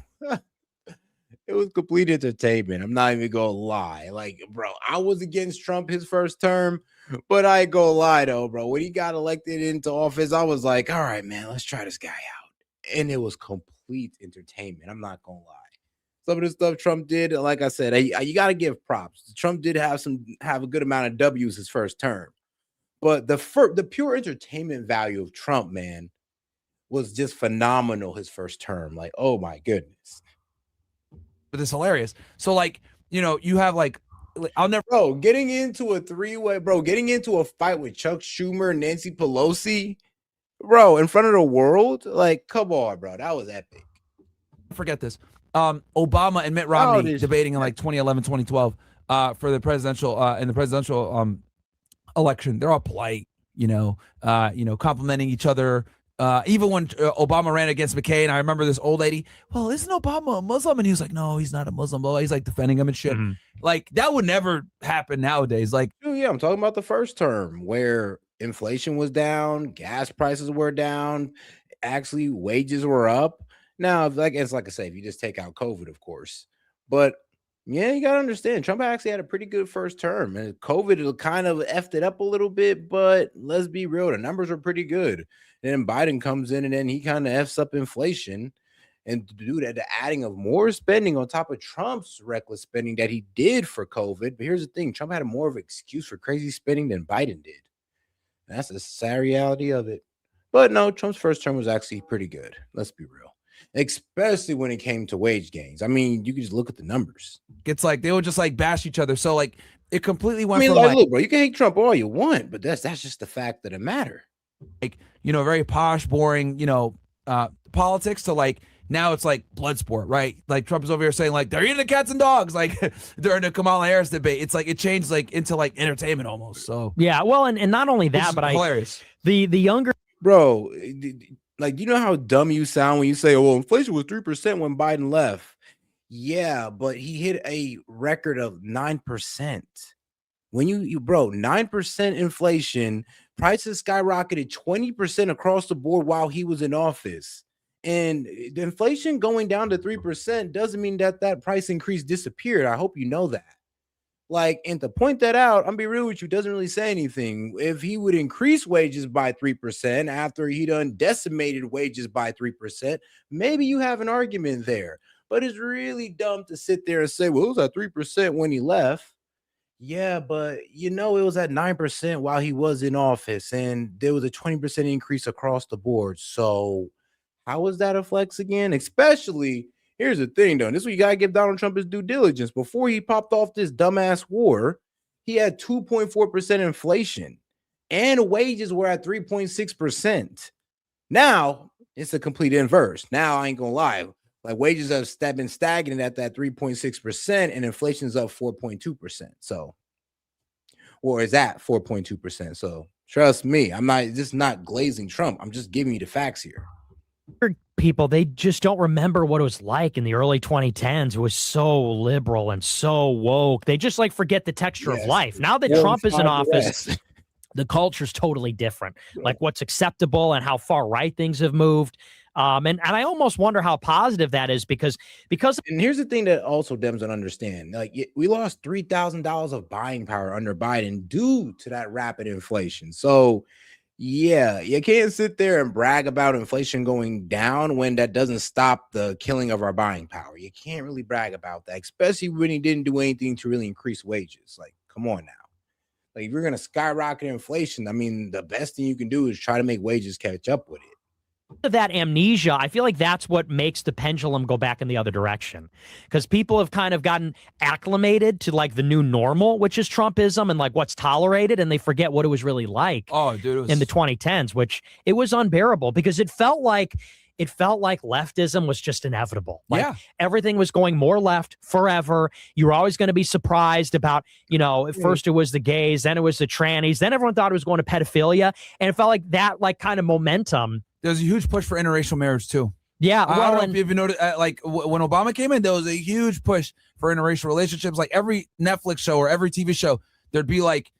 It was complete entertainment. I'm not even gonna lie. Like, bro, I was against Trump his first term, but I ain't gonna lie though, bro. When he got elected into office, I was like, all right, man, let's try this guy out. And it was complete entertainment. I'm not gonna lie. Some of the stuff Trump did, like I said, you gotta give props. Trump did have a good amount of W's his first term, but the pure entertainment value of Trump, man, was just phenomenal his first term. Like, oh my goodness. But it's hilarious. So like, you know, you have like, I'll never. Bro, getting into a three-way, bro, getting into a fight with Chuck Schumer and Nancy Pelosi, bro, in front of the world, like, come on, bro, that was epic. Forget this. Obama and Mitt Romney debating in like 2011, 2012 for the presidential in the presidential election. They're all polite, you know, complimenting each other. Even when Obama ran against McCain, I remember this old lady, well, isn't Obama a Muslim? And he was like, no, he's not a Muslim. But he's like defending him and shit. Mm-hmm. Like that would never happen nowadays. Like, oh, yeah, I'm talking about the first term where inflation was down, gas prices were down, actually wages were up. Now, like I say, if you just take out COVID, of course. But yeah, you gotta understand, Trump actually had a pretty good first term, and COVID kind of effed it up a little bit. But let's be real, the numbers were pretty good. And then Biden comes in and then he kind of F's up inflation. And to do that, the adding of more spending on top of Trump's reckless spending that he did for COVID. But here's the thing, Trump had more of an excuse for crazy spending than Biden did. And that's the sad reality of it. But no, Trump's first term was actually pretty good. Let's be real. Especially when it came to wage gains. I mean, you can just look at the numbers. It's like they would just like bash each other. So like it completely went from like, look, bro, you can hate Trump all you want, but that's just the fact of the matter. Like, you know, very posh, boring, you know, politics to like now it's like blood sport, right? Like Trump is over here saying like they're eating the cats and dogs, like during the Kamala Harris debate. It's like it changed like into like entertainment almost. So yeah, well, and not only that, but hilarious. The younger bro, like you know how dumb you sound when you say, "Oh, well, inflation was 3% when Biden left." Yeah, but he hit a record of 9%. When you bro, 9% inflation, prices skyrocketed 20% across the board while he was in office. And the inflation going down to 3% doesn't mean that price increase disappeared. I hope you know that. Like, and to point that out, I'm be real with you, doesn't really say anything. If he would increase wages by 3% after he done decimated wages by 3%, maybe you have an argument there. But it's really dumb to sit there and say, well, it was at 3% when he left. Yeah, but you know, it was at 9% while he was in office, and there was a 20% increase across the board. So how was that a flex again? Especially, here's the thing, though. This is what you gotta give Donald Trump his due diligence. Before he popped off this dumbass war, he had 2.4% inflation, and wages were at 3.6%. Now it's a complete inverse. Now I ain't gonna lie. Like wages have been stagnant at that 3.6%, and inflation is up 4.2%. So, or is at 4.2%. So, trust me, I'm not glazing Trump. I'm just giving you the facts here. People, they just don't remember what it was like in the early 2010s. It was so liberal and so woke. They just like forget the texture of life. Now that Trump is in office, the culture's totally different. Like what's acceptable and how far right things have moved. And I almost wonder how positive that is because and here's the thing that also Dems don't understand. Like we lost $3,000 of buying power under Biden due to that rapid inflation. So Yeah, you can't sit there and brag about inflation going down when that doesn't stop the killing of our buying power. You can't really brag about that, especially when he didn't do anything to really increase wages. Like, come on now. Like, if you're going to skyrocket inflation, I mean, the best thing you can do is try to make wages catch up with it. Of that amnesia, I feel like that's what makes the pendulum go back in the other direction, because people have kind of gotten acclimated to like the new normal, which is Trumpism and like what's tolerated, and they forget what it was really like in the 2010s, which it was unbearable because it felt like leftism was just inevitable. Like everything was going more left forever. You were always going to be surprised about, at first it was the gays, then it was the trannies, then everyone thought it was going to pedophilia. And it felt like that, like kind of momentum. There's a huge push for interracial marriage too. Yeah. I don't know if you've noticed, like when Obama came in, there was a huge push for interracial relationships. Like every Netflix show or every TV show, there'd be like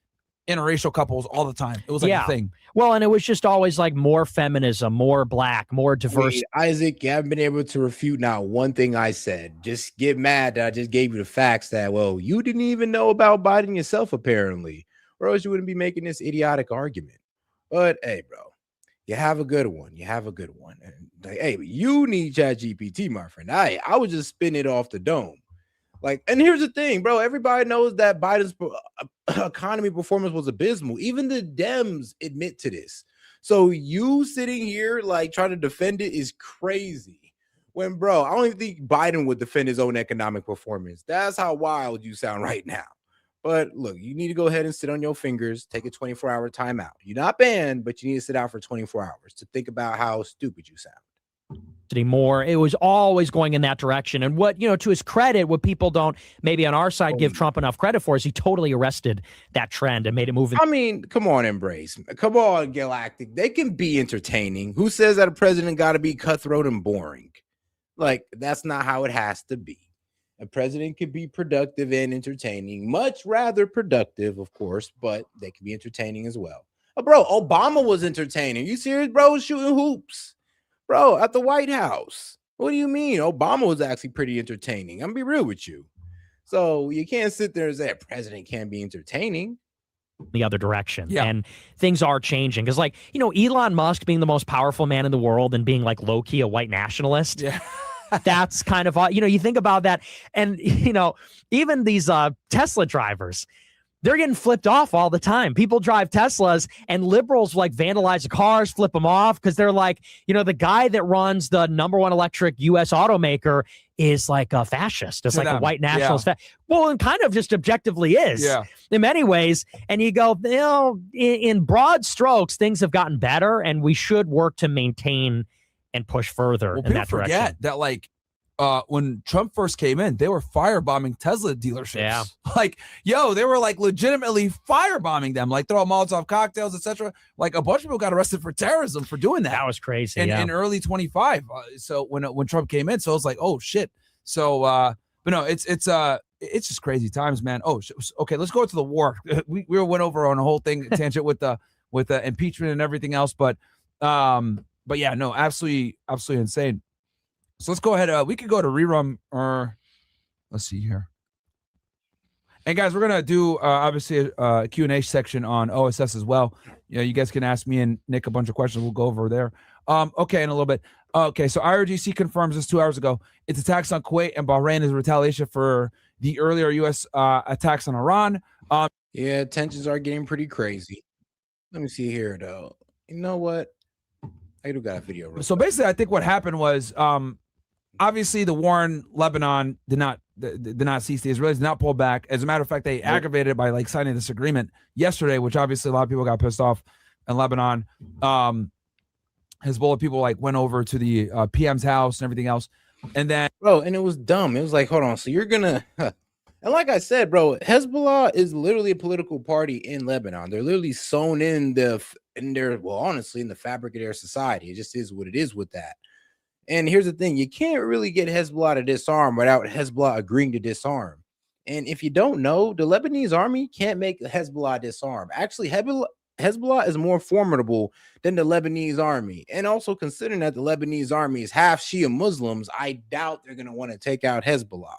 interracial couples all the time. It was like a thing. Well, and it was just always like more feminism, more black, more diverse. Wait, Isaac, you haven't been able to refute now one thing I said. Just get mad that I just gave you the facts that, well, you didn't even know about Biden yourself, apparently, or else you wouldn't be making this idiotic argument. But hey, bro, you have a good one. You have a good one. And like, hey, you need ChatGPT, my friend. I would just spin it off the dome. Like, and here's the thing, bro. Everybody knows that Biden's economy performance was abysmal. Even the Dems admit to this. So you sitting here like trying to defend it is crazy. When, bro, I don't even think Biden would defend his own economic performance. That's how wild you sound right now. But look, you need to go ahead and sit on your fingers, take a 24-hour timeout. You're not banned, but you need to sit out for 24 hours to think about how stupid you sound. More. It was always going in that direction. And what, to his credit, what people don't maybe on our side give Trump enough credit for is he totally arrested that trend and made it move. I mean, come on, Embrace. Come on, Galactic. They can be entertaining. Who says that a president got to be cutthroat and boring? Like, that's not how it has to be. A president can be productive and entertaining, much rather productive, of course, but they can be entertaining as well. Oh, bro, Obama was entertaining. You serious, bro? Shooting hoops. Bro, at the White House. What do you mean? Obama was actually pretty entertaining. I'm gonna be real with you. So you can't sit there and say a president can't be entertaining. The other direction. Yeah. And things are changing. Because like, Elon Musk being the most powerful man in the world and being like low-key a white nationalist. Yeah. That's kind of, you think about that. And, even these Tesla drivers, they're getting flipped off all the time. People drive Teslas and liberals like vandalize the cars, flip them off because they're like, the guy that runs the #1 electric U.S. automaker is like a fascist. It's like a white nationalist. Yeah. Well, and kind of just objectively is in many ways. And you go, in broad strokes, things have gotten better and we should work to maintain and push further in that direction. Forget that like, when Trump first came in, they were firebombing Tesla dealerships. Yeah. Like, they were like legitimately firebombing them, like throw Molotov cocktails, etc. Like a bunch of people got arrested for terrorism for doing that. That was crazy. In early 25. So when Trump came in, so it's like, oh shit. So, but no, it's just crazy times, man. Oh, okay. Let's go to the war. we went over on a whole thing tangent with the impeachment and everything else, but yeah, no, absolutely insane. So let's go ahead. We could go to rerun or let's see here. And guys, we're going to do obviously a Q&A section on OSS as well. You guys can ask me and Nick a bunch of questions. We'll go over there. Okay, in a little bit. Okay, so IRGC confirms this 2 hours ago. Its attacks on Kuwait and Bahrain is retaliation for the earlier U.S. Attacks on Iran. Yeah, tensions are getting pretty crazy. Let me see here, though. You know what? I do got a video. So basically, I think what happened was obviously the war in Lebanon did not cease. The Israelis did not pull back. As a matter of fact, they aggravated it by like signing this agreement yesterday, which obviously a lot of people got pissed off in Lebanon. Hezbollah people like went over to the PM's house and everything else. And then, bro, and it was dumb. It was like, hold on. So you're gonna, and like I said, bro, Hezbollah is literally a political party in Lebanon. They're literally sewn in honestly, in the fabric of their society. It just is what it is with that. And here's the thing, you can't really get Hezbollah to disarm without Hezbollah agreeing to disarm. And if you don't know, the Lebanese army can't make Hezbollah disarm. Actually, Hezbollah is more formidable than the Lebanese army. And also considering that the Lebanese army is half Shia Muslims, I doubt they're going to want to take out Hezbollah.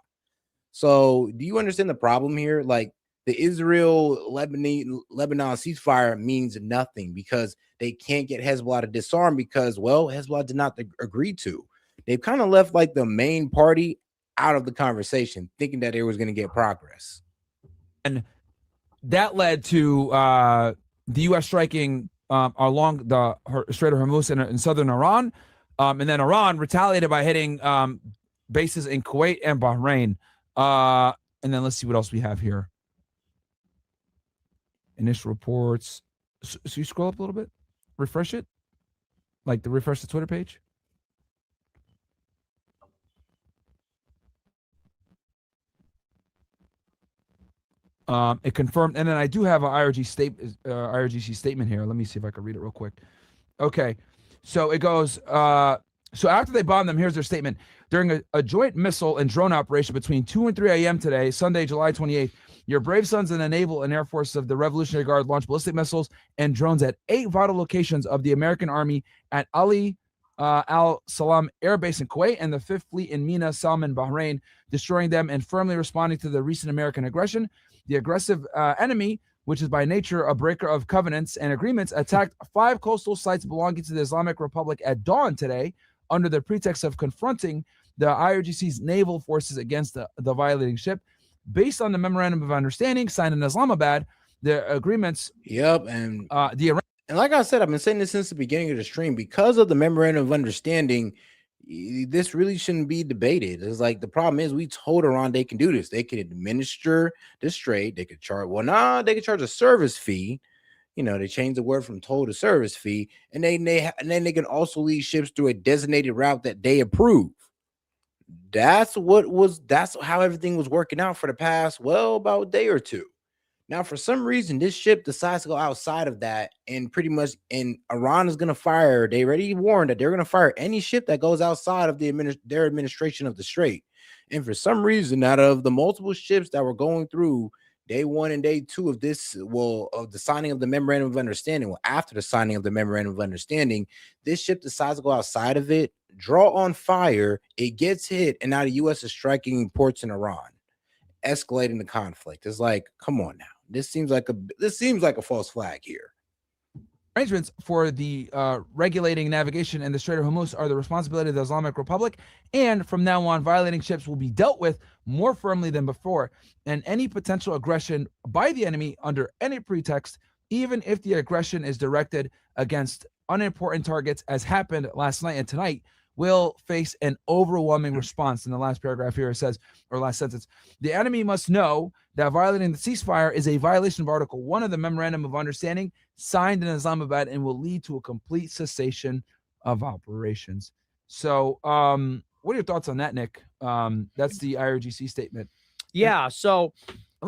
So do you understand the problem here? Like, the Israel-Lebanon ceasefire means nothing because they can't get Hezbollah to disarm because, well, Hezbollah did not agree to. They've kind of left like the main party out of the conversation, thinking that it was going to get progress. And that led to the U.S. striking along the Strait of Hormuz in southern Iran. And then Iran retaliated by hitting bases in Kuwait and Bahrain. And then let's see what else we have here. Initial reports. So you scroll up a little bit, refresh it, like refresh the Twitter page. It confirmed, and then I do have an IRGC statement here. Let me see if I can read it real quick. Okay, so it goes. So after they bombed them, here's their statement. During a joint missile and drone operation between 2 and 3 a.m. today, Sunday, July 28th, your brave sons in the Naval and Air Force of the Revolutionary Guard launched ballistic missiles and drones at 8 vital locations of the American Army at Ali al-Salam Air Base in Kuwait and the 5th Fleet in Mina, Salman, Bahrain, destroying them and firmly responding to the recent American aggression. The aggressive enemy, which is by nature a breaker of covenants and agreements, attacked 5 coastal sites belonging to the Islamic Republic at dawn today under the pretext of confronting the IRGC's naval forces against the violating ship. Based on the memorandum of understanding signed in Islamabad, the agreements. Yep, and like I said, I've been saying this since the beginning of the stream. Because of the memorandum of understanding, this really shouldn't be debated. It's like the problem is we told Iran they can do this. They can administer the strait. They could charge. They could charge a service fee. You know, they changed the word from toll to service fee, and then they can also lead ships through a designated route that they approve. That's how everything was working out for the past, well, about a day or two. Now, for some reason, this ship decides to go outside of that, and Iran is going to fire. They already warned that they're going to fire any ship that goes outside of their administration of the strait. And for some reason, out of the multiple ships that were going through day 1 and day 2 of this, of the signing of the memorandum of understanding, after the signing of the memorandum of understanding, this ship decides to go outside of it, draw on fire, it gets hit, and now the U.S. is striking ports in Iran, escalating the conflict. It's like, come on now. This seems like a false flag here. Arrangements for the regulating navigation in the Strait of Hormuz are the responsibility of the Islamic Republic, and from now on, violating ships will be dealt with more firmly than before, and any potential aggression by the enemy under any pretext, even if the aggression is directed against unimportant targets, as happened last night and tonight, will face an overwhelming response. In the last paragraph here, it says, or last sentence, the enemy must know that violating the ceasefire is a violation of Article 1 of the Memorandum of Understanding signed in Islamabad and will lead to a complete cessation of operations. So what are your thoughts on that, Nick? That's the IRGC statement. Yeah, so,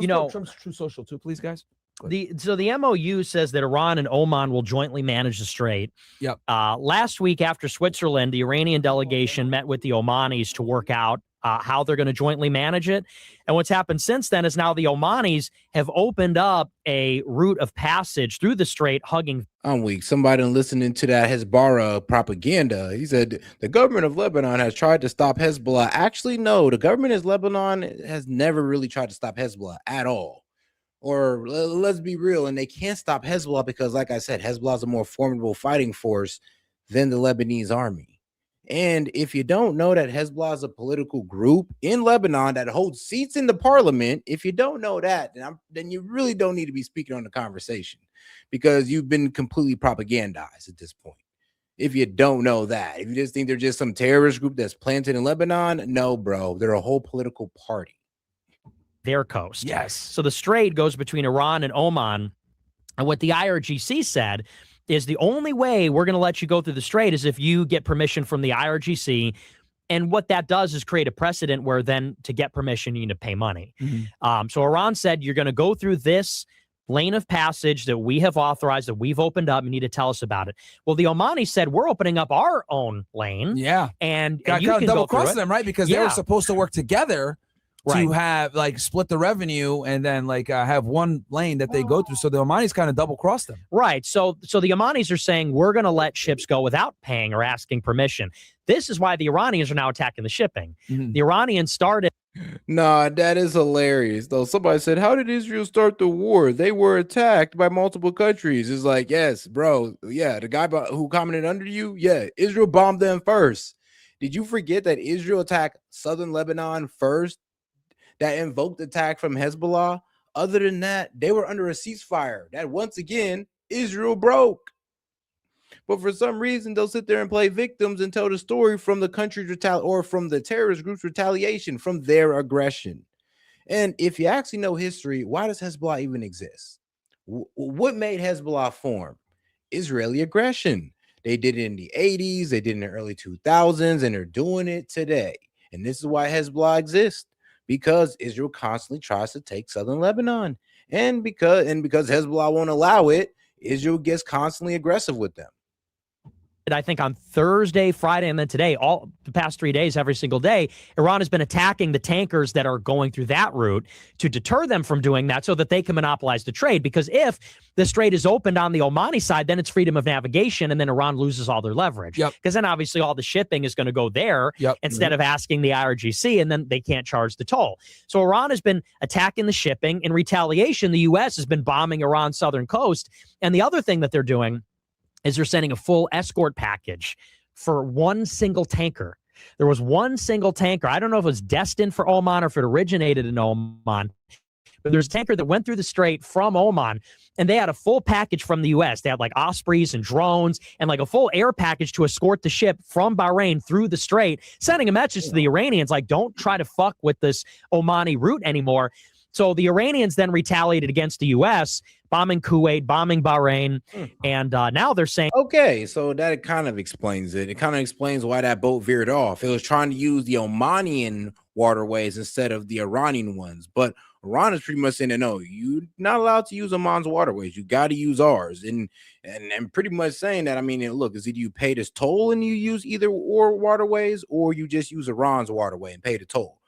Trump's True Social too, please, guys. The MOU says that Iran and Oman will jointly manage the strait. Yep. Last week, after Switzerland, the Iranian delegation met with the Omanis to work out how they're going to jointly manage it. And what's happened since then is now the Omanis have opened up a route of passage through the strait, hugging. I'm weak. Somebody listening to that Hezbollah propaganda. He said the government of Lebanon has tried to stop Hezbollah. Actually, no, the government of Lebanon has never really tried to stop Hezbollah at all. Or let's be real, and they can't stop Hezbollah because, like I said, Hezbollah is a more formidable fighting force than the Lebanese army. And if you don't know that Hezbollah is a political group in Lebanon that holds seats in the parliament, if you don't know that, then you really don't need to be speaking on the conversation because you've been completely propagandized at this point. If you don't know that, if you just think they're just some terrorist group that's planted in Lebanon, no, bro, they're a whole political party. Their coast. Yes. So the strait goes between Iran and Oman. And what the IRGC said is the only way we're going to let you go through the strait is if you get permission from the IRGC. And what that does is create a precedent where then to get permission, you need to pay money. Mm-hmm. So Iran said, you're going to go through this lane of passage that we have authorized, that we've opened up. You need to tell us about it. Well, the Omani said, we're opening up our own lane. Yeah. And you can double cross them, right? Because they were supposed to work together to have like split the revenue and then like have one lane that they go through. So the Omanis kind of double crossed them. Right. So the Omanis are saying we're going to let ships go without paying or asking permission. This is why the Iranians are now attacking the shipping. The Iranians started. Nah, that is hilarious. Though somebody said, "How did Israel start the war? They were attacked by multiple countries." It's like, yes, bro. Yeah, the guy who commented under you, yeah, Israel bombed them first. Did you forget that Israel attacked southern Lebanon first? That invoked attack from Hezbollah. Other than that, they were under a ceasefire that once again Israel broke. But for some reason, they'll sit there and play victims and tell the story from the country's or from the terrorist group's retaliation from their aggression. And if you actually know history, why does Hezbollah even exist? What made Hezbollah form? Israeli aggression. They did it in the 80s, they did it in the early 2000s, and they're doing it today. And this is why Hezbollah exists, because Israel constantly tries to take southern Lebanon. And because Hezbollah won't allow it, Israel gets constantly aggressive with them. I think on Thursday, Friday, and then today, all the past 3 days, every single day, Iran has been attacking the tankers that are going through that route to deter them from doing that so that they can monopolize the trade. Because if the strait is opened on the Omani side, then it's freedom of navigation, and then Iran loses all their leverage. Because then obviously all the shipping is going to go there instead of asking the IRGC, and then they can't charge the toll. So Iran has been attacking the shipping. In retaliation, the U.S. has been bombing Iran's southern coast. And the other thing that they're doing is they're sending a full escort package for one single tanker. There was one single tanker. I don't know if it was destined for Oman or if it originated in Oman, but there's a tanker that went through the strait from Oman, and they had a full package from the U.S. They had like Ospreys and drones and like a full air package to escort the ship from Bahrain through the strait, sending a message to the Iranians like, don't try to fuck with this Omani route anymore. So the Iranians then retaliated against the U.S., bombing Kuwait, bombing Bahrain, and now they're saying... Okay, so that kind of explains it. It kind of explains why that boat veered off. It was trying to use the Omanian waterways instead of the Iranian ones. But Iran is pretty much saying that, no, you're not allowed to use Oman's waterways. You got to use ours. And pretty much saying that, I mean, look, is either you pay this toll and you use either or waterways, or you just use Iran's waterway and pay the toll.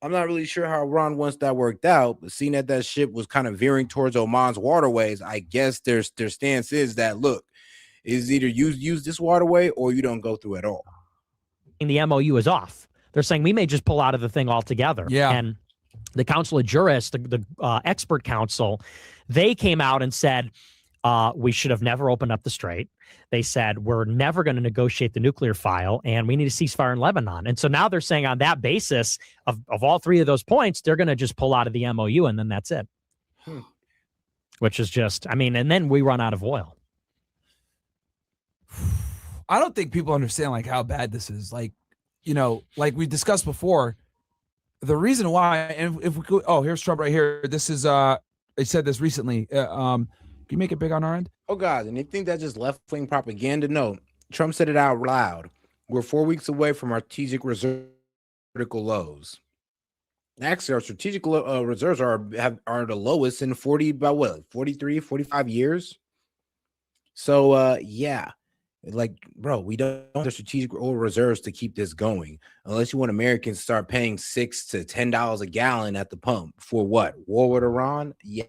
I'm not really sure how Iran wants that worked out, but seeing that that ship was kind of veering towards Oman's waterways, I guess their stance is that, look, is either use this waterway or you don't go through at all. The MOU is off. They're saying we may just pull out of the thing altogether. Yeah. And the Council of Jurists, the expert council, they came out and said, we should have never opened up the strait. They said, we're never going to negotiate the nuclear file, and we need a ceasefire in Lebanon. And so now they're saying on that basis of all three of those points, they're going to just pull out of the MOU, and then that's it. Which is just, I mean, and then we run out of oil. I don't think people understand like how bad this is. Like, you know, like we discussed before, the reason why, and if we could, oh, here's Trump right here. This is, I said this recently. Can you make it big on our end? Oh, God. And you think that's just left-wing propaganda? No. Trump said it out loud. We're 4 weeks away from our strategic reserve critical lows. Actually, our strategic reserves are the lowest in 43, 45 years. So, yeah. Like, bro, we don't have the strategic oil reserves to keep this going unless you want Americans to start paying $6 to $10 a gallon at the pump for what? War with Iran? Yeah,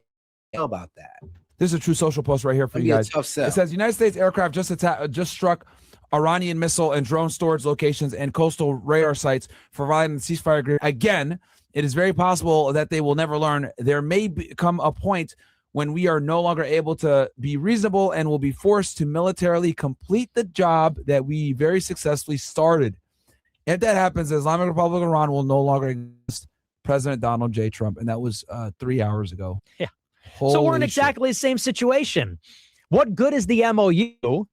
how about that? This is a True Social post right here for you guys. It says United States aircraft just struck Iranian missile and drone storage locations and coastal radar sites for violating the ceasefire agreement. Again, it is very possible that they will never learn. There may come a point when we are no longer able to be reasonable and will be forced to militarily complete the job that we very successfully started. If that happens, the Islamic Republic of Iran will no longer exist. President Donald J. Trump. And that was 3 hours ago. Yeah. So we're in exactly the same situation. What good is the MOU?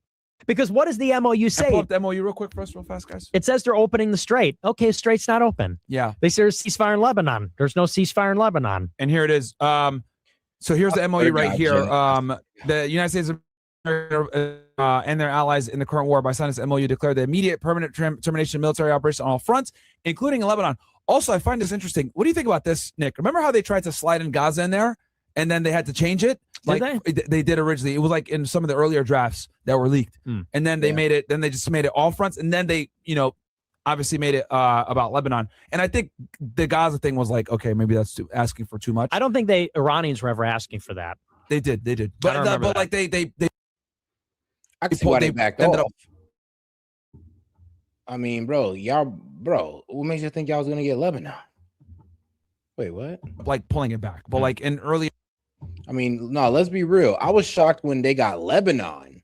Because what does the MOU say? Pull up the MOU real quick for us, real fast, guys. It says they're opening the strait. Okay, the strait's not open. Yeah. They say there's ceasefire in Lebanon. There's no ceasefire in Lebanon. And here it is. So here's the MOU right here. The United States and their allies in the current war by signing this MOU declared the immediate permanent termination of military operations on all fronts, including in Lebanon. Also, I find this interesting. What do you think about this, Nick? Remember how they tried to slide in Gaza in there? And then they had to change it. Like they did originally. It was like in some of the earlier drafts that were leaked. And then they made it. Then they just made it all fronts. And then they, obviously made it about Lebanon. And I think the Gaza thing was like, okay, maybe that's asking for too much. I don't think Iranians were ever asking for that. They did. But like they I can see why they backed off. I mean, bro, what makes you think y'all was gonna get Lebanon? Wait, what? Like pulling it back, but like in early. I mean, no, let's be real. I was shocked when they got Lebanon,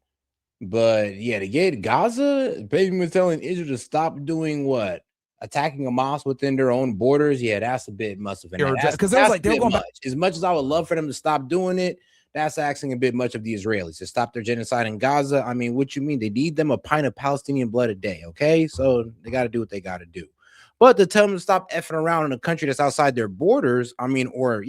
but yeah, to get Gaza, baby was telling Israel to stop doing what? Attacking a mosque within their own borders. Yeah, that's a bit much of an because it was like they were going back. As much as I would love for them to stop doing it, that's asking a bit much of the Israelis to stop their genocide in Gaza. I mean, what you mean? They need them a pint of Palestinian blood a day, okay? So they got to do what they got to do. But to tell them to stop effing around in a country that's outside their borders, I mean, or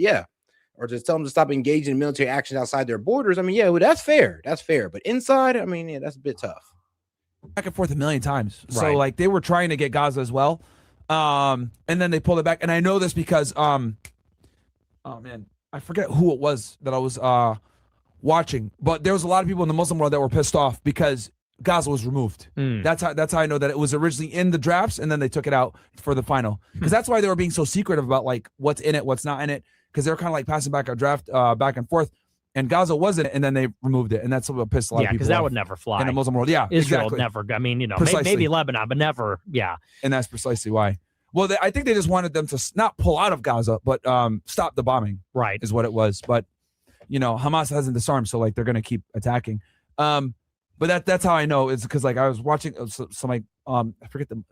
just tell them to stop engaging in military actions outside their borders. I mean, yeah, well, that's fair. That's fair. But inside, I mean, yeah, that's a bit tough. Back and forth a million times. Right. So like they were trying to get Gaza as well. And then they pulled it back. And I know this because oh man, I forget who it was that I was watching, but there was a lot of people in the Muslim world that were pissed off because Gaza was removed. That's how I know that it was originally in the drafts and then they took it out for the final. Because that's why they were being so secretive about like what's in it, what's not in it. Because they were kind of like passing back a draft back and forth. And Gaza wasn't, and then they removed it, and that's what pissed a lot of people off. Yeah, because that would never fly in the Muslim world. Yeah, Israel exactly. never. I mean, Precisely. maybe Lebanon, but never. Yeah, and that's precisely why. Well, I think they just wanted them to not pull out of Gaza, but stop the bombing. Right, is what it was. But Hamas hasn't disarmed, so like they're gonna keep attacking. But that's how I know is because like I was watching some like I forget them.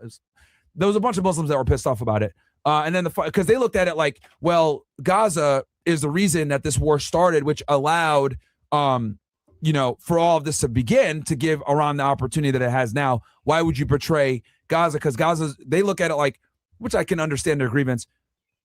There was a bunch of Muslims that were pissed off about it, and then because they looked at it like, well, Gaza is the reason that this war started, which allowed for all of this to begin, to give Iran the opportunity that it has now. Why would you betray Gaza? Because they look at it like, which I can understand their grievance.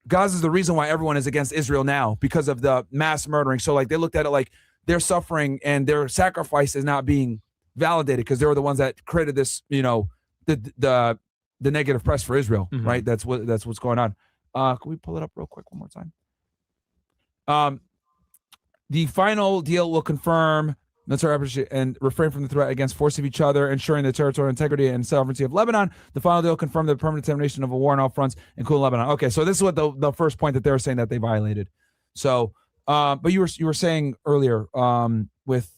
Gaza is the reason why everyone is against Israel now because of the mass murdering. So like they looked at it like their suffering and their sacrifice is not being validated because they were the ones that created this, the negative press for Israel, right? That's what's going on. Can we pull it up real quick one more time? The final deal will confirm and refrain from the threat against force of each other, ensuring the territorial integrity and sovereignty of Lebanon. The final deal confirmed the permanent termination of a war on all fronts, including Lebanon. Okay, so this is what the first point that they were saying that they violated. So, but you were saying earlier with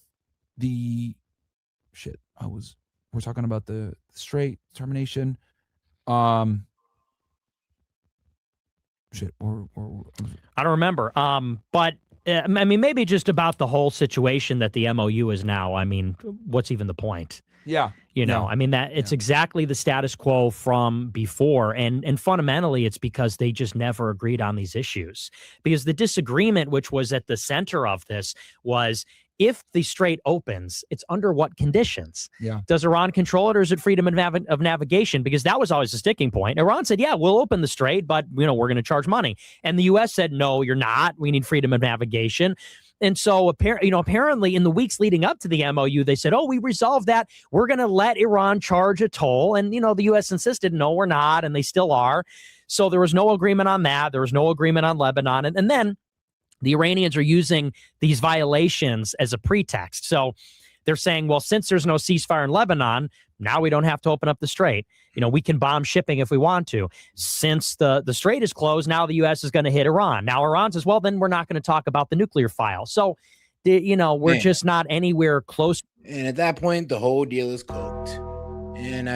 the shit. We're talking about the straight termination. Shit, I don't remember. But I mean, maybe just about the whole situation that the MOU is now. I mean, what's even the point? Yeah. I mean, that it's exactly the status quo from before. And fundamentally, it's because they just never agreed on these issues. Because the disagreement, which was at the center of this, was if the Strait opens, it's under what conditions? Yeah. Does Iran control it, or is it freedom of navigation? Because that was always the sticking point. Iran said, yeah, we'll open the Strait, but we're going to charge money. And the U.S. said, no, you're not. We need freedom of navigation. And so apparently in the weeks leading up to the MOU, they said, oh, we resolved that. We're going to let Iran charge a toll. And, the U.S. insisted, no, we're not. And they still are. So there was no agreement on that. There was no agreement on Lebanon. And then the Iranians are using these violations as a pretext. So they're saying, well, since there's no ceasefire in Lebanon, now we don't have to open up the Strait. We can bomb shipping if we want to. Since the Strait is closed, now the U.S. is going to hit Iran. Now Iran says, well, then we're not going to talk about the nuclear file. So, we're just not anywhere close. And at that point, the whole deal is cooked. And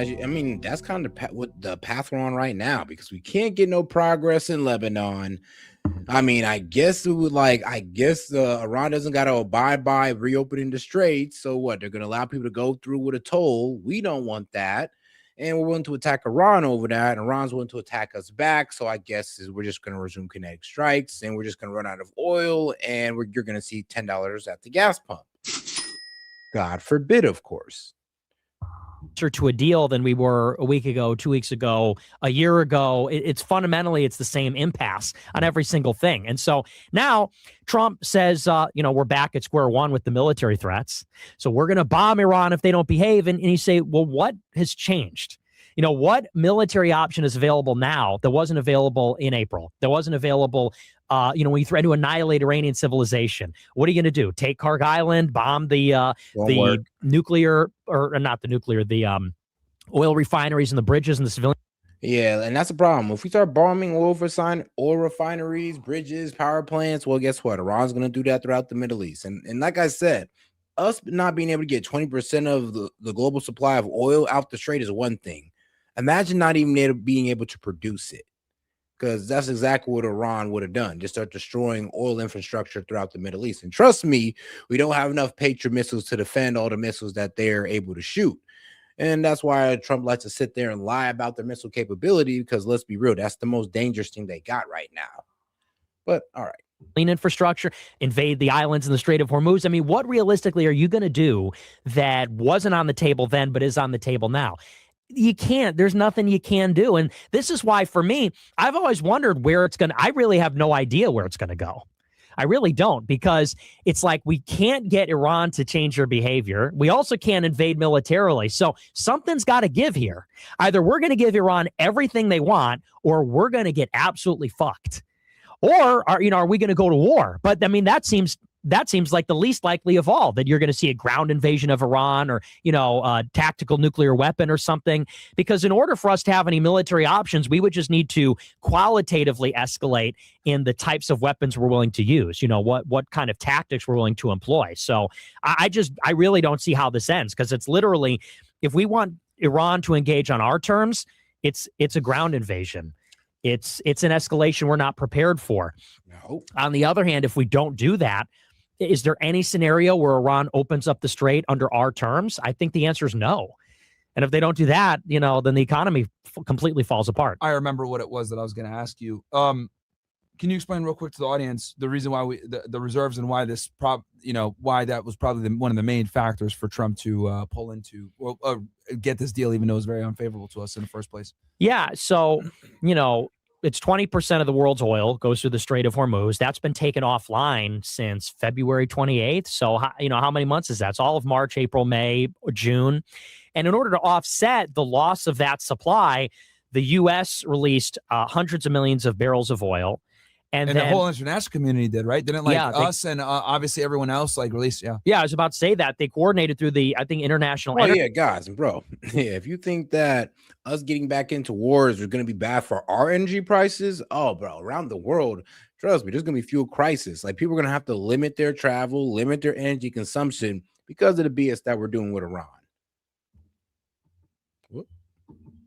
that's kind of what the path we're on right now, because we can't get no progress in Lebanon. I mean, I guess Iran doesn't got to abide by reopening the Strait. So what? They're going to allow people to go through with a toll. We don't want that. And we're willing to attack Iran over that. And Iran's willing to attack us back. So I guess we're just going to resume kinetic strikes, and we're just going to run out of oil, and you're going to see $10 at the gas pump. God forbid, of course. To a deal than we were a week ago, 2 weeks ago, a year ago. It's fundamentally, it's the same impasse on every single thing. And so now Trump says, we're back at square one with the military threats. So we're going to bomb Iran if they don't behave. And you say, well, what has changed? What military option is available now that wasn't available in April? That wasn't available, when you threaten to annihilate Iranian civilization. What are you going to do? Take Karg Island, bomb the nuclear, or not the nuclear, the oil refineries and the bridges and the civilian. Yeah, and that's the problem. If we start bombing oil refineries, bridges, power plants, well, guess what? Iran's going to do that throughout the Middle East. And like I said, us not being able to get 20% of the global supply of oil out the strait is one thing. Imagine not even being able to produce it, because that's exactly what Iran would have done. Just start destroying oil infrastructure throughout the Middle East. And trust me, we don't have enough Patriot missiles to defend all the missiles that they're able to shoot. And that's why Trump likes to sit there and lie about their missile capability, because let's be real, that's the most dangerous thing they got right now. But all right. Clean infrastructure, invade the islands in the Strait of Hormuz. I mean, what realistically are you going to do that wasn't on the table then, but is on the table now? You can't. There's nothing you can do. And this is why, for me, I've always wondered where it's going to, I really have no idea where it's going to go. I really don't, because it's like we can't get Iran to change their behavior. We also can't invade militarily. So something's got to give here. Either we're going to give Iran everything they want, or we're going to get absolutely fucked. Or are we going to go to war? But I mean, that seems like the least likely of all, that you're going to see a ground invasion of Iran, or, a tactical nuclear weapon or something. Because in order for us to have any military options, we would just need to qualitatively escalate in the types of weapons we're willing to use, what kind of tactics we're willing to employ. So I really don't see how this ends, because it's literally, if we want Iran to engage on our terms, it's a ground invasion. It's an escalation we're not prepared for. No. On the other hand, if we don't do that, is there any scenario where Iran opens up the strait under our terms? I think the answer is no. And if they don't do that, then the economy completely falls apart. I remember what it was that I was going to ask you. Can you explain real quick to the audience the reason why the reserves, and why this why that was probably one of the main factors for Trump to pull into get this deal, even though it was very unfavorable to us in the first place? Yeah. So, it's 20% of the world's oil goes through the Strait of Hormuz. That's been taken offline since February 28th. So, how many months is that? It's all of March, April, May, June. And in order to offset the loss of that supply, the U.S. released hundreds of millions of barrels of oil. And then, the whole international community did, right? Didn't us and obviously everyone else release? Yeah. Yeah, I was about to say that. They coordinated through the, I think, international. Oh, yeah, guys, bro. Yeah, if you think that us getting back into wars is going to be bad for our energy prices, oh, bro, around the world, trust me, there's going to be fuel crisis. Like, people are going to have to limit their travel, limit their energy consumption because of the BS that we're doing with Iran.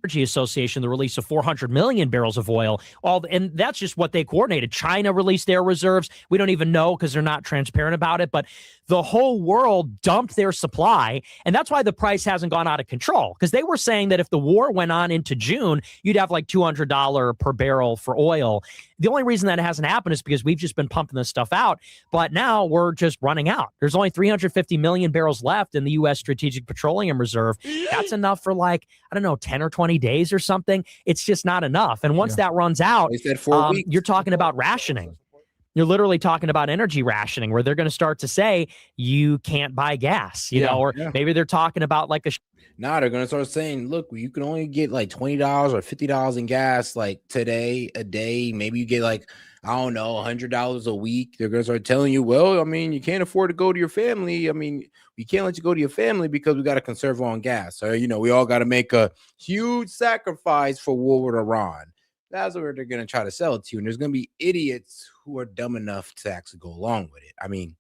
Energy Association, the release of 400 million barrels of oil, and that's just what they coordinated. China released their reserves. We don't even know, because they're not transparent about it, but the whole world dumped their supply, and that's why the price hasn't gone out of control, because they were saying that if the war went on into June, you'd have like $200 per barrel for oil. The only reason that it hasn't happened is because we've just been pumping this stuff out, but now we're just running out. There's only 350 million barrels left in the U.S. Strategic Petroleum Reserve. That's enough for 10 or 20 days or something. It's just not enough. And once that runs out, you're talking about rationing. You're literally talking about energy rationing, where they're going to start to say you can't buy gas, maybe they're talking about they're going to start saying, look, you can only get like $20 or $50 in gas today, a day. Maybe you get $100 a week. They're going to start telling you, well, I mean, you can't afford to go to your family. I mean, we can't let you go to your family because we got to conserve on gas. So, we all got to make a huge sacrifice for war with Iran. That's where they're going to try to sell it to you. And there's going to be idiots who are dumb enough to actually go along with it. I mean,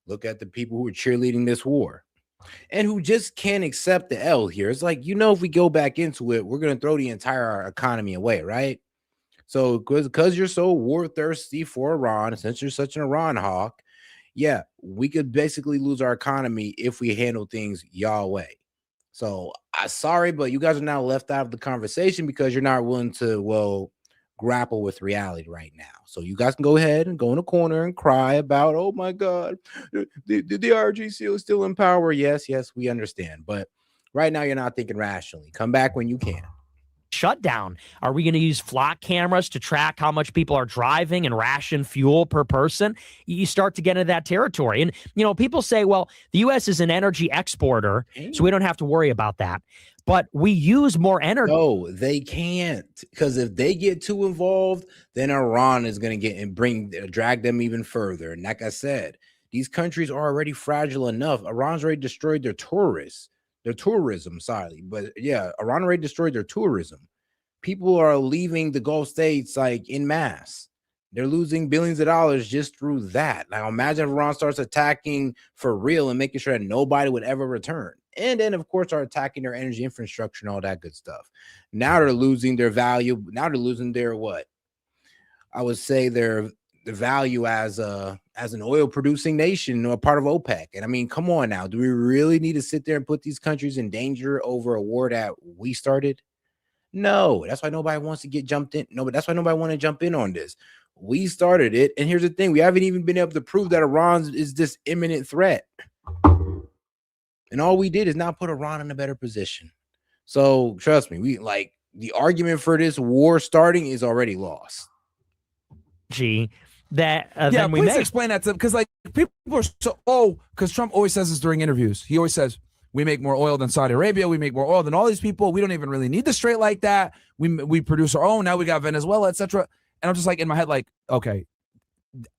look at the people who are cheerleading this war and who just can't accept the L here. It's like, if we go back into it, we're going to throw the entire economy away, right? So because you're so war thirsty for Iran, since you're such an Iran hawk, yeah, we could basically lose our economy if we handle things y'all way. So sorry, but you guys are now left out of the conversation because you're not willing to, grapple with reality right now. So you guys can go ahead and go in a corner and cry about, oh my God, the RGC is still in power. Yes, we understand. But right now you're not thinking rationally. Come back when you can. Shutdown. Are we going to use flock cameras to track how much people are driving and ration fuel per person? You start to get into that territory. And, people say, well, the U.S. is an energy exporter, so we don't have to worry about that. But we use more energy. No, they can't, because if they get too involved, then Iran is going to get and drag them even further. And like I said, these countries are already fragile enough. Iran's already destroyed their tourism. But yeah, Iran already destroyed their tourism. people are leaving the Gulf states like in mass. They're losing billions of dollars just through that. Now imagine if Iran starts attacking for real and making sure that nobody would ever return. And then, of course, are attacking their energy infrastructure and all that good stuff. Now they're losing their value. Now they're losing their what? I would say their value as an oil producing nation or part of OPEC. And I mean, come on now. Do we really need to sit there and put these countries in danger over a war that we started? No, that's why nobody wants to get jumped in. No, but that's why nobody want to jump in on this. We started it. And here's the thing. We haven't even been able to prove that Iran is this imminent threat. And all we did is not put Iran in a better position. So trust me, we like the argument for this war starting is already lost. That yeah, then we please make. explain that to them, because like people are so because Trump always says this during interviews. He always says we make more oil than Saudi Arabia, we make more oil than all these people. We don't even really need the Strait like that. We produce our own. Now we got Venezuela, etc. And I'm just like in my head, like, okay,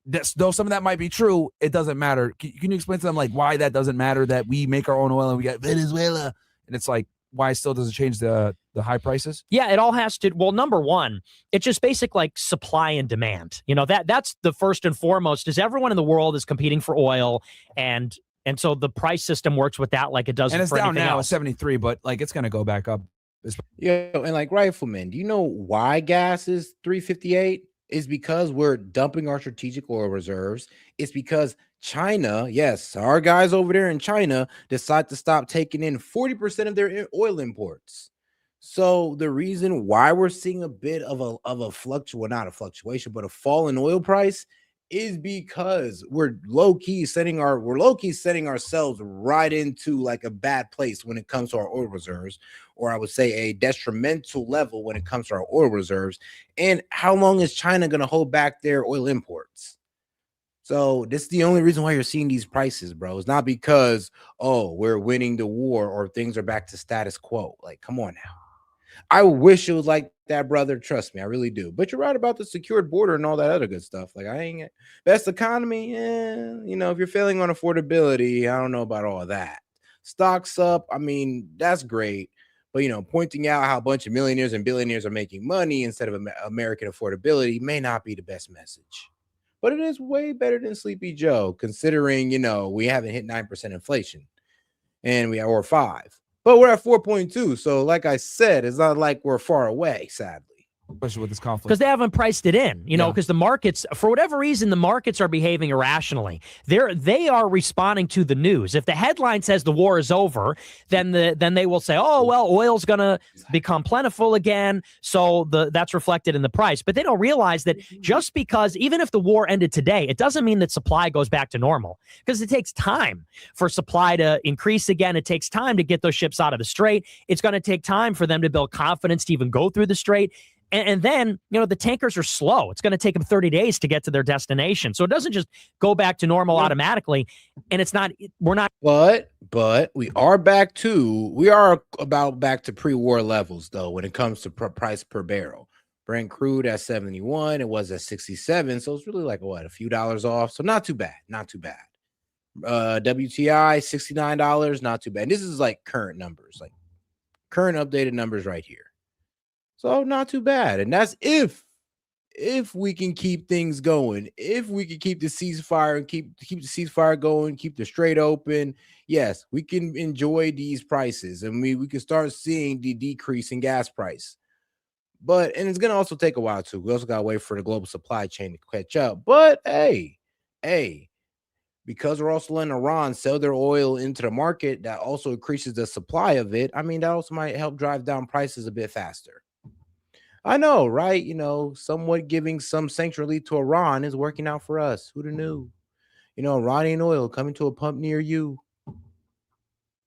though some of that might be true, it doesn't matter. Can you explain to them like why that doesn't matter, that we make our own oil and we got Venezuela, and it's like why still doesn't change the high prices? Yeah, it all has to. Well, number one, it's just basic like supply and demand. You know, that's the first and foremost. Is everyone in the world is competing for oil, and so the price system works with that like it does. And it's for down anything now else. at 73, but like it's gonna go back up. Yeah, and like Rifleman, do you know why gas is $3.58? Is because we're dumping our strategic oil reserves. It's because China, yes, our guys over there in China decide to stop taking in 40% of their oil imports. So the reason why we're seeing a bit of a not a fluctuation, but a fall in oil price is because we're low-key setting ourselves right into like a bad place when it comes to our oil reserves, or I would say a detrimental level when it comes to our oil reserves. And how long is China going to hold back their oil imports? So this is the only reason why you're seeing these prices, bro. It's not because, oh, we're winning the war or things are back to status quo. Like, come on now. I wish it was like that, brother. Trust me, I really do. But you're right about the secured border and all that other good stuff. Like, I ain't best economy. Yeah, you know, if you're failing on affordability, I don't know about all that. Stocks up. I mean, that's great. But, you know, pointing out how a bunch of millionaires and billionaires are making money instead of American affordability may not be the best message. But it is way better than Sleepy Joe, considering, you know, we haven't hit 9% inflation and or 5. But we're at 4.2. So like I said, it's not like we're far away, sadly. Especially with this conflict. Because they haven't priced it in, you know, because the markets, for whatever reason, the markets are behaving irrationally. They are responding to the news. If the headline says the war is over, then they will say, oh, well, oil's going to become plentiful again. So that's reflected in the price. But they don't realize that just because even if the war ended today, it doesn't mean that supply goes back to normal, because it takes time for supply to increase again. It takes time to get those ships out of the Strait. It's going to take time for them to build confidence to even go through the Strait. And then, you know, the tankers are slow. It's going to take them 30 days to get to their destination. So it doesn't just go back to normal automatically. And we're not. But we are back to pre-war levels, though, when it comes to price per barrel. Brent crude at 71. It was at 67. So it's really like, a few dollars off. So not too bad. WTI, $69. Not too bad. And this is like current numbers, like current updated numbers right here. So not too bad. And that's if we can keep things going, if we can keep the ceasefire and keep the ceasefire going, keep the Strait open, yes, we can enjoy these prices and we can start seeing the decrease in gas price. And it's going to also take a while too. We also got to wait for the global supply chain to catch up. But hey, because we're also letting Iran sell their oil into the market, that also increases the supply of it. I mean, that also might help drive down prices a bit faster. I know, right? You know, somewhat giving some sanctuary to Iran is working out for us. Who'd have knew? You know, Iranian oil coming to a pump near you.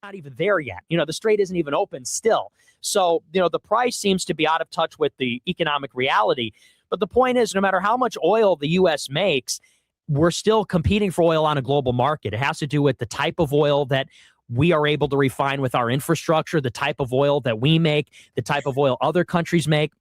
Not even there yet. You know, the Strait isn't even open still. So, you know, the price seems to be out of touch with the economic reality. But the point is, no matter how much oil the U.S. makes, we're still competing for oil on a global market. It has to do with the type of oil that we are able to refine with our infrastructure, the type of oil that we make, the type of oil other countries make.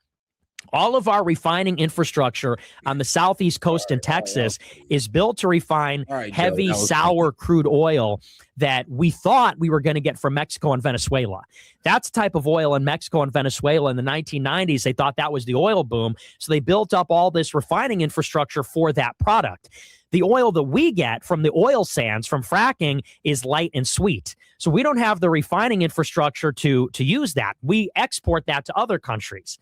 All of our refining infrastructure on the southeast coast in Texas is built to refine heavy, sour crude oil that we thought we were going to get from Mexico and Venezuela. That's the type of oil in Mexico and Venezuela in the 1990s. They thought that was the oil boom. So they built up all this refining infrastructure for that product. The oil that we get from the oil sands from fracking is light and sweet. So we don't have the refining infrastructure to use that. We export that to other countries.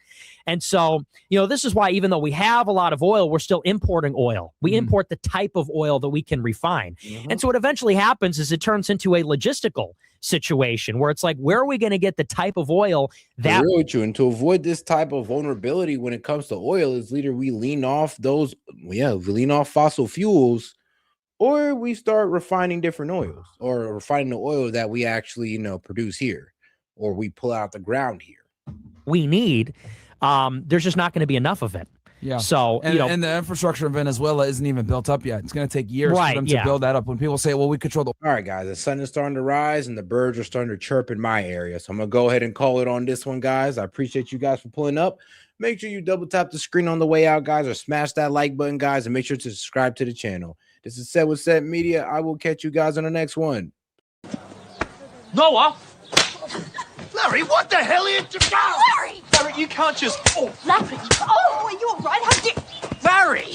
And so, this is why even though we have a lot of oil, we're still importing oil. We import the type of oil that we can refine. And so what eventually happens is it turns into a logistical situation where it's like, where are we going to get the type of oil that real with you? And to avoid this type of vulnerability when it comes to oil is either we lean off fossil fuels, or we start refining different oils, or refining the oil that we actually produce here, or we pull out the ground here. We need. There's just not going to be enough of it. Yeah. So, and the infrastructure in Venezuela isn't even built up yet. It's going to take years for them to build that up. When people say, well, we control the. All right, guys, the sun is starting to rise and the birds are starting to chirp in my area. So I'm going to go ahead and call it on this one, guys. I appreciate you guys for pulling up. Make sure you double tap the screen on the way out, guys, or smash that like button, guys, and make sure to subscribe to the channel. This is S.E.T with S.E.T Media. I will catch you guys on the next one. Noah! Larry, what the hell are you doing? Larry! Larry, you can't just. Oh, Larry! Oh, are you all right? How did... Larry!